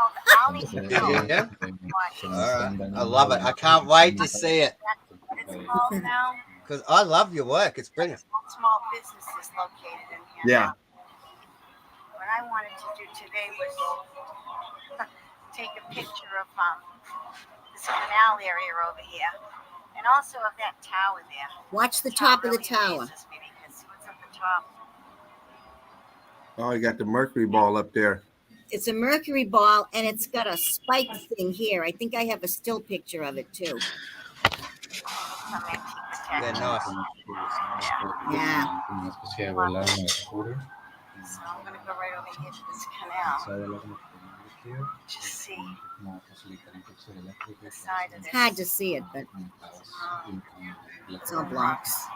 Yeah. All right. I love it. I can't wait to see it. It's called now. Because I love your work. It's brilliant. Small businesses located in here. Yeah. What I wanted to do today was take a picture of this canal area over here, and also of that tower there. Watch the top of the tower. Amazes me because what's at the top? Oh, you got the mercury ball up there. It's a mercury ball, and it's got a spike thing here. I think I have a still picture of it too. Some antique Yeah, detectors. nice. Yeah. So I'm gonna go right over here to this canal. Just see the side of It's this. hard to see it, but it's all blocks.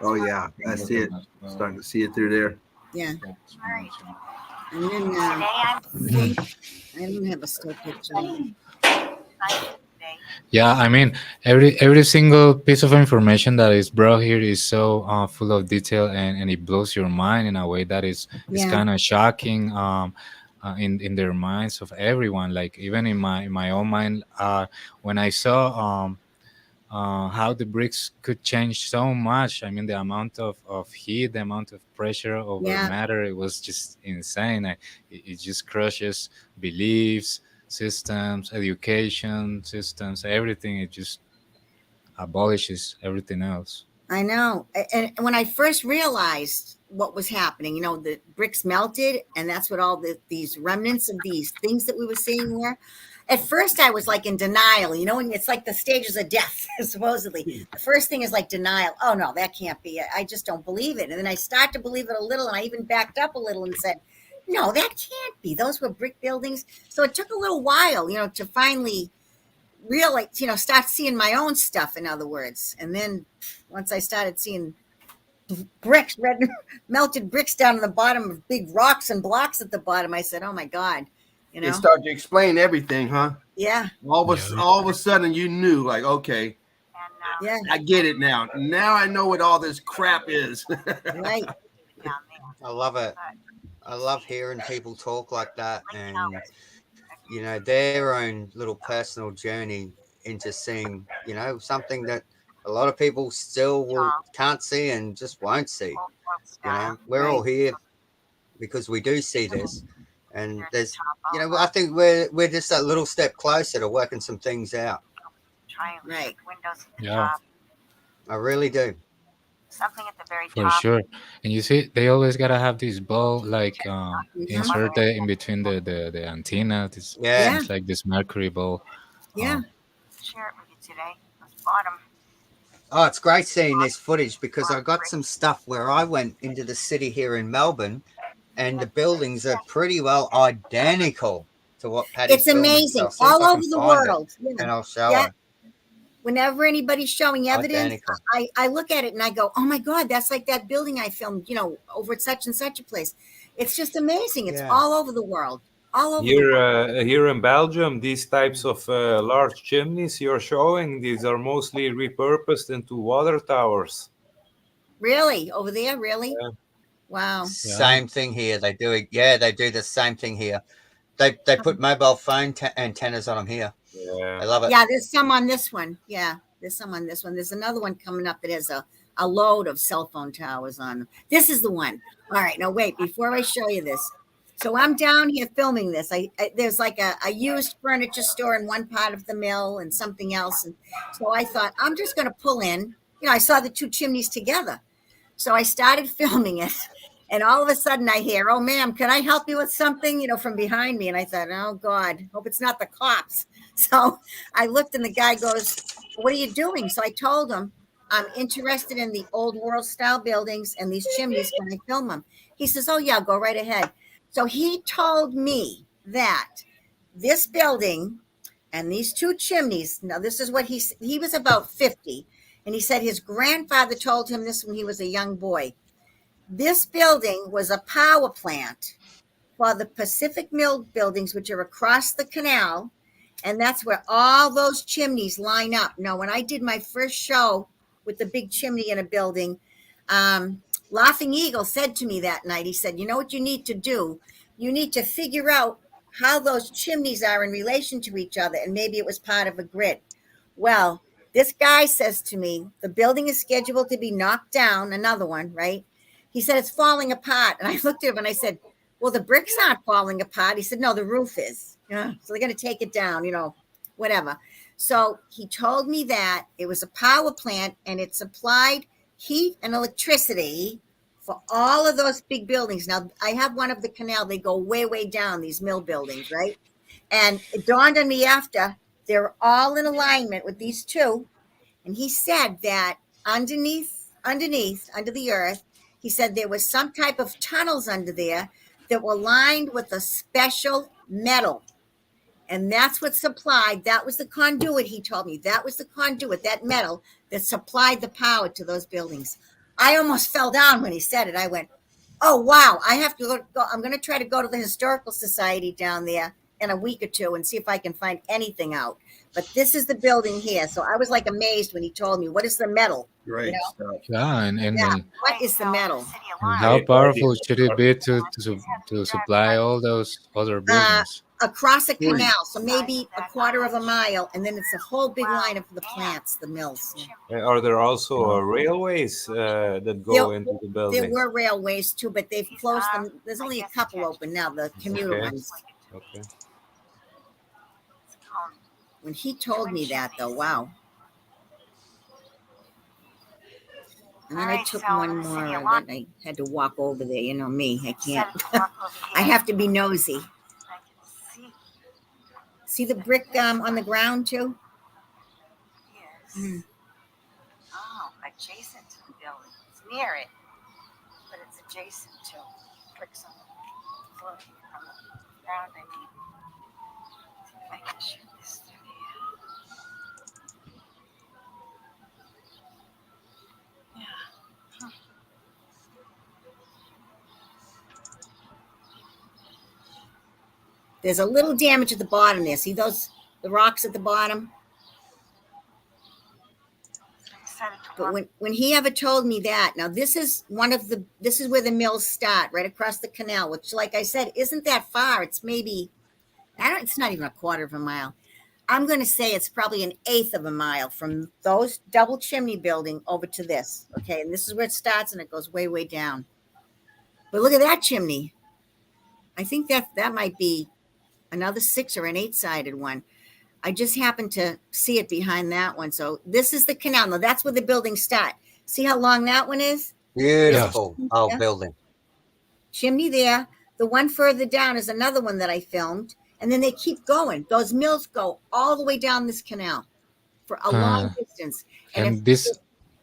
Oh yeah, I see it. Starting to see it through there. Yeah. Right. And then Today I I'm don't have a still picture. today. Yeah, I mean, every single piece of information that is brought here is so full of detail, and it blows your mind in a way that is Yeah. kind of shocking in their minds of everyone. Like even in my own mind, when I saw how the bricks could change so much. I mean, the amount of heat, the amount of pressure over Yeah. matter, it was just insane. It just crushes beliefs, systems, education systems, everything. It just abolishes everything else. I know. And when I first realized what was happening, the bricks melted, and that's what all these remnants of these things that we were seeing were. At first, I was like in denial, and it's like the stages of death, supposedly. The first thing is like denial. Oh, no, that can't be. I just don't believe it. And then I start to believe it a little, and I even backed up a little and said, no, that can't be. Those were brick buildings. So it took a little while, to finally realize, start seeing my own stuff, in other words. And then once I started seeing bricks, red melted bricks down in the bottom of big rocks and blocks at the bottom, I said, oh, my God. It started to explain everything, huh? Yeah. All of a sudden, you knew, like, okay, Yeah. I get it now. Now I know what all this crap is. Right. I love it. I love hearing people talk like that. And, you know, their own little personal journey into seeing, you know, something that a lot of people still can't see and just won't see. You know, we're all here because we do see this, and there's, you know, I think we're just a little step closer to working some things out. Right. Windows at the Yeah. top. I really do. Something at the very For top. sure. And you see, they always gotta have this ball like Mm-hmm. inserted in between the antenna. This Yeah. seems like this mercury ball. Yeah. Share it with you today. Those bottom. Oh, it's great seeing this footage because I got some stuff where I went into the city here in Melbourne, and the buildings are pretty well identical to what Patty's It's filming. amazing. So I'll see if All I over can the find it, world. Yeah. and I'll show Yeah. her. Whenever anybody's showing evidence, Identical. I look at it and I go, oh my God, that's like that building I filmed, you know, over at such and such a place. It's just amazing. It's Yeah. all over the world. All over the world. Here in Belgium, these types of large chimneys you're showing, these are mostly repurposed into water towers. Really? Over there? Really? Yeah. Wow. Same thing here. They do it. Yeah, they do the same thing here. They put mobile phone antennas on them here. Yeah. I love it. Yeah, there's some on this one. Yeah, there's some on this one. There's another one coming up that has a load of cell phone towers on them. This is the one. All right, now wait, before I show you this. So I'm down here filming this. There's like a used furniture store in one part of the mill and something else. And so I thought, I'm just going to pull in. You know, I saw the two chimneys together. So I started filming it. And all of a sudden I hear, oh, ma'am, can I help you with something, you know, from behind me? And I thought, oh, God, hope it's not the cops. So I looked and the guy goes, what are you doing? So I told him, I'm interested in the old world style buildings and these chimneys. Can I film them? He says, oh, yeah, go right ahead. So he told me that this building and these two chimneys, now this is what he was about 50. And he said his grandfather told him this when he was a young boy. This building was a power plant for the Pacific Mill buildings, which are across the canal. And that's where all those chimneys line up. Now, when I did my first show with the big chimney in a building, Laughing Eagle said to me that night, he said, you know what you need to do? You need to figure out how those chimneys are in relation to each other. And maybe it was part of a grid. Well, this guy says to me, the building is scheduled to be knocked down, another one, right? He said, it's falling apart. And I looked at him and I said, well, the bricks aren't falling apart. He said, no, the roof is. Yeah. So they're going to take it down, you know, whatever. So he told me that it was a power plant and it supplied heat and electricity for all of those big buildings. Now, I have one of the canal. They go way, way down, these mill buildings, right? And it dawned on me after, they're all in alignment with these two. And he said that underneath, under the earth, he said there was some type of tunnels under there that were lined with a special metal. And that's what supplied, that was the conduit, he told me. That was the conduit, that metal that supplied the power to those buildings. I almost fell down when he said it. I went, oh, wow, I have to go. I'm going to try to go to the Historical Society down there in a week or two and see if I can find anything out. But this is the building here. So I was like amazed when he told me, what is the metal? Great You know? stuff. Yeah, and What is the metal? how powerful should it be to supply all those other buildings? Across a canal, so maybe a quarter of a mile, and then it's a whole big line of the plants, the mills. Are there also railways that go into the building? There were railways too, but they've closed them. There's only a couple open now, the commuter ones. Okay. When he told me that, though, wow. And then I took one more, and then I had to walk over there. You know me, I can't. I have to be nosy. See the brick on the ground too? Yes. Oh, adjacent to the building. It's near it, but it's adjacent to bricks on the floor from the ground. I mean, see if I can shoot this through here. Yeah. There's a little damage at the bottom there. See the rocks at the bottom? But when he ever told me that, now this is where the mills start, right across the canal, which, like I said, isn't that far. It's maybe, It's not even a quarter of a mile. I'm going to say it's probably an eighth of a mile from those double chimney building over to this. Okay. And this is where it starts and it goes way, way down. But look at that chimney. I think that might be another 6 or an 8-sided one. I just happened to see it behind that one. So this is the canal. Now that's where the buildings start. See how long that one is? Beautiful old Yeah. building. Chimney there. The one further down is another one that I filmed. And then they keep going. Those mills go all the way down this canal for a long distance. And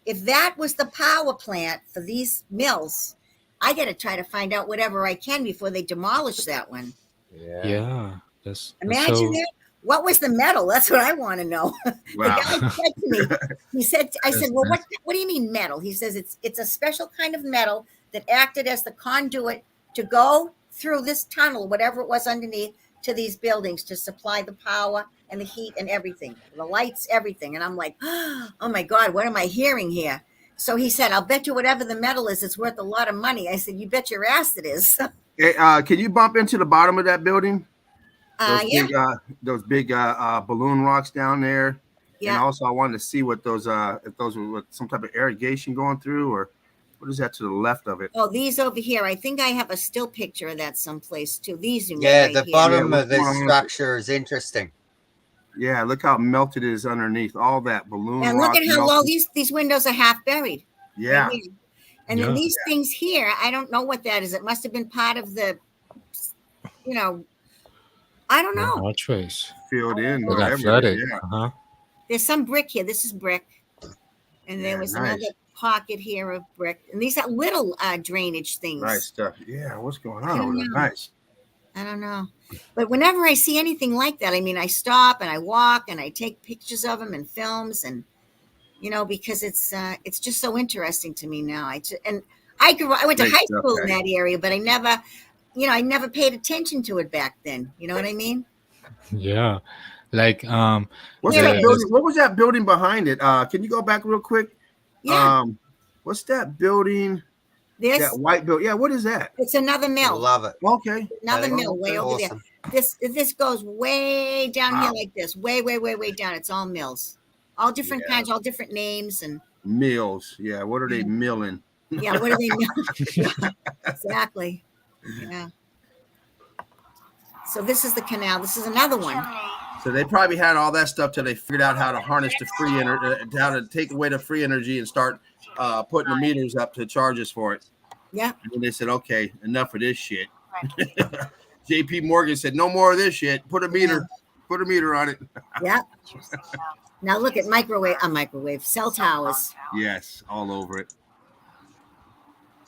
if that was the power plant for these mills, I got to try to find out whatever I can before they demolish that one. Yeah. That's Imagine so, that. What was the metal? That's what I want to know. Wow. The guy said to me, I said, well, what do you mean metal? He says, it's a special kind of metal that acted as the conduit to go through this tunnel, whatever it was underneath, to these buildings to supply the power and the heat and everything, the lights, everything. And I'm like, oh my God, what am I hearing here? So he said, I'll bet you whatever the metal is, it's worth a lot of money. I said, you bet your ass it is. Hey, can you bump into the bottom of that building? Those big balloon rocks down there. Yeah. And also I wanted to see what those if those were some type of irrigation going through, or what is that to the left of it? Oh, these over here. I think I have a still picture of that someplace too. These Yeah, right the here. bottom of this structure is interesting. Yeah, look how melted it is underneath all that balloon. And look at how low these windows are half buried. Yeah. Right, and then these things here, I don't know what that is. It must have been part of the, I don't know. Archways. Filled in. They got flooded. Yeah. There's some brick here. This is brick. And there was another pocket here of brick. And these are little drainage things. Nice stuff. Yeah, what's going on over there? Nice. I don't know. But whenever I see anything like that, I mean, I stop and I walk and I take pictures of them and films and, because it's just so interesting to me now. I went to high school in that area, but I never paid attention to it back then. You know what I mean? Yeah. Like, what's that building? What was that building behind it? Can you go back real quick? Yeah. What's that building? That white building. Yeah, what is that? It's another mill. Love it. Okay. Another mill way over there. This goes way down here like this. Way, way, way, way down. It's all mills. All different kinds, all different names and mills. Yeah. What are they milling? Yeah, what are they milling? Exactly. Yeah. So this is the canal. This is another one. So they probably had all that stuff till they figured out how to harness the free energy, how to take away the free energy and start putting the meters up to charge us for it. Yeah. And then they said, okay, enough of this shit. JP Morgan said, no more of this shit. Put a meter on it. Yeah. Now look at microwave cell towers. Yes, all over it.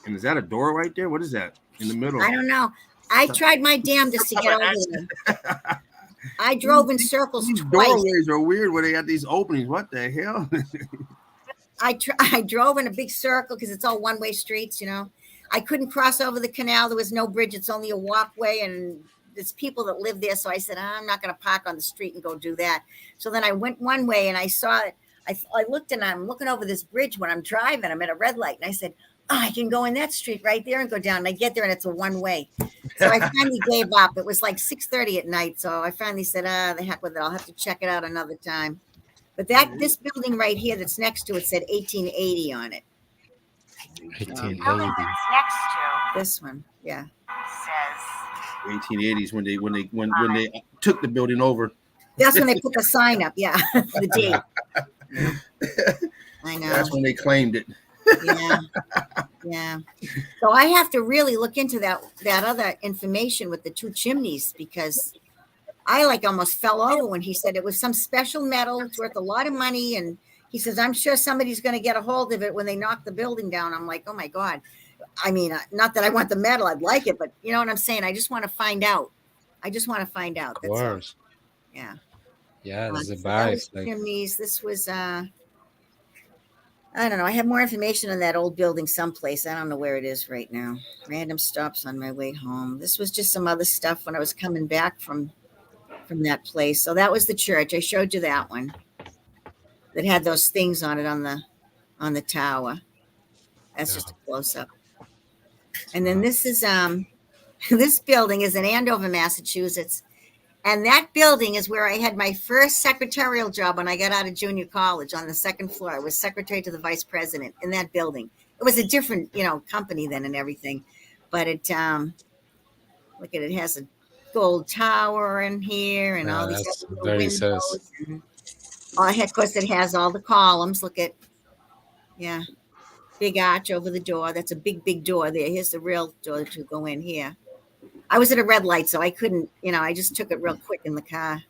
And is that a door right there? What is that in the middle? I don't know. I tried my damnedest to get over there. I drove in circles twice. Doorways are weird where they got these openings. What the hell? I drove in a big circle because it's all one-way streets, I couldn't cross over the canal. There was no bridge. It's only a walkway, and there's people that live there. So I said, I'm not going to park on the street and go do that. So then I went one way, and I saw it. I looked, and I'm looking over this bridge when I'm driving. I'm at a red light, and I said, I can go in that street right there and go down. And I get there, and it's a one-way. So I finally gave up. It was like 6:30 at night. So I finally said, the heck with it. I'll have to check it out another time. But this building right here that's next to it said 1880 on it. 1880. Next to This one, yeah. says 1880s when they took the building over. That's when they put the sign up, yeah. The date. I know. That's when they claimed it. Yeah. So I have to really look into that other information with the 2 chimneys, because I almost fell over when he said it was some special metal. It's worth a lot of money. And he says, I'm sure somebody's going to get a hold of it when they knock the building down. I'm like, oh my God. I mean, not that I want the metal. I'd like it, but you know what I'm saying? I just want to find out. That's Of course. all. Yeah. Yeah, this is a So that vibe. was chimneys. This was, I don't know. I have more information on that old building someplace. I don't know where it is right now. Random stops on my way home. This was just some other stuff when I was coming back from that place. So that was the church. I showed you that one that had those things on it on the tower. That's just a close up. And then this is this building is in Andover, Massachusetts, And that building is where I had my first secretarial job when I got out of junior college on the second floor. I was secretary to the vice president in that building. It was a different, company then and everything. But look at it, has a gold tower in here and all these That's other little very windows. sus. And of course, it has all the columns. Look at, yeah, big arch over the door. That's a big, big door there. Here's the real door to go in here. I was at a red light, so I couldn't, I just took it real quick in the car.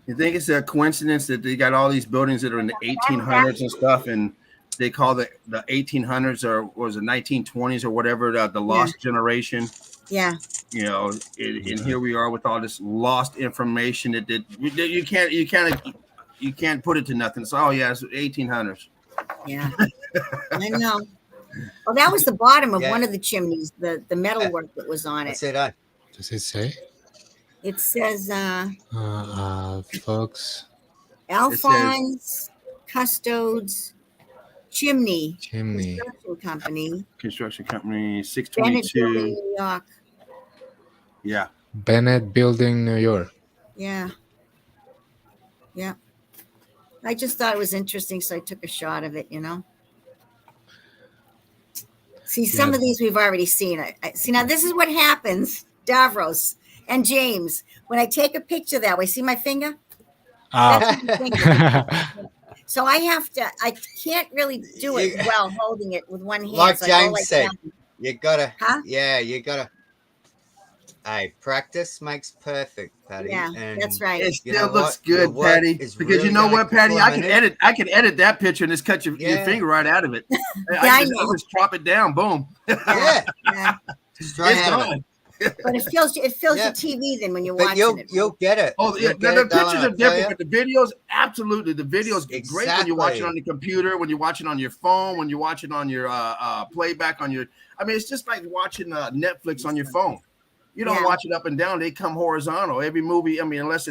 You think it's a coincidence that they got all these buildings that are in the 1800s and stuff, and they call the 1800s or was it 1920s or whatever, the lost generation? Yeah. And here we are with all this lost information that you can't put it to nothing. So, it's 1800s. Yeah, I know. Well, that was the bottom of one of the chimneys, the metal work that was on it. That's it, Does it say? It says, folks. Alphonse Custodes Chimney. Construction company, Bennett 622. Building, New York. Yeah. Bennett Building, New York. Yeah. Yeah. I just thought it was interesting, so I took a shot of it, See, some of these we've already seen. See, now this is what happens, Davros and James. When I take a picture that way, see my finger? That's my finger. So I can't really do it well holding it with one hand. Like so James said, that. you gotta, you gotta. Hey, practice makes perfect, Patty. Yeah, and that's right. It still looks good, Patty. Because really you know what, Patty, I can edit that picture and just cut your finger right out of it. I just chop it down, boom. Yeah. It's gone. But it fills your TV then when you're watching it. You'll get it. Oh, yeah. Now, the pictures are different, but the videos, absolutely. The videos great when you watch it on the computer, when you watch it on your phone, when you watch it on your playback on your. I mean, it's just like watching Netflix on your phone. You don't watch it up and down; they come horizontal. Every movie, I mean, unless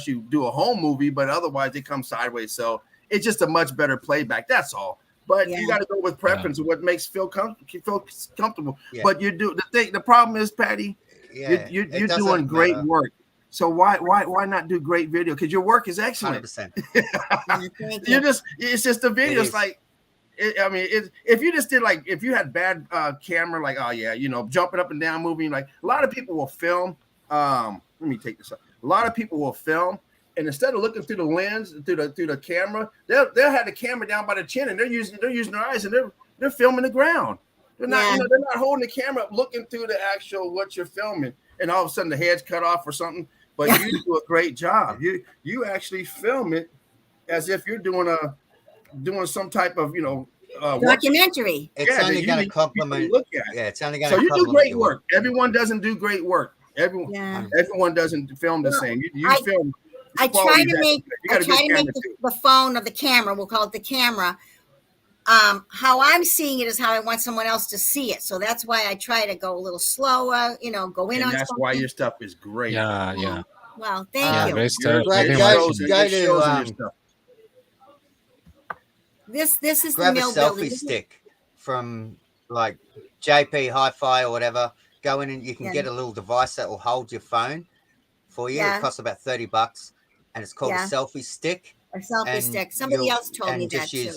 you do a home movie, but otherwise they come sideways. So it's just a much better playback. That's all. But you got to go with preference and what makes feel comfortable. Yeah. But you do the problem is, Patty, you're doing great work. So why not do great video? Because your work is excellent. 100%. It's just the videos like. If you just did if you had bad camera, jumping up and down, moving, a lot of people will film. Let me take this up. A lot of people will film, and instead of looking through the lens, through the camera, they'll have the camera down by the chin, and they're using their eyes, and they're filming the ground. They're not they're not holding the camera up, looking through the actual what you're filming, and all of a sudden the head's cut off or something. But you do a great job. You actually film it as if you're doing some type of documentary. It's only going to compliment. Look at. Yeah, it's only going to. So you do great work. Everyone doesn't do great work. Everyone doesn't film the same. You film. I try to make the phone or the camera. We'll call it the camera. How I'm seeing it is how I want someone else to see it. So that's why I try to go a little slower. Go in on. That's why your stuff is great. Yeah. Well, thank you. Great stuff. This is grab the a mill selfie building. stick from JP Hi-Fi or whatever. Go in and you can get a little device that will hold your phone for you. It costs about $30, and it's called a selfie stick. A selfie stick. Somebody else told me that too.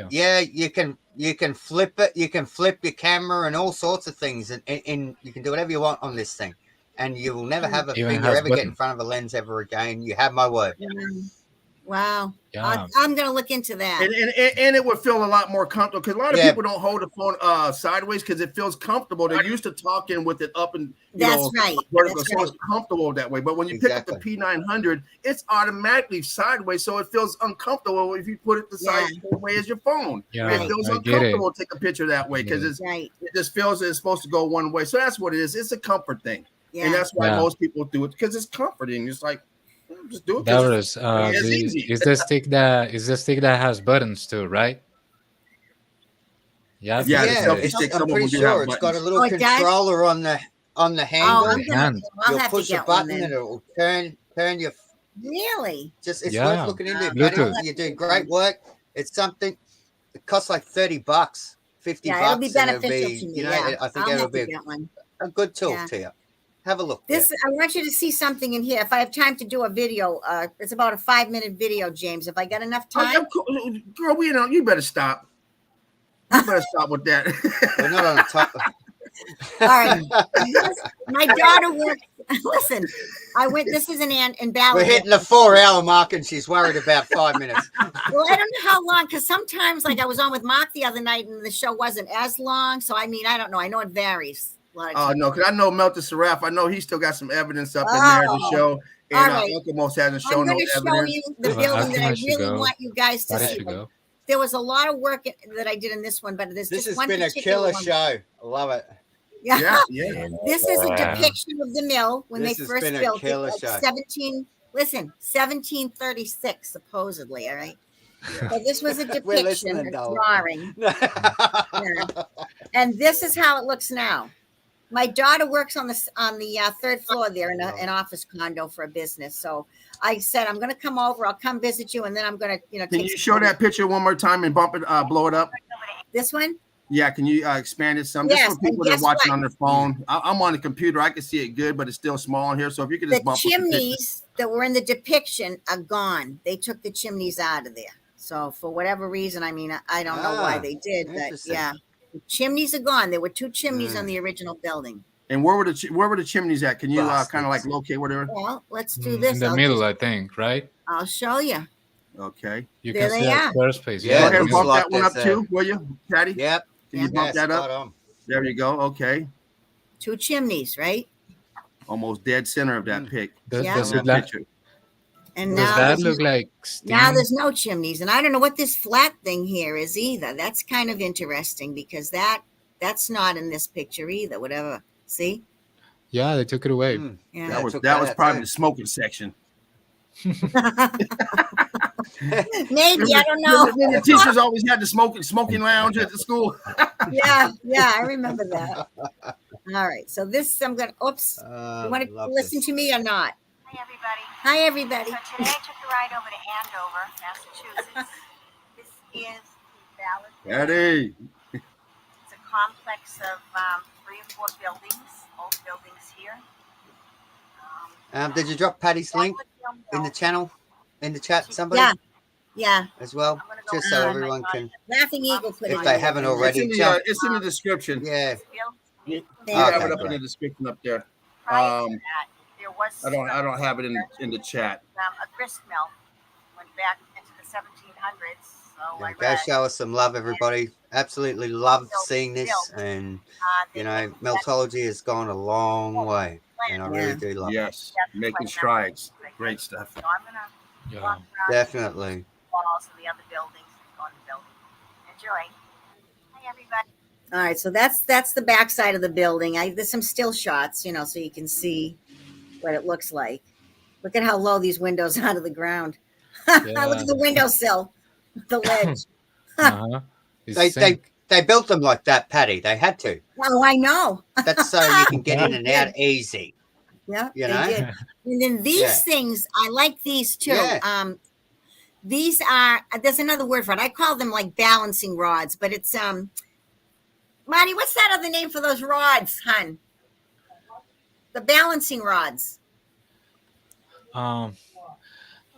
Yeah. You can flip it. You can flip your camera and all sorts of things, and you can do whatever you want on this thing, and you will never have a finger ever get in front of a lens ever again. You have my word. Wow. I'm going to look into that. And it would feel a lot more comfortable because a lot of people don't hold the phone sideways because it feels comfortable. They're used to talking with it up and vertical. So it's comfortable that way. But when you pick up the P900, it's automatically sideways, so it feels uncomfortable if you put it the same way as your phone. It feels uncomfortable to take a picture that way because it just feels it's supposed to go one way. So that's what it is. It's a comfort thing. And that's why most people do it because it's comforting. It's like, just do it. Is the stick that has buttons too, right? I'm pretty sure it's got a little controller on the handle. You'll push a button and it will turn your. Really? It's worth looking into. You're doing great work. It's something. It costs like $30, $50. It'll be beneficial to me. I think it'll be a good tool to you. Have a look. This I want you to see something in here. If I have time to do a video, it's about a 5-minute video, James. If I got enough time, girl, we don't. You better stop. You better stop with that. We're not on the top. All right. My daughter works. Listen, I went. This is in Ballard. We're hitting the 4-hour mark, and she's worried about 5 minutes. Well, I don't know how long, because sometimes, like I was on with Mark the other night, and the show wasn't as long. So I mean, I don't know. I know it varies. Oh no, because I know Melton Seraph. I know he still got some evidence up in there to show, and right. Uncle Most hasn't shown no evidence. I'm going to show you the building that I really want you guys to see. There was a lot of work that I did in this one, but this has just one been a killer show. I love it. Yeah. Yeah. This is a depiction of the mill when This they has first been a built it. killer Like show. 1736, supposedly. All right. So this was a We're depiction, listening, a darling. drawing. Yeah. And this is how it looks now. My daughter works on the 3rd floor there in an office condo for a business. So I said, I'm going to come over. I'll come visit you, and then I'm going to, Can you show that picture one more time and bump it, blow it up? This one? Yeah. Can you expand it some? Yes, Just for people and that are guess watching what? on their phone. I'm on the computer. I can see it good, but it's still small in here. So if you could just The bump up chimneys that were in the depiction are gone. They took the chimneys out of there. So for whatever reason, I mean, I don't know why they did, but yeah, the chimneys are gone. There were 2 chimneys on the original building. And where were the chimneys at? Can you kind of like locate where they were? Well, let's do this. In the middle, I think, right? I'll show you. Okay. You There can they see are. the first place. Go ahead and the bump middle. that one up too, will you, Patty? Yep. Can you bump that spot up? on. There you go. Okay. 2 chimneys, right? Almost dead center of that pic. Does Yeah. it look, And does now that there's look no- like steam? now there's no chimneys, and I don't know what this flat thing here is either. That's kind of interesting because that's not in this picture either. Whatever. See? Yeah, they took it away. Yeah. That was took that that was out, probably too. the smoking section. Maybe I don't know. The teachers always had the smoking lounge at the school. Yeah, I remember that. All right, so this I'm gonna. Oops, you want to listen to me or not? Hi, everybody. Hi, everybody. So today I took a ride over to Andover, Massachusetts. This is the Ballard. Patty. It's a complex of 3 or 4 buildings, old buildings here. Did you drop Patty's link in the channel, in the chat? Somebody? Yeah. As well, just so everyone can, Laughing Eagle put it if in they there. haven't already. It's in the description. Yeah. You Okay, have it up in great. the description up there. Prior to that, there was I don't have it in the chat. a grist mill. Went back into the 1700s. So I Go read. show us some love, everybody. Absolutely love seeing this, and They you know, moved that Meltology has gone a long way, and I really do love it. Yes, making strides. Great stuff. So I'm gonna Yeah. walk around Definitely. the walls and the other buildings and go in the building. Enjoy. Hi, everybody. All right, so that's the back side of the building. There's some still shots, so you can see what it looks like. Look at how low these windows are to the ground. Yeah. Look at the windowsill, the ledge. Uh-huh. It's They built them like that, Patty. They had to. Oh, I know. That's so you can get in and out easy. Yeah, You they know? did. And then these things, I like these too. Yeah. These are, there's another word for it. I call them like balancing rods, but it's Marty, what's that other name for those rods, hun? The balancing rods. I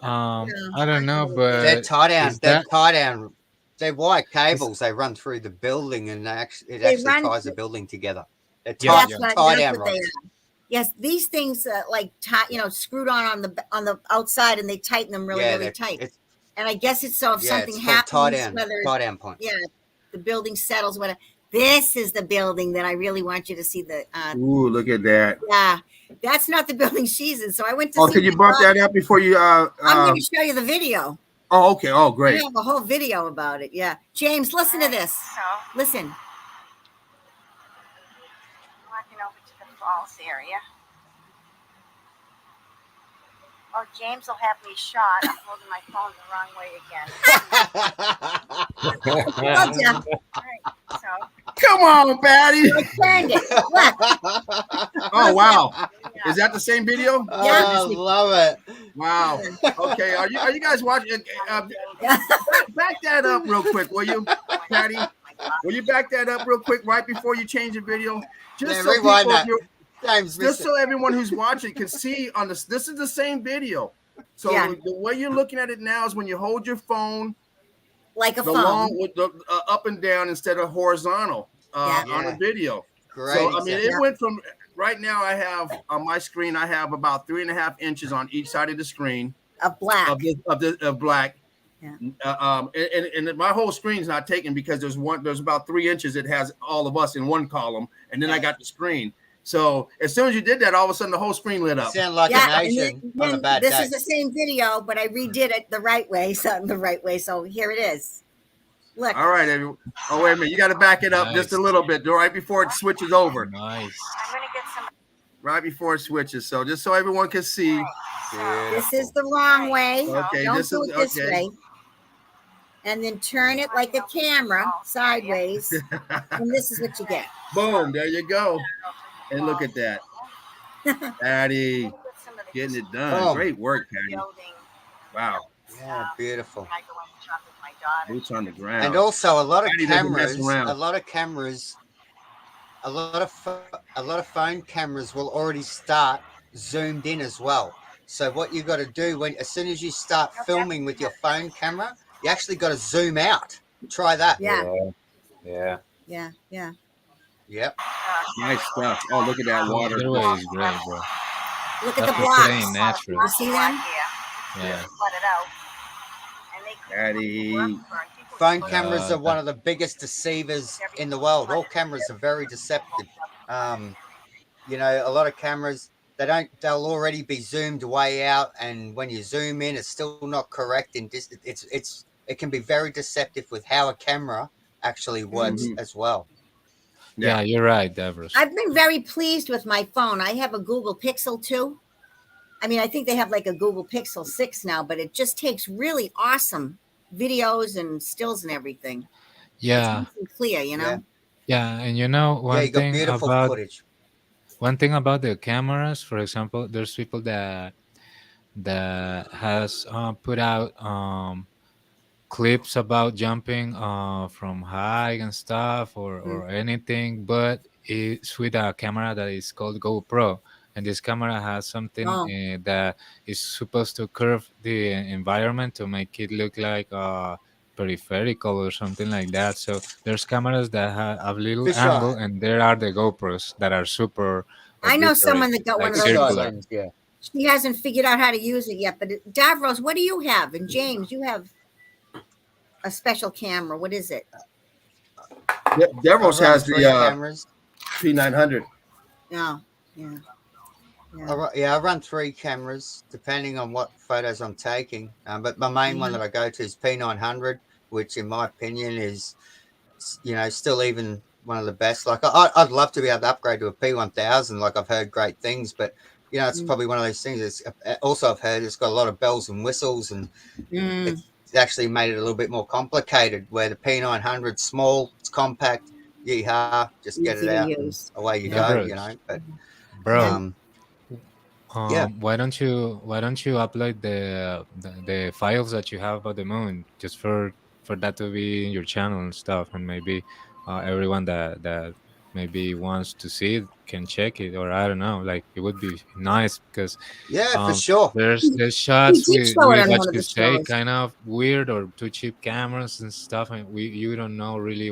don't know, but They're tie down. is They're that- tie down. They're wire cables. They run through the building, and it They actually run ties the through- building together. They're Yeah, tie down what they rods. are. Yes, these things like screwed on the outside, and they tighten them really they're- tight. it's- And I guess it's so if Yeah, something it's called happens, whether tie down point. yeah, the building settles, whatever. This is the building that I really want you to see. The Ooh, look at that. yeah, that's not the building she's in. So I went to. Oh, see can you my bump daughter. that up before you? I'm going to show you the video. Oh, okay. Oh, I great. have a whole video about it. Yeah, James, listen to this. So Listen. walking over to the falls area. Oh, James will have me shot. I'm holding my phone the wrong way again. Well, yeah, All right. So Come on, Patty. I turned it. Look. Oh, wow. Is that the same video? Yeah. I love it. Wow. Okay. Are you guys watching? Back that up real quick, will you, Patty? Will you back that up real quick right before you change the video? Just Yeah, so rewind people, that. James, just so everyone who's watching can see on this. This is the same video. So Yeah. the way you're looking at it now is when you hold your phone like a the phone. long with the up and down instead of horizontal on Yeah. a video. Great So I mean, it example. went from right now. I have on my screen. I have about 3.5 inches on each side of the screen Of black. of black. Yeah. And my whole screen's not taken because there's about 3 inches. It has all of us in one column, and then I got the screen. So as soon as you did that, all of a sudden the whole screen lit up. Sound like Yeah, an Asian and on a then bad this day. is the same video, but I redid it the right way. So here it is. Look. All right, everyone. Oh, wait a minute. You got to back it up just a little bit, right before it switches over. Nice. I'm gonna get some. Right before it switches. So just so everyone can see. This is the wrong way. Okay, Don't this do is it this okay. way. And then turn it like a camera sideways. And this is what you get. Boom, there you go. And look at that. Patty, getting it done. Oh. Great work, Patty. Wow. Yeah, beautiful. I go and shop with my daughter. Boots on the ground. And also a lot of Patty doesn't mess cameras, around. a lot of phone cameras will already start zoomed in as well. So what you got to do as soon as you start filming with your phone camera, you actually got to zoom out. Try that. Yeah. Yeah. Yeah. Yeah. Yep. Nice stuff. Oh, look at that water. Either way is great, bro. Look at the That's what's saying blocks. natural. You see them? Yeah. Let it out. And they Patty. Phone cameras are one of the biggest deceivers in the world. All cameras are very deceptive. You know, a lot of cameras, they'll already be zoomed way out, and when you zoom in, it's still not correct. It can be very deceptive with how a camera actually works as well. Yeah, you're right, Devros. I've been very pleased with my phone. I have a Google Pixel 2. I mean, I think they have like a Google Pixel 6 now, but it just takes really awesome videos and stills and everything. Yeah. It's nice and clear, you know? Yeah, and you know Yeah, you got beautiful footage. One thing about the cameras, for example, there's people that has put out clips about jumping from high and stuff or anything, but it's with a camera that is called GoPro, and this camera has something that is supposed to curve the environment to make it look like peripheral or something like that. So there's cameras that have a little angle, and there are the GoPros that are super. I know someone that got one of those. Lens, yeah. She hasn't figured out how to use it yet, but Davros, what do you have? And James, you have a special camera. What is it? Devros has the cameras. P900. No. I run 3 cameras depending on what photos I'm taking. But my main one that I go to is P900, which in my opinion is, you know, still even one of the best. Like I'd love to be able to upgrade to a P1000. Like I've heard great things, but you know, it's probably one of those things. It's also I've heard it's got a lot of bells and whistles, and it's actually made it a little bit more complicated. Where the P900's small, it's compact. Yeehaw, just get it out, and away you go. You know, but bro. Why don't you upload the files that you have about the moon just for that to be in your channel and stuff, and maybe everyone that maybe wants to see it can check it, or I don't know, like it would be nice because for sure there's shots with what you say kind of weird or too cheap cameras and stuff, and you don't know really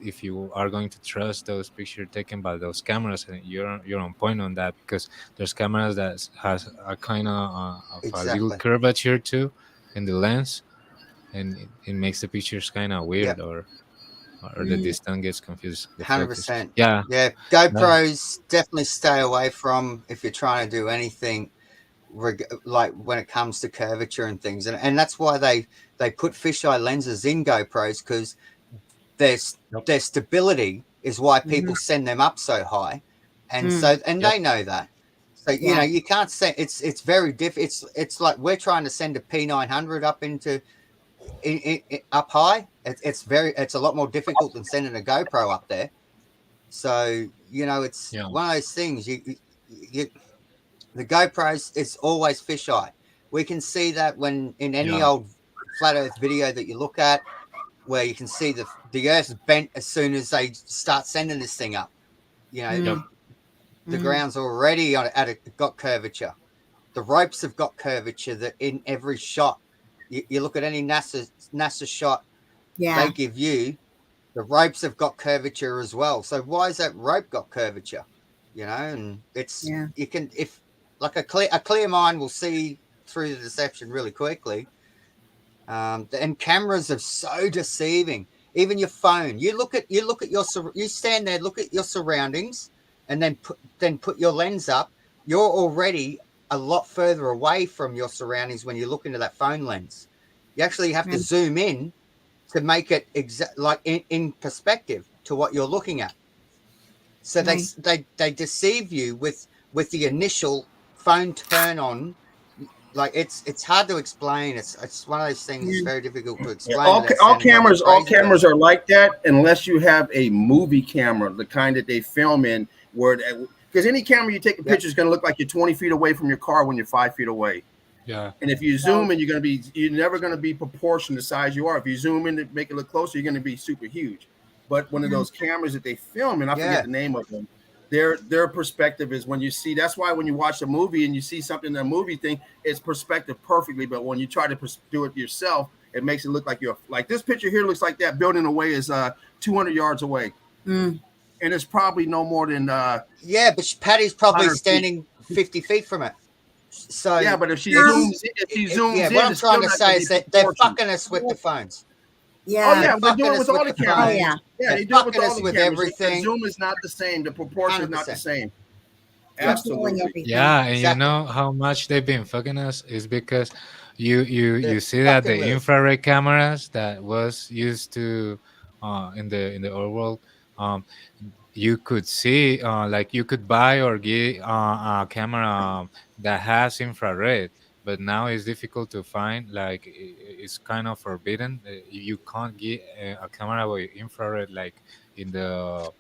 if you are going to trust those pictures taken by those cameras, and you're on point on that, because there's cameras that has a kind of a little curvature too in the lens, and it makes the pictures kind of weird, or the distance gets confused. 100%. Yeah. GoPros definitely stay away from if you're trying to do anything like when it comes to curvature and things, and that's why they put fisheye lenses in GoPros, because their stability is why people send them up so high, and they know that. So you know, you can't send. It's very it's like we're trying to send a P900 up into up high. It's a lot more difficult than sending a GoPro up there. So you know, it's one of those things. You the GoPros is always fisheye. We can see that when in any old flat Earth video that you look at, where you can see the Earth's bent as soon as they start sending this thing up. You know, the ground's already got curvature. The ropes have got curvature that in every shot. You look at any NASA shot Yeah. they give you, the ropes have got curvature as well. So why is that rope got curvature? You know, and it's you can if like a clear mind will see through the deception really quickly. And cameras are so deceiving. Even your phone, you stand there, look at your surroundings, and then put your lens up. You're already a lot further away from your surroundings when you look into that phone lens. You actually have to zoom in to make it like in perspective to what you're looking at. So they deceive you with the initial phone turn on. Like it's hard to explain. It's one of those things. It's very difficult to explain. All cameras are like that unless you have a movie camera, the kind that they film in, where because any camera you take a picture is going to look like you're 20 feet away from your car when you're 5 feet away. Yeah. And if you zoom in, you're never going to be proportioned to the size you are. If you zoom in to make it look closer, you're going to be super huge. But one of those cameras that they film, and I forget the name of them, their perspective is when you see. That's why when you watch a movie and you see something in a movie thing, it's perspective perfectly. But when you try to do it yourself, it makes it look like you're like this picture here looks like that building away is 200 yards away, and it's probably no more than but Patty's probably standing 50 feet from it. So yeah, but if she zooms in, what I'm trying to say is that they're fucking us with the phones. Yeah, they're doing it with all the cameras. Yeah, they do it with all the with cameras. everything. The zoom is not the same. The proportion is not the same. Absolutely. Yeah, and you know how much they've been fucking us is because you see that the infrared cameras that was used to in the old world, you could see like you could buy or get a camera that has infrared, but now it's difficult to find. Like it's kind of forbidden. You can't get a camera with infrared like in the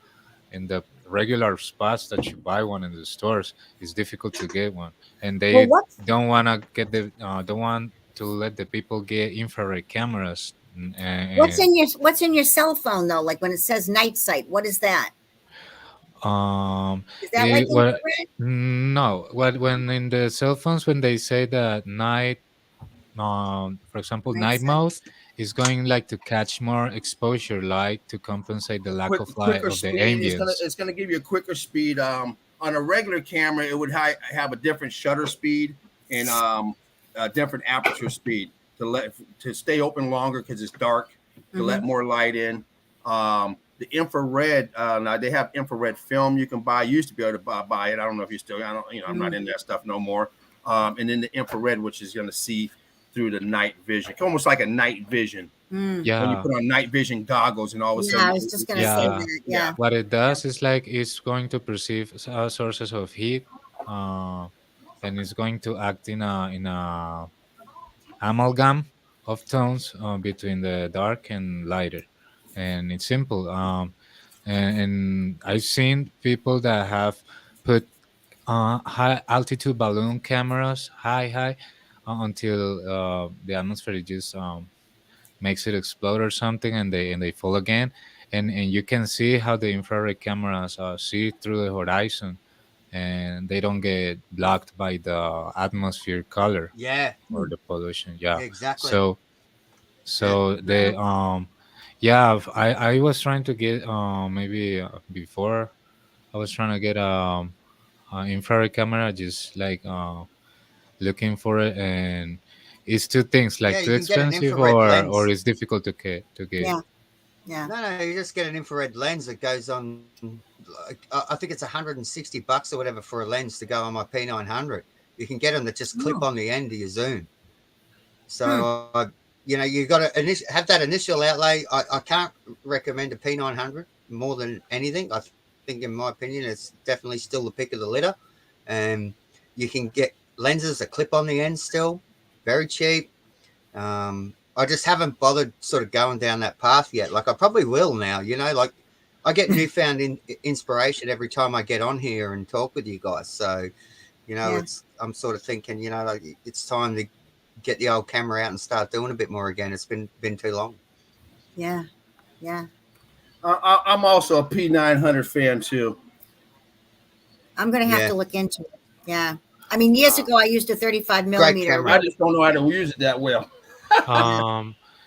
regular spots that you buy one in the stores. It's difficult to get one, and they don't want to get don't want to let the people get infrared cameras. What's in your cell phone though? Like when it says night sight, what is that? Is that like infrared? No. When in the cell phones when they say that night, for example, night mode is going like to catch more exposure light to compensate the lack of light of the ambience. It's going to give you a quicker speed. On a regular camera, it would have a different shutter speed and a different aperture speed to stay open longer because it's dark, to let more light in. The infrared, now they have infrared film you can buy. You used to be able to buy it. I don't know if you still. I'm not in that stuff no more. And then the infrared, which is going to see through the night vision, almost like a night vision. Yeah. When you put on night vision goggles and all of a sudden. I was just going to say that. Yeah. What it does is like it's going to perceive sources of heat, and it's going to act in a amalgam of tones between the dark and lighter, and it's simple. And I've seen people that have put high altitude balloon cameras high until the atmosphere just makes it explode or something, and they fall again, and you can see how the infrared cameras see through the horizon, and they don't get blocked by the atmosphere color or the pollution. Exactly. So the I was trying to get maybe before I was trying to get infrared camera, just like looking for it, and it's two things, like too expensive or it's difficult to get. Yeah. No, you just get an infrared lens that goes on. I think it's $160 or whatever for a lens to go on my P900. You can get them that just clip on the end of your zoom. So you got to have that initial outlay. I can't recommend a P900 more than anything. I think, in my opinion, it's definitely still the pick of the litter. And you can get lenses that clip on the end still, very cheap. I just haven't bothered sort of going down that path yet. Like I probably will now, like I get newfound inspiration every time I get on here and talk with you guys. So, I'm sort of thinking, like it's time to get the old camera out and start doing a bit more again. It's been too long. Yeah. I'm also a P900 fan too. I'm gonna have Yeah. to look into it. Yeah. I mean, years ago I used a 35 millimeter. camera. I just don't know how to use it that well.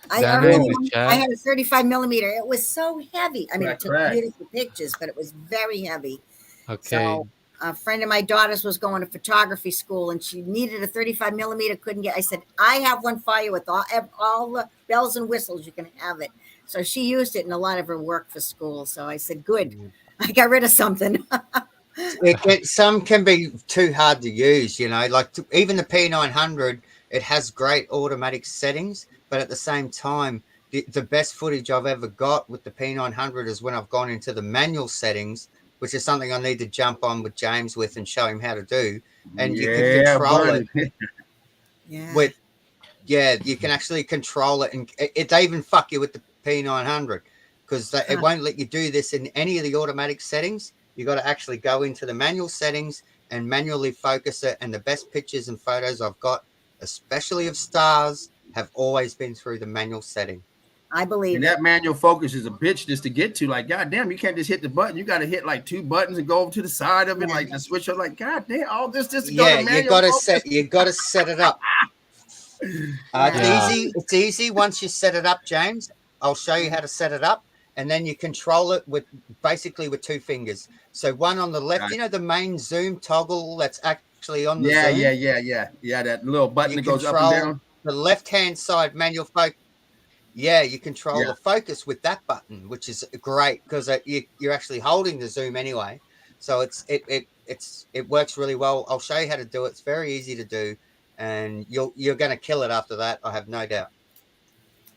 I Dana in remember the I chat. had a 35 millimeter. It was so heavy. I mean, it took Crack. beautiful pictures, but it was very heavy. Okay. So a friend of my daughter's was going to photography school and she needed a 35 millimeter, couldn't get. I said, I have one for you with all the bells and whistles. You can have it. So she used it in a lot of her work for school. So I said, good. I got rid of something. Some can be too hard to use, you know, like even the P900, it has great automatic settings, but at the same time, the best footage I've ever got with the P900 is when I've gone into the manual settings, which is something I need to jump on with James with and show him how to do. And you can control it with, you can actually control it. And they even fuck you with the P900 because it won't let you do this in any of the automatic settings. You got to actually go into the manual settings and manually focus it. And the best pictures and photos I've got, especially of stars, have always been through the manual setting. I believe and that manual focus is a bitch just to get to. Like, goddamn, you can't just hit the button. You got to hit like 2 buttons and go over to the side of it, like the switch up. Like, goddamn, all this just to go to manual. You got to set it up. It's easy once you set it up, James. I'll show you how to set it up. And then you control it with 2 fingers. So one on the left, you know, the main zoom toggle that's actually on the zoom. Yeah. That little button that goes up and down. The left-hand side manual focus. Yeah, you control the focus with that button, which is great because you're actually holding the zoom anyway. So it works really well. I'll show you how to do it. It's very easy to do, and you're going to kill it after that. I have no doubt.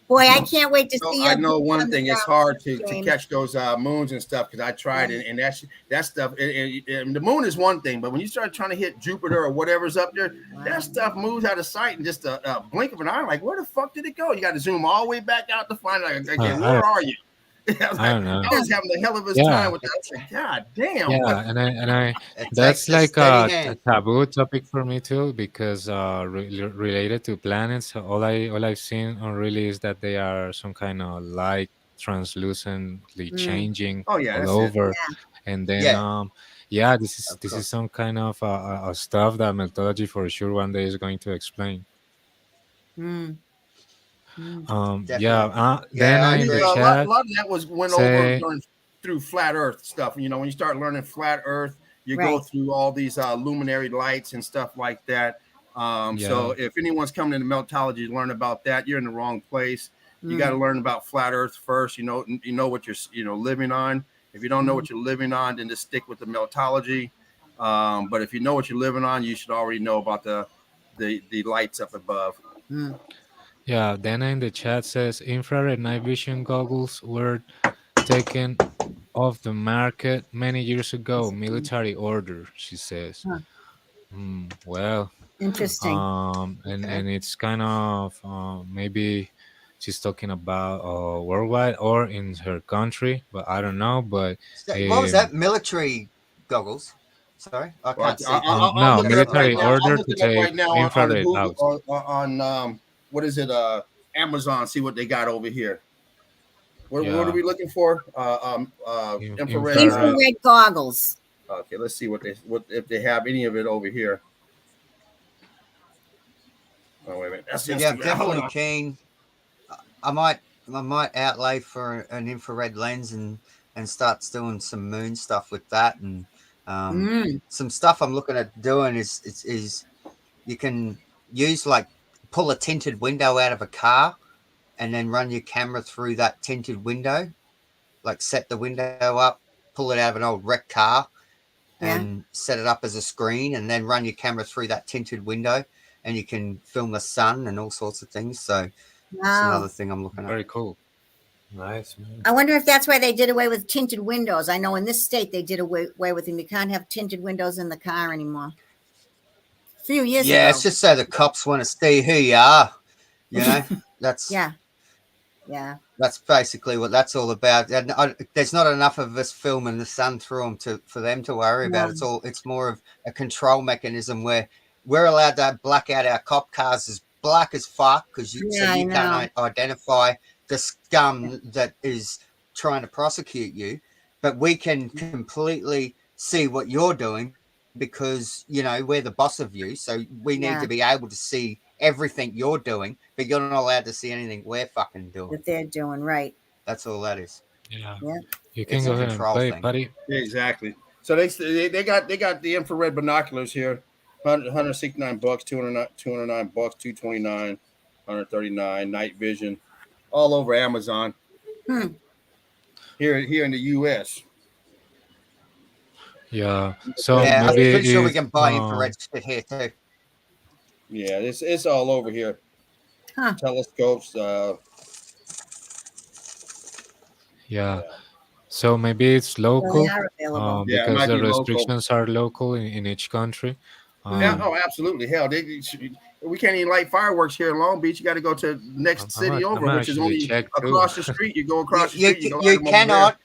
Boy, I can't wait to see. I know one thing: it's hard to catch those moons and stuff because I tried it, and that stuff. And the moon is one thing, but when you start trying to hit Jupiter or whatever's up there, that stuff moves out of sight in just a blink of an eye. Like, where the fuck did it go? You got to zoom all the way back out to find it. Like, again, where are you? I don't know. I was having the hell of a time with that. I said, God damn. Yeah, and I that's like a taboo topic for me too because related to planets, all I've seen on really is that they are some kind of light translucently changing all over, and then this is some kind of stuff that Meltology for sure one day is going to explain. Then in the chat, a lot of that went over through flat Earth stuff. You know, when you start learning flat Earth, you go through all these luminary lights and stuff like that. So if anyone's coming into Meltology to learn about that, you're in the wrong place. You got to learn about flat Earth first. You know what you're living on. If you don't know what you're living on, then just stick with the Meltology. But if you know what you're living on, you should already know about the lights up above. Yeah, Dana in the chat says infrared night vision goggles were taken off the market many years ago. Military order, she says. Well, interesting. And it's kind of maybe she's talking about worldwide or in her country, but I don't know. But what was that? Military goggles? Sorry, I can't see. No, military order to take infrared out. On what is it? Amazon. See what they got over here. What are we looking for? Infrared goggles. Okay, let's see what if they have any of it over here. Oh wait a minute. That's definitely keen. I might outlay for an infrared lens and start doing some moon stuff with that, and some stuff I'm looking at doing is you can use pull a tinted window out of a car and then run your camera through that tinted window, like set the window up, pull it out of an old wrecked car and set it up as a screen and then run your camera through that tinted window and you can film the sun and all sorts of things. So that's another thing I'm looking at. Very cool. Nice, man. I wonder if that's why they did away with tinted windows. I know in this state they did away with them. You can't have tinted windows in the car anymore. A few years ago. Yeah, it's just so the cops want to see who you are. You know, that's that's basically what that's all about. And there's not enough of us filming the sun through them for them to worry about. It's more of a control mechanism where we're allowed to black out our cop cars as black as fuck because you can't identify the scum that is trying to prosecute you, but we can completely see what you're doing because, you know, we're the boss of you. So we need Yeah. to be able to see everything you're doing, but you're not allowed to see anything we're fucking doing. That they're doing right. That's all that is. Yeah. Yeah. You can It's go a ahead and control play, thing. buddy. Yeah, exactly. So they got the infrared binoculars here, 169 bucks, 209 bucks, 229, 139. Night vision, all over Amazon. Here in the U.S. Yeah. So Yeah, I'm maybe pretty sure we if, can buy infrared shit here too. Yeah, it's all over here. Huh. Telescopes. yeah. So maybe it's Well, they local, are available. Yeah, it because might the be local. restrictions are local in each country. Yeah, oh, absolutely. Hell, we can't even light fireworks here in Long Beach. You got to go to the next city over, I'm which is actually only checked across too. the street. You go across the You, street. You go you light them over there. cannot.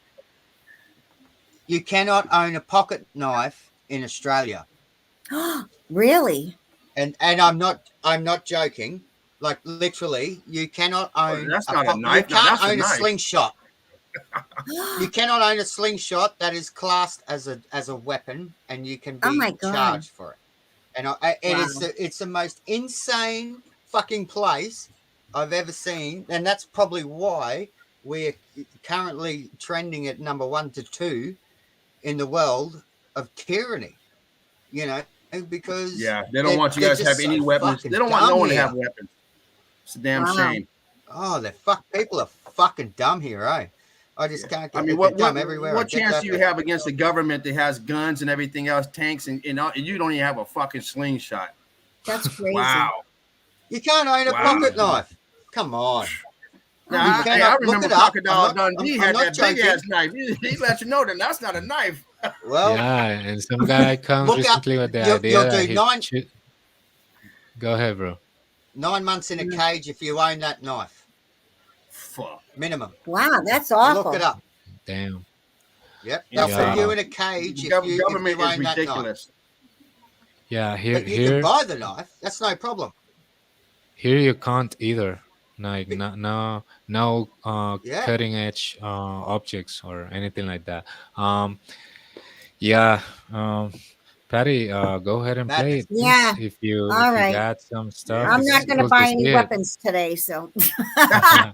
You cannot own a pocket knife in Australia, Really? and I'm not joking. Like literally, you cannot own. That's not a You knife. No, can't that's a own a knife. slingshot. You cannot own a slingshot that is classed as a weapon, and you can Oh be my God. charged for it. And it's the most insane fucking place I've ever seen, and that's probably why we're currently trending at number 1 to 2 in the world of tyranny. You know, because They don't want you guys to have any weapons. They don't want no one to have weapons. It's a damn shame. Oh, people are fucking dumb here, eh? I just can't get. I mean, what chance do you have against the government that has guns and everything else, tanks, and you don't even have a fucking slingshot? That's crazy. Wow. You can't own a pocket knife. Come on. Now, I remember Crocodile Dundee had that big ass knife. He let you know that that's not a knife. Well, yeah, and some guy comes recently with the idea that Go ahead, bro. 9 months in a cage if you own that knife. Fuck. Minimum. Wow, that's awful. Look it up. Damn. Yep. They'll put you in a cage The if you government own is that ridiculous. Yeah, knife. But you can buy the knife. That's no problem. Here you can't either. Like no cutting edge objects or anything like that. Patty, go ahead and play it. Yeah. If you got some stuff. I'm not going to buy any weapons today, so.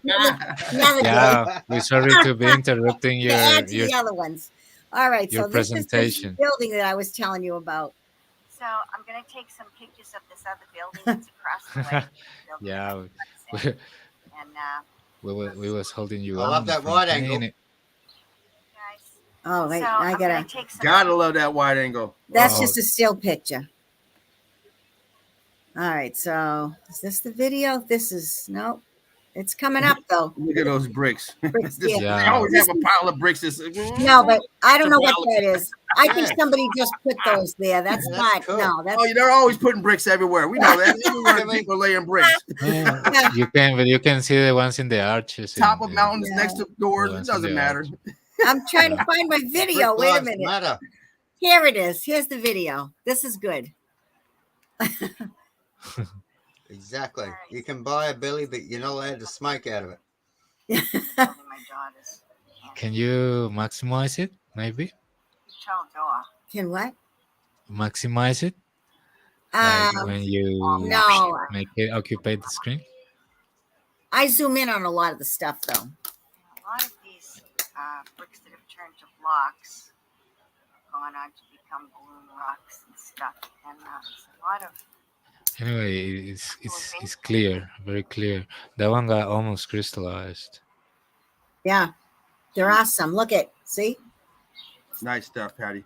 Yeah, we're sorry to be interrupting your the other ones. All right, your so this presentation. is this building that I was telling you about. So I'm going to take some pictures of this other building that's across the way. Yeah, we was holding you. I love that wide angle. Oh, wait, So I gotta. Gotta love that wide angle. That's just a still picture. All right, so is this the video? This is no. It's coming up though. Look at those bricks. They Yeah. always have a pile of bricks. No, but I don't know what that is. I think somebody just put those there. That's not. cool. No, that's. Oh, they're always putting bricks everywhere. We know that. Everywhere people are laying bricks. You can see the ones in the arches. Top of mountains, next to doors. It doesn't matter. I'm trying to find my video. Brick Wait a lives minute. matter. Here it is. Here's the video. This is good. Exactly. You can buy a billy, but you're not allowed to smoke out of it. Can you maximize it? Maybe Can what? maximize it. Like when you no. make it occupy the screen. I zoom in on a lot of the stuff though. A lot of these bricks that have turned to blocks have gone on to become balloon rocks and stuff. And there's a lot of. Anyway, it's clear, very clear. That one got almost crystallized. Yeah, they're awesome. Look at, see? Nice stuff, Patty.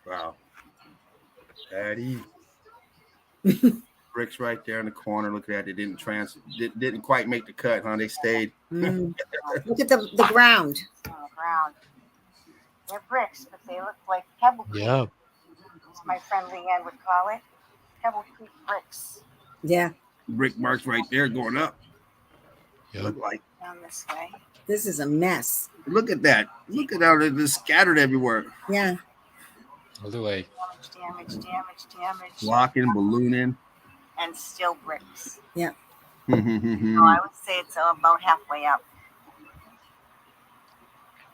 Wow. Patty. Bricks right there in the corner. Look at that. They didn't quite make the cut, huh? They stayed. Look at the ground. Ground. They're bricks, but they look like Pebble Creek. Yeah. As my friend Leanne would call it. Pebble Creek bricks. Yeah. Brick marks right there going up. Yep. Look like. Down this way. This is a mess. Look at that. Look at how they're scattered everywhere. Yeah. All the way. Damage. Blocking, ballooning. And still bricks. Yeah. So I would say it's about halfway up.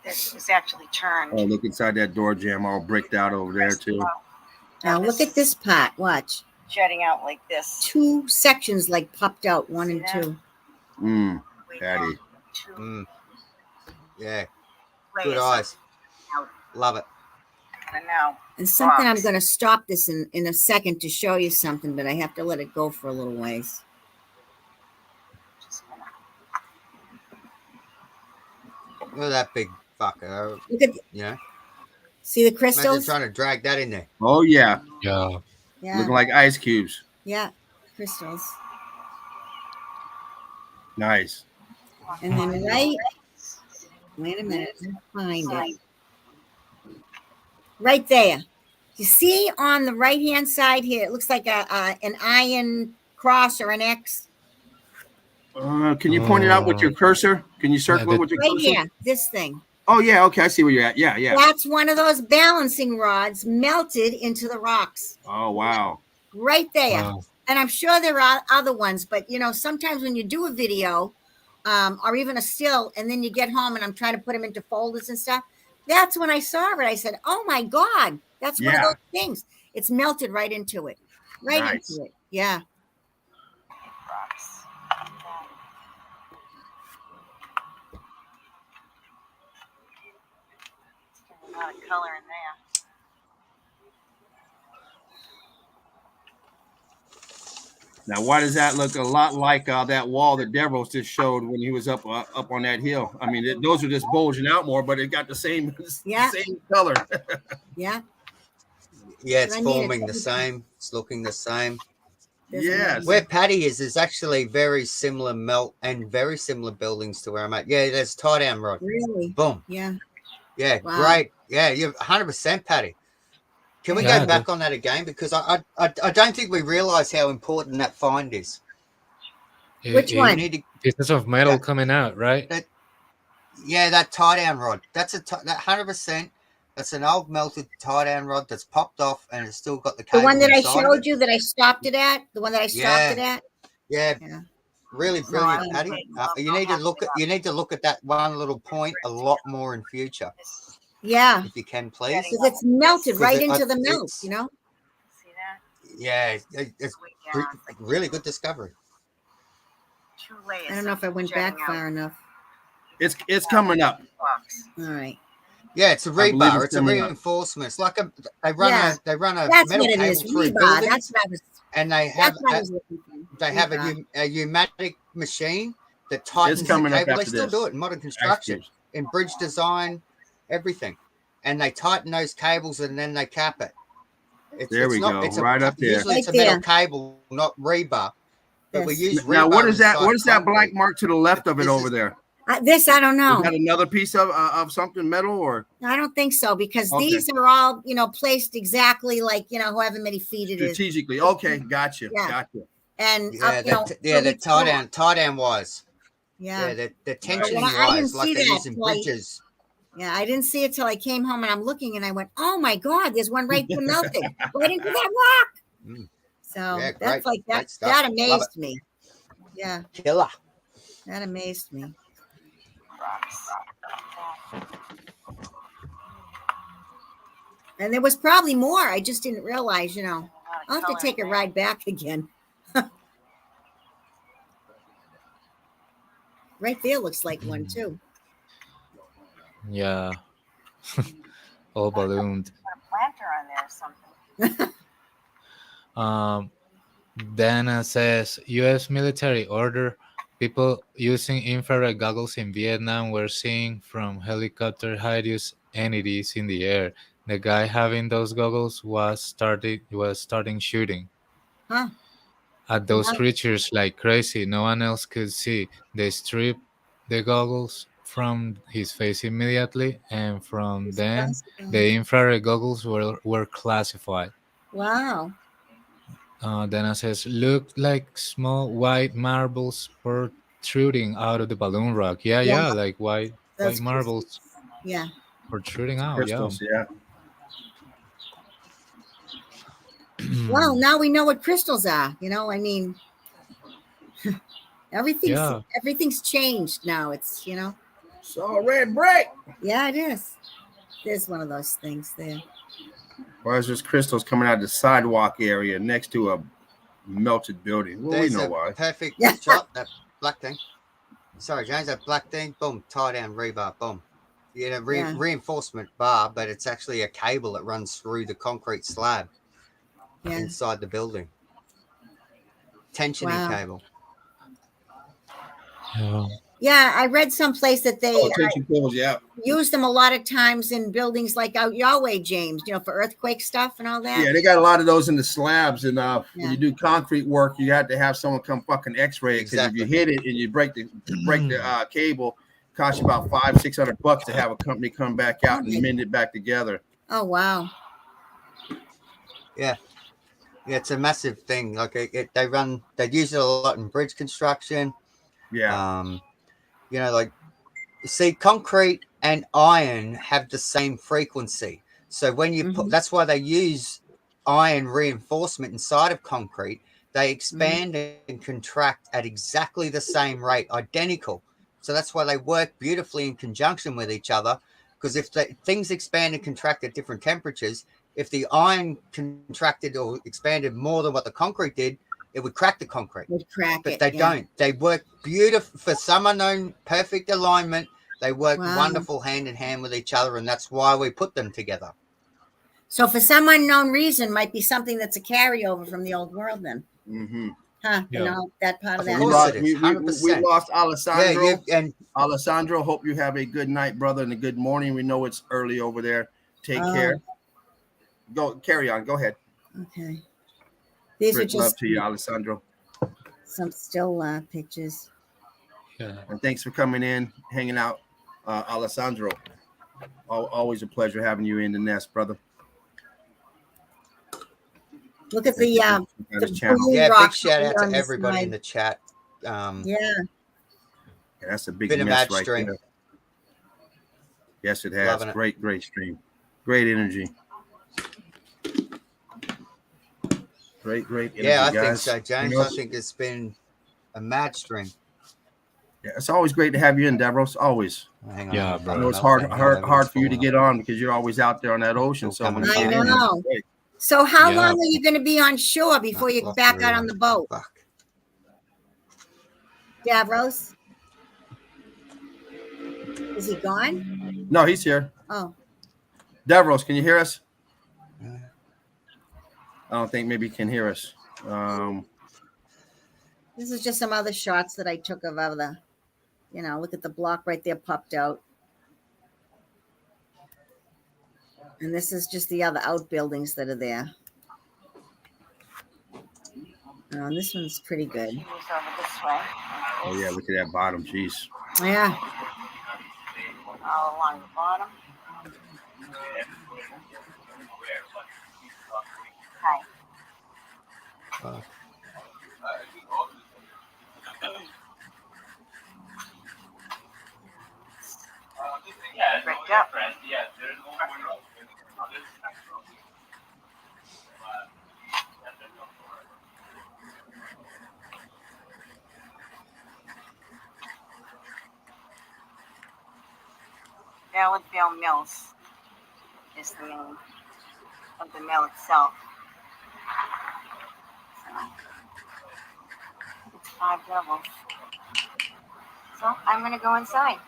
It's actually turned. Oh, look inside that door jam, all bricked out over there too. Now look at this pot. Watch. Jutting out like this. 2 sections like popped out, 1 and 2. Patty. Yeah. Good eyes. Love it. And something, I'm going to stop this in a second to show you something, but I have to let it go for a little ways. Look at that big fucker. Look at, see the crystals? Imagine trying to drag that in there. Oh yeah. Yeah. Yeah. Looking like ice cubes. Yeah, crystals. Nice. And then wait a minute, find it. Right there. You see on the right-hand side here, it looks like an iron cross or an X. Can you point it out with your cursor? Can you circle it with your right cursor? here, this thing. Oh yeah, okay, I see where you're at. Yeah. That's one of those balancing rods melted into the rocks. Oh wow. Right there. Wow. And I'm sure there are other ones, but sometimes when you do a video or even a still, and then you get home and I'm trying to put them into folders and stuff, that's when I saw it. I said, oh my God, that's one of those things. It's melted right into it. Into it. Yeah. A lot of color in there. Now, why does that look a lot like that wall that Devros just showed when he was up on that hill? I mean, those are just bulging out more, but it got the same color. Yeah. Yeah, it's forming the same. It's looking the same. Yes. Where Patty is actually very similar melt and very similar buildings to where I'm at. Yeah, there's tie down rod. Really? Boom. Yeah. Yeah, great. Yeah, you're 100%, Patty. Can we go back on that again? Because I don't think we realize how important that find is. Which one? Pieces of metal coming out, right? That tie down rod. That's that 100%. That's an old melted tie down rod that's popped off and it's still got the cable. The one that I inside showed you that I stopped it at. The one that I stopped it at. Yeah. Really brilliant, Patty. You need to look at that one little point a lot more in future. Yeah. If you can, please. Because it's melted right into the melt, See that? Yeah, it's really good discovery. 2 layers. I don't know if I went back far enough. It's coming up. All right. Yeah, it's a rebar. It's a reinforcement. It's like they run a That's metal what it cable is. through Rebar. buildings, That's what I was. and they have a pneumatic machine that tightens the cable. They still do it in modern construction, in bridge design, everything, and they tighten those cables and then they cap it. There we go. Right up there. Usually it's a metal cable, not rebar. But we use rebar. Now, what is that? What is that black mark to the left of it over there? This I don't know. Is that another piece of something metal or? I don't think so because these are all placed exactly like however many feet it is. Strategically. Okay, gotcha. And the tie down wires. Yeah, the tension wires like they use in bridges. Yeah, I didn't see it till I came home and I'm looking and I went, oh my God, there's one right there melted right into that rock. So that's like that amazed me. Yeah, killer. That amazed me. And there was probably more. I just didn't realize, I'll have to take a ride back again. Right there looks like one too. Yeah. All ballooned. A planter on there or something. Dana says U.S. military order. People using infrared goggles in Vietnam were seen from helicopter hideous entities in the air. The guy having those goggles was starting shooting at those creatures like crazy. No one else could see. They stripped the goggles from his face immediately, and from then the infrared goggles were classified. Wow. Dana says, look like small white marbles protruding out of the balloon rock. Yeah, like white marbles. Yeah. Protruding out. Crystals, yeah. Well, now we know what crystals are. I mean, everything's changed now. It's It's all red brick. Yeah, it is. There's one of those things there. Why is this crystals coming out of the sidewalk area next to a melted building? Well, There's we know a why. perfect Yeah. shot. That black thing. Sorry, James. That black thing. Boom. Tie down rebar. Boom. Yeah, Yeah. reinforcement bar, but it's actually a cable that runs through the concrete slab Yeah. inside the building. Tensioning Wow. cable. Yeah. Yeah, I read someplace that they Tension cables, yeah. use them a lot of times in buildings like out your way, James, for earthquake stuff and all that. Yeah, they got a lot of those in the slabs, and Yeah. when you do concrete work, you have to have someone come fucking X-ray it, because Exactly. if you hit it and you break the cable, it costs you about $500-600 to have a company come back out and mend it back together. Oh, wow. Yeah, it's a massive thing. Like they use it a lot in bridge construction. Yeah. Like you see, concrete and iron have the same frequency. So when you put, that's why they use iron reinforcement inside of concrete. They expand and contract at exactly the same rate, identical. So that's why they work beautifully in conjunction with each other. Because if things expand and contract at different temperatures, if the iron contracted or expanded more than what the concrete did, it would crack the concrete. But they don't. They work beautiful for some unknown perfect alignment. They work wonderful hand in hand with each other, and that's why we put them together. So for some unknown reason, might be something that's a carryover from the old world then. Mm-hmm. Huh? Yeah. That part of that. We lost Alessandro. Yeah, and Alessandro, hope you have a good night, brother, and a good morning. We know it's early over there. Take care. Carry on. Go ahead. Okay. These Great are just love to you, Alessandro. some still pictures. Yeah. And thanks for coming in, hanging out, Alessandro. Always a pleasure having you in the nest, brother. Look at the channel. Yeah, big shout out to everybody in the chat. Yeah, that's a big been a mess mad right stream. there. Yes, it has. Loving it. Great stream. Great energy. Great energy, Yeah, I guys. think so, James. I think it's been a mad stream. Yeah, it's always great to have you in, Davros. Always. Hang on, Yeah, bro. I know it's hard for you to get on because you're always out there on that ocean. So many I times. know. So how long are you going to be on shore before you back out on the boat? Davros? Is he gone? No, he's here. Oh. Davros, can you hear us? I don't think maybe he can hear us. This is just some other shots that I took of the, look at the block right there popped out. And this is just the other outbuildings that are there. And this one's pretty good. Moves over this way. Oh, yeah, look at that bottom. Jeez. Yeah. All along the bottom. Hi. Bricked up. Validville Mills is the name of the mill itself. So, it's 5 levels. So I'm going to go inside.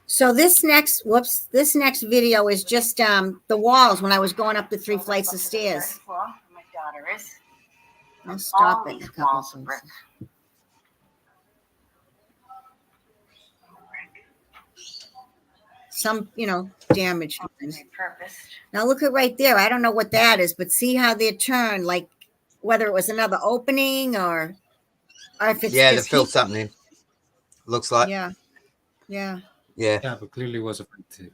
So this next video is just the walls when I was going up the 3 flights of stairs. My daughter is. I'll stop All it. these A couple walls are of brick. Some, damaged ones. Repurposed. Now look at right there. I don't know what that is, but see how they're turned, like whether it was another opening or if it's they just filled something in. Looks like. Yeah. Yeah. Yeah, but clearly was a too.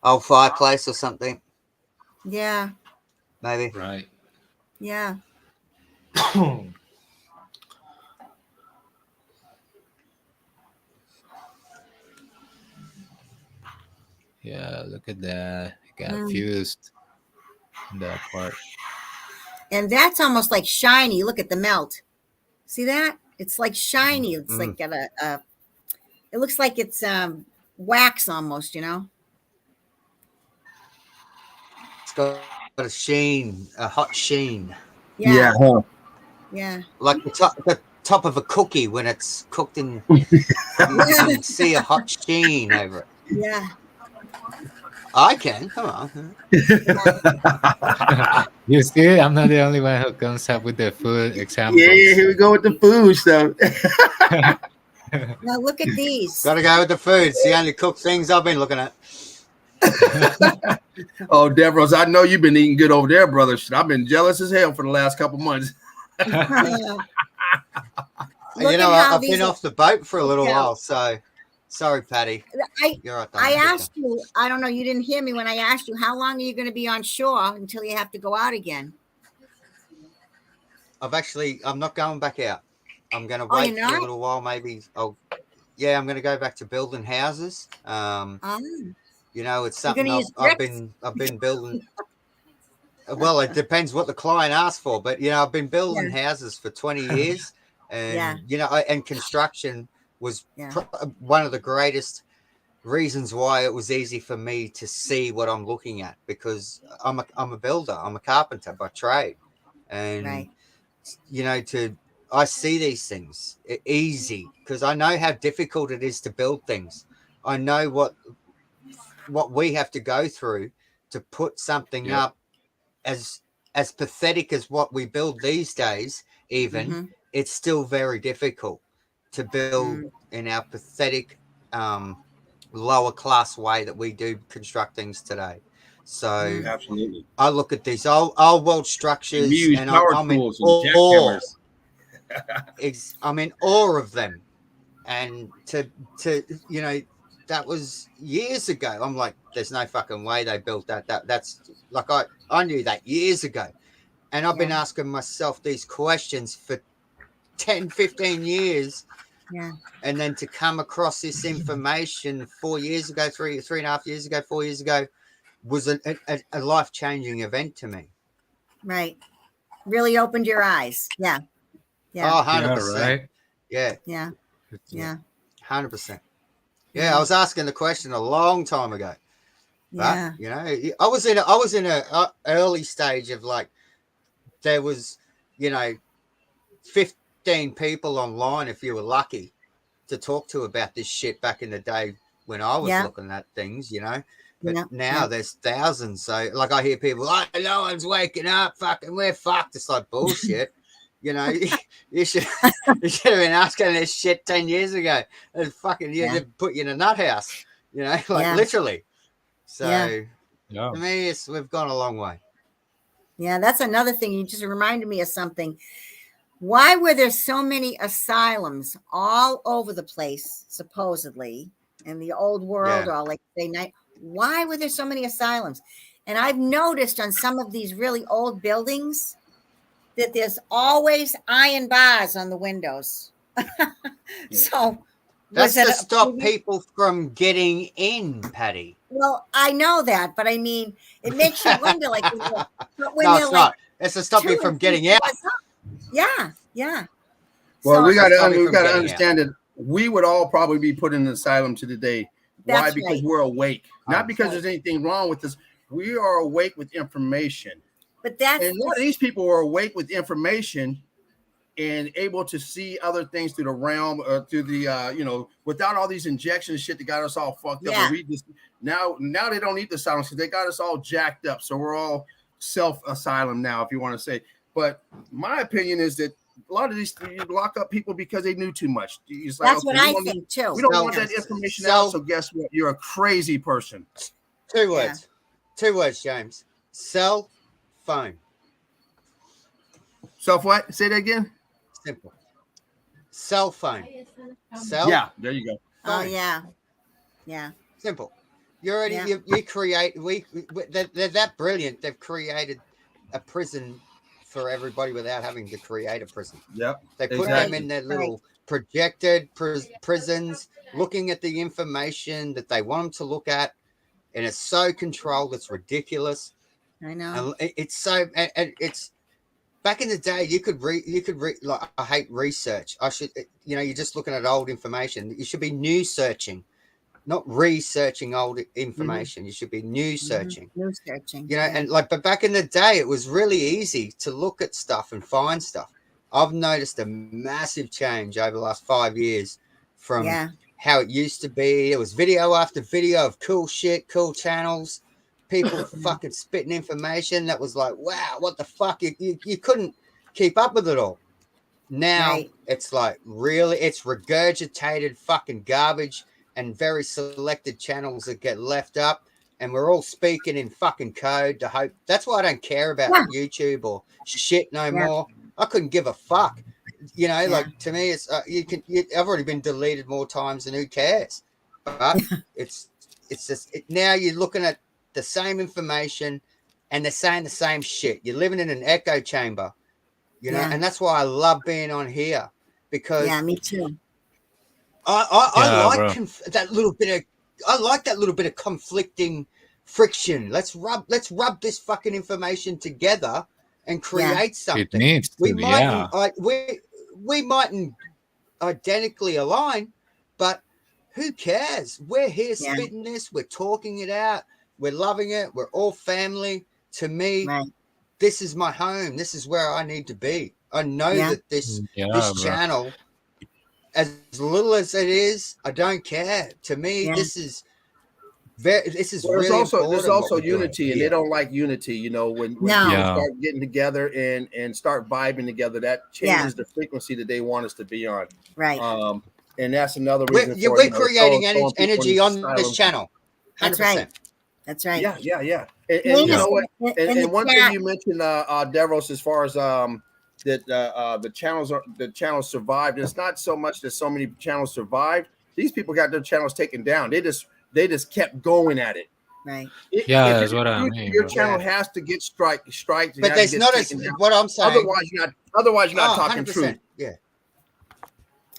Old fireplace or something. Yeah. Maybe. Right. Yeah. Yeah, look at that. It got fused in that part. And that's almost like shiny. Look at the melt. See that? It's like shiny. It's like got it looks like it's wax almost, you know. It's got a sheen, a hot sheen. Yeah. Huh. Yeah. Like the top of a cookie when it's cooked in. You can see a hot sheen over it. Yeah. I can. Come on. You see, I'm not the only one who comes up with the food examples. Yeah, here we go with the food stuff. Now look at these. Got to go with the food. It's the only cooked things I've been looking at. Oh, Deveros, I know you've been eating good over there, brother. Shit, I've been jealous as hell for the last couple months. You know, I've been off the boat for a little while, so sorry, Patty. You're right, I asked you, I don't know, you didn't hear me when I asked you, how long are you going to be on shore until you have to go out again? I'm not going back out. I'm going to wait for a little while, maybe. I'm going to go back to building houses. You know, it's something I've been building. Well, it depends what the client asks for, but you know, I've been building houses for 20 years, and you know, and construction was one of the greatest reasons why it was easy for me to see what I'm looking at, because I'm a builder, I'm a carpenter by trade, and you know, I see these things easy because I know how difficult it is to build things. I know what we have to go through to put something up as pathetic as what we build these days. Even it's still very difficult to build in our pathetic lower class way that we do construct things today. So absolutely, I look at these old world structures and I'm in awe. I'm in awe of them, and to you know, that was years ago. I'm like, there's no fucking way they built that. That's like, I knew that years ago. And I've been asking myself these questions for 10, 15 years. Yeah. And then to come across this information 4 years ago, 3.5 years ago, 4 years ago, was a life-changing event to me. Right. Really opened your eyes. Yeah. Yeah. Oh, 100%. Right? Yeah. 100%. Yeah, I was asking the question a long time ago. But, you know, I was in a early stage of like, there was, you know, 15 people online, if you were lucky, to talk to about this shit back in the day when I was looking at things, you know. But now there's thousands. So, like, I hear people, oh, no one's waking up. Fucking, we're fucked. It's like bullshit. You know, you should have been asking this shit 10 years ago. And fucking, they'd put you in a nut house, you know, like literally. So, to me, we've gone a long way. Yeah, that's another thing. You just reminded me of something. Why were there so many asylums all over the place, supposedly, in the old world, or like say night? Why were there so many asylums? And I've noticed on some of these really old buildings that there's always iron bars on the windows. So that's to stop people from getting in, Patty. Well, I know that, but I mean, it makes you wonder, like, when no, it's not. It's to stop you from getting out. Yeah. Well, so, we got to understand that we would all probably be put in an asylum to today. Why? Because we're awake, not because there's anything wrong with us. We are awake with information. But that's, and a lot of these people are awake with information and able to see other things through the realm, through the you know, without all these injections shit that got us all fucked up. And we just now they don't need the silence because they got us all jacked up. So we're all self-asylum now, if you want to say. But my opinion is that a lot of these lock up people because they knew too much. Like, that's what I think too. We don't want that information out. So guess what? You're a crazy person. 2 words. 2 words, James. Cell phone. Self what? Say that again. Simple. Cell phone. Cell. Yeah, there you go. Phone. Oh yeah. Simple. You already you create. They're that brilliant. They've created a prison for everybody without having to create a prison. Yep. They put them in their little projected prisons, looking at the information that they want them to look at, and it's so controlled. It's ridiculous. I know. And it's so, and it's back in the day, you could read. Like, I hate research. You're just looking at old information. You should be new searching, not researching old information. You should be new searching. New searching. And but back in the day, it was really easy to look at stuff and find stuff. I've noticed a massive change over the last 5 years from how it used to be. It was video after video of cool shit, cool channels, people fucking spitting information that was like, wow, what the fuck? You couldn't keep up with it all. Now it's like it's regurgitated fucking garbage and very selected channels that get left up, and we're all speaking in fucking code to hope. That's why I don't care about YouTube or shit no more. I couldn't give a fuck. Like, to me, it's I've already been deleted more times than who cares. But it's just now you're looking at the same information and they're saying the same shit. You're living in an echo chamber, and that's why I love being on here, because me too. I like that little bit of conflicting friction. Let's rub this fucking information together and create something. It needs to, we mightn't identically align, but who cares? We're here spitting this. We're talking it out. We're loving it. We're all family. To me, this is my home. This is where I need to be. I know that this channel, as little as it is, I don't care. To me, this is really important. There's also unity, and they don't like unity. When people start getting together and start vibing together, that changes the frequency that they want us to be on. Right. And that's another reason. We're creating energy on this channel. 100%. That's right. That's right. Yeah. And you know what? And one thing you mentioned, Devros, as far as that the channels survived. It's not so much that so many channels survived. These people got their channels taken down. They just kept going at it. Right. That's what I mean. Your channel has to get striked. But there's not what I'm saying. Otherwise, you're not talking 100%. truth. Yeah.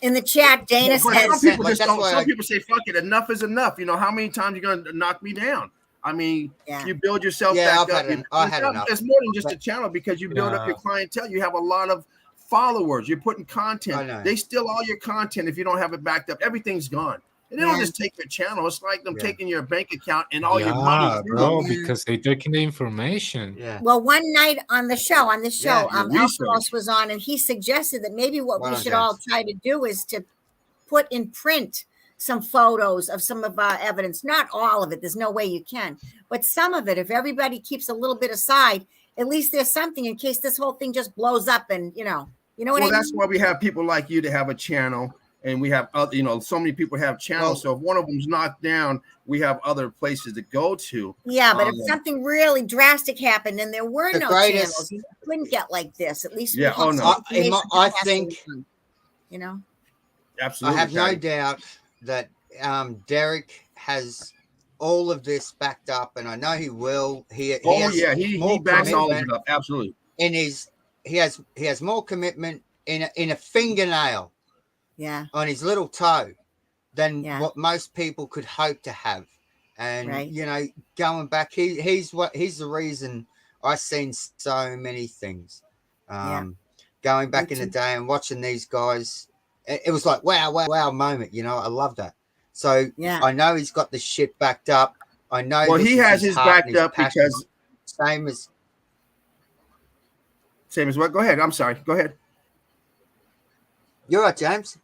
In the chat, Dana said. Some people just don't. Some people say, "Fuck it, enough is enough." How many times you gonna knock me down? I mean, you build yourself back up. It's more than just a channel, because you build up your clientele. You have a lot of followers. You're putting content. They steal all your content if you don't have it backed up. Everything's gone. And they don't just take your channel. It's like them taking your bank account and all your money. Bro, because they're taking the information. Yeah. Well, one night on the show, Alphonse was on, and he suggested that maybe what we should all try to do is to put in print some photos of some of our evidence. Not all of it. There's no way you can. But some of it, if everybody keeps a little bit aside, at least there's something in case this whole thing just blows up and, you know what I mean? That's why we have people like you to have a channel. And we have other, so many people have channels. So if one of them's knocked down, we have other places to go to. Yeah, but if something really drastic happened and there were no channels, you couldn't get like this. At least I think, absolutely. I have no doubt that Derek has all of this backed up, and I know he will. He backs all of it up. Absolutely. And he has more commitment in a fingernail. Yeah, on his little toe than what most people could hope to have. And going back, he's the reason I've seen so many things. Going back in the day and watching these guys, it was like wow moment. I love that. So I know he's got the shit backed up. I know. Well, he has his backed up because same as what? Go ahead. I'm sorry. Go ahead. You're right, James.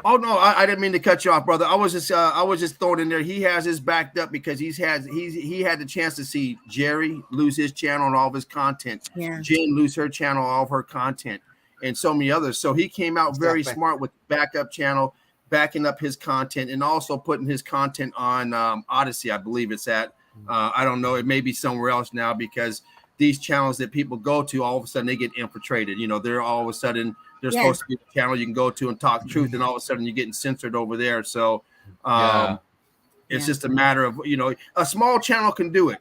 Oh no, I didn't mean to cut you off, brother. I was just throwing in there. He has his backed up because he had the chance to see Jerry lose his channel and all of his content. Yeah. Jen lose her channel, all of her content, and so many others. So he came out very smart with backup channel, backing up his content, and also putting his content on Odyssey, I believe it's at. I don't know. It may be somewhere else now, because these channels that people go to, all of a sudden they get infiltrated. They're all of a sudden. There's supposed to be a channel you can go to and talk truth, and all of a sudden you're getting censored over there. So it's just a matter of, a small channel can do it.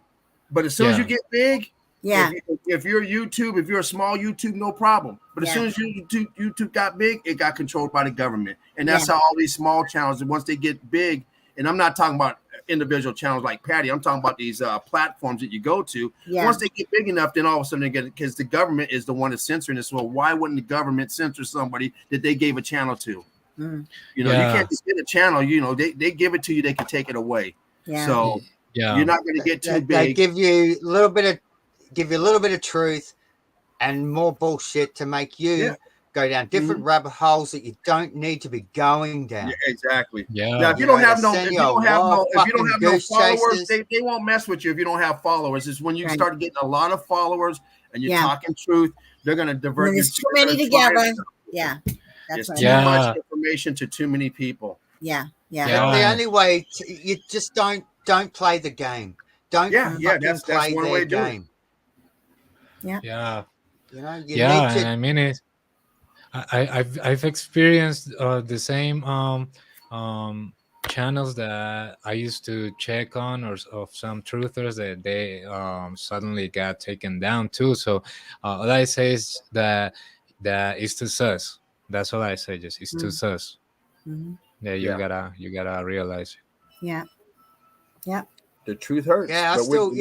But as soon as you get big, if you're YouTube, if you're a small YouTube, no problem. But as soon as YouTube got big, it got controlled by the government. And that's how all these small channels, and once they get big, and I'm not talking about individual channels like Patty. I'm talking about these platforms that you go to. Yeah. Once they get big enough, then all of a sudden they get, because the government is the one that's censoring this. Well, why wouldn't the government censor somebody that they gave a channel to? Mm. You know, you can't just get a channel. You know, they give it to you, they can take it away. Yeah. So you're not going to get too big. They give you a little bit of truth and more bullshit to make you go down different rabbit holes that you don't need to be going down. Yeah, exactly. Yeah. Now, if you don't have no followers, they won't mess with you if you don't have followers. It's when you start getting a lot of followers and you're talking truth, they're going to divert you. There's too many together. Yeah. It's too much information to too many people. Yeah. The only way you just don't play the game. Don't that's play one their way to do game. Yeah. You know, you yeah, need to, and I mean I've experienced the same channels that I used to check on, or of some truthers that they suddenly got taken down too. So all I say is that it's too sus. That's all I say. Just it's too sus. Mm-hmm. Yeah, you gotta realize it. Yeah. The truth hurts. Yeah, I still,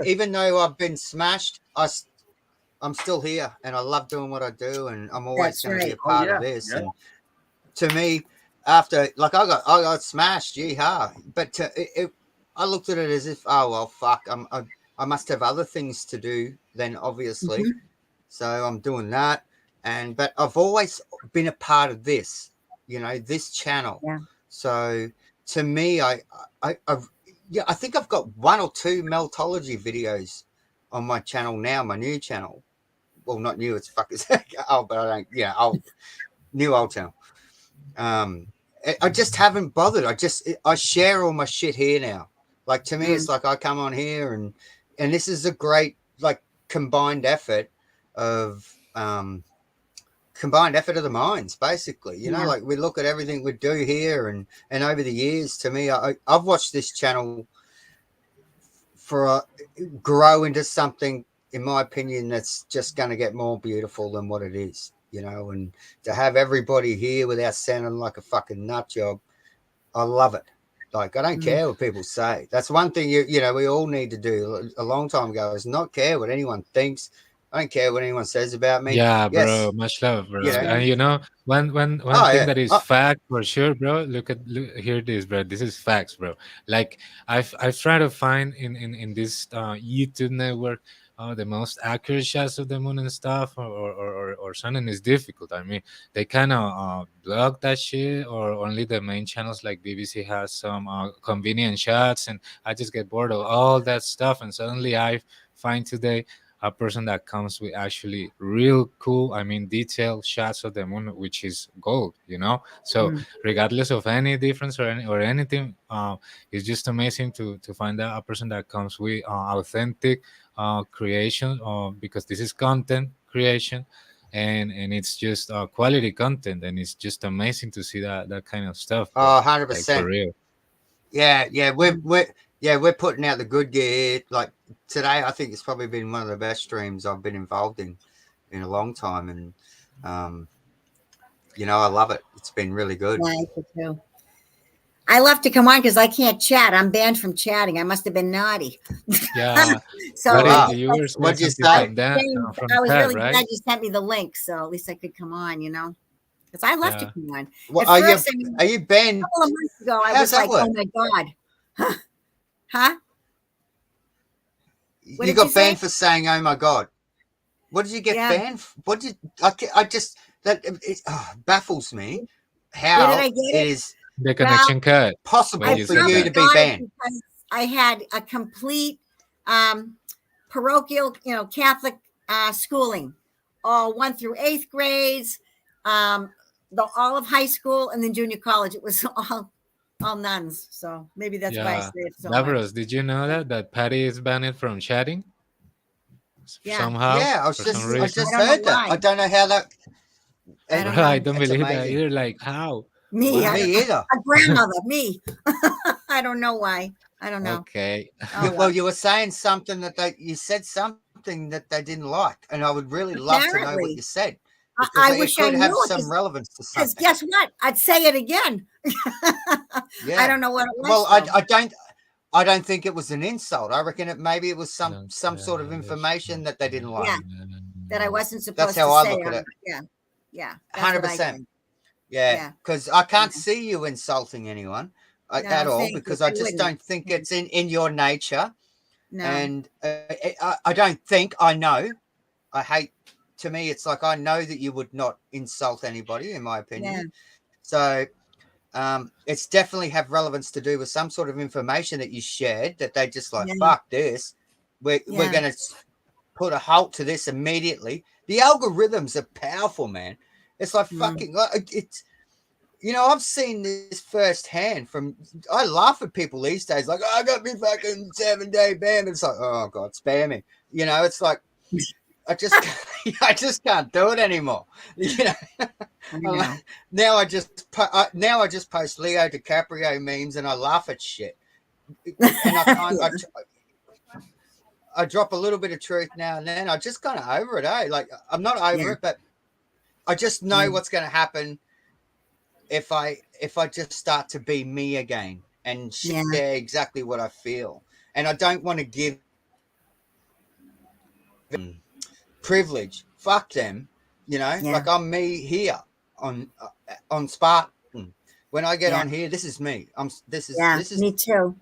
even though I've been smashed, I'm still here, and I love doing what I do, and I'm always going to be a part of this. Yeah. And to me, after I got smashed, but I looked at it as if, oh well, fuck, I must have other things to do then, obviously. Mm-hmm. So I'm doing that, but I've always been a part of this, this channel. Yeah. So to me, I think I've got 1 or 2 Meltology videos on my channel now, my new channel. Well, not new, it's fucking old, but I don't, old channel. I just haven't bothered. I share all my shit here now. Like, to me, it's like I come on here and this is a great, like, combined effort of the minds, basically. Like, we look at everything we do here, and over the years, to me, I've watched this channel grow into something, in my opinion, that's just going to get more beautiful than what it is, and to have everybody here without sounding like a fucking nut job, I love it. Like, I don't care what people say. That's one thing we all need to do a long time ago, is not care what anyone thinks. I don't care what anyone says about me. Yeah, bro. Much love, bro. And one thing that is fact for sure, bro. Hear this, bro. This is facts, bro. Like, I've tried to find in this YouTube network the most accurate shots of the moon and stuff, or something is difficult. I mean, they kind of block that shit, or only the main channels like BBC has some convenient shots, and I just get bored of all that stuff, and suddenly I find today a person that comes with actually real cool, detailed shots of the moon, which is gold, So regardless of any difference or anything, it's just amazing to find out a person that comes with authentic creation, because this is content creation, and it's just quality content, and it's just amazing to see that kind of stuff. 100%. Like, for real. Yeah, we're putting out the good gear. Like, today, I think it's probably been one of the best streams I've been involved in a long time, and I love it. It's been really good. Yeah, I do too. I love to come on because I can't chat. I'm banned from chatting. I must have been naughty. Yeah. So what'd you say? I was really glad you sent me the link, so at least I could come on. Because I love to come on. Well, are you banned? A couple of months ago, I was like, oh my god. Huh? You got banned for saying, "Oh my god." What did you get banned? What did it baffles me how it is the connection cut possible for you to be banned. I had a complete parochial, Catholic schooling, all 1 through 8th grades, all of high school, and then junior college. It was all nuns, so maybe that's why I say it so much. Did you know that Patty is banned from chatting? Somehow. Yeah, I just heard that. I don't know how that. I don't believe that either. Like, how? Me either. A grandmother, me. I don't know why. I don't know. Okay. Well, you were saying something you said something that they didn't like, and I would really love to know what you said. because I wish it could I have knew it, some relevance to because something. guess what? I'd say it again. Yeah. I don't know what it was. Well, though. I don't think it was an insult. I reckon maybe it was some Don't sort of information that they didn't like. Yeah, that I wasn't supposed That's to how I say. look at it. Yeah, that's what I 100%. think. Yeah, because I can't see you insulting anyone at all, thank you. because I just wouldn't. don't think it's in your nature. No. And I don't think, I know. I hate, to me, it's like I know that you would not insult anybody, in my opinion. Yeah. So it's definitely have relevance to do with some sort of information that you shared that they just like, fuck this. We're going to put a halt to this immediately. The algorithms are powerful, man. It's like fucking, it's, you know, I've seen this firsthand from, I laugh at people these days, like, oh, I got me fucking 7-day ban. It's like, oh God, spamming. You know, it's like, I just can't do it anymore. You know, now I just post Leo DiCaprio memes and I laugh at shit. And I drop a little bit of truth now and then. I just kind of over it, Like, I'm not over it, but I just know what's going to happen if I just start to be me again and share exactly what I feel. And I don't want to give privilege. Fuck them, you know. Like, I'm me here on Spartan. When I get on here, this is me. This is me too.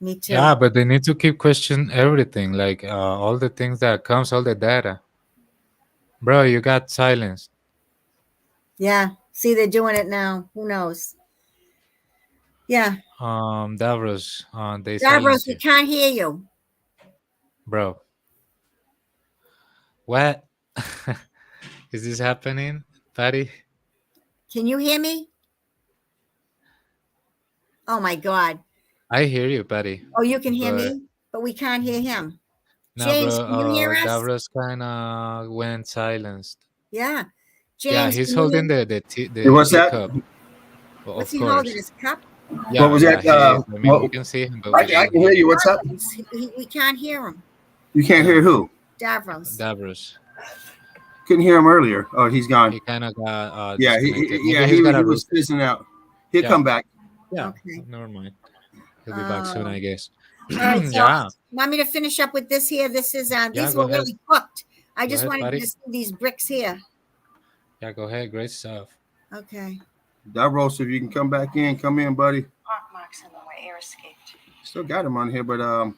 Me too. Yeah, but they need to keep questioning everything, like all the things that comes, all the data. Bro, you got silenced. Yeah. See, they're doing it now. Who knows? Yeah. Davros, they Davros, we you. can't hear you. Bro. What? Is this happening, Patty? Can you hear me? Oh my God. I hear you, Patty. Oh, you can hear me, but we can't hear him. No, James, bro, can you hear us? Davros kind of went silenced. Yeah. James, yeah, he's holding the what's that? cup. Well, what's of he course. holding? His cup? Yeah, what was that? I mean, we can see him, but I can hear you. What's up? We can't hear him. You can't hear who? Davros. Couldn't hear him earlier. Oh, he's gone. He kind of got he was fizzing out. He'll come back. Yeah. Okay. Never mind. He'll be back soon, I guess. All right, so want me to finish up with this here? This is these were really cooked. I just wanted you to see these bricks here. Yeah, go ahead. Great stuff. Okay. Davros, if you can come back in, come in, buddy. Marks in the way, air escaped. Still got him on here, but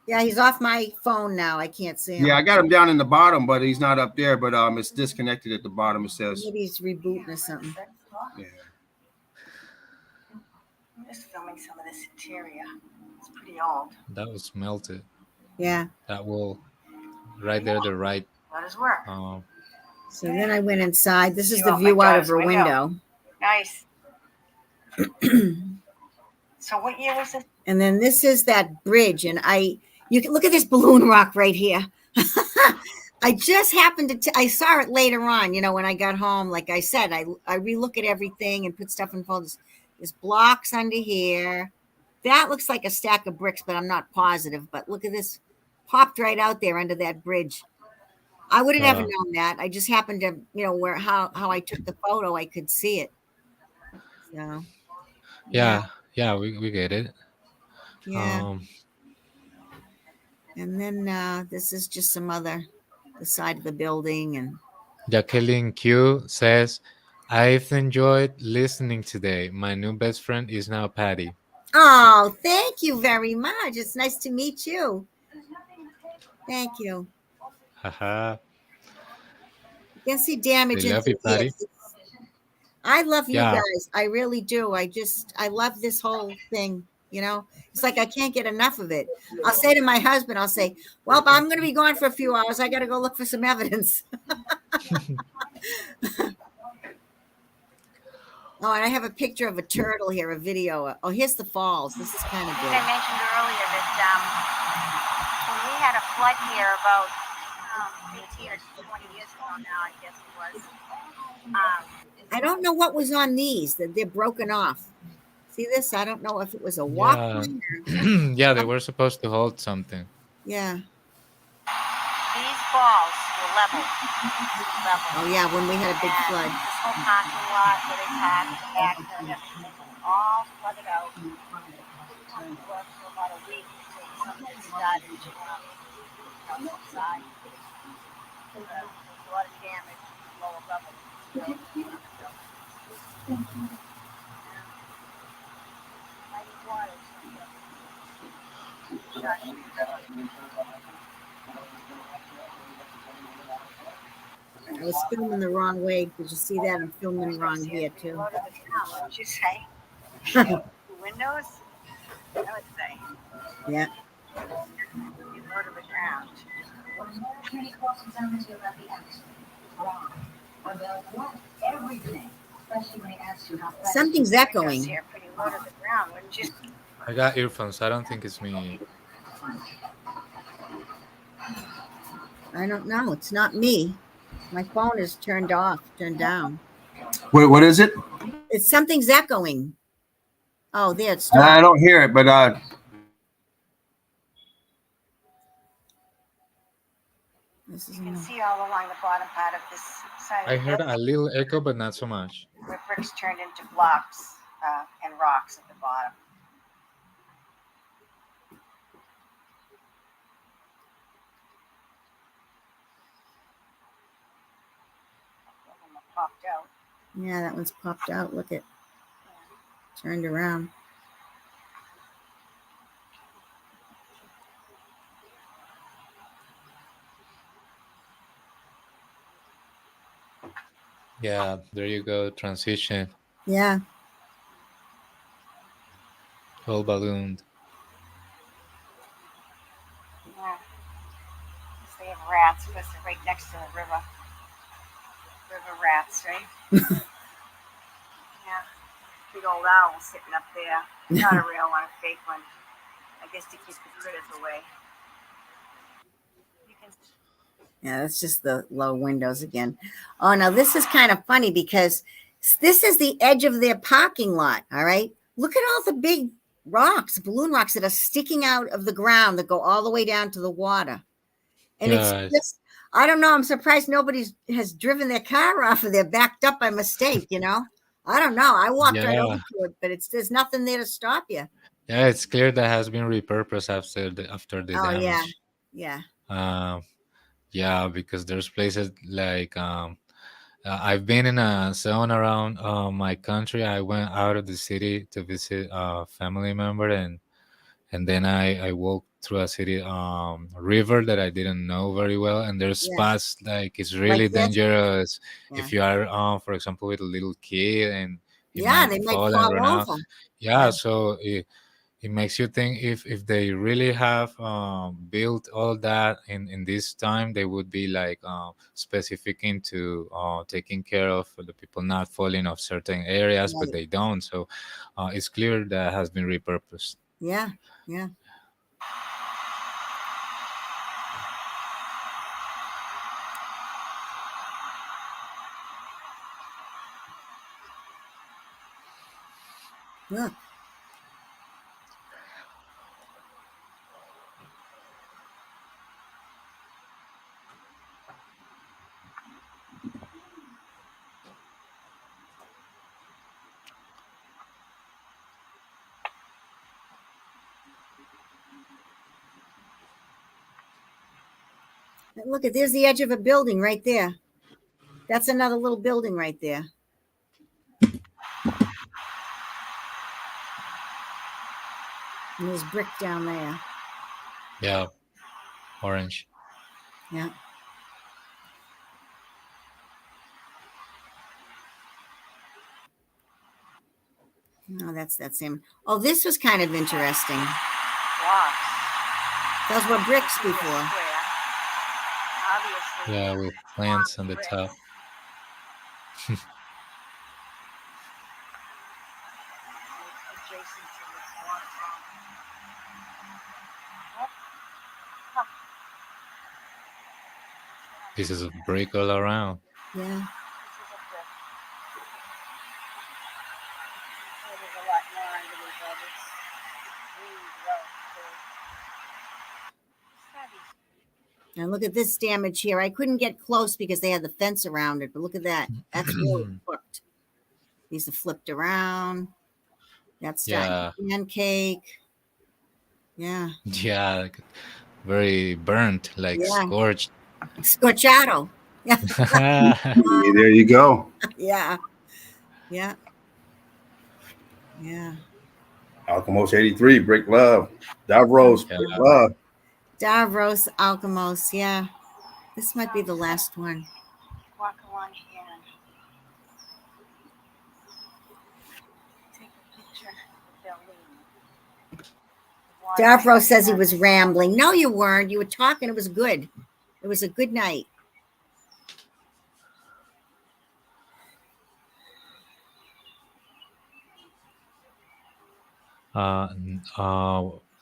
yeah, he's off my phone now. I can't see him. Yeah, I got him down in the bottom, but he's not up there. But it's disconnected at the bottom. It says maybe he's rebooting or something. Yeah. I'm just filming some of this interior. It's pretty old. That was melted. Yeah. That will right there, the right. That is work. So then I went inside. This is the view out of her window. Nice. So what year was this? And then this is that bridge, and you can look at this balloon rock right here. I just happened to I saw it later on, you know, when I got home. Like I said, I relook at everything and put stuff in folders. There's blocks under here. That looks like a stack of bricks, but I'm not positive. But look at this, popped right out there under that bridge. I would have never known that. I just happened to, you know, how I took the photo, I could see it. So yeah, we get it. Yeah. And then this is just the side of the building. And Jacqueline Q says, I've enjoyed listening today. My new best friend is now Patty. Oh, thank you very much. It's nice to meet you. Thank you. Haha. You can see damage in love you, Patty. I love you guys. I really do. I love this whole thing. You know, it's like I can't get enough of it. I'll say to my husband, I'll say, well, I'm going to be gone for a few hours. I got to go look for some evidence. Oh, and I have a picture of a turtle here, a video. Oh, here's the falls. This is kind of good. I mentioned earlier that when we had a flood here about 18 or 20 years ago now, I guess it was. I don't know what was on these, that they're broken off. See this? I don't know if it was a walkway. Yeah, they were supposed to hold something. Yeah. These falls were level. Oh yeah, when we had a big And flood. this whole parking lot where they parked, the back there, and everything was all flooded out. It worked for about a week until something started to subside. There was a lot of damage to the lower level. Mighty waters. I was filming the wrong way. Did you see that? I'm filming wrong here too. Low to the ground, wouldn't you say? The windows, I would say. Yeah. Low to the ground. Something's echoing. Here, pretty low to the ground, wouldn't you? I got earphones. I don't think it's me. I don't know. It's not me. My phone is turned off, turned down. Wait, what is it? It's something's echoing. Oh, there it's I stopped. don't hear it, but This is You can enough. see all along the bottom part of this side I of the heard building a little echo, but not so much. where bricks turned into blocks and rocks at the bottom. Popped out. Yeah, that one's popped out. Look it. Turned around. Yeah, there you go. Transition. Yeah. Whole ballooned. Yeah. They have rats because they're right next to the river. River rats, right? Yeah. Big old owl sitting up there. Not a real one, a fake one. I guess to keep the critters away. You can Yeah, that's just the low windows again. Oh, now this is kind of funny because this is the edge of their parking lot. All right. Look at all the big rocks, balloon rocks that are sticking out of the ground that go all the way down to the water. And Yes. it's just, I don't know. I'm surprised nobody has driven their car off of there, backed up by mistake, you know? I don't know. I walked right over Yeah. to it, but there's nothing there to stop you. Yeah, it's clear that has been repurposed after the Oh, yeah. damage. Yeah. Yeah, because there's places like I've been in a zone around my country. I went out of the city to visit a family member, and then I walked through a city river that I didn't know very well, and there's Yeah. spots like it's really Like this? dangerous Yeah. if you are for example, with a little kid, and he Yeah, might they might fall and fall run out. over. Yeah, Yeah. so it makes you think if they really have built all that in this time, they would be like specific into taking care of the people not falling off certain areas, but Right. they don't. So it's clear that has been repurposed. Yeah. Yeah. Look. Look at, there's the edge of a building right there. That's another little building right there. And there's brick down there. Yeah, orange. Yeah. Oh, that's that same. Oh, this was kind of interesting. blocks. Those were bricks before. Square. Obviously. Yeah, with plants on the top. Adjacent to this waterfall. Pieces of brick all around. Yeah. This is a brick. There's a lot more underneath all this green growth too. And look at this damage here. I couldn't get close because they had the fence around it, but look at that. That's really cooked. These are flipped around. That's Yeah. pancake. Yeah. Yeah, like, very burnt, like Yeah. scorched. Scorchado. Yeah. There you go. Yeah. Yeah. Yeah. Alchemos 83, Brick Love. Davros, Yeah. Brick Love. Davros Alchemos. Yeah. This might be the last one. Walk along here and take a picture of Darlene. Davros says he was rambling. No, you weren't. You were talking. It was good. It was a good night.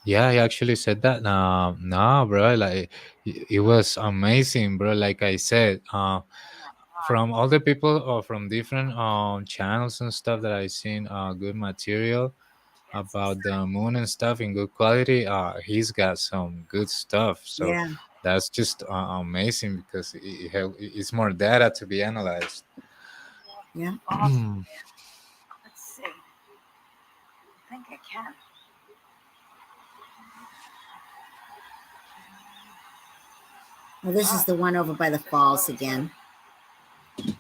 Yeah, he actually said that. No, bro, like it was amazing, bro. Like I said, from all the people from different channels and stuff that I seen, good material about the moon and stuff in good quality. He's got some good stuff. So Yeah. that's just amazing because it's more data to be analyzed. Yeah. Let's see. I think I can. Well, this is the one over by the falls again. Thing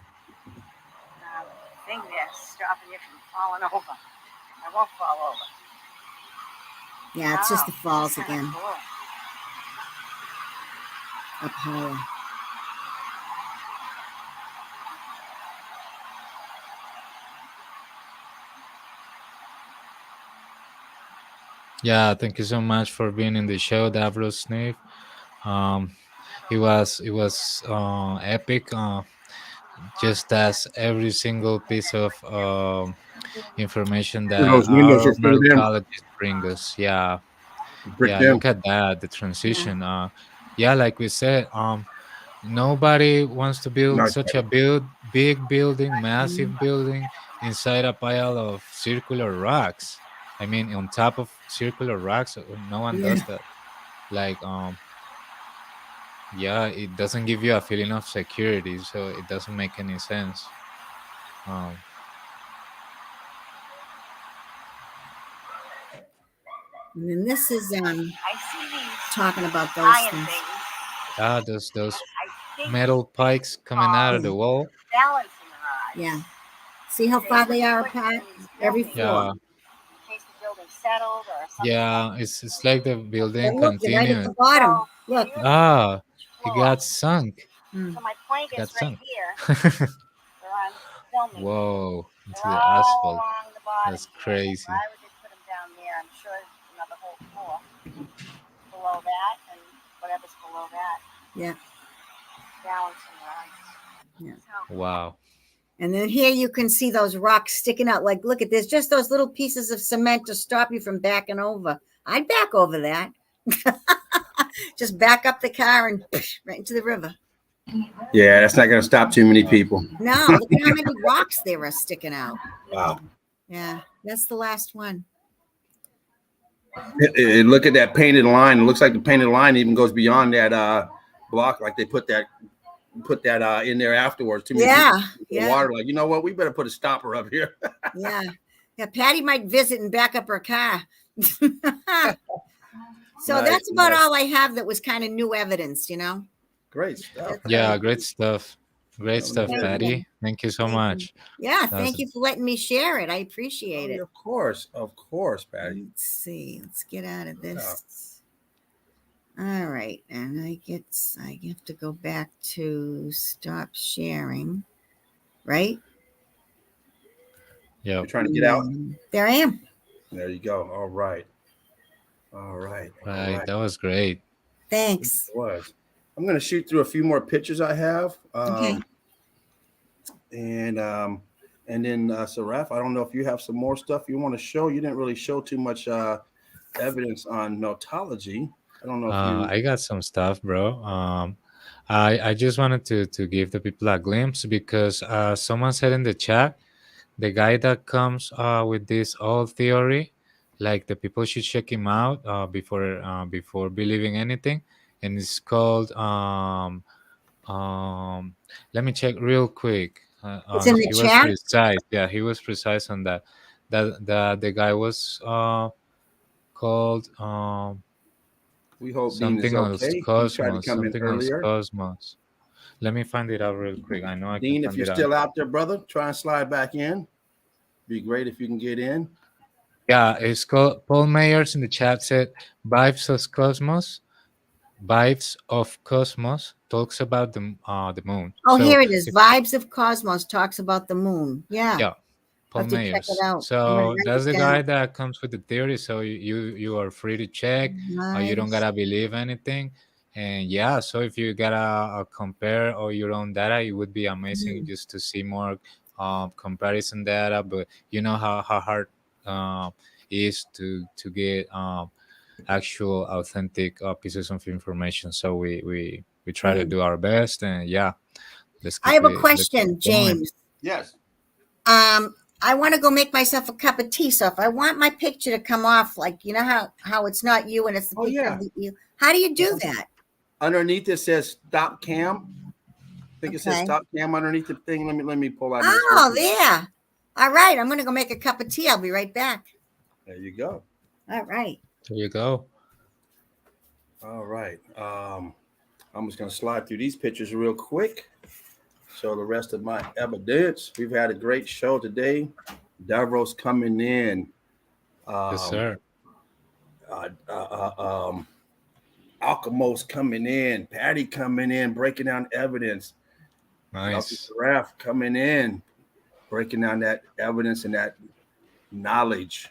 there stopping you from falling over. I won't fall over. Yeah, it's just the falls Kinda again. cool. Up higher. Yeah, thank you so much for being in the show, Davros Sniff. It was epic. Just as every single piece of information that Those windows our are filled in. meltologists bring us. Yeah, Brick yeah. them. Look at that, the transition. Yeah, like we said, nobody wants to build Nice. such a big building, massive building inside a pile of circular rocks. I mean, on top of circular rocks, no one does that. Like, yeah, it doesn't give you a feeling of security, so it doesn't make any sense. Um, And then this is I see these talking about those iron things. things. those I think metal pikes coming out of the wall. balancing rods. Yeah. See how far they are apart? Every floor. Yeah, In case the building settled or something. yeah. It's like the building And look, they're right at continued. the bottom. Look. Ah, he got sunk. So my point Got is right sunk. here, where I'm filming. Whoa, into They're the all asphalt. along the bottom That's here. crazy. Why would they put them down there? I'm sure another whole floor below that and whatever's below that. Yeah. Balancing rods. Yeah. So, Wow. And then here you can see those rocks sticking out. Like, look at this, just those little pieces of cement to stop you from backing over. I'd back over that. Just back up the car and right into the river. Yeah, that's not going to stop too many people. No, look at how many rocks there are sticking out. Wow. Yeah, that's the last one. Look at that painted line. It looks like the painted line even goes beyond that block. Like they put that in there afterwards. Too many people in the water. Like, you know what? We better put a stopper up here. Yeah. Patty might visit and back up her car. So Nice, that's about nice. all I have that was kind of new evidence, you know. Great stuff. Yeah, great stuff. Great stuff, Thank you. Patty. Thank you so Thank you. much. Yeah, That's- thank you for letting me share it. I appreciate it. Of course, Patty. Let's see. Let's get out of this. All right, and I have to go back to stop sharing, right? Yeah. You're trying to get out. There I am. There you go. All right. All right. Right. That was great. Thanks. It was. I'm going to shoot through a few more pictures I have. Okay. And then Saraf, I don't know if you have some more stuff you want to show. You didn't really show too much evidence on meltology. I don't know if you. I got some stuff, bro. I just wanted to give the people a glimpse because someone said in the chat, the guy that comes with this old theory, like the people should check him out before believing anything. and it's called let me check real quick. It's in the He was chat. precise. Yeah, he was precise on that. That the guy was called We hope Dean is something else okay. He tried to Cosmos. come in Something else earlier. Cosmos. Let me find it out real quick. I know I can Dean, if find you're it out. still out there, brother, try and slide back in. Be great if you can get in. Yeah, it's called Paul Mayers in the chat said Vibes of Cosmos. Vibes of Cosmos talks about the moon. Oh, So here it is. if, Vibes of Cosmos talks about the moon. Yeah. yeah, I'll Paul have to check it Mayers. out. I'm gonna So write that's it the down. guy that comes with the theory. So you are free to check. You don't Vibes. gotta believe anything. And yeah, so if you gotta compare or your own data, it would be amazing just to see more comparison data. But you know how hard is to get actual authentic pieces of information. So we try to do our best, and yeah, let's I keep have a it question, going. James. Yes. I want to go make myself a cup of tea. So if I want my picture to come off, like you know how it's not you and it's the picture of you. How do you do that? Underneath it says stop cam. I think it says Okay. stop cam underneath the thing. Let me pull out. Oh, there. All right. I'm gonna go make a cup of tea. I'll be right back. There you go. All right. There you go. All right. I'm just gonna slide through these pictures real quick. Show the rest of my evidence. We've had a great show today. Davros coming in. Yes, sir. Alchemos coming in. Patty coming in, breaking down evidence. Nice. Raph coming in, breaking down that evidence and that knowledge.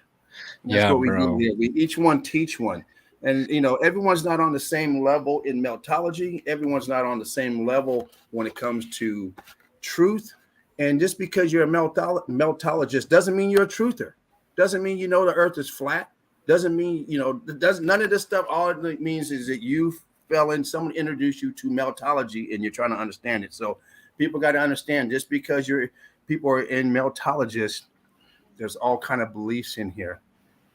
And that's what we do here. We each one teach one. And you know, everyone's not on the same level in meltology. Everyone's not on the same level when it comes to truth. And just because you're a meltologist doesn't mean you're a truther. Doesn't mean you know the earth is flat. Doesn't mean, you know, none of this stuff. All it means is that you fell in, someone introduced you to meltology and you're trying to understand it. So people got to understand, just because people are in meltologists, there's all kind of beliefs in here.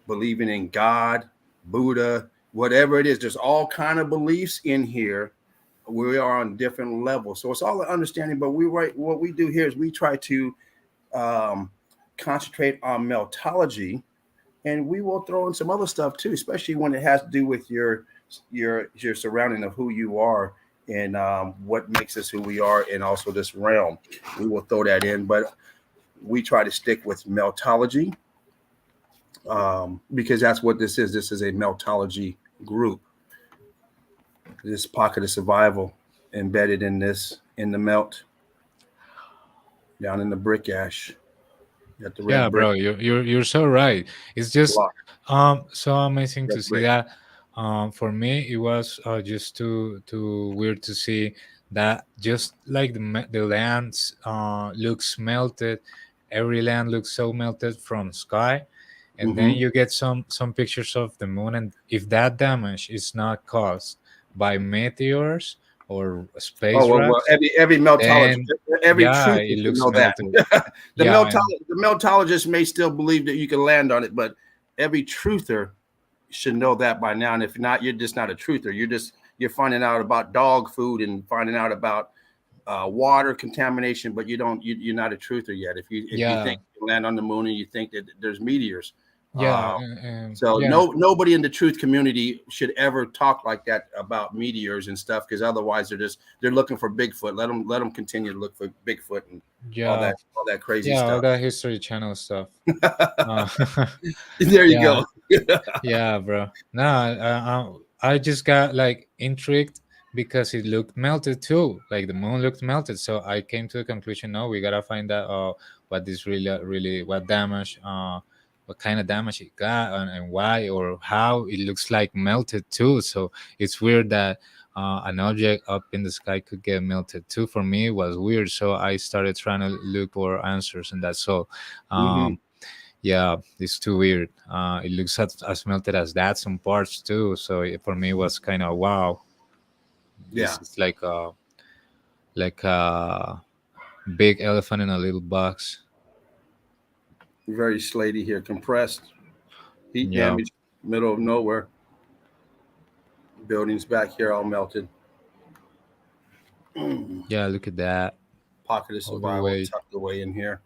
Believing in God, Buddha, whatever it is, there's all kind of beliefs in here. We are on different levels. So it's all an understanding, but what we do here is we try to concentrate on meltology, and we will throw in some other stuff too, especially when it has to do with your surrounding of who you are and what makes us who we are, and also this realm. We will throw that in, but we try to stick with meltology because that's what this is. This is a meltology group. This pocket of survival embedded in the melt, down in the brick ash. Yeah, bro, you're so right. It's just so amazing to see that. For me, it was just too weird to see that. Just like the lands looks melted, every land looks so melted from sky, and then you get some pictures of the moon, and if that damage is not caused by meteors or space rocks, every meltologist, every truth it should looks know that. melted. The meltologist may still believe that you can land on it, but every truther should know that by now. And if not, you're just not a truther. You're finding out about dog food and finding out about water contamination, but you're not a truther yet. If you think you land on the moon and you think that there's meteors. Nobody in the truth community should ever talk like that about meteors and stuff, because otherwise they're looking for Bigfoot. Let them continue to look for Bigfoot and all that crazy stuff. All that History Channel stuff. There you go. Yeah, bro. No, I just got like intrigued because it looked melted too. Like the moon looked melted, so I came to the conclusion: no, we gotta find out what this really what damage. What kind of damage it got and why or how it looks like melted too. So it's weird that an object up in the sky could get melted too. For me, it was weird. So I started trying to look for answers, and that's all. Yeah, it's too weird. It looks as melted as that, some parts too. So for me, it was kind of wow. This is like a big elephant in a little box. Very slaty here, compressed, heat damage, middle of nowhere. buildings back here all melted. Yeah, look at that. Pocket of All the survival way. tucked away in here.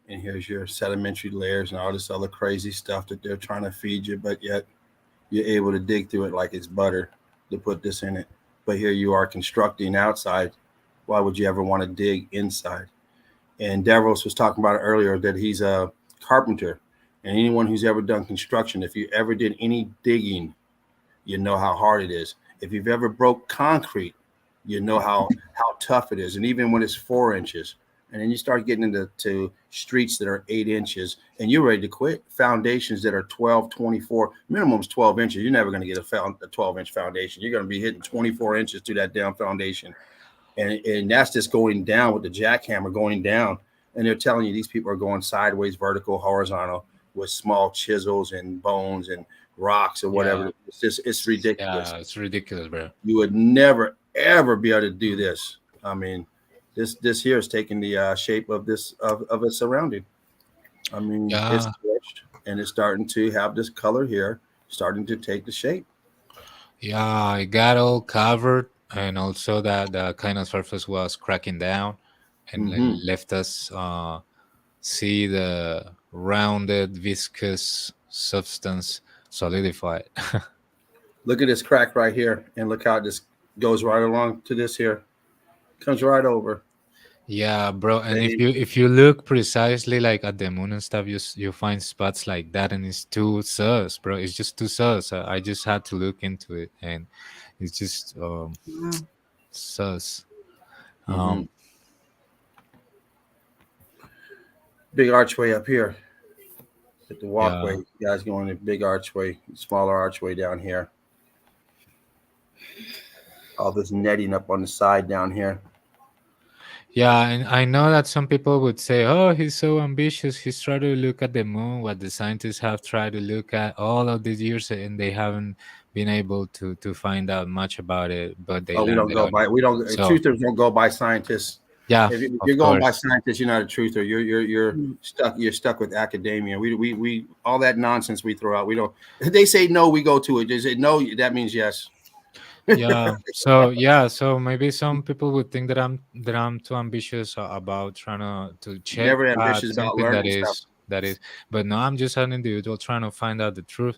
And here's your sedimentary layers and all this other crazy stuff that they're trying to feed you, but yet you're able to dig through it like it's butter to put this in it. But here you are constructing outside. Why would you ever want to dig inside? And Davros was talking about it earlier that he's a carpenter. And anyone who's ever done construction, if you ever did any digging, you know how hard it is. If you've ever broke concrete, you know how tough it is. And even when it's 4 inches, and then you start getting into streets that are 8 inches and you're ready to quit. Foundations that are 12, 24, minimum is 12 inches. You're never going to get a 12-inch foundation. You're going to be hitting 24 inches through that damn foundation. And that's just going down with the jackhammer going down. And they're telling you these people are going sideways, vertical, horizontal with small chisels and bones and rocks or whatever. Yeah. It's ridiculous. Yeah, it's ridiculous, bro. You would never, ever be able to do this. I mean, this here is taking the shape of this of its surrounding. I mean, it's torched and it's starting to have this color here, starting to take the shape. Yeah, it got all covered, and also that the kind of surface was cracking down, and left us see the rounded, viscous substance solidified. Look at this crack right here, and look how this goes right along to this here. Comes right over. Yeah, bro. And if you look precisely like at the moon and stuff, you find spots like that, and it's too sus, bro. It's just too sus. I just had to look into it, and it's just sus. Big archway up here at the walkway. You guys going to big archway, smaller archway down here. All this netting up on the side down here. Yeah, and I know that some people would say, "Oh, he's so ambitious. He's trying to look at the moon, what the scientists have tried to look at all of these years, and they haven't been able to find out much about it." But they we don't go by. We don't. So, truthers don't go by scientists. Yeah, if you're going by scientists, you're not a truther. You're stuck. You're stuck with academia. We all that nonsense we throw out. We don't. They say no, we go to it. They say no, that means yes. So maybe some people would think that I'm too ambitious about trying to check never ambitious about learning that is, but no, I'm just an individual trying to find out the truth,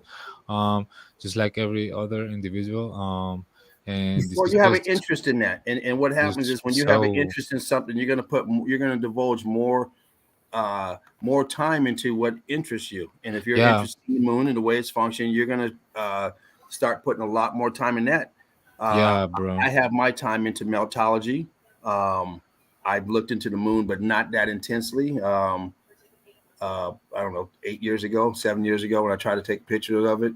just like every other individual. And you have an interest in that, and what happens is when you have an interest in something, you're going to divulge more time into what interests you. And if you're interested in the moon and the way it's functioning, you're going to start putting a lot more time in that. Bro. I have my time into meltology. I've looked into the moon, but not that intensely. I don't know, 7 years ago, when I tried to take pictures of it,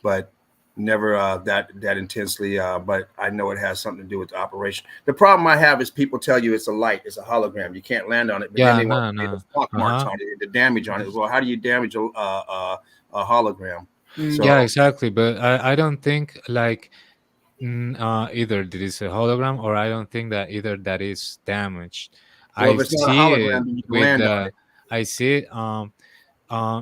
but never that intensely. But I know it has something to do with the operation. The problem I have is people tell you it's a light, it's a hologram, you can't land on it. But then they want to the clock marks on it, the damage on it. Well, how do you damage a hologram? So, yeah, exactly. But I don't think like. Either that is a hologram, or I don't think that either that is damaged. Well, I see it. I see it.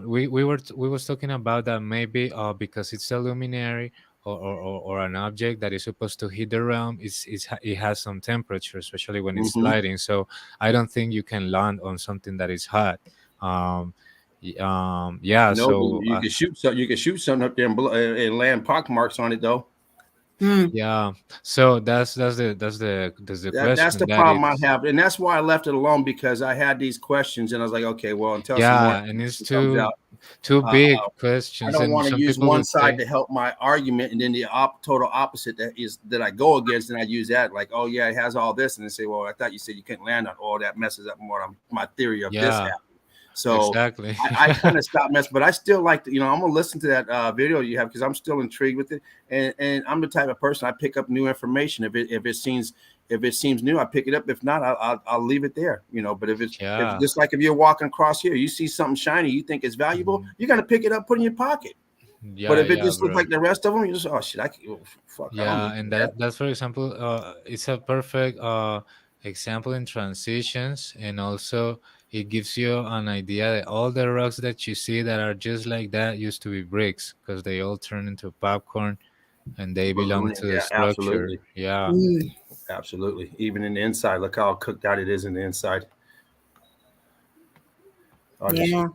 We was talking about that maybe because it's a luminary or an object that is supposed to hit the realm. It has some temperature, especially when it's sliding. So I don't think you can land on something that is hot. So you can shoot something. You can shoot something up there and land pock marks on it, though. Yeah, so that's the question. That's the problem I have, and that's why I left it alone, because I had these questions, and I was like, okay, well, until and it's too big questions. I don't want to use one side to help my argument, and then the total opposite that I go against, and I use that like, oh yeah, it has all this, and they say, well, I thought you said you couldn't land on all that, messes up more on my theory of this happening. So exactly. I kind of stopped messing, but I still like to, I'm gonna listen to that video you have, because I'm still intrigued with it, and I'm the type of person, I pick up new information. If it seems new, I pick it up. If not, I'll leave it there. But if it's just like if you're walking across here, you see something shiny, you think it's valuable, you're gonna pick it up, put it in your pocket. But if it just looks like the rest of them, you just fuck. Yeah, and that's for example, it's a perfect example in transitions, and also it gives you an idea that all the rocks that you see that are just like that used to be bricks, because they all turn into popcorn and they belong Ballooning, to the yeah, structure. absolutely. Yeah. Absolutely. Even in the inside, look how cooked out it is in the inside. All this, Yeah.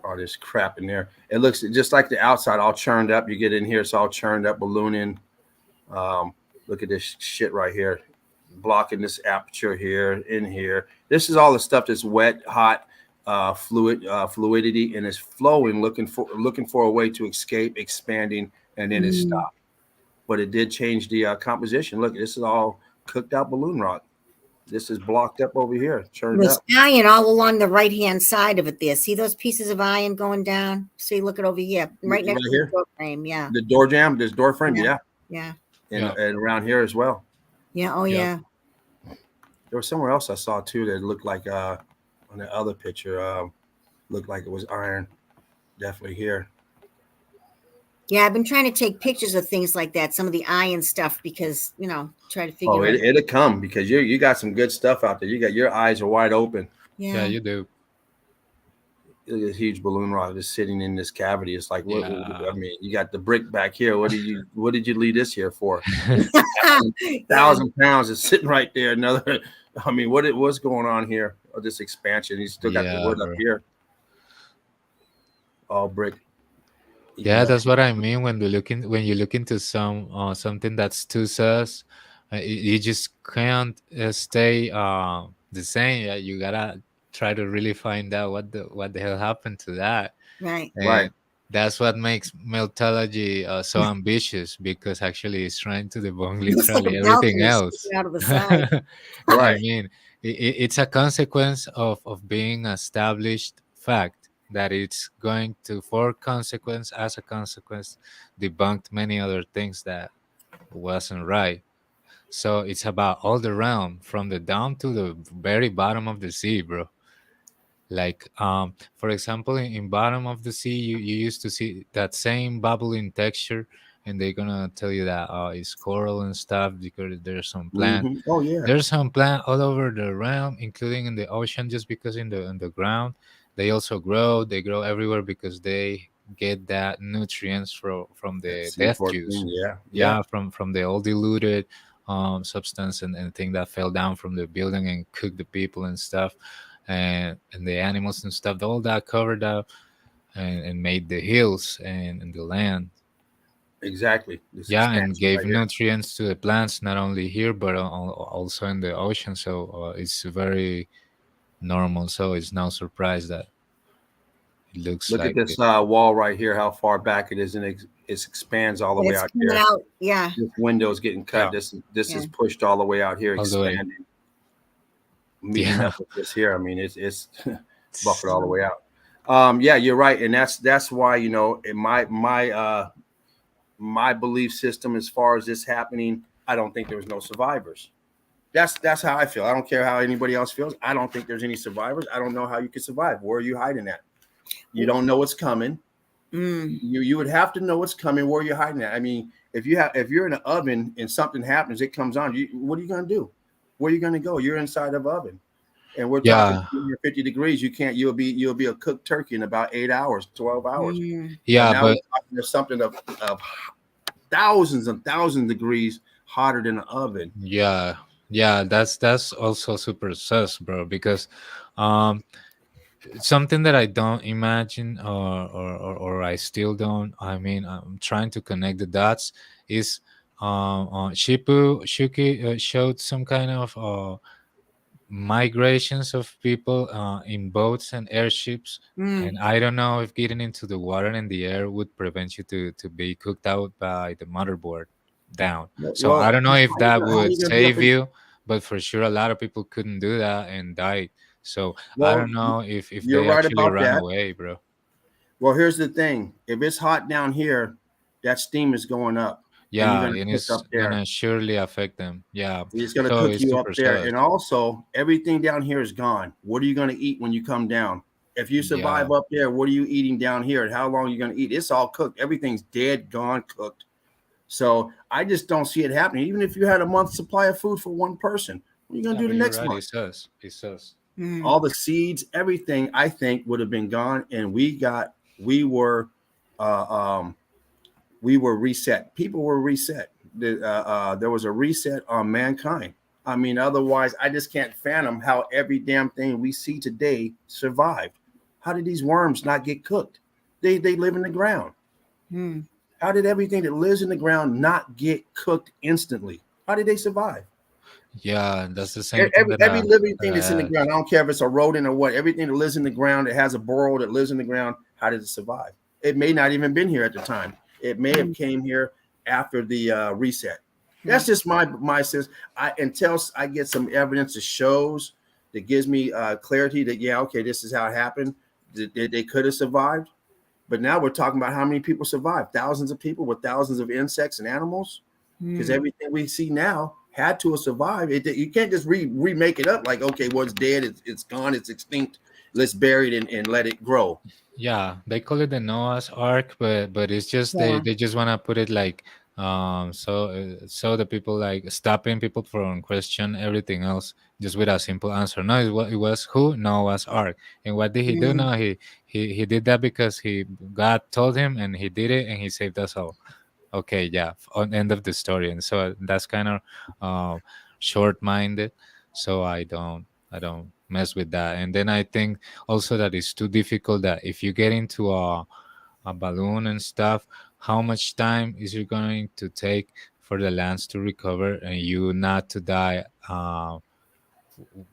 all this crap in there. It looks just like the outside, all churned up. You get in here, it's all churned up, ballooning. Look at this shit right here, blocking this aperture here, in here. This is all the stuff that's wet, hot, fluidity, and it's flowing, looking for a way to escape, expanding, and then it stopped. But it did change the composition. Look, this is all cooked out balloon rock. This is blocked up over here, churned There's up. iron all along the right-hand side of it there. See those pieces of iron going down? See, look at over here. Right next to the door frame. Yeah. The door jamb, this door frame, yeah. Yeah. And around here as well. Yeah. Oh, yeah. There was somewhere else I saw too that looked like on the other picture, looked like it was iron. Definitely here. Yeah, I've been trying to take pictures of things like that, some of the iron stuff, because try to figure out. It'll come because you got some good stuff out there. You got your eyes are wide open. Yeah, you do. This huge balloon rock just sitting in this cavity. It's like, what? I mean, you got the brick back here. What did you leave this here for? 1,000 pounds is sitting right there. Another. I mean, what's going on here? Oh, this expansion. You still got the wood up here. All brick. Yeah, that's what I mean when you look into something that's too sus, you just can't stay the same. Yeah, you gotta try to really find out what the hell happened to that. Right. And right. That's what makes Meltology so ambitious, because actually it's trying to debunk literally everything else. Out of the side. Right. I mean, it's a consequence of being established fact that it's going to, as a consequence, debunked many other things that wasn't right. So it's about all the realm, from the down to the very bottom of the sea, bro. Like, for example, in bottom of the sea, you used to see that same bubbling texture, and they're gonna tell you that it's coral and stuff because there's some plant. Mm-hmm. Oh yeah. There's some plant all over the realm, including in the ocean, just because in the ground they also grow. They grow everywhere because they get that nutrients from the death juice. Yeah. From the all diluted substance and thing that fell down from the building and cooked the people and stuff, and the animals and stuff. All that covered up and made the hills and the land. Exactly. And gave nutrients to the plants, not only here but also in the ocean. So it's very normal. So it's no surprise that it looks Look like at this wall right here, how far back it is, and it expands all the way out here. Yeah. This window is getting cut. This is pushed all the way out here, expanding. Meeting up with this here. I mean, it's buffered all the way out. Yeah, you're right, and that's why, in my belief system, as far as this happening, I don't think there was no survivors. That's how I feel. I don't care how anybody else feels. I don't think there's any survivors. I don't know how you could survive. Where are you hiding at? You don't know what's coming. You would have to know what's coming. Where are you hiding at? I mean, if you're in an oven and something happens, it comes on. What are you going to do? Where are you going to go? You're inside of oven, and we're talking 50 degrees. You'll be a cooked turkey in about 8 hours, 12 hours. Yeah, but there's something of thousands and thousands of degrees hotter than an oven. Yeah, that's also super sus, bro, because something that I don't imagine or I still don't. I mean, I'm trying to connect the dots. Is Shuki showed some kind of migrations of people in boats and airships, and I don't know if getting into the water and the air would prevent you to be cooked out by the motherboard down. So I don't know if that would save you, but for sure a lot of people couldn't do that and died. So I don't know if they actually ran away, bro. Well, here's the thing: if it's hot down here, that steam is going up. Yeah, and it's gonna surely affect them. Yeah, it's gonna cook you up there, and also everything down here is gone. What are you gonna eat when you come down? If you survive up there, what are you eating down here, and how long are you gonna eat? It's all cooked. Everything's dead, gone, cooked. So I just don't see it happening. Even if you had a month's supply of food for one person, what are you gonna do the next month? It says. All the seeds, everything, I think would have been gone, and we were we were reset. People were reset. There was a reset on mankind. I mean, otherwise, I just can't fathom how every damn thing we see today survived. How did these worms not get cooked? They live in the ground. How did everything that lives in the ground not get cooked instantly? How did they survive? Yeah, that's the same thing Every living thing that that's in the ground, I don't care if it's a rodent or what, everything that lives in the ground, that has a burrow that lives in the ground, how did it survive? It may not even been here at the time. It may have came here after the reset. That's just my sense. Until I get some evidence that shows, that gives me clarity that, yeah, okay, this is how it happened. They could have survived. But now we're talking about how many people survived. Thousands of people with thousands of insects and animals. Because everything we see now had to survive. You can't just remake it up like, okay, what's dead, it's gone, it's extinct. Let's bury it and let it grow. Yeah, they call it the Noah's Ark, but it's just they just want to put it like so the people like stopping people from question everything else just with a simple answer. No, it was who? Noah's Ark. And what did he do? No, he did that because God told him, and he did it, and he saved us all. Okay, yeah, on end of the story. And so that's kind of short-minded, so I don't mess with that. And then I think also that it's too difficult, that if you get into a balloon and stuff, how much time is it going to take for the lands to recover and you not to die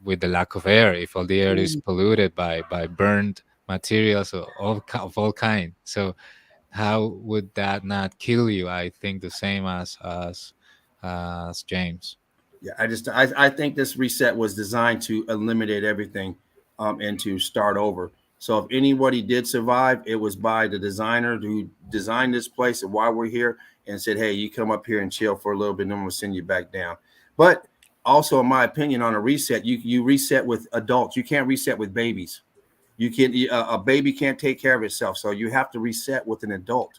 with the lack of air, if all the air is polluted by burned materials of all kind? So how would that not kill you? I think the same as James. Yeah, I think this reset was designed to eliminate everything and to start over. So if anybody did survive, it was by the designer who designed this place and why we're here, and said, hey, you come up here and chill for a little bit, and then we'll send you back down. But also, in my opinion, on a reset, you reset with adults. You can't reset with babies. You can a baby can't take care of itself, so you have to reset with an adult.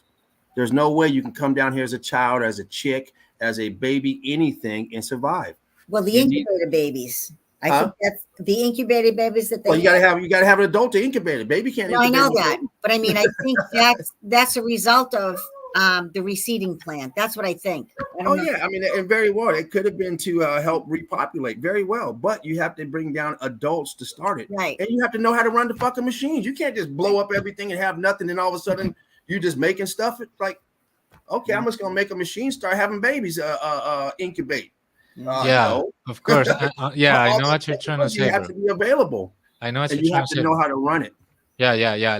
There's no way you can come down here as a child, as a chick, as a baby, anything, and survive. Well, the incubator babies. I think that's the incubator babies that they. Well, you gotta have an adult to incubate it. Baby can't. No, I know that, but I mean, I think that's a result of the reseeding plant. That's what I think. Yeah, I mean, and very well, it could have been to help repopulate. Very well, but you have to bring down adults to start it, right? And you have to know how to run the fucking machines. You can't just blow up everything and have nothing, and all of a sudden you just making stuff. It's like, okay, I'm just gonna make a machine start having babies incubate. No. Of course. Yeah, I know what you're trying to say. You have to be available. I know what you're trying to say. You have to know how to run it. Yeah.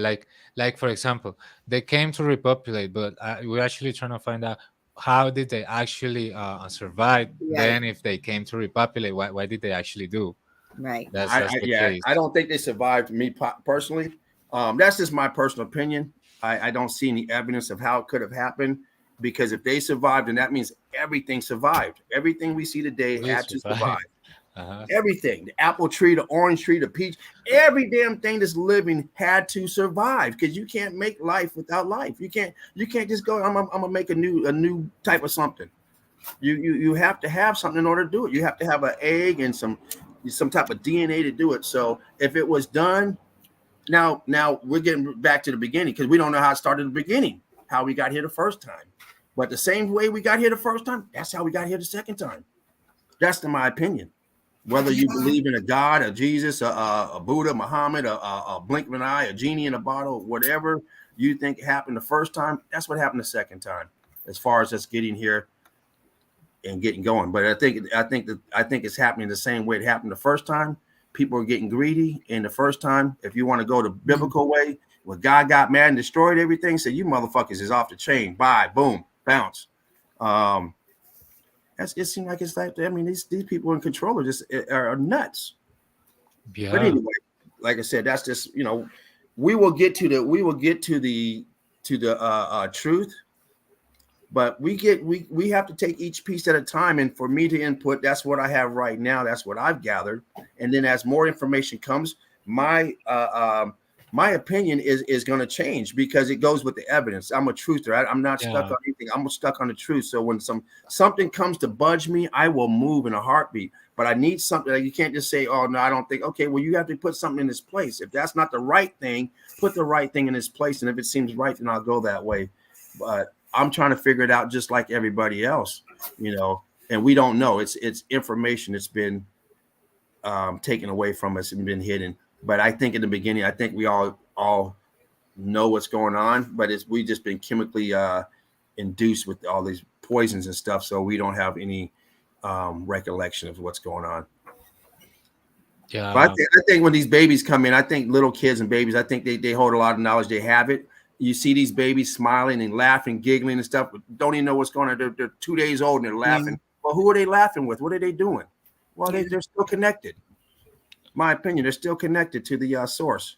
Like for example, they came to repopulate, but we're actually trying to find out how did they actually survive. Then, if they came to repopulate, what did they actually do? Right. That's the case. I don't think they survived. Me personally, that's just my personal opinion. I don't see any evidence of how it could have happened. Because if they survived, then that means everything survived. Everything we see today had to survive. Everything, the apple tree, the orange tree, the peach, every damn thing that's living had to survive. Because you can't make life without life. You can't just go, I'm gonna make a new type of something. You have to have something in order to do it. You have to have an egg and some type of DNA to do it. So if it was done, now we're getting back to the beginning, because we don't know how it started at the beginning, how we got here the first time. But the same way we got here the first time, that's how we got here the second time. That's my opinion. Whether you believe in a God, a Jesus, a Buddha, Muhammad, a blink of an eye, a genie in a bottle, whatever you think happened the first time, that's what happened the second time. As far as us getting here and getting going, but I think it's happening the same way it happened the first time. People are getting greedy, and the first time, if you want to go the biblical way, when God got mad and destroyed everything, said, "You motherfuckers is off the chain. Bye, boom, bounce." It seems like it's like, I mean, these people in control are just are nuts. Yeah. But anyway, like I said, that's just, we will get to the truth, but we have to take each piece at a time. And for me to input, that's what I have right now. That's what I've gathered. And then as more information comes, my opinion is going to change, because it goes with the evidence. I'm a truther. I'm not stuck on anything. I'm stuck on the truth. So when something comes to budge me, I will move in a heartbeat. But I need something. Like, you can't just say, "Oh no, I don't think." Okay, well, you have to put something in its place. If that's not the right thing, put the right thing in its place. And if it seems right, then I'll go that way. But I'm trying to figure it out just like everybody else, you know, and we don't know. It's information that's been taken away from us and been hidden. But I think in the beginning, I think we all know what's going on, but we just been chemically induced with all these poisons and stuff, so we don't have any recollection of what's going on. Yeah. But I think when these babies come in, I think little kids and babies, I think they hold a lot of knowledge. They have it. You see these babies smiling and laughing, giggling and stuff, but don't even know what's going on. They're 2 days old and they're laughing. Well, who are they laughing with? What are they doing? Well, they're still connected. My opinion, they're still connected to the source.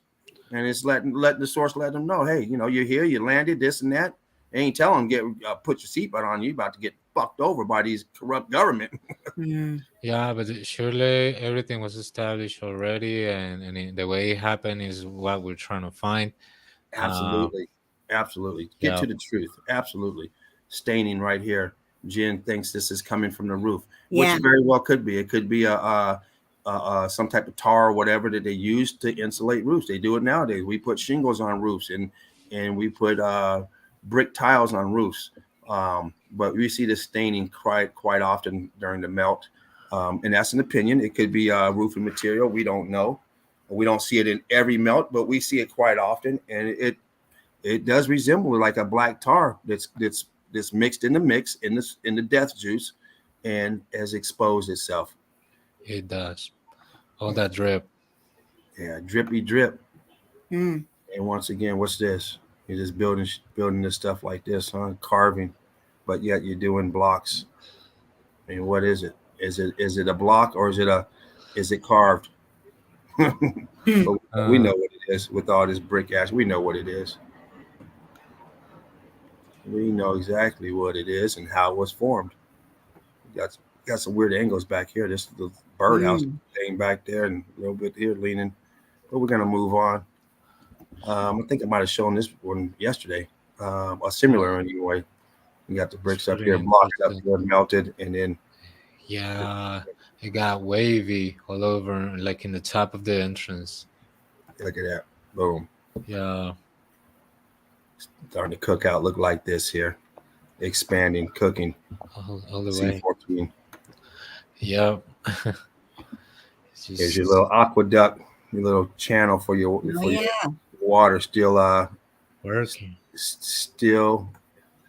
And it's letting the source let them know, hey, you know, you're here, you landed, this and that. They ain't telling them put your seatbelt on. You about to get fucked over by these corrupt government. Yeah, but surely everything was established already, and the way it happened is what we're trying to find. Absolutely. Absolutely. Get to the truth. Absolutely. Staining right here. Jen thinks this is coming from the roof, which very well could be. It could be some type of tar or whatever that they use to insulate roofs. They do it nowadays. We put shingles on roofs and we put brick tiles on roofs. But we see this staining quite often during the melt. And that's an opinion. It could be roofing material. We don't know. We don't see it in every melt, but we see it quite often. And it does resemble like a black tar that's mixed in the mix in the death juice and has exposed itself. It does. All that drip. Yeah, drippy drip. And once again, what's this? You're just building this stuff like this, huh? Carving, but yet you're doing blocks. I mean, what is it? Is it a block or is it carved? But we know what it is with all this brick ash. We know what it is. We know exactly what it is and how it was formed. Got some weird angles back here. This the birdhouse laying back there and a little bit here leaning. But we're gonna move on. I think I might have shown this one yesterday. A similar one anyway. You got the bricks up here, blocked up here, melted, and then it got wavy all over, like in the top of the entrance. Look at that. Boom. Yeah. Starting to cook out, look like this here. Expanding, cooking. All the way. C14. Yep. Here's your little aqueduct, your little channel for your water still working. Still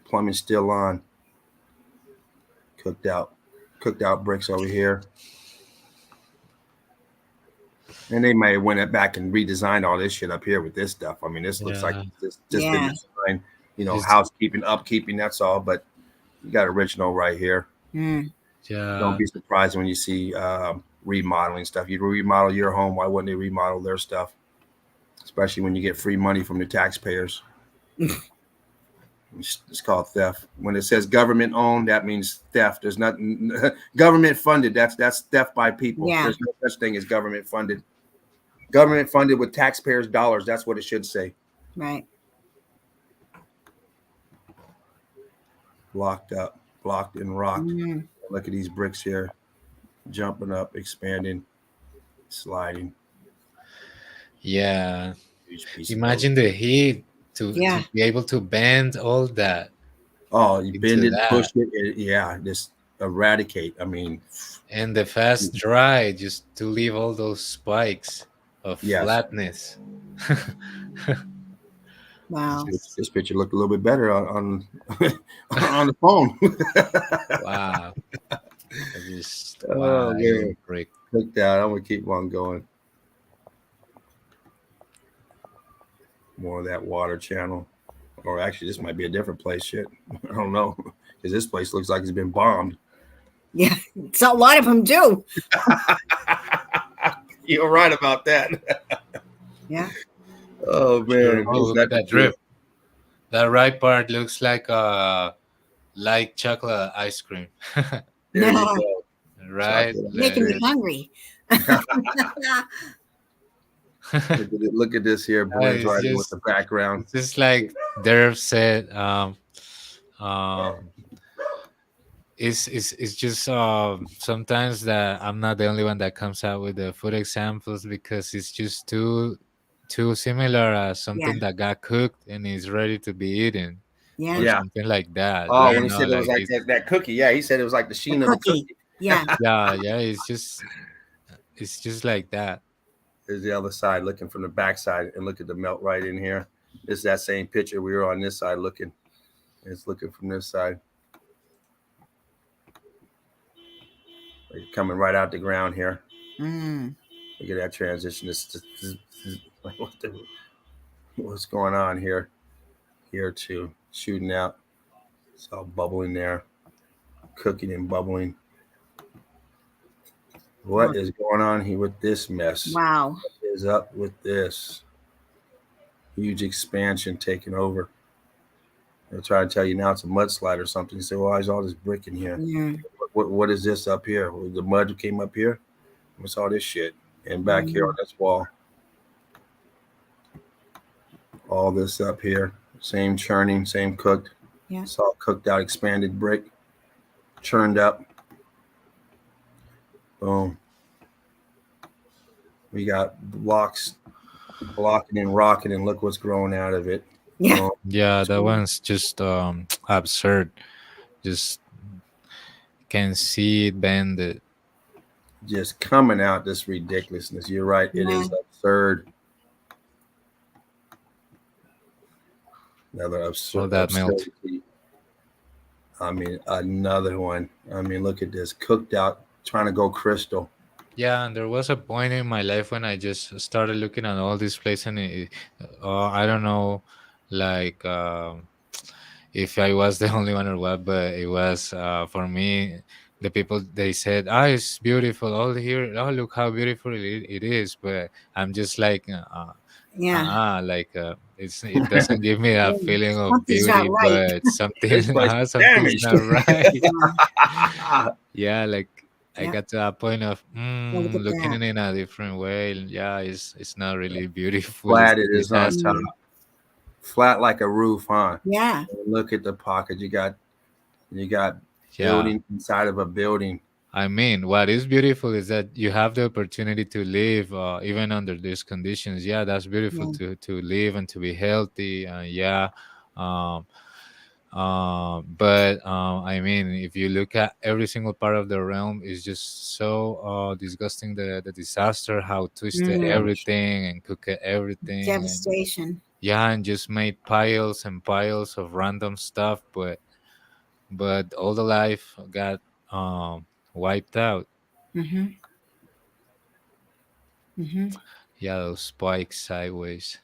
plumbing still on. Cooked out bricks over here. And they may have went back and redesigned all this shit up here with this stuff. I mean, this looks like this just been designed, you know, housekeeping, upkeeping, that's all. But you got original right here. Yeah. Don't be surprised when you see remodeling stuff. You remodel your home, why wouldn't they remodel their stuff? Especially when you get free money from the taxpayers. It's called theft. When it says government owned, that means theft. There's nothing government funded. That's theft by people. Yeah. There's no such thing as government funded. Government funded with taxpayers' dollars. That's what it should say. Right. Blocked up, blocked and rocked. Look at these bricks here, jumping up, expanding, sliding. Yeah. Imagine the heat to be able to bend all that. Oh, you bend it, push it, just eradicate. I mean, and the fast dry, just to leave all those spikes of flatness. Wow. This picture looked a little bit better on on the phone. Wow. Break. Click that. I'm gonna keep on going. More of that water channel. Or actually, this might be a different place. Shit. I don't know. Because this place looks like it's been bombed. Yeah, so a lot of them do. You're right about that. Yeah. Oh man. Oh, look at that drip. That right part looks like chocolate ice cream. There you go. Right. Making me hungry. Look at this here, blends right in with the background. Just like Derv said, it's just sometimes that I'm not the only one that comes out with the food examples because it's just too similar as something that got cooked and is ready to be eaten. Yeah. or Yeah. something like that. Oh, You when he know, said it was like it's, that cookie. Yeah, he said it was like the sheen of the cookie. Yeah. yeah, it's just like that. There's the other side looking from the back side, and look at the melt right in here. It's that same picture. We were on this side looking. It's looking from this side. Like coming right out the ground here. Mm. Look at that transition. Like what's going on here? Here too, shooting out. It's all bubbling there, cooking and bubbling. What is going on here with this mess? Wow. What is up with this? Huge expansion taking over. They'll try to tell you now it's a mudslide or something. You say, well, why is all this brick in here? Yeah. What is this up here? The mud came up here? What's all this shit? And back here on this wall. All this up here. Same churning, same cooked. Yeah. It's all cooked out, expanded brick. Churned up. Boom. We got blocks blocking and rocking, and look what's growing out of it. Yeah. Boom. Yeah, that one's just absurd. Just can see it bended. Just coming out this ridiculousness. You're right. It is absurd. Another absurd. All that melt. absurdity. I mean, another one. I mean, look at this. Cooked out, trying to go crystal. Yeah, and there was a point in my life when I just started looking at all these places, and I don't know, like if I was the only one or what, but it was for me. The people, they said, "Ah, it's beautiful. All here, oh, look how beautiful it is." But I'm just like, Yeah. it doesn't give me a feeling of Something's not beauty, right. but something, This place is something's damaged. not right. Yeah. Yeah, like I Yeah. got to that point of look at looking that. in a different way. Yeah, it's not really beautiful. Flat It's it is on disaster. top. Flat like a roof, huh? Yeah. Look at the pocket. You got Yeah. building inside of a building. I mean, what is beautiful is that you have the opportunity to live even under these conditions. Yeah, that's beautiful to live and to be healthy. Yeah. Um, but I mean, if you look at every single part of the realm, it's just so disgusting. The disaster, how twisted everything and cooked everything. And, Devastation. yeah, and just made piles and piles of random stuff, but all the life got wiped out. Mm-hmm. Mm-hmm. Yeah, those spikes sideways.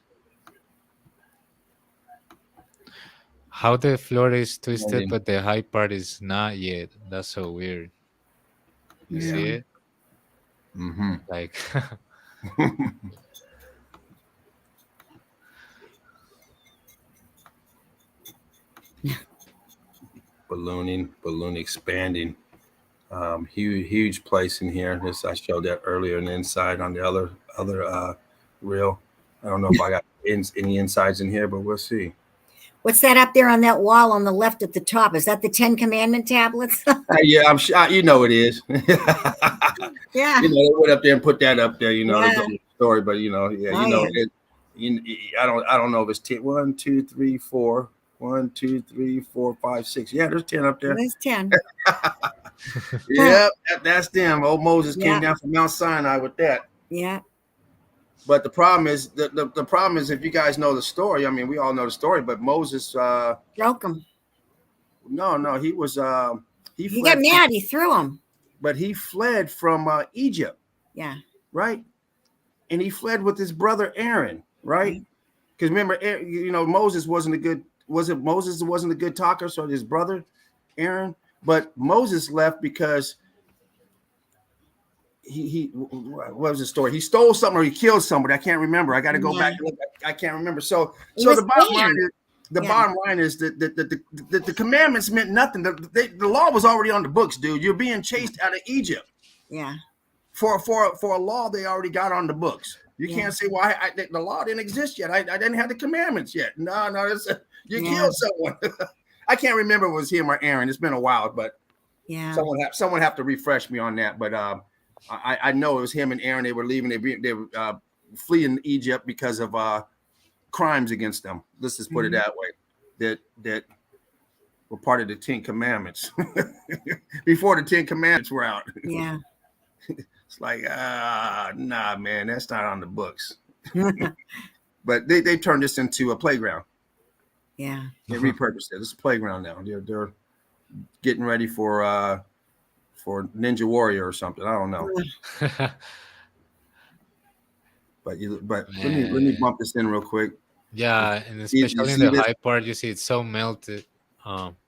How the floor is twisted, but the high part is not yet. That's so weird. You see it? Mm-hmm. Like balloon expanding. Huge place in here. This I showed that earlier, and inside on the other reel. I don't know if I got any insides in here, but we'll see. What's that up there on that wall on the left at the top? Is that the 10 Commandment tablets? Yeah, I'm sure you know it is. Yeah. You know, they went up there and put that up there. You know, Yeah. the story, but you know, yeah, Oh, you know, yeah. I don't know if it's 10. 1, 2, 3, 4. 1, 2, 3, 4, 5, 6. Yeah, there's 10 up there. There's 10. Yeah, that's them. Old Moses Yeah. came down from Mount Sinai with that. Yeah. But the problem is the problem is, if you guys know the story, I mean, we all know the story, but Moses Broke him. no, he was He fled got mad. He threw him. but he fled from Egypt, Yeah. right? And he fled with his brother Aaron, right? Because remember, you know, Moses wasn't a good talker, so his brother Aaron, but Moses left because he what was the story? He stole something or he killed somebody. I can't remember. I got to go back and look. I can't remember. So the bottom line is that the commandments meant nothing. The law was already on the books, dude. You're being chased out of Egypt. Yeah. For a law they already got on the books. You can't say, well, the law didn't exist yet. I didn't have the commandments yet. No, you killed someone. I can't remember if it was him or Aaron. It's been a while, but someone have to refresh me on that. But I know it was him and Aaron. They were leaving. They were fleeing Egypt because of crimes against them. Let's just put it that way. That were part of the 10 Commandments before the 10 Commandments were out. Yeah. It's like, nah, man, that's not on the books. But they turned this into a playground. Yeah. They repurposed it. It's a playground now. They're getting ready for Ninja Warrior or something. I don't know. But let me bump this in real quick. Yeah, and especially in the high part, you see it's so melted.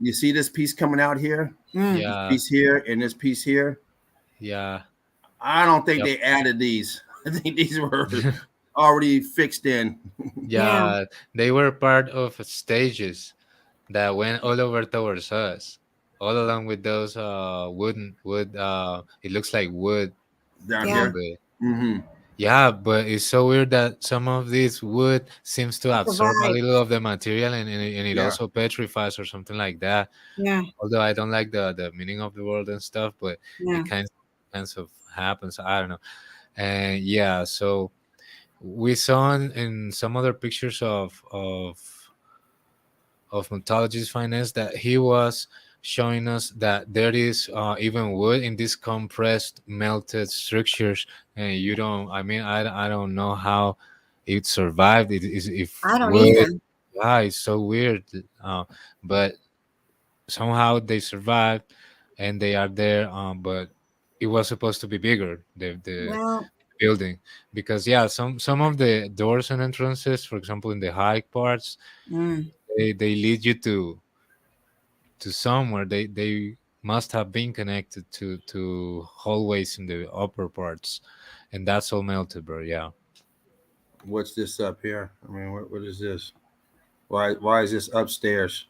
You see this piece coming out here? Yeah. This piece here and this piece here? Yeah. I don't think they added these. I think these were already fixed in. Yeah, they were part of stages that went all over towards us, all along with those wood. It looks like wood Down here. Mm-hmm. Yeah, but it's so weird that some of this wood seems to absorb a little of the material, and it also petrifies or something like that. Yeah. Although I don't like the meaning of the word and stuff, but it kinds of happens. I don't know. And yeah, so we saw in some other pictures of Metologist Finance that he was showing us that there is even wood in these compressed melted structures, and you don't. I mean, I don't know how it survived. It is if I don't wood, either. Yeah, it's so weird, but somehow they survived and they are there. But it was supposed to be bigger. The building, because some of the doors and entrances, for example, in the high parts, they lead you to somewhere. They must have been connected to hallways in the upper parts, and that's all melted, bro. Yeah. What's this up here? I mean, what is this? Why is this upstairs?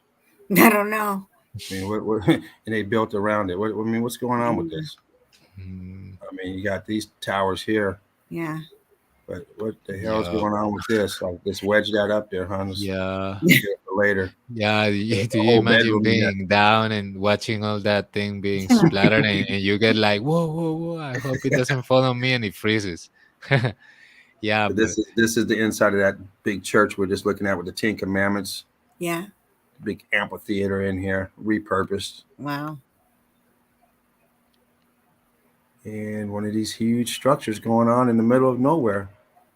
I don't know. I mean, what and they built around it. I mean, what's going on with this? I mean, you got these towers here. Yeah. But what the hell is going on with this? Like, just wedge that up there, huh? Yeah. Later. Yeah. Do you imagine being down and watching all that thing being splattered, and you get like, whoa! I hope it doesn't fall on me, and it freezes. Yeah. But this is the inside of that big church we're just looking at with the 10 Commandments. Yeah. Big amphitheater in here, repurposed. Wow. And one of these huge structures going on in the middle of nowhere.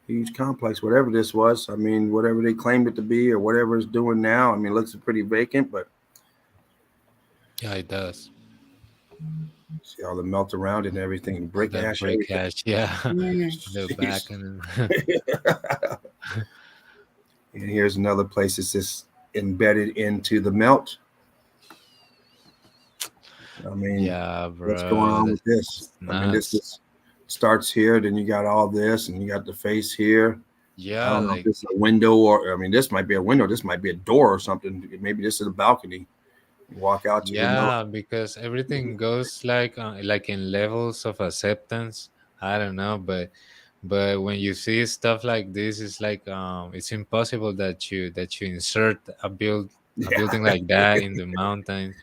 Huge complex, whatever this was. I mean, whatever they claimed it to be or whatever it's doing now. I mean, it looks pretty vacant, but yeah, it does. See all the melt around and everything. Brick ash. Yeah. The back and and here's another place that's just embedded into the melt. I mean, yeah, bro. What's going on with this? I mean, this starts here, then you got all this, and you got the face here. Yeah, I don't know if this is a window or I mean, this might be a window. This might be a door or something. Maybe this is a balcony. You walk out to the because everything goes like in levels of acceptance. I don't know, but when you see stuff like this, it's like it's impossible that you insert a building like that in the mountains.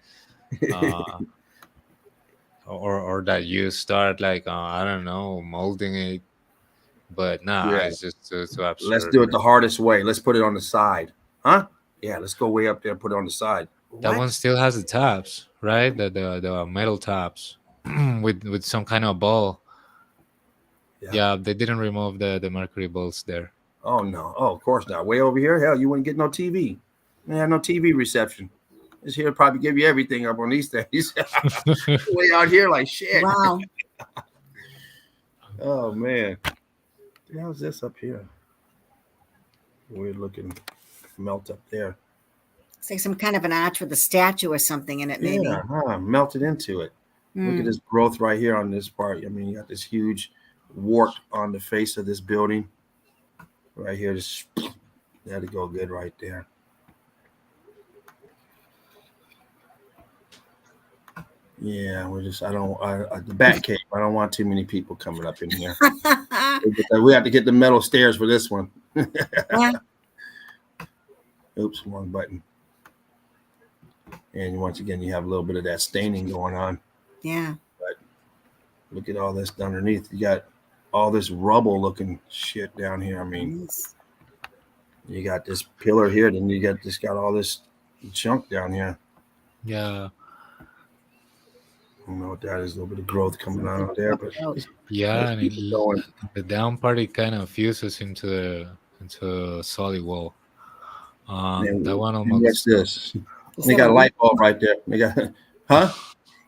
Or that you start like I don't know, molding it, but it's just too absurd. Let's do it the hardest way. Let's put it on the side, huh? Yeah, let's go way up there and put it on the side. That one still has the tops, right? The metal tops with some kind of ball. Yeah, they didn't remove the mercury balls there. Oh no! Oh, of course not. Way over here, hell, you wouldn't get no TV. Man, had no TV reception. This here probably give you everything up on these things. Way out here, like shit. Wow. Oh man, how's this up here? Weird looking melt up there. It's like some kind of an arch with a statue or something in it, maybe. Yeah, melted into it. Look at this growth right here on this part. I mean, you got this huge wart on the face of this building. Right here, just that'll go good right there. Yeah, the bat cave. I don't want too many people coming up in here. We have to get the metal stairs for this one. Oops, wrong button. And once again, you have a little bit of that staining going on. Yeah. But look at all this underneath. You got all this rubble looking shit down here. I mean, you got this pillar here, then you got all this junk down here. Yeah. I don't know what that is. A little bit of growth coming out there, but Yeah, and keep it going. the down part it kind of fuses into a solid wall. That one And what's almost. this? Is They that got a a light bulb right there. They got, huh?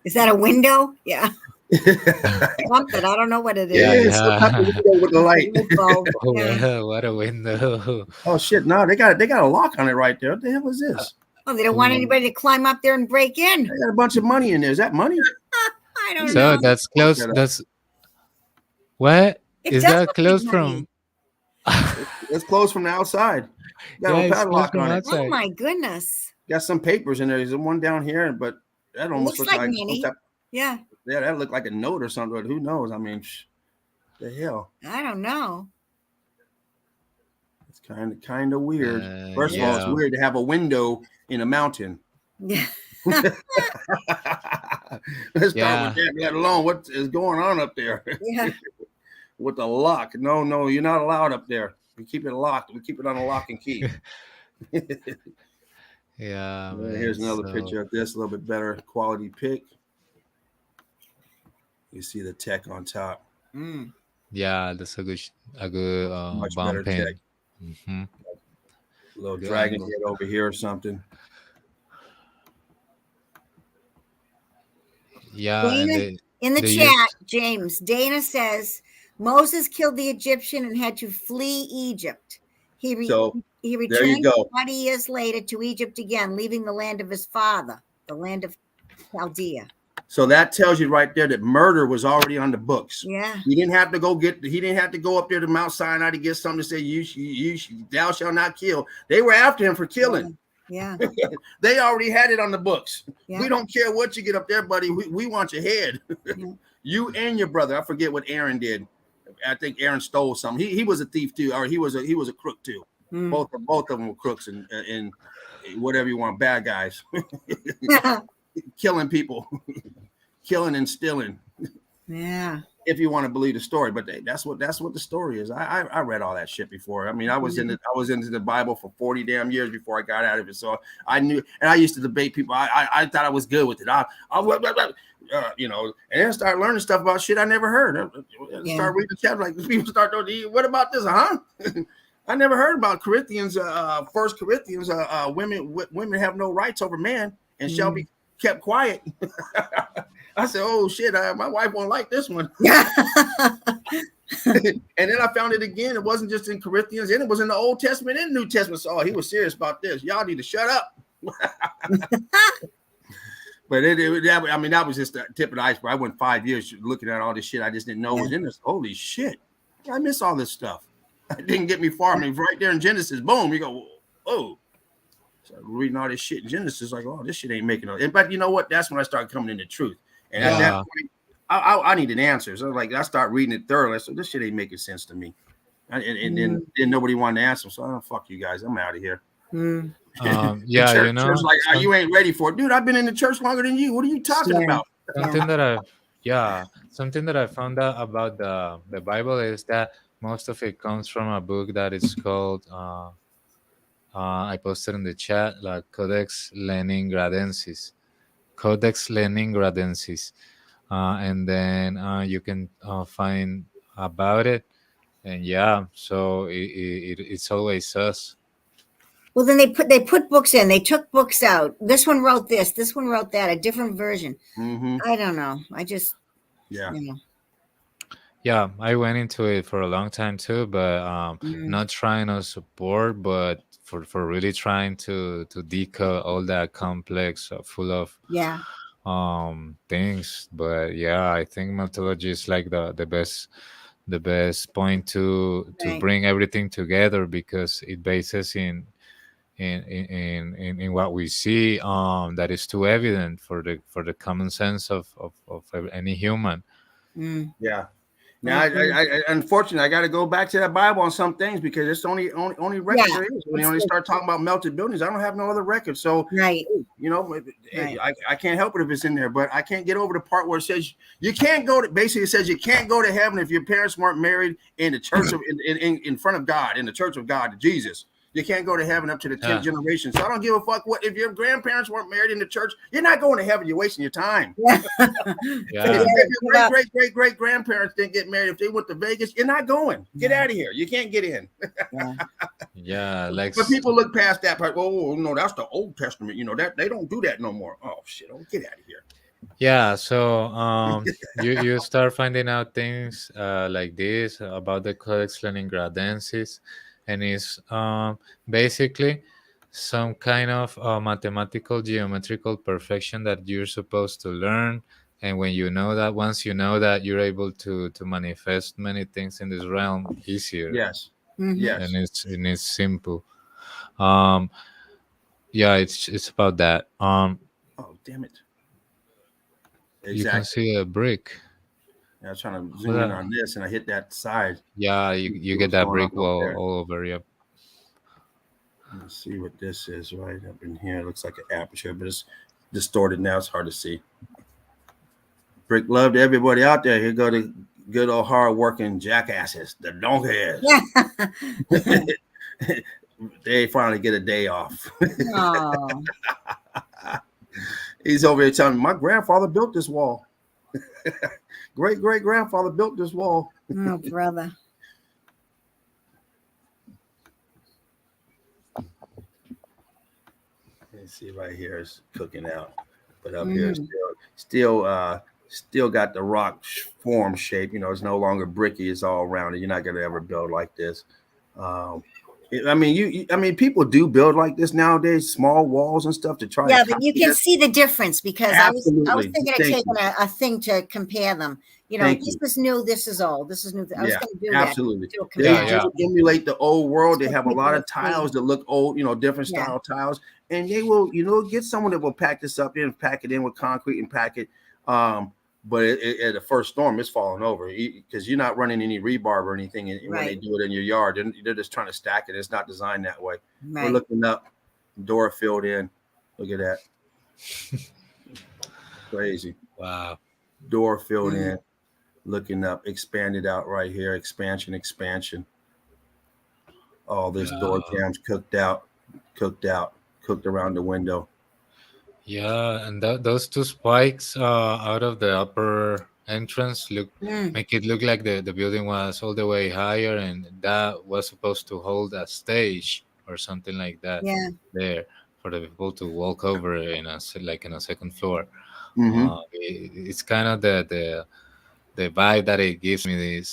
Is that a window? Yeah. Yeah, Something. I don't know what it is. Yeah, some type of window with the light. Light bulb. Oh, Yeah. what a window. Oh shit! No, they got a lock on it right there. What the hell is this? Oh, they don't want anybody to climb up there and break in. They got a bunch of money in there. Is that money? I don't So know. that's close. that up. That's what It is does that look like close money. from? It's closed from the outside. Got Yeah, a it's padlock closed on from it. outside. Oh my goodness. Got some papers in there. There's one down here, but that almost Looks looks like like some money. type. Yeah. Yeah, that looked like a note or something. But who knows? I mean, the hell. I don't know. It's kind of weird. First of all, it's Yeah. weird to have a window in a mountain. Yeah. Let's start Yeah. with that. Let alone what is going on up there Yeah. with the lock. No, you're not allowed up there. We keep it locked. We keep it on a lock and key. Yeah, man, Here's another so- picture of this, a little bit better quality pic. You see the tech on top. Mm. Yeah, that's a good Much better bumping. tech. Hmm. A little Good dragon angle. head over here or something. Yeah, and Dana, in the they chat, James, Dana says Moses killed the Egyptian and had to flee Egypt. He So, there you returned go. 20 years later to Egypt again, leaving the land of his father, the land of Chaldea. So that tells you right there that murder was already on the books. Yeah. He didn't have to go up there to Mount Sinai to get something to say, thou shalt not kill. They were after him for killing. Yeah. They already had it on the books. Yeah. We don't care what you get up there, buddy. We want your head. You and your brother. I forget what Aaron did. I think Aaron stole something. He was a thief too, or he was a crook too. Mm. Both of them were crooks and whatever you want, bad guys. Killing people, killing and stealing. Yeah. If you want to believe the story, but that's what the story is. I read all that shit before. I mean, I was into the Bible for 40 damn years before I got out of it. So I knew, and I used to debate people. I thought I was good with it. You know, and then start learning stuff about shit I never heard. Start reading the chapter, like people start doing. What about this? Huh? I never heard about Corinthians. 1 Corinthians. Women have no rights over men and shall be kept quiet. I said, "Oh shit, my wife won't like this one." And then I found it again. It wasn't just in Corinthians, and it was in the Old Testament and New Testament. So he was serious about this. Y'all need to shut up. But that was just the tip of the iceberg. I went 5 years looking at all this shit I just didn't know was in this. Holy shit, I miss all this stuff. It didn't get me far. I mean, right there in Genesis, boom, you go, whoa. So reading all this shit in Genesis, like, oh, this shit ain't making no. But you know what? That's when I started coming into truth. And at that point, I needed answers. So I start reading it thoroughly. So this shit ain't making sense to me. And then nobody wanted to answer. So fuck you guys. I'm out of here. Yeah, church, you know, church like, you ain't ready for it, dude. I've been in the church longer than you. What are you talking about? something that I found out about the Bible is that most of it comes from a book that is called I posted in the chat, like Codex Leningradensis, and then you can find about it, and so it's always us. Well, then they put books in. They took books out. This one wrote this. This one wrote that. A different version. I don't know. I just you know. Yeah, I went into it for a long time too, but not trying to support, but for really trying to decode all that complex, full of things. But I think methodology is like the best point to bring everything together, because it bases in what we see that is too evident for the common sense of any human. Now, I unfortunately, I got to go back to that Bible on some things, because it's only record there is. When they start talking about melted buildings, I don't have no other record. So, you know, I can't help it if it's in there, but I can't get over the part where it says you can't go to. Basically, it says you can't go to heaven if your parents weren't married in the church of in front of God, in the church of God, Jesus. You can't go to heaven up to the 10th generation. So I don't give a fuck what if your grandparents weren't married in the church. You're not going to heaven. You're wasting your time. Yeah. If your great grandparents didn't get married, if they went to Vegas, you're not going. Get out of here. You can't get in. Like. But people look past that part. Oh no, that's the Old Testament. That they don't do that no more. Oh shit! Get out of here. Yeah, so you start finding out things like this about the Codex Leningradensis, and it's basically some kind of mathematical geometrical perfection that you're supposed to learn. And when you know that, once you know that, you're able to manifest many things in this realm easier. Yes. Yes. And it's simple. Yeah, it's about that. Oh damn it. Exactly. You can see a brick. I was trying to zoom in on this, and I hit that side. Yeah, you get that brick wall all over. Yep. Let's see what this is right up in here. It looks like an aperture, but it's distorted now. It's hard to see. Brick love to everybody out there. Here go the good old hard-working jackasses, the donkeys. They finally get a day off. He's over here telling me, my grandfather built this wall. Great-great-grandfather built this wall. Oh, brother. You see right here is cooking out. But up here still got the rock form shape. It's no longer bricky. It's all rounded. You're not going to ever build like this. I mean, people do build like this nowadays, small walls and stuff to try. Yeah, but you can see the difference because Absolutely. I was thinking of taking a thing to compare them. This is new, this is old, this is new. I was going to do absolutely. that. They emulate the old world. They have a lot of tiles that look old, different style tiles, and they will, get someone that will pack this up in, pack it in with concrete and pack it. But at the first storm, it's falling over because you're not running any rebar or anything when they do it in your yard. They're just trying to stack it. It's not designed that way. We're looking up, door filled in. Look at that. Crazy. Wow. Door filled in. Looking up, expanded out right here. Expansion. All this door jams cooked around the window. Yeah, and those two spikes out of the upper entrance make it look like the building was all the way higher, and that was supposed to hold a stage or something like that. Yeah. There for the people to walk over in a second floor. It's kind of the vibe that it gives me.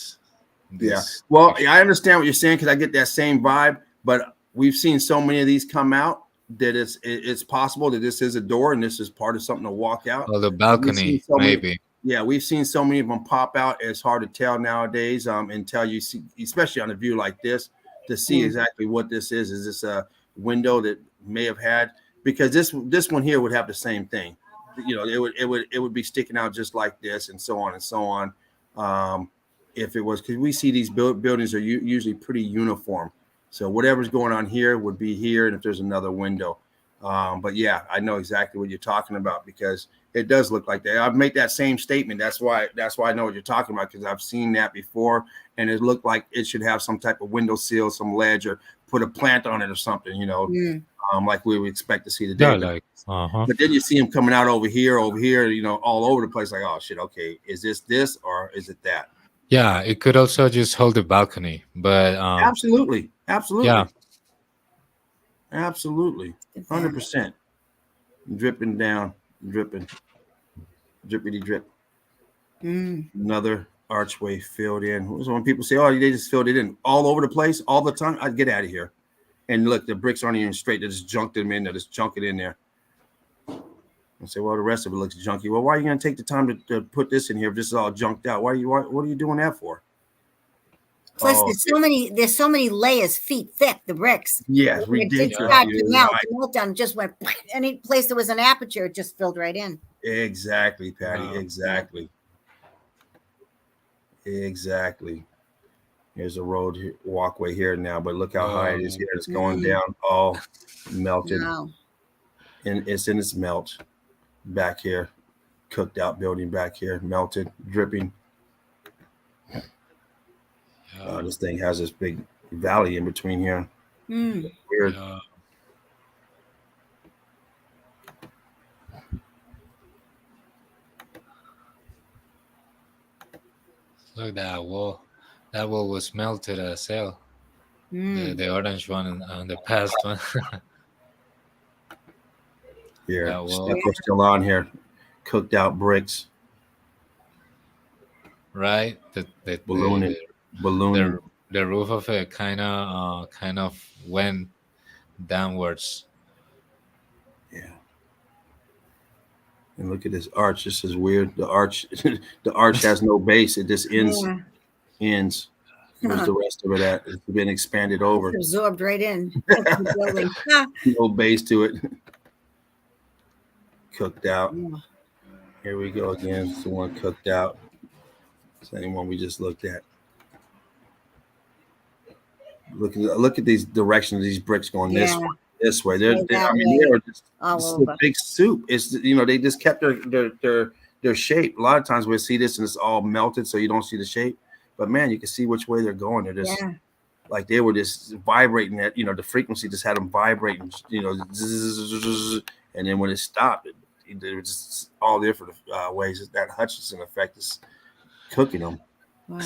This Well, I understand what you're saying because I get that same vibe, but we've seen so many of these come out that it's possible that this is a door and this is part of something to walk out. Oh, the balcony, maybe. We've seen so many of them pop out. It's hard to tell nowadays until you see, especially on a view like this, to see exactly what this is. Is this a window that may have had? Because this one here would have the same thing. It would be sticking out just like this, and so on and so on. If it was, because we see these buildings are usually pretty uniform. So whatever's going on here would be here, and if there's another window. But yeah, I know exactly what you're talking about because it does look like that. I've made that same statement. That's why I know what you're talking about because I've seen that before, and it looked like it should have some type of window sill, some ledge, or put a plant on it or something. Like we would expect to see today. But then you see them coming out over here, all over the place. Like, oh shit, okay, is this or is it that? Yeah, it could also just hold the balcony, but absolutely. Yeah. Absolutely. 100%. Dripping down, dripping. Drippity drip. Another archway filled in. So when people say, oh, they just filled it in all over the place all the time, I'd get out of here. And look, the bricks aren't even straight. They just junked them in there. Just junk it in there. And say, well, the rest of it looks junky. Well, why are you going to take the time to put this in here if this is all junked out? What are you doing that for? Plus, there's so many layers, feet thick, the bricks. Yes, ridiculous. The meltdown just went. Any place there was an aperture, it just filled right in. Exactly, Patty. Exactly. Here's a road walkway here now, but look how high it is here. It's going down, all melted, and it's in its melt. Back here, cooked out building back here, melted, dripping. This thing has this big valley in between here. Weird. Yeah. Look, that wall. That wall was melted as hell. The orange one and the past one. Here, That wall. stucco still on here. Cooked out bricks. Right? Ballooning. Ballooning. The roof of it kind of went downwards. Yeah. And look at this arch. This is weird. The arch, the arch has no base. It just ends. Where's the rest of it at? It's been expanded over. It's absorbed right in. No base to it. Cooked out. Here we go again. It's the one cooked out. Same one we just looked at. Look at these directions. These bricks going this way. They're just a big soup. It's they just kept their shape. A lot of times we'll see this and it's all melted, so you don't see the shape. But man, you can see which way they're going. They're just like they were just vibrating. That the frequency just had them vibrating. And then when it stopped, it was just all different ways. That Hutchinson effect is cooking them. Wow.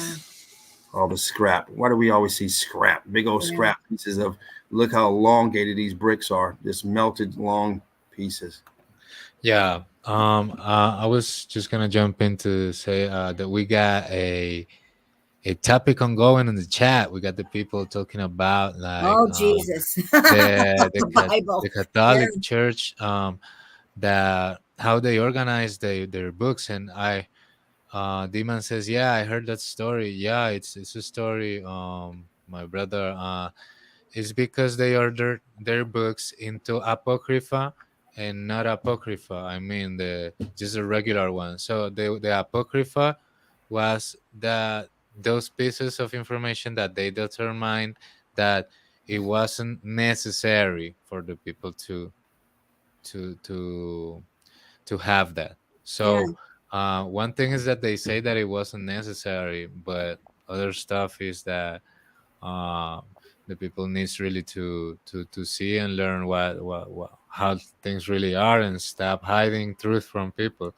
All the scrap. Why do we always see scrap? Big old scrap pieces of. Look how elongated these bricks are. Just melted long pieces. Yeah. I was just gonna jump in to say that we got a topic ongoing in the chat. We got the people talking about Jesus, the Bible. the Catholic Church, that how they organize their books, and D-Man says, yeah, I heard that story. Yeah, it's a story. My brother, it's because they ordered their books into Apocrypha and not Apocrypha. I mean just a regular one. So the Apocrypha was those pieces of information that they determined that it wasn't necessary for the people to have that. So one thing is that they say that it wasn't necessary, but other stuff is that the people needs really to see and learn what how things really are and stop hiding truth from people.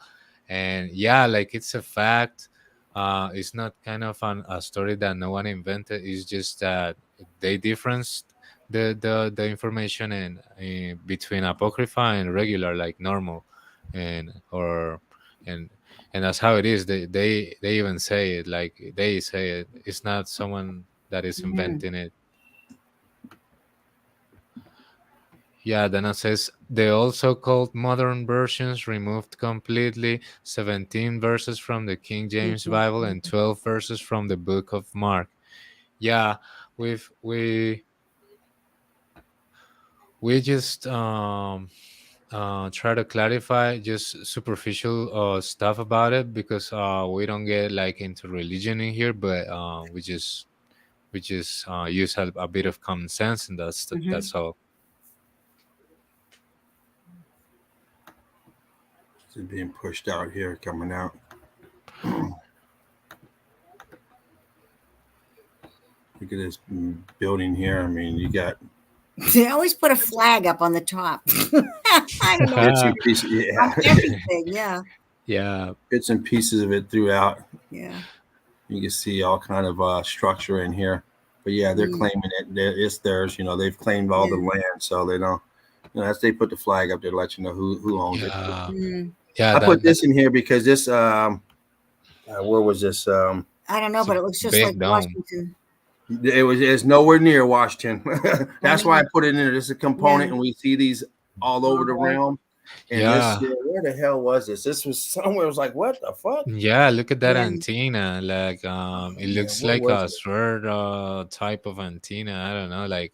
And like it's a fact. It's not kind of a story that no one invented. It's just that they differenced the information in between apocrypha and regular, like normal, and that's how it is. They even say it, like they say it. It's not someone that is inventing it. Yeah, then it says they also called modern versions removed completely 17 verses from the King James Bible and 12 verses from the Book of Mark. Yeah, we just try to clarify just superficial stuff about it because we don't get like into religion in here, but we just use a bit of common sense, and that's all. Being pushed out here, coming out. Look at this building here. I mean, you got. They always put a flag up on the top. I don't know. Everything, yeah. Bits and pieces of it throughout. Yeah. You can see all kind of structure in here, but yeah, they're claiming it. It's theirs. They've claimed all the land, so they don't. As they put the flag up there, to let you know who owns it. Yeah, I put this in here because this. Where was this? I don't know, but it looks just like Washington. It's nowhere near Washington. That's why I put it in there. This is a component, and we see these all over the realm. And this, where the hell was this? This was somewhere. It was like, what the fuck? Yeah, look at that antenna. Like, it looks like a sword type of antenna. I don't know, like.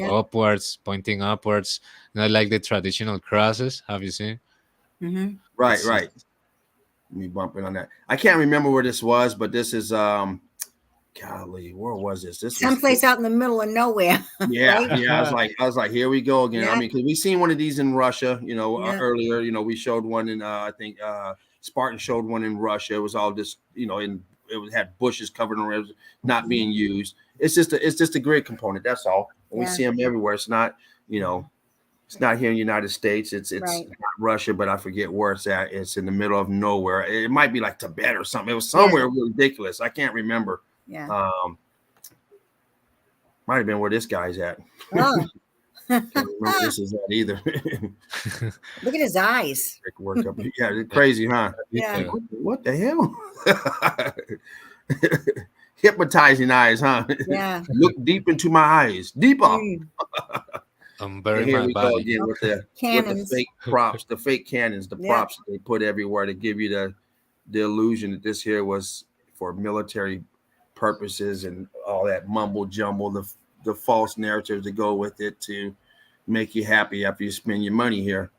Upwards, pointing upwards, not like the traditional crosses. Have you seen? Right. Let me bump in on that. I can't remember where this was, but this is golly, where was this? This someplace out in the middle of nowhere. Yeah. I was like, here we go again. Yeah. I mean, because we seen one of these in Russia, earlier. We showed one in I think Spartan showed one in Russia. It was all just in had bushes covered around, it was not being used. It's just a grid component. That's all. And we see them everywhere. It's not, it's not here in the United States. It's Right. not Russia, but I forget where it's at. It's in the middle of nowhere. It might be like Tibet or something. It was somewhere ridiculous. I can't remember. Yeah. Might have been where this guy's at. Oh. Can't remember this is that either. Look at his eyes. Work up. Yeah, it's crazy, huh? Yeah. What the hell? Hypnotizing eyes, huh? Yeah. Look deep into my eyes. Deeper. I'm burying Here my we go body. again with the Cannons. fake props, the fake cannons, the props that they put everywhere to give you the illusion that this here was for military purposes and all that mumble jumble, the false narratives that go with it to make you happy after you spend your money here.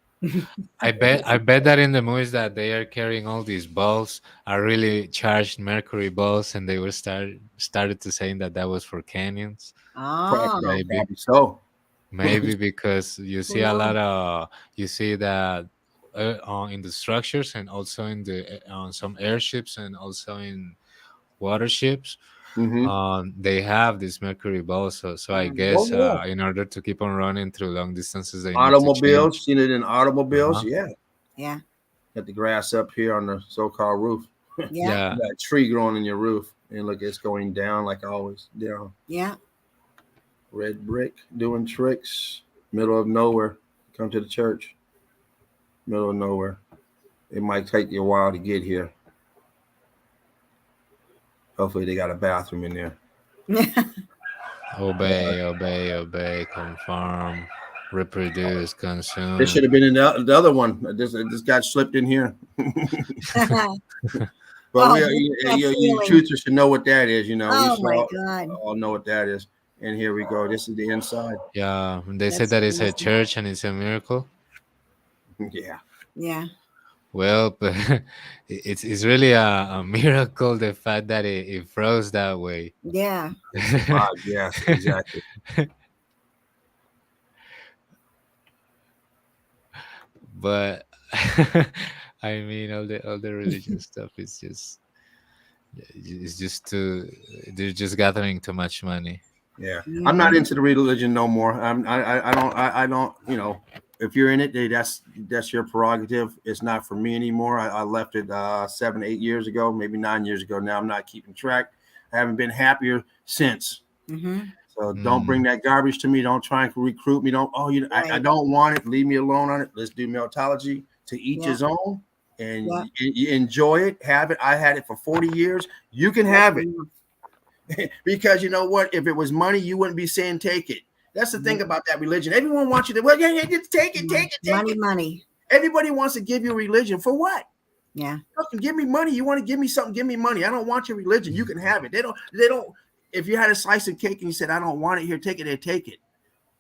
I bet that in the movies that they are carrying all these balls are really charged mercury balls, and they were started to saying that was for canyons. Oh, Maybe so. Maybe because you see a lot of that in the structures, and also in the on some airships, and also in water ships. They have this mercury balls, so I guess in order to keep on running through long distances, they automobiles, seen it in automobiles. Uh-huh. Yeah. Got the grass up here on the so-called roof. Yeah. You got a tree growing in your roof, and look, it's going down like always. Down. Yeah. Red brick doing tricks. Middle of nowhere. Come to the church. Middle of nowhere. It might take you a while to get here. Hopefully they got a bathroom in there. Obey, confirm, reproduce, consume. This should have been in the other one. This got slipped in here. But you truthers should know what that is. Oh my God. All know what that is. And here we go. This is the inside. Yeah, they said that it's a church and it's a miracle. Yeah. Yeah. Well, but it's really a miracle, the fact that it froze that way. Yeah. Yes, exactly. But I mean, all the religious stuff is they're just gathering too much money. Yeah, I'm not into the religion no more. I don't. If you're in it, that's your prerogative. It's not for me anymore. I left it 7, 8 years ago, maybe 9 years ago. Now I'm not keeping track. I haven't been happier since. So don't bring that garbage to me. Don't try and recruit me. I don't want it. Leave me alone on it. Let's do Meltology. To each his own, and you enjoy it. Have it. I had it for 40 years. You can have it. Because you know what? If it was money, you wouldn't be saying take it. That's the thing about that religion. Everyone wants you to, just take it. Money. Everybody wants to give you religion for what? Yeah. Give me money. You want to give me something? Give me money. I don't want your religion. You can have it. They don't. If you had a slice of cake and you said, I don't want it here, take it, they take it.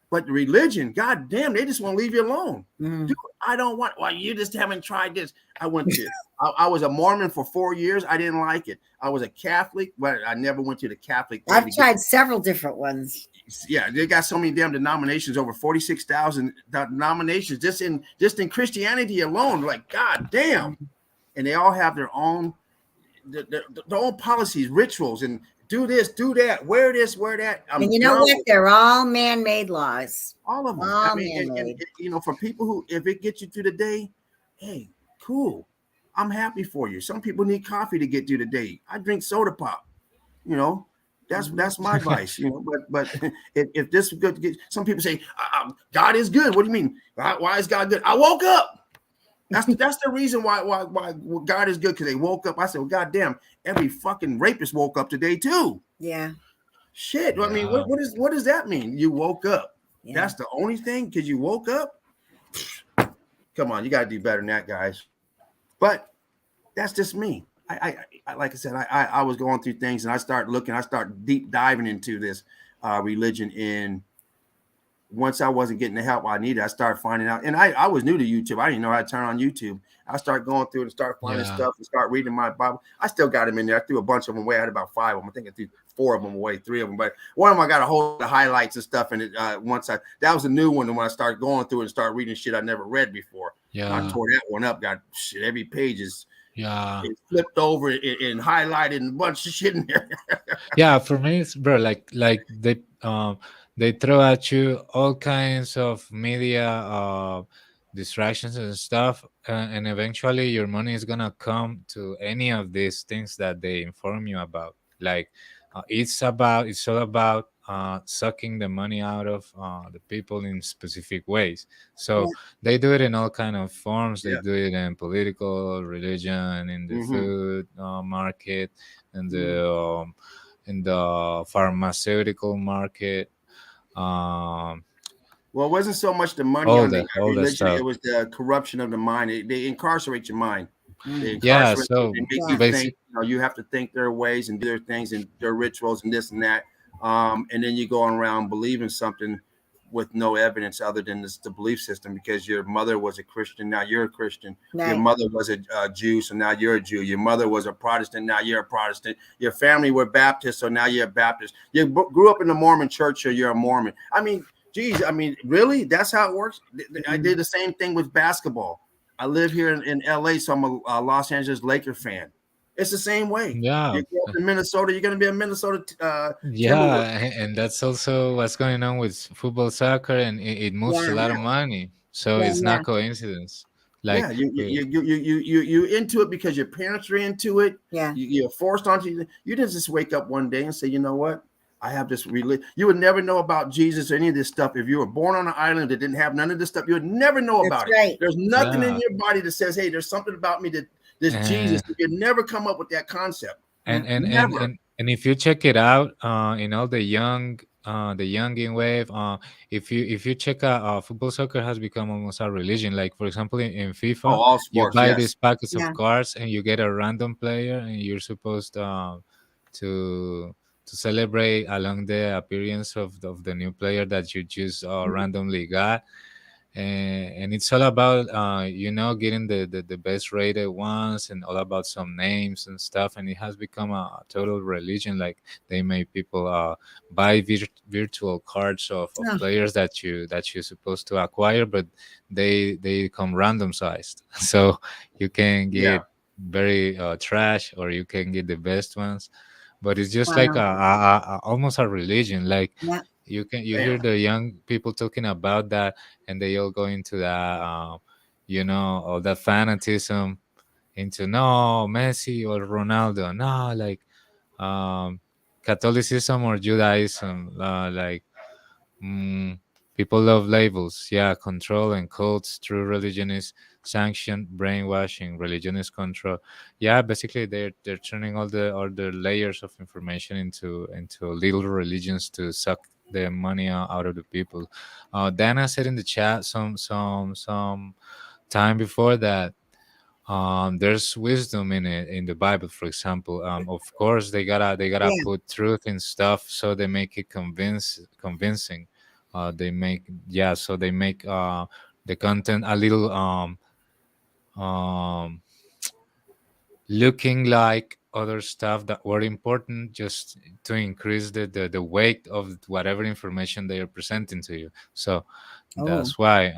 But the religion, God damn, they just want to leave you alone. Dude, I don't want. Well, you just haven't tried this. I went to. I was a Mormon for 4 years. I didn't like it. I was a Catholic, but I never went to the Catholic. I've tried several different ones. Yeah, they got so many damn denominations, over 46,000 denominations just in Christianity alone. Like, God damn, and they all have their own their own policies, rituals, and do this, do that, wear this, wear that. And you know what? They're all man-made laws. All of them. And for people who, if it gets you through the day, hey, cool. I'm happy for you. Some people need coffee to get through the day. I drink soda pop. That's my vice. But if this is good, some people say God is good. What do you mean? Why is God good? I woke up. That's the reason why God is good, because they woke up. I said, well, goddamn, every fucking rapist woke up today too. Yeah. Shit. I mean, what does that mean? You woke up. Yeah. That's the only thing, because you woke up. Come on, you got to do better than that, guys. But that's just me. I like I said, I was going through things, and I start deep diving into this religion. And once I wasn't getting the help I needed, I started finding out. And I was new to YouTube. I didn't know how to turn on YouTube. I started going through it and start finding stuff and start reading my Bible. I still got them in there. I threw a bunch of them away. I had about 5 of them. I think I threw 4 of them away, 3 of them. But one of them I got a whole lot of highlights and stuff. And that was a new one. And when I started going through it and started reading shit I never read before, I tore that one up. Got shit. Every page is Yeah. It's flipped over and highlighted and a bunch of shit in there. Yeah, for me, it's bro, like they throw at you all kinds of media distractions and stuff, and eventually your money is gonna come to any of these things that they inform you about. Like it's all about sucking the money out of the people in specific ways. So they do it in all kind of forms. They Yeah. do it in political, religion, in the Mhm. food market, and Mhm. in the pharmaceutical market, um, Well, it wasn't so much the money on the all the religion; it stuff. was the corruption of the mind. They incarcerate your mind. They Yeah, incarcerate you. so They make you think. basic. You have to think their ways and do their things and their rituals and this and that. And then you go around believing something with no evidence other than the belief system because your mother was a Christian, now you're a Christian. Right. Your mother was a Jew, so now you're a Jew. Your mother was a Protestant, now you're a Protestant. Your family were Baptist, so now you're a Baptist. You grew up in the Mormon church, so you're a Mormon. I mean, geez, I mean, really? That's how it works? I did the same thing with basketball. I live here in LA, so I'm a Los Angeles Laker fan. It's the same way. Yeah, You grow up in Minnesota, you're going to be a Minnesota yeah, Timberwolves. and that's also what's going on with football, soccer, and it moves a Yeah. lot of money. So Yeah, it's yeah. not coincidence. Yeah, Like, you into it because your parents are into it. Yeah. You're forced onto you. You didn't just wake up one day and say, you know what? I have this religion. You would never know about Jesus or any of this stuff if you were born on an island that didn't have none of this stuff. You would never know That's about it. right. There's nothing in yeah, your body that says, hey, there's something about me that this Jesus. and You'd never come up with that concept. and and and Never. and, and if you check it out, in all the youngin wave, if you check out, football, soccer has become almost a religion. Like for example, in Oh, FIFA, all you sports, buy yes. these packets Yeah. of cards and you get a random player, and you're supposed to celebrate along the appearance of the new player that you just randomly got. And it's all about getting the best rated ones, and all about some names and stuff, and it has become a total religion. Like they make people buy virtual cards of Oh, players that you're supposed to acquire, but they come random sized so you can Yeah. get very trash, or you can get the best ones. But it's just like wow. almost a religion. Like Yeah. you hear Damn. the young people talking about that, and they all go into that, all that fanatism, into no Messi or Ronaldo, no, like um, Catholicism or Judaism, like mm, people love labels. Yeah, control and cults. True religion is sanctioned brainwashing. Religion is control. Yeah, basically they're turning all the layers of information into little religions to suck the money out of the people. Dana said in the chat some time before that there's wisdom in it, in the Bible, for example. Of course they gotta Yeah. put truth in stuff, so they make it convincing. They make the content a little um looking like other stuff that were important, just to increase the weight of whatever information they are presenting to you. So Oh, that's why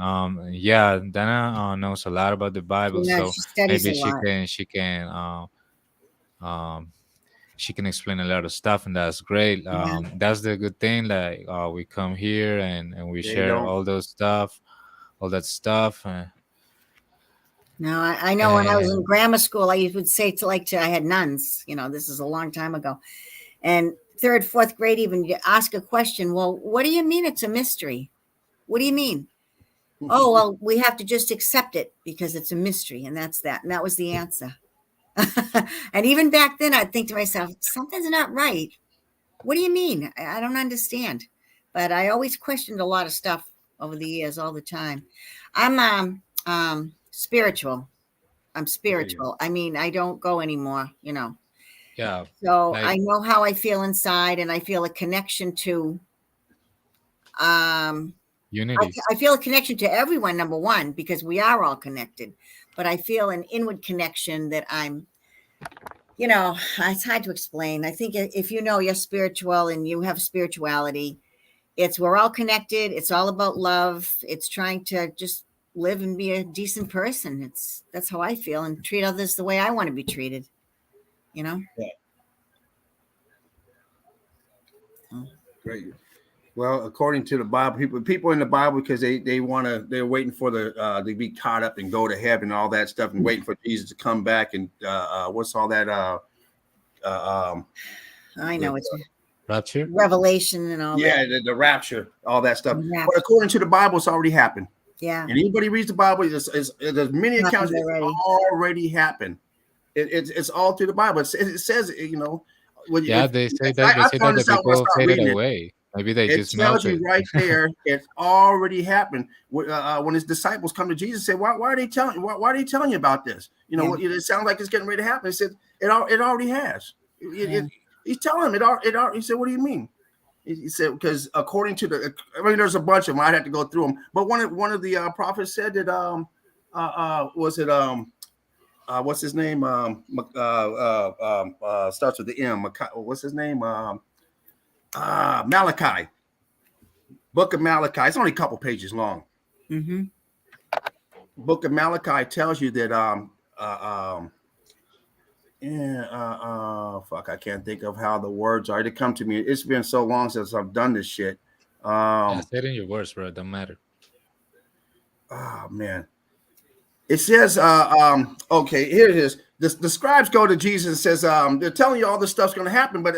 yeah, Dana knows a lot about the Bible, yeah. so She studies a maybe lot. um she can explain a lot of stuff, and that's great. Yeah. That's the good thing, like we come here and we They share don't. all that stuff, No, I know when I was in and grammar school, I would say I had nuns, this is a long time ago. And third, fourth grade, even you ask a question. Well, what do you mean it's a mystery? What do you mean? Oh, well, we have to just accept it because it's a mystery. And that's that. And that was the answer. And even back then, I'd think to myself, something's not right. What do you mean? I don't understand. But I always questioned a lot of stuff over the years, all the time. I'm spiritual. I'm spiritual. I mean, I don't go anymore, yeah, So I like know how I feel inside, and I feel a connection to unity. I feel a connection to everyone, number one, because we are all connected. But I feel an inward connection that I'm, it's hard to explain. I think if you're spiritual and you have spirituality, we're all connected. It's all about love. It's trying to just live and be a decent person. That's how I feel, and treat others the way I want to be treated. You know. Great. Well, according to the Bible, people in the Bible, because they're waiting for to be caught up and go to heaven and all that stuff, and waiting for Jesus to come back and what's all that? I know it's Rapture, Revelation, and all yeah, that. the rapture, all that stuff. Rapture. But according to the Bible, it's already happened. Yeah. And anybody reads the Bible, there's many accounts already. already happened. It's all through the Bible. It says, you know. yeah, they say that the people faded away. Maybe they just tells melted. you right there, it's already happened. When his disciples come to Jesus, say, "Why are they telling you? Why are they telling you about this? You know, it sounds like it's getting ready to happen." He said, "It already has." He's telling him it. He said, "What do you mean?" He said, "Because according to there's a bunch of them. I'd have to go through them, but one of the prophets said that what's his name? Starts with the M. What's his name? Malachi. Book of Malachi. It's only a couple pages long. Mm-hmm. Book of Malachi tells you that fuck, I can't think of how the words are. They come to me. It's been so long since I've done this shit. Say it in your words, bro. It don't matter. Oh man. It says, okay, here it is. The scribes go to Jesus and says, they're telling you all this stuff's going to happen, but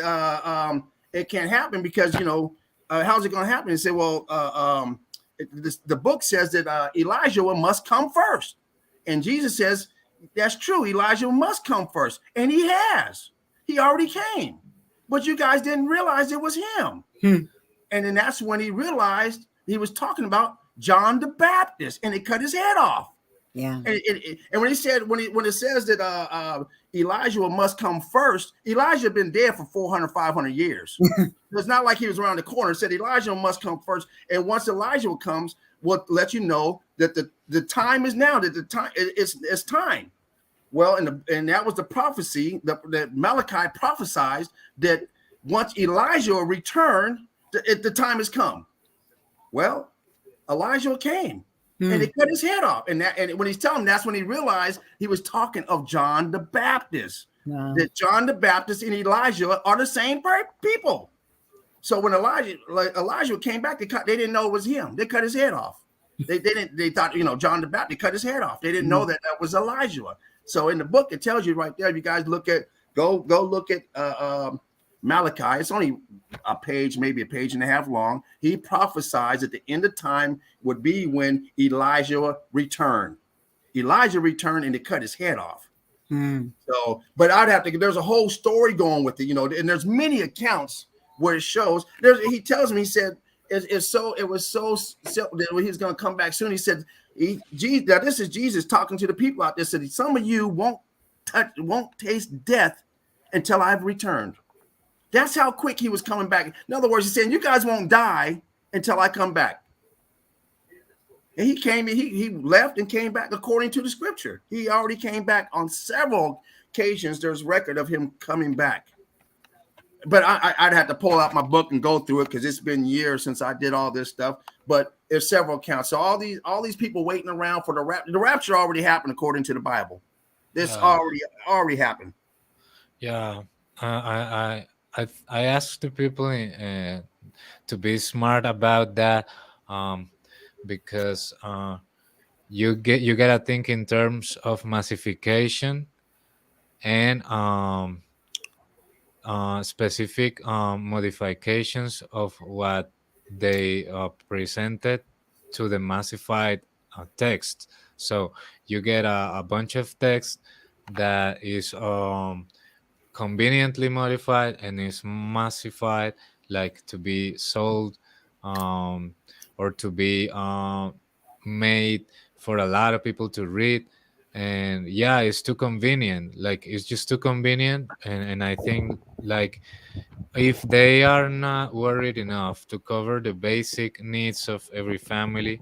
it can't happen because, you know, how's it going to happen? He said, well, the book says that Elijah must come first. And Jesus says, that's true. Elijah must come first. And he has. He already came. But you guys didn't realize it was him. And then that's when he realized he was talking about John the Baptist, and they cut his head off. Yeah. And when it says that Elijah must come first, Elijah had been dead for 400, 500 years. It's not like he was around the corner. It said Elijah must come first. And once Elijah comes, we'll let you know that the time is now, that the time it's time. Well, and that was the prophecy that Malachi prophesied, that once Elijah returned, the time has come. Well, Elijah came. And they cut his head off. And when he's telling him, that's when he realized he was talking of John the Baptist. Wow. That John the Baptist and Elijah are the same people. So when Elijah came back, they didn't know it was him. They cut his head off. They thought, you know, John the Baptist cut his head off. They didn't know that was Elijah. So in the book, it tells you right there. If you guys go look at Malachi, it's only a page, maybe a page and a half long. He prophesies that the end of time would be when Elijah returned. Elijah returned and they cut his head off. So, but there's a whole story going with it, you know, and there's many accounts where it shows. He tells me, he said, it was so that he was going to come back soon. He said, this is Jesus talking to the people out there. Said, some of you won't taste death until I've returned. That's how quick he was coming back. In other words, he's saying, you guys won't die until I come back. And he came, he left and came back according to the scripture. He already came back on several occasions. There's record of him coming back. But I'd have to pull out my book and go through it because it's been years since I did all this stuff. But there's several accounts. So all these people waiting around for the rapture. The rapture already happened according to the Bible. This already happened. Yeah, I asked the people to be smart about that, because you gotta think in terms of massification and specific modifications of what they presented to the massified text. So you get a bunch of text that is conveniently modified and is massified, like to be sold or to be made for a lot of people to read. And yeah, it's too convenient. Like, it's just too convenient. And I think, like, if they are not worried enough to cover the basic needs of every family,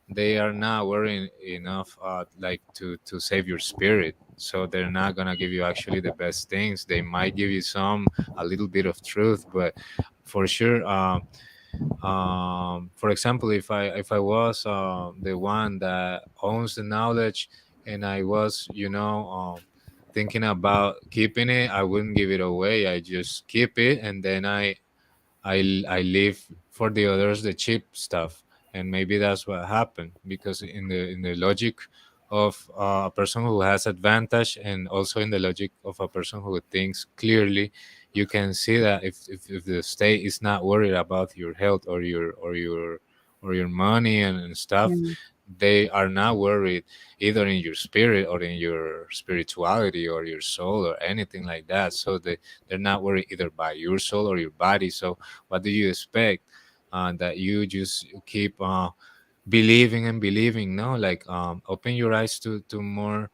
they are not worrying enough like to save your spirit. So they're not gonna give you actually the best things. They might give you a little bit of truth, but for sure For example, if I was the one that owns the knowledge, and I was, thinking about keeping it, I wouldn't give it away. I just keep it, and then I leave for the others the cheap stuff, and maybe that's what happened, because in the logic of a person who has advantage, and also in the logic of a person who thinks clearly, you can see that if the state is not worried about your health or your money and stuff, Mm. they are not worried either in your spirit or in your spirituality or your soul or anything like that. So they're not worried either by your soul or your body. So what do you expect? That you just keep believing and believing, no? Like, open your eyes to more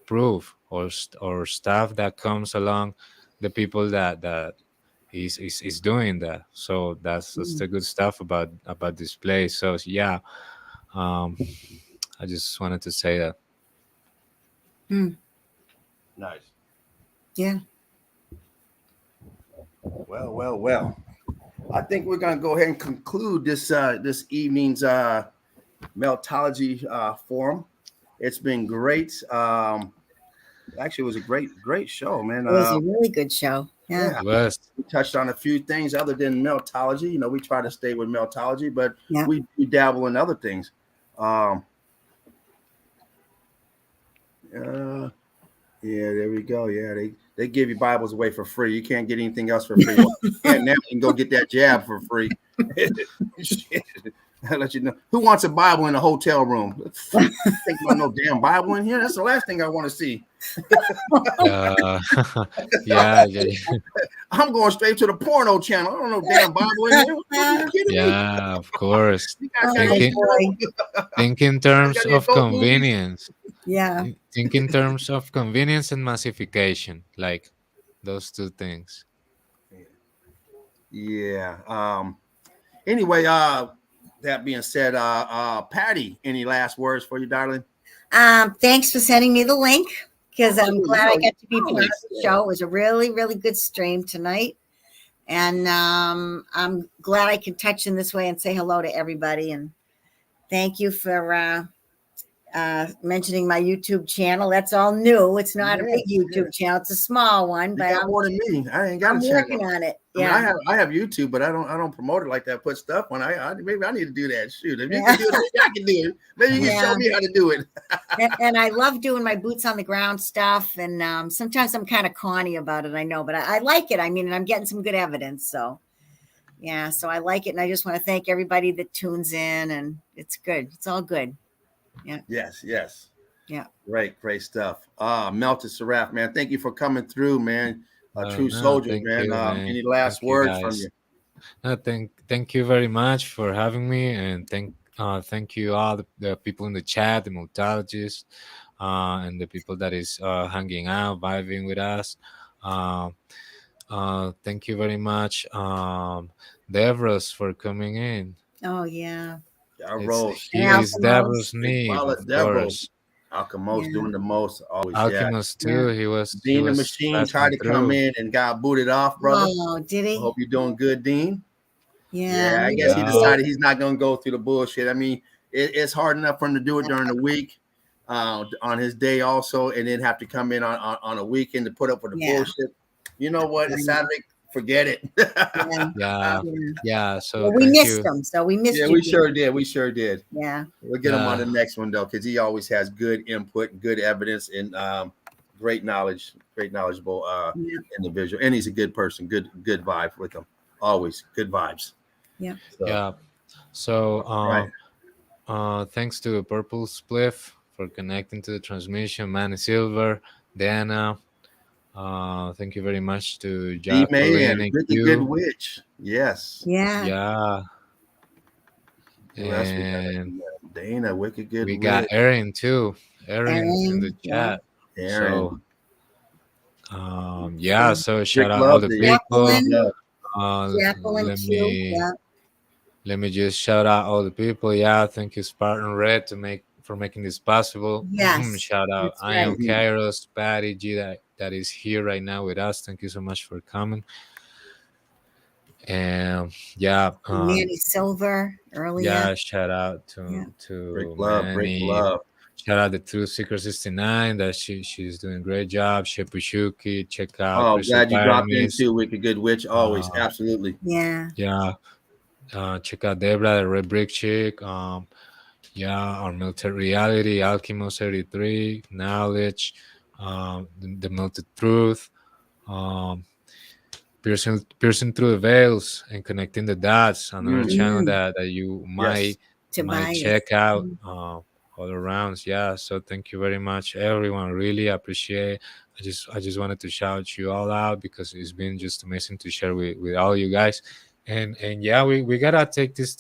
proof or stuff that comes along, the people that is doing that. So that's the good stuff about this place. So yeah, um I just wanted to say that. Mm. Nice. Yeah. Well. I think we're gonna go ahead and conclude this evening's Meltology forum. It's been great. Actually, it was a great show, man. It was a really good show. Yeah. Yeah, It was. we touched on a few things other than Meltology. We try to stay with Meltology, but Yeah. we dabble in other things. Yeah, there we go. Yeah, they give you Bibles away for free. You can't get anything else for free. And now you can go get that jab for free. Shit. I'll let you know. Who wants a Bible in a hotel room? Think about no damn Bible in here. That's the last thing I want to see. uh, yeah, yeah, I'm going straight to the porno channel. I don't know damn Bible in here. Are you kidding me? yeah, of course. You guys got Oh, any- boy. Think in terms any of adult movies? convenience. Yeah. Think in terms of convenience and massification, like those two things. Yeah. Anyway, that being said, Patty, any last words for you, darling? Thanks for sending me the link, because I'm Absolutely. glad I No, got to be part of always, the yeah. show. It was a really, really good stream tonight. And I'm glad I could touch in this way and say hello to everybody. And thank you for mentioning my YouTube channel. That's all new. It's not a big Yes, YouTube channel. It's a small one, You but got more than me. I ain't got I'm a channel. working on it. I mean, Yeah. I have YouTube, but I don't promote it like that. Put stuff on. Maybe I need to do that. Shoot, if you Yeah. can do it, maybe I can do it. Maybe you can Yeah. show me how to do it. And I love doing my boots on the ground stuff. And sometimes I'm kind of corny about it, I know, but I like it. I mean, I'm getting some good evidence. So, yeah, so I like it. And I just want to thank everybody that tunes in. And it's good. It's all good. Yeah. Yes. Yeah. Great stuff. Melted Seraph, man. Thank you for coming through, man. A true No, soldier, thank man. you, man. Any last Thank you, words from guys. you? No, thank you very much for having me, and thank you all the people in the chat, the Meltologists, and the people that is hanging out, vibing with us. Thank you very much, Devros, for coming in. Oh, yeah. Devros. He's Alchemist. Devros Big Neve, fella, of Devros. course. Alchemist Yeah. doing the most always. Alchemist too. He was Dean the Machine tried to come in and got booted off, brother. Oh, did I he? hope you're doing good, Dean. Yeah. I guess he Yeah. decided he's not going to go through the bullshit. I mean, it's hard enough for him to do it during the week, on his day also, and then have to come in on a weekend to put up with the bullshit. You know what? It's Saturday. Forget it. Yeah. So Well, we thank missed you. him. So we missed Yeah, you. we sure did. We sure did. Yeah. We'll get him on Yeah. the next one though, because he always has good input, good evidence, and great knowledgeable individual. And he's a good person. Good vibe with him. Always good vibes. Yeah. So, Yeah. So right. thanks to Purple Spliff for connecting to the transmission, Manny Silver, Diana. Thank you very much to D-Man, Jacqueline Ricky Good AQ. Witch. Yes. Yeah. Yeah. Who else we got? And Dana, Wicked Good we Witch. got Erin too. Erin in the yeah. chat. Aaron. So yeah, so shout Rick out all the Lovely. people. Jacqueline. Jacqueline Let too. me Yeah. let me just shout out all the people. Yeah, thank you, Spartan Red, for making this possible. Yes. Shout out That's I am right. Kairos, Patty G that is here right now with us. Thank you so much for coming. And yeah, Manny Silver earlier. yeah, shout out Yeah. to Break love, break Manny. love. Shout out to True Secret 69 that she's doing a great job. Shepushuki, check out Oh, Crystal glad you dropped in Pyramids. too, Wicked Good Witch. Always, Uh, absolutely. Yeah. yeah, check out Debra, the Red Brick Chick. Yeah, our Melted Reality, Alchemist 33, Knowledge, the Melted Truth, um, piercing through the veils and connecting the dots. Another channel Mm. that you Yes. might Tobias. check out all around. Yeah, so thank you very much, everyone. Really appreciate. I just wanted to shout you all out because it's been just amazing to share with all you guys. And yeah, we gotta take this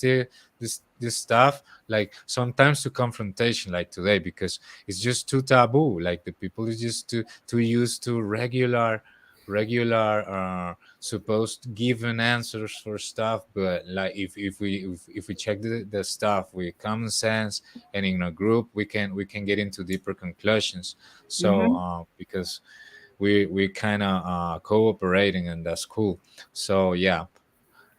stuff like sometimes to confrontation like today because it's just too taboo. Like the people is just too used to regular supposed given answers for stuff, but like if we check the stuff with common sense and in a group we can get into deeper conclusions. So Mhm. because we kind of cooperating, and that's cool. So yeah,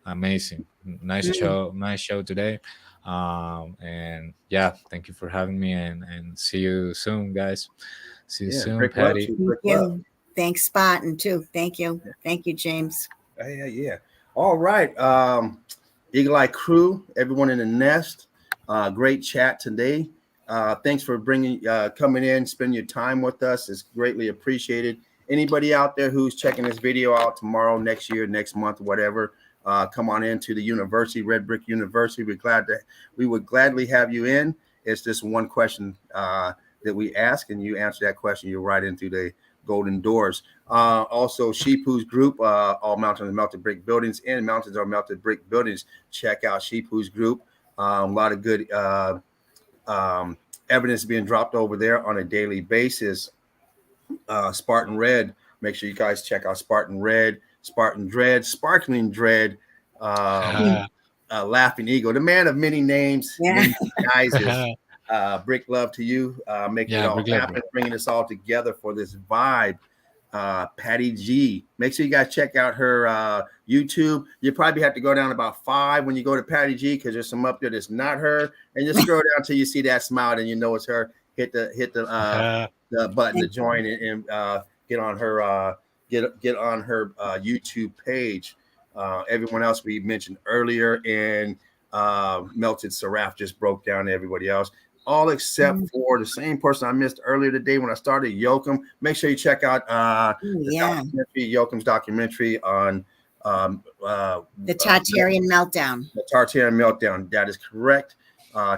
amazing, Mm. nice show today. And yeah, thank you for having me, and see you soon, guys. See you Yeah, soon, break love Patty. too. Thank Break love. you. Thanks, Spartan, too. Thank you. Thank you, James. Yeah. All right. Eagle Eye Crew, everyone in the nest. Great chat today. Thanks for coming in, spending your time with us. It's greatly appreciated. Anybody out there who's checking this video out tomorrow, next year, next month, whatever, come on into the university, Red Brick University. We would gladly have you in. It's just one question that we ask, and you answer that question, you're right into the golden doors. Also, Sheepoo's group, all mountains are melted brick buildings, and mountains are melted brick buildings. Check out Sheepoo's group. A lot of good evidence being dropped over there on a daily basis. Spartan Red, make sure you guys check out Spartan Red, Spartan Dread, Sparkling Dread, Laughing Eagle, the man of many names, Yeah. many guises. Brick love to you, making it Yeah, all big love, happen, bringing us all together for this vibe. Patty G. Make sure you guys check out her YouTube. You probably have to go down about 5 when you go to Patty G because there's some up there that's not her, and just scroll down until you see that smile and you know it's her. Hit the button to join and get on her get on her YouTube page. Everyone else we mentioned earlier, and Melted Seraph just broke down everybody else, all except for the same person I missed earlier today when I started, Yoakum. Make sure you check out documentary, Yoakum's documentary on the Tartarian Meltdown. The Tartarian Meltdown. That is correct.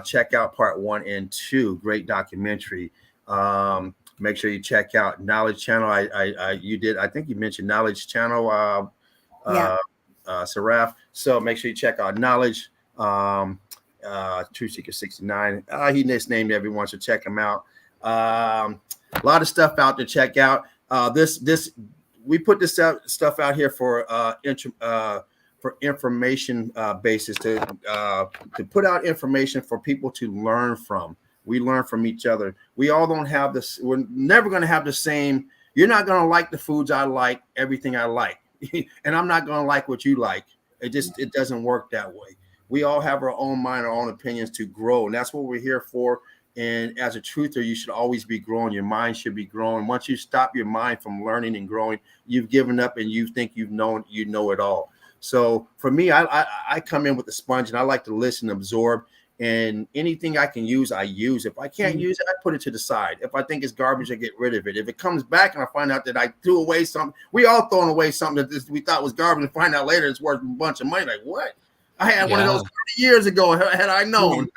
Check out part 1 and 2. Great documentary. Make sure you check out Knowledge Channel. I think you mentioned Knowledge Channel, Seraph. So make sure you check out Knowledge. True Seeker 69. He misnamed everyone, so check him out. A lot of stuff out to check out. We put this stuff out here for information basis to put out information for people to learn from. We learn from each other. We all don't have this. We're never going to have the same. You're not going to like the foods I like, everything I like, and I'm not going to like what you like. It doesn't work that way. We all have our own mind, our own opinions to grow, and that's what we're here for. And as a truther, you should always be growing. Your mind should be growing. Once you stop your mind from learning and growing, you've given up and you think you know it all. So for me, I come in with a sponge and I like to listen, absorb, and anything I can use, I use. If I can't use it, I put it to the side. If I think it's garbage, I get rid of it. If it comes back and I find out that I threw away something, we all throwing away something that we thought was garbage and find out later it's worth a bunch of money. Like, what? I had one of those 30 years ago, had I known.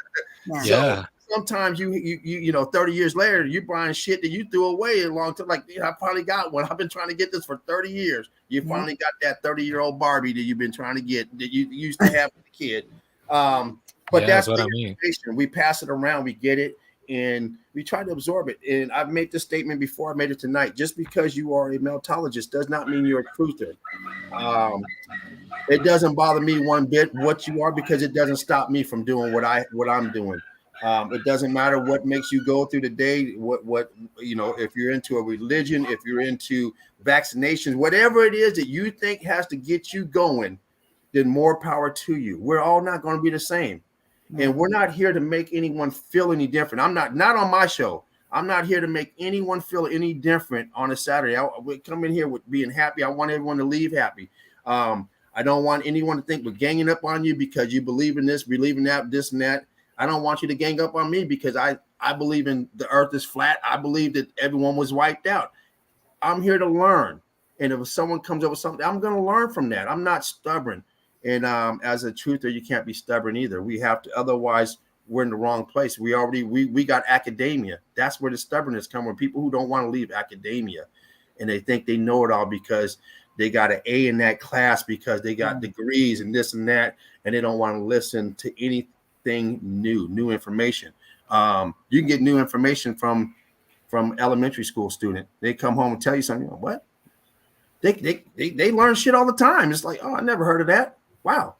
So sometimes you 30 years later, you're buying shit that you threw away a long time. Like, I finally got one. I've been trying to get this for 30 years. You finally got that 30-year-old Barbie that you've been trying to get that you used to have as a kid. But that's what I mean. We pass it around, we get it, and we try to absorb it. And I've made this statement before. I made it tonight. Just because you are a meltologist does not mean you're a truther. It doesn't bother me one bit what you are, because it doesn't stop me from doing what I'm doing. It doesn't matter what makes you go through the day, what if you're into a religion, if you're into vaccinations, whatever it is that you think has to get you going, then more power to you. We're all not going to be the same. And we're not here to make anyone feel any different. I'm not on my show. I'm not here to make anyone feel any different on a Saturday. We come in here with being happy. I want everyone to leave happy. I don't want anyone to think we're ganging up on you because you believe in this, believe in that, this and that. I don't want you to gang up on me because I believe in the earth is flat. I believe that everyone was wiped out. I'm here to learn. And if someone comes up with something, I'm going to learn from that. I'm not stubborn. And as a truther, you can't be stubborn either. We have to, otherwise we're in the wrong place. We got academia. That's where the stubbornness comes from. People who don't want to leave academia and they think they know it all because they got an A in that class because they got degrees and this and that, and they don't want to listen to anything new information. You can get new information from elementary school student. They come home and tell you something. What? They learn shit all the time. It's like, oh, I never heard of that. Wow.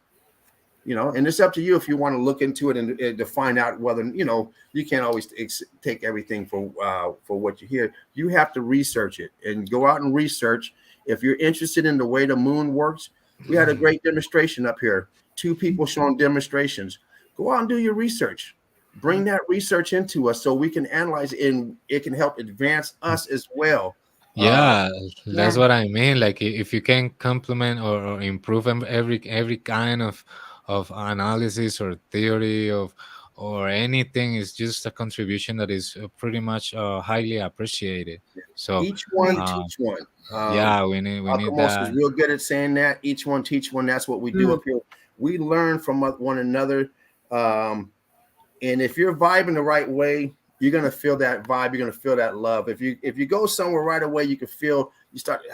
And it's up to you if you want to look into it and to find out whether, you can't always take everything for what you hear. You have to research it and go out and research. If you're interested in the way the moon works, we had a great demonstration up here. 2 people showing demonstrations. Go out and do your research. Bring that research into us so we can analyze it and it can help advance us as well. Yeah, that's what I mean. Like if you can complement or improve every kind of analysis or theory or anything, is just a contribution that is pretty much highly appreciated. So each one teach one. Yeah, we need that. Is real good at saying that. Each one teach one. That's what we do up here. We learn from one another. And if you're vibing the right way, you're gonna feel that vibe. You're gonna feel that love. If you go somewhere right away, you can feel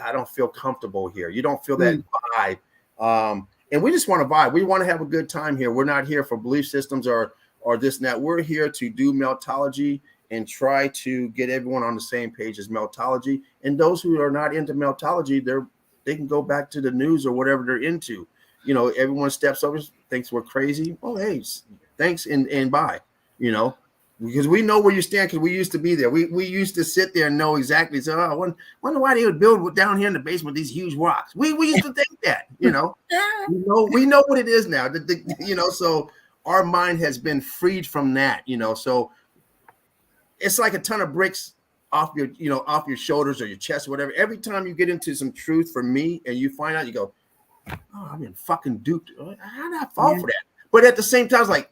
I don't feel comfortable here. You don't feel that vibe. And we just want to vibe. We want to have a good time here. We're not here for belief systems or this and that. We're here to do meltology and try to get everyone on the same page as meltology. And those who are not into meltology, they can go back to the news or whatever they're into. Everyone steps over, thinks we're crazy. Oh, hey, thanks and bye. Because we know where you stand because we used to be there. We used to sit there and know exactly. So I wonder why they would build down here in the basement these huge rocks. We used to think that, we know what it is now. So our mind has been freed from that, so it's like a ton of bricks off your shoulders or your chest or whatever. Every time you get into some truth for me and you find out, you go, oh, I've been fucking duped. How did I fall for that? But at the same time, it's like,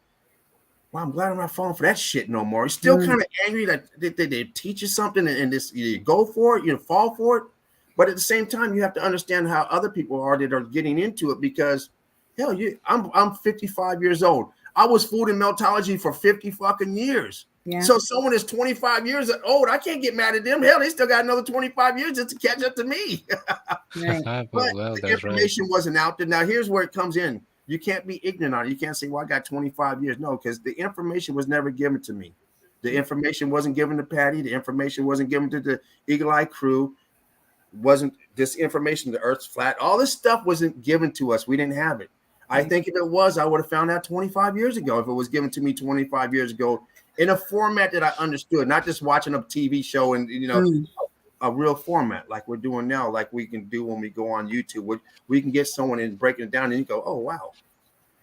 well, I'm glad I'm not falling for that shit no more. You're still kind of angry that they teach you something and this you go for it, you fall for it. But at the same time, you have to understand how other people are that are getting into it because, hell, I'm 55 years old. I was fooled in meltology for 50 fucking years. Yeah. So someone is 25 years old. I can't get mad at them. Hell, they still got another 25 years just to catch up to me. Right. But the information wasn't out there. Now, here's where it comes in. You can't be ignorant on it. You can't say, well, I got 25 years. No, because the information was never given to me. The information wasn't given to Patty. The information wasn't given to the Eagle Eye crew. Wasn't this information, the earth's flat. All this stuff wasn't given to us. We didn't have it. I think if it was, I would have found out 25 years ago. If it was given to me 25 years ago in a format that I understood, not just watching a TV show and, a real format like we're doing now, like we can do when we go on YouTube. We can get someone and breaking it down and you go, oh, wow.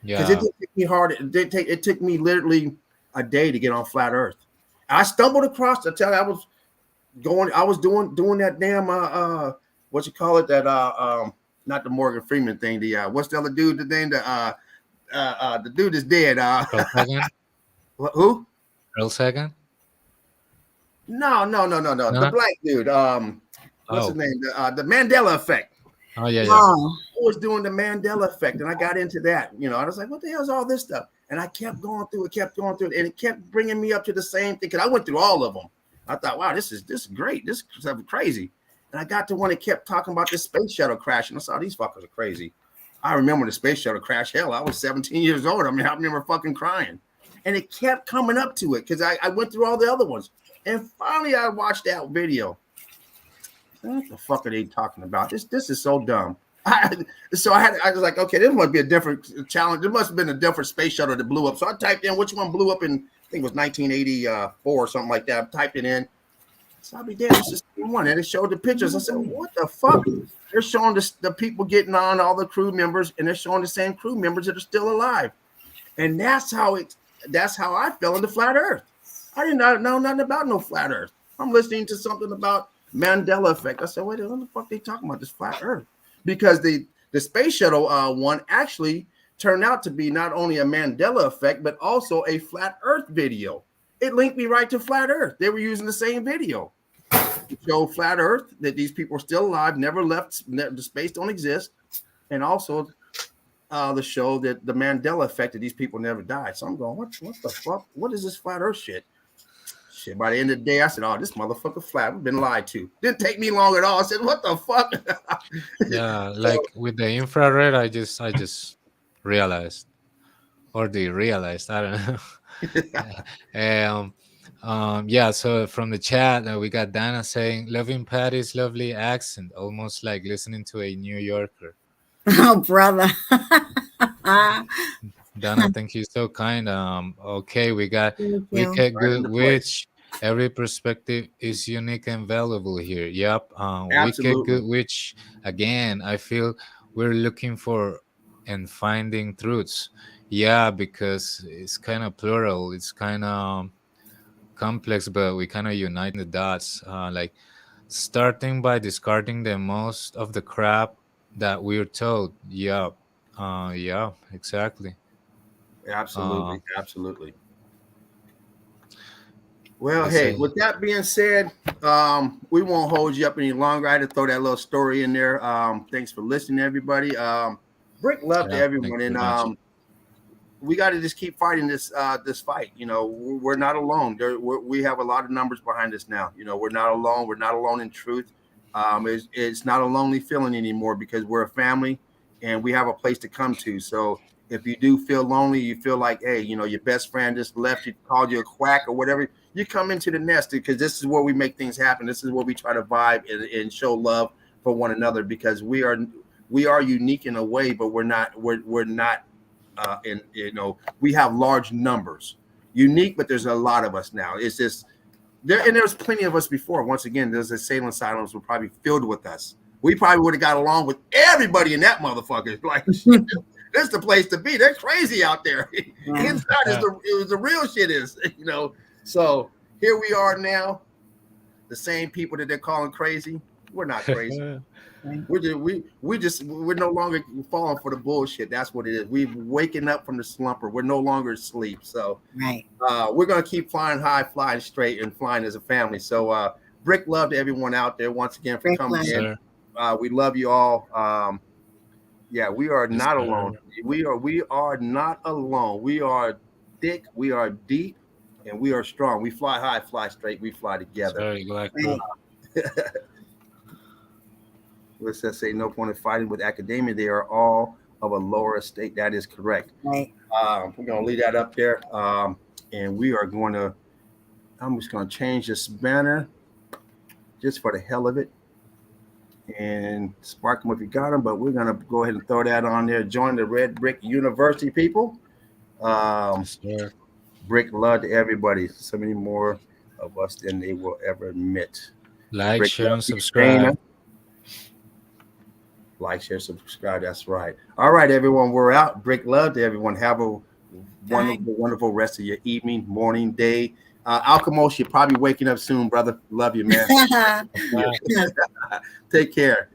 Yeah. Because it didn't take me hard. It took me literally a day to get on flat earth. I stumbled across, I was doing that damn, what you call it? That, not the Morgan Freeman thing. What's the other dude? The name, the dude is dead. Who? Earl Sagan? No. The black dude. What's his name? The Mandela effect. Oh, yeah. I was doing the Mandela effect, and I got into that. I was like, what the hell is all this stuff? And I kept going through it, and it kept bringing me up to the same thing. Because I went through all of them. I thought, wow, this is great. This is crazy. And I got to one that kept talking about this space shuttle crash, and I saw these fuckers are crazy. I remember the space shuttle crash. Hell, I was 17 years old. I remember fucking crying. And it kept coming up to it because I went through all the other ones. And finally, I watched that video. What the fuck are they talking about? This is so dumb. I was like, okay, this must be a different challenge. There must have been a different space shuttle that blew up. So I typed in which one blew up in, I think it was 1984 or something like that. I typed it in. So I'll be damned. It's the one, and it showed the pictures. I said, what the fuck? They're showing the people getting on, all the crew members, and they're showing the same crew members that are still alive. And that's how I fell into flat Earth. I did not know nothing about no flat Earth. I'm listening to something about Mandela effect. I said, wait, what the fuck are they talking about, this flat Earth? Because the space shuttle one actually turned out to be not only a Mandela effect, but also a flat Earth video. It linked me right to flat Earth. They were using the same video to show flat Earth, that these people are still alive, never left, the space don't exist, and also the show that the Mandela effect, that these people never died. So I'm going, what the fuck? What is this flat Earth shit? Shit, by the end of the day, I said, oh, this motherfucker flat. I've been lied to. Didn't take me long at all. I said, what the fuck? Yeah, like with the infrared, I just realized, or they realized, I don't know. Yeah, so from the chat, we got Dana saying, loving Patty's lovely accent, almost like listening to a New Yorker. Oh, brother. Dana, thank you, so kind. Okay, we got Wicked Good Witch. Every perspective is unique and valuable here. Yep. Wicked Good Witch. Again, I feel we're looking for and finding truths. Yeah, because it's kind of plural. It's kind of complex, but we kind of unite the dots. Like starting by discarding the most of the crap that we're told. Yeah. Yeah, exactly. Absolutely. Absolutely. Well, hey, with that being said, we won't hold you up any longer. I had to throw that little story in there. Thanks for listening, everybody. Brick love to everyone, and we got to just keep fighting this fight. You know, we're not alone. We have a lot of numbers behind us now. You know, we're not alone. We're not alone in truth. It's not a lonely feeling anymore, because we're a family and we have a place to come to. So if you do feel lonely, you feel like, hey, you know, your best friend just left you, called you a quack or whatever, you come into the nest, because this is where we make things happen. This is where we try to vibe and show love for one another, because we are unique in a way, but we're not in, you know, we have large numbers, unique, but there's a lot of us now. It's just there, and there's plenty of us before. Once again, there's a Salem Asylums were probably filled with us. We probably would have got along with everybody in that motherfucker. Like, shit, this is the place to be. They're crazy out there. Inside is the real shit is, you know. So here we are now, the same people that they're calling crazy. We're not crazy. We're no longer falling for the bullshit. That's what it is. We've waking up from the slumber. We're no longer asleep. So we're gonna keep flying high, flying straight, and flying as a family. So Brick love to everyone out there once again for coming in. We love you all. Yeah, we are not alone. We are not alone. We are thick. We are deep, and we are strong. We fly high, fly straight. We fly together. Let's just say no point in fighting with academia. They are all of a lower estate. That is correct. We're going to leave that up there. And we are going to, I'm just going to change this banner just for the hell of it. And spark them if you got them. But we're going to go ahead and throw that on there. Join the Red Brick University, people. Brick love to everybody. So many more of us than they will ever admit. Like, Brick share, and subscribe. Like, share, subscribe. That's right. All right, everyone. We're out. Brick love to everyone. Have a wonderful, wonderful rest of your evening, morning, day. Alchemos, you're probably waking up soon, brother. Love you, man. Take care.